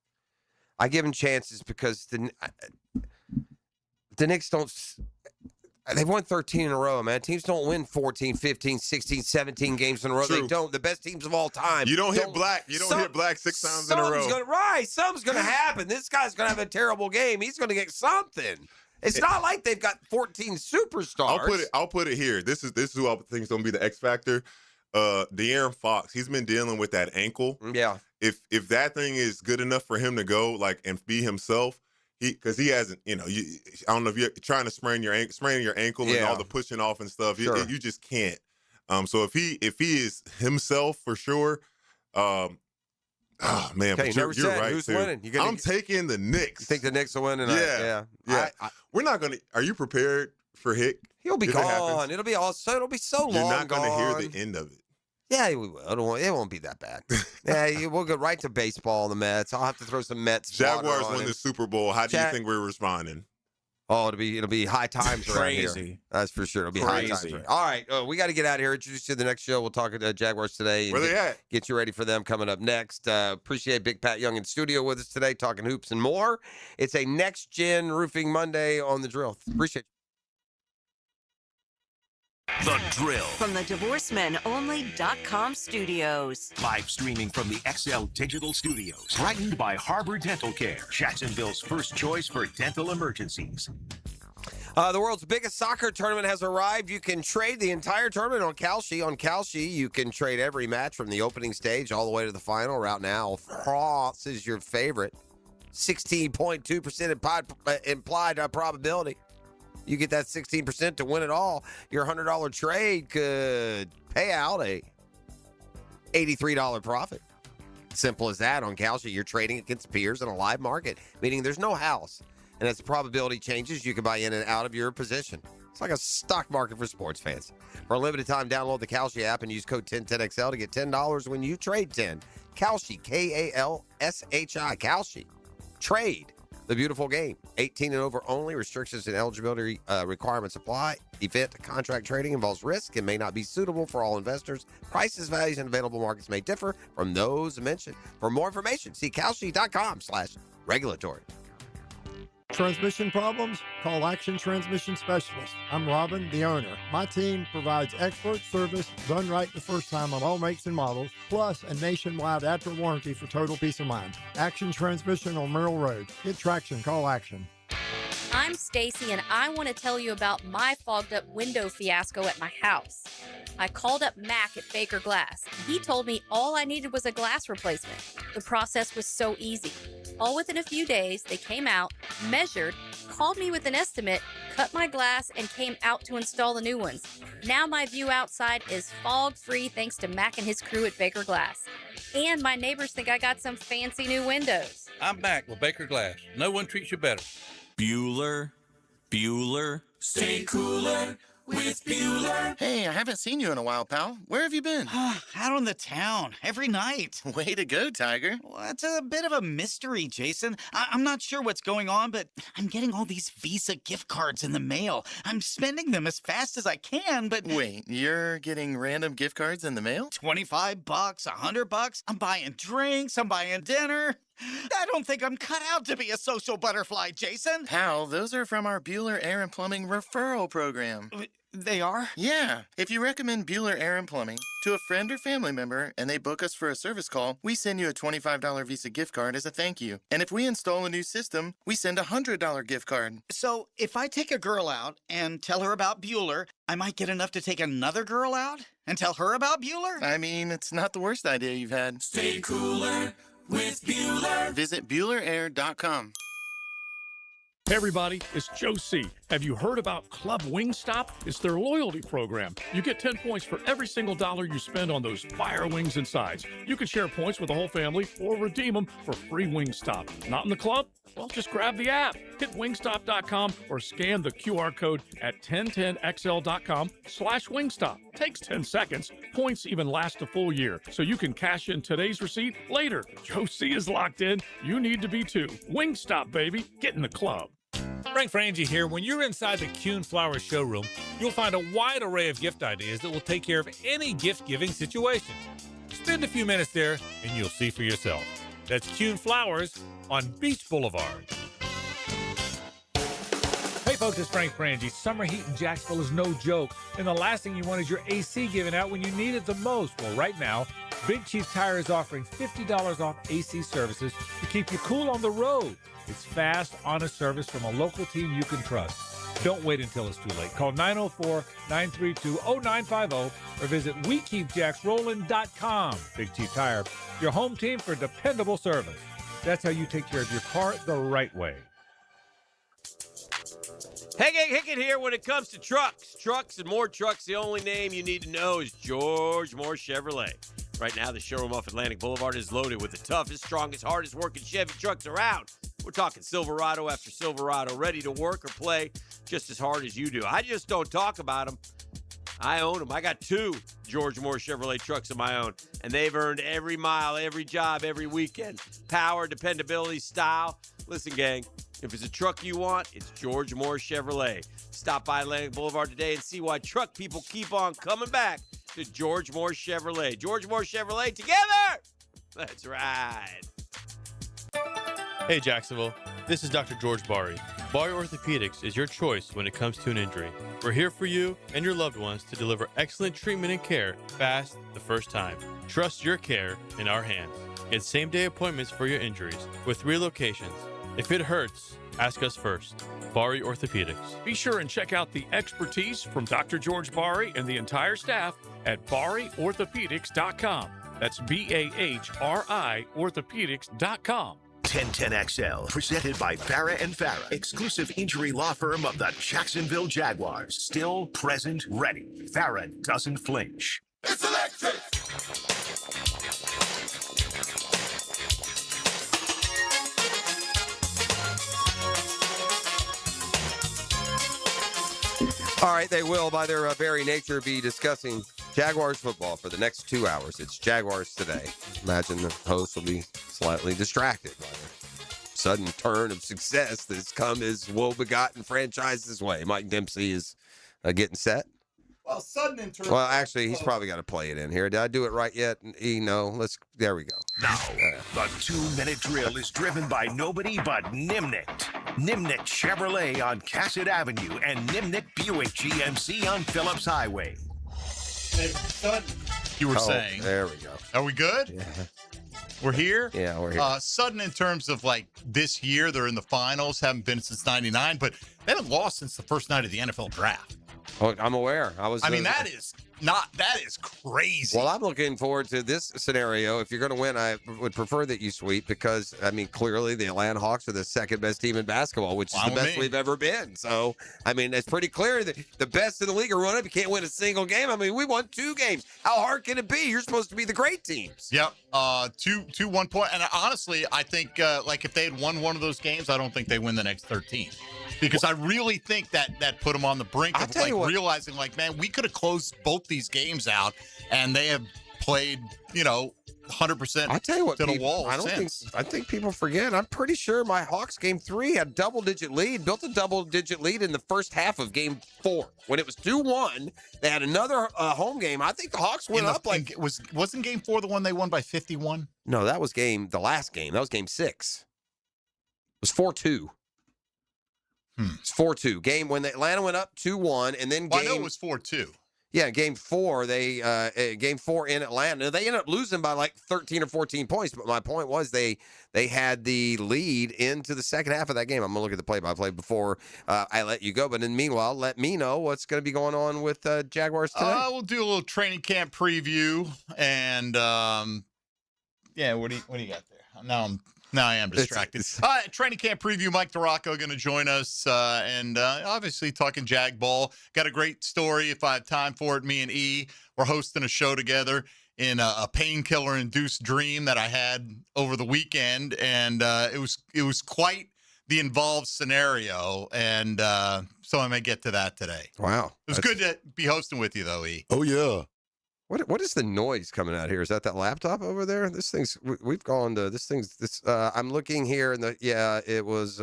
I give them chances because the Knicks don't. They've won 13 in a row, man. Teams don't win 14, 15, 16, 17 games in a row. True. They don't. The best teams of all time. You don't hit black. You don't hit black 6 times in a row. Something's going to happen. This guy's going to have a terrible game. He's going to get something. It's not like they've got 14 superstars. I'll put it here. This is who I think is going to be the X factor. De'Aaron Fox. He's been dealing with that ankle. Yeah. If that thing is good enough for him to go and be himself, because he hasn't. I don't know if you're trying to sprain your ankle and all the pushing off and stuff. Sure. You just can't. So if he is himself for sure. Oh man, okay, but you're right. Who's too. winning? I'm taking the Knicks. You think the Knicks will win tonight? Yeah. We're not gonna. Are you prepared for Hick? He'll be gone. It'll be so long. You're not gone. gonna hear the end of it. Yeah, we will. It won't be that bad. Yeah, we'll go right to baseball. The Mets. I'll have to throw some Mets. Jaguars win the Super Bowl. How do you think we're responding? Oh, it'll be high times around here. That's for sure. It'll be high times. All right, we got to get out of here. Introduce you to the next show. We'll talk to Jaguars today. Where they at? Get you ready for them coming up next. Appreciate Big Pat Young in studio with us today, talking hoops and more. It's a Next Gen Roofing Monday on the Drill. Appreciate you. The Drill. From the DivorceMenOnly.com studios. Live streaming from the XL Digital Studios. Brightened by Harbor Dental Care. Jacksonville's first choice for dental emergencies. The world's biggest soccer tournament has arrived. You can trade the entire tournament on Kalshi. On Kalshi, you can trade every match from the opening stage all the way to the final. Right now, France is your favorite. 16.2% implied probability. You get that 16% to win it all. Your $100 trade could pay out a $83 profit. Simple as that. On Kalshi, you're trading against peers in a live market, meaning there's no house. And as the probability changes, you can buy in and out of your position. It's like a stock market for sports fans. For a limited time, download the Kalshi app and use code 1010XL to get $10 when you trade 10. Kalshi, Kalshi. Kalshi. Trade the beautiful game. 18 and over only. Restrictions and eligibility requirements apply. Event contract trading involves risk and may not be suitable for all investors. Prices, values, and available markets may differ from those mentioned. For more information, see Kalshi.com/regulatory. Transmission problems? Call Action Transmission Specialist. I'm Robin, the owner. My team provides expert service, done right the first time on all makes and models, plus a nationwide after warranty for total peace of mind. Action Transmission on Merrill Road. Get traction, call Action. I'm Stacy, and I want to tell you about my fogged up window fiasco at my house. I called up Mac at Baker Glass. He told me all I needed was a glass replacement. The process was so easy. All within a few days, they came out, measured, called me with an estimate, cut my glass, and came out to install the new ones. Now my view outside is fog-free thanks to Mac and his crew at Baker Glass. And my neighbors think I got some fancy new windows. I'm Mac with Baker Glass. No one treats you better. Bueller. Stay cooler with Bueller. Hey, I haven't seen you in a while, pal. Where have you been? Out on the town, every night. Way to go, Tiger. Well, it's a bit of a mystery, Jason. I'm not sure what's going on, but I'm getting all these Visa gift cards in the mail. I'm spending them as fast as I can, but... Wait, you're getting random gift cards in the mail? $25, $100. I'm buying drinks, I'm buying dinner. I don't think I'm cut out to be a social butterfly, Jason. Pal, those are from our Bueller Air and Plumbing referral program. They are? Yeah. If you recommend Bueller Air and Plumbing to a friend or family member and they book us for a service call, we send you a $25 Visa gift card as a thank you. And if we install a new system, we send a $100 gift card. So if I take a girl out and tell her about Bueller, I might get enough to take another girl out and tell her about Bueller? I mean, it's not the worst idea you've had. Stay cooler with Bueller. Visit BuellerAir.com. Hey everybody, it's Joe C. Have you heard about Club Wingstop? It's their loyalty program. You get 10 points for every single dollar you spend on those fire wings and sides. You can share points with the whole family or redeem them for free Wingstop. Not in the club? Well, just grab the app. Hit wingstop.com or scan the QR code at 1010xl.com/Wingstop. Takes 10 seconds. Points even last a full year, so you can cash in today's receipt later. Joe C is locked in. You need to be too. Wingstop, baby. Get in the club. Frank Frangie here. When you're inside the Kuhn Flowers showroom, you'll find a wide array of gift ideas that will take care of any gift-giving situation. Spend a few minutes there, and you'll see for yourself. That's Kuhn Flowers on Beach Boulevard. Hey folks, it's Frank Frangie. Summer heat in Jacksonville is no joke, and the last thing you want is your AC given out when you need it the most. Well, right now, Big Chief Tire is offering $50 off AC services to keep you cool on the road. It's fast, honest service from a local team you can trust. Don't wait until it's too late. Call 904-932-0950 or visit WeKeepJacksRollin.com. Big Chief Tire, your home team for dependable service. That's how you take care of your car the right way. Hey, gang, Hickett here. When it comes to trucks and more trucks, the only name you need to know is George Moore Chevrolet. Right now, the showroom off Atlantic Boulevard is loaded with the toughest, strongest, hardest working Chevy trucks around. We're talking Silverado after Silverado, ready to work or play just as hard as you do. I just don't talk about them. I own them. I got 2 George Moore Chevrolet trucks of my own, and they've earned every mile, every job, every weekend. Power, dependability, style. Listen, gang, if it's a truck you want, it's George Moore Chevrolet. Stop by Atlantic Boulevard today and see why truck people keep on coming back to George Moore Chevrolet. George Moore Chevrolet, together! That's right. Hey Jacksonville, this is Dr. George Bari. Bari Orthopedics is your choice when it comes to an injury. We're here for you and your loved ones to deliver excellent treatment and care fast the first time. Trust your care in our hands. Get same-day appointments for your injuries with 3 locations. If it hurts, ask us first. Bari Orthopedics. Be sure and check out the expertise from Dr. George Bari and the entire staff at BariOrthopedics.com. That's BAHRI Orthopedics.com. 1010XL, presented by Farah & Farah, exclusive injury law firm of the Jacksonville Jaguars. Still, present, ready. Farah doesn't flinch. It's electric. All right, they will, by their very nature, be discussing Jaguars football for the next 2 hours. It's Jaguars Today. Imagine the host will be slightly distracted by the sudden turn of success that's come his woe-begotten franchise's way. Mike Dempsey is getting set. Well, sudden in terms. Well, actually, he's probably got to play it in here. Did I do it right yet? No. There we go. Now, the 2-minute drill is driven by nobody but Nimnicht. Nimnicht Chevrolet on Cassett Avenue and Nimnicht Buick GMC on Phillips Highway. You were saying. There we go. Are we good? Yeah. We're here? Yeah, we're here. Sudden in terms of like this year, they're in the finals, haven't been since '99, but they haven't lost since the first night of the NFL draft. Oh, I'm aware. I mean, that is that is crazy. Well, I'm looking forward to this scenario. If you're going to win, I would prefer that you sweep because, I mean, clearly the Atlanta Hawks are the second best team in basketball, which is the best we've ever been. So, I mean, it's pretty clear that the best in the league are running. You can't win a single game. I mean, we won 2 games. How hard can it be? You're supposed to be the great teams. Yep. 2 1 point. And honestly, I think like if they had won one of those games, I don't think they win the next 13. Because I really think that put them on the brink of like realizing, like, man, we could have closed both these games out, and they have played, 100%. I tell you what, to the wall. I think people forget. I'm pretty sure my Hawks game 3 had double-digit lead, built a double-digit lead in the first half of game 4. When it was 2-1, they had another home game. I think the Hawks went up like wasn't game 4 the one they won by 51? No, that was the last game. That was game 6. It was 4-2. It's 4-2. Game when Atlanta went up 2-1, and then I know it was 4-2. Yeah, game 4, game 4 in Atlanta, they ended up losing by like 13 or 14 points. But my point was they had the lead into the second half of that game. I'm gonna look at the play-by-play before I let you go. But in the meanwhile, let me know what's going to be going on with Jaguars today. We'll do a little training camp preview, and yeah, what do you got there? Now I am distracted. Training camp preview, Mike DeRocco going to join us, and obviously talking Jag ball. Got a great story if I have time for it. Me and E, we're hosting a show together in a painkiller-induced dream that I had over the weekend, and it was quite the involved scenario, and so I may get to that today. Wow. It was good to be hosting with you, though, E. Oh, yeah. What is the noise coming out here? Is that laptop over there? This thing's we've gone to this. I'm looking here and it was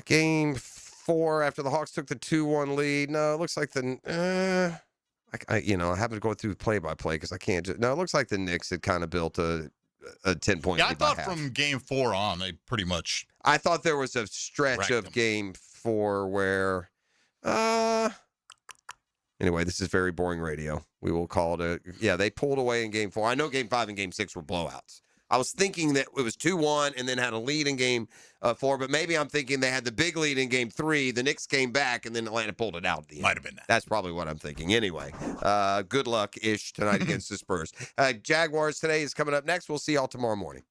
game 4 after the Hawks took the 2-1 lead. No, it looks like I haven't to go through play-by-play because I can't it looks like the Knicks had kind of built a 10-point lead. Yeah, I thought from game 4 on they pretty much. I thought there was a stretch of game 4 where anyway, this is very boring radio. We will call it they pulled away in game 4. I know game 5 and game 6 were blowouts. I was thinking that it was 2-1 and then had a lead in game 4, but maybe I'm thinking they had the big lead in game 3. The Knicks came back and then Atlanta pulled it out at the end. Might have been that. That's probably what I'm thinking. Anyway, good luck-ish tonight against the Spurs. Jaguars today is coming up next. We'll see y'all tomorrow morning.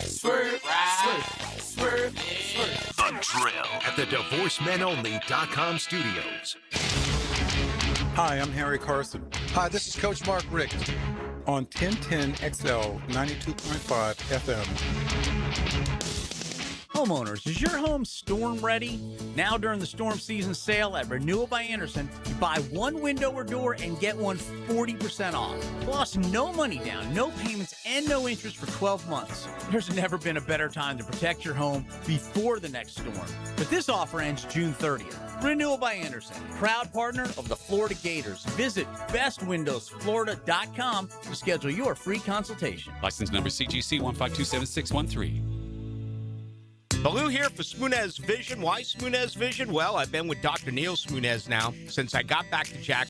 Swerve, swerve, swerve, swerve. The Drill at the DivorceMenOnly.com studios. Hi, I'm Harry Carson. Hi, this is Coach Mark Rick. On 1010 XL 92.5 FM. Homeowners, is your home storm ready? Now during the storm season sale at Renewal by Anderson, you buy one window or door and get one 40% off. Plus, no money down, no payments, and no interest for 12 months. There's never been a better time to protect your home before the next storm. But this offer ends June 30th. Renewal by Anderson, proud partner of the Florida Gators. Visit bestwindowsflorida.com to schedule your free consultation. License number CGC 1527613. Baloo here for Smoonez Vision. Why Smoonez Vision? Well, I've been with Dr. Neil Smoonez now since I got back to Jacksonville.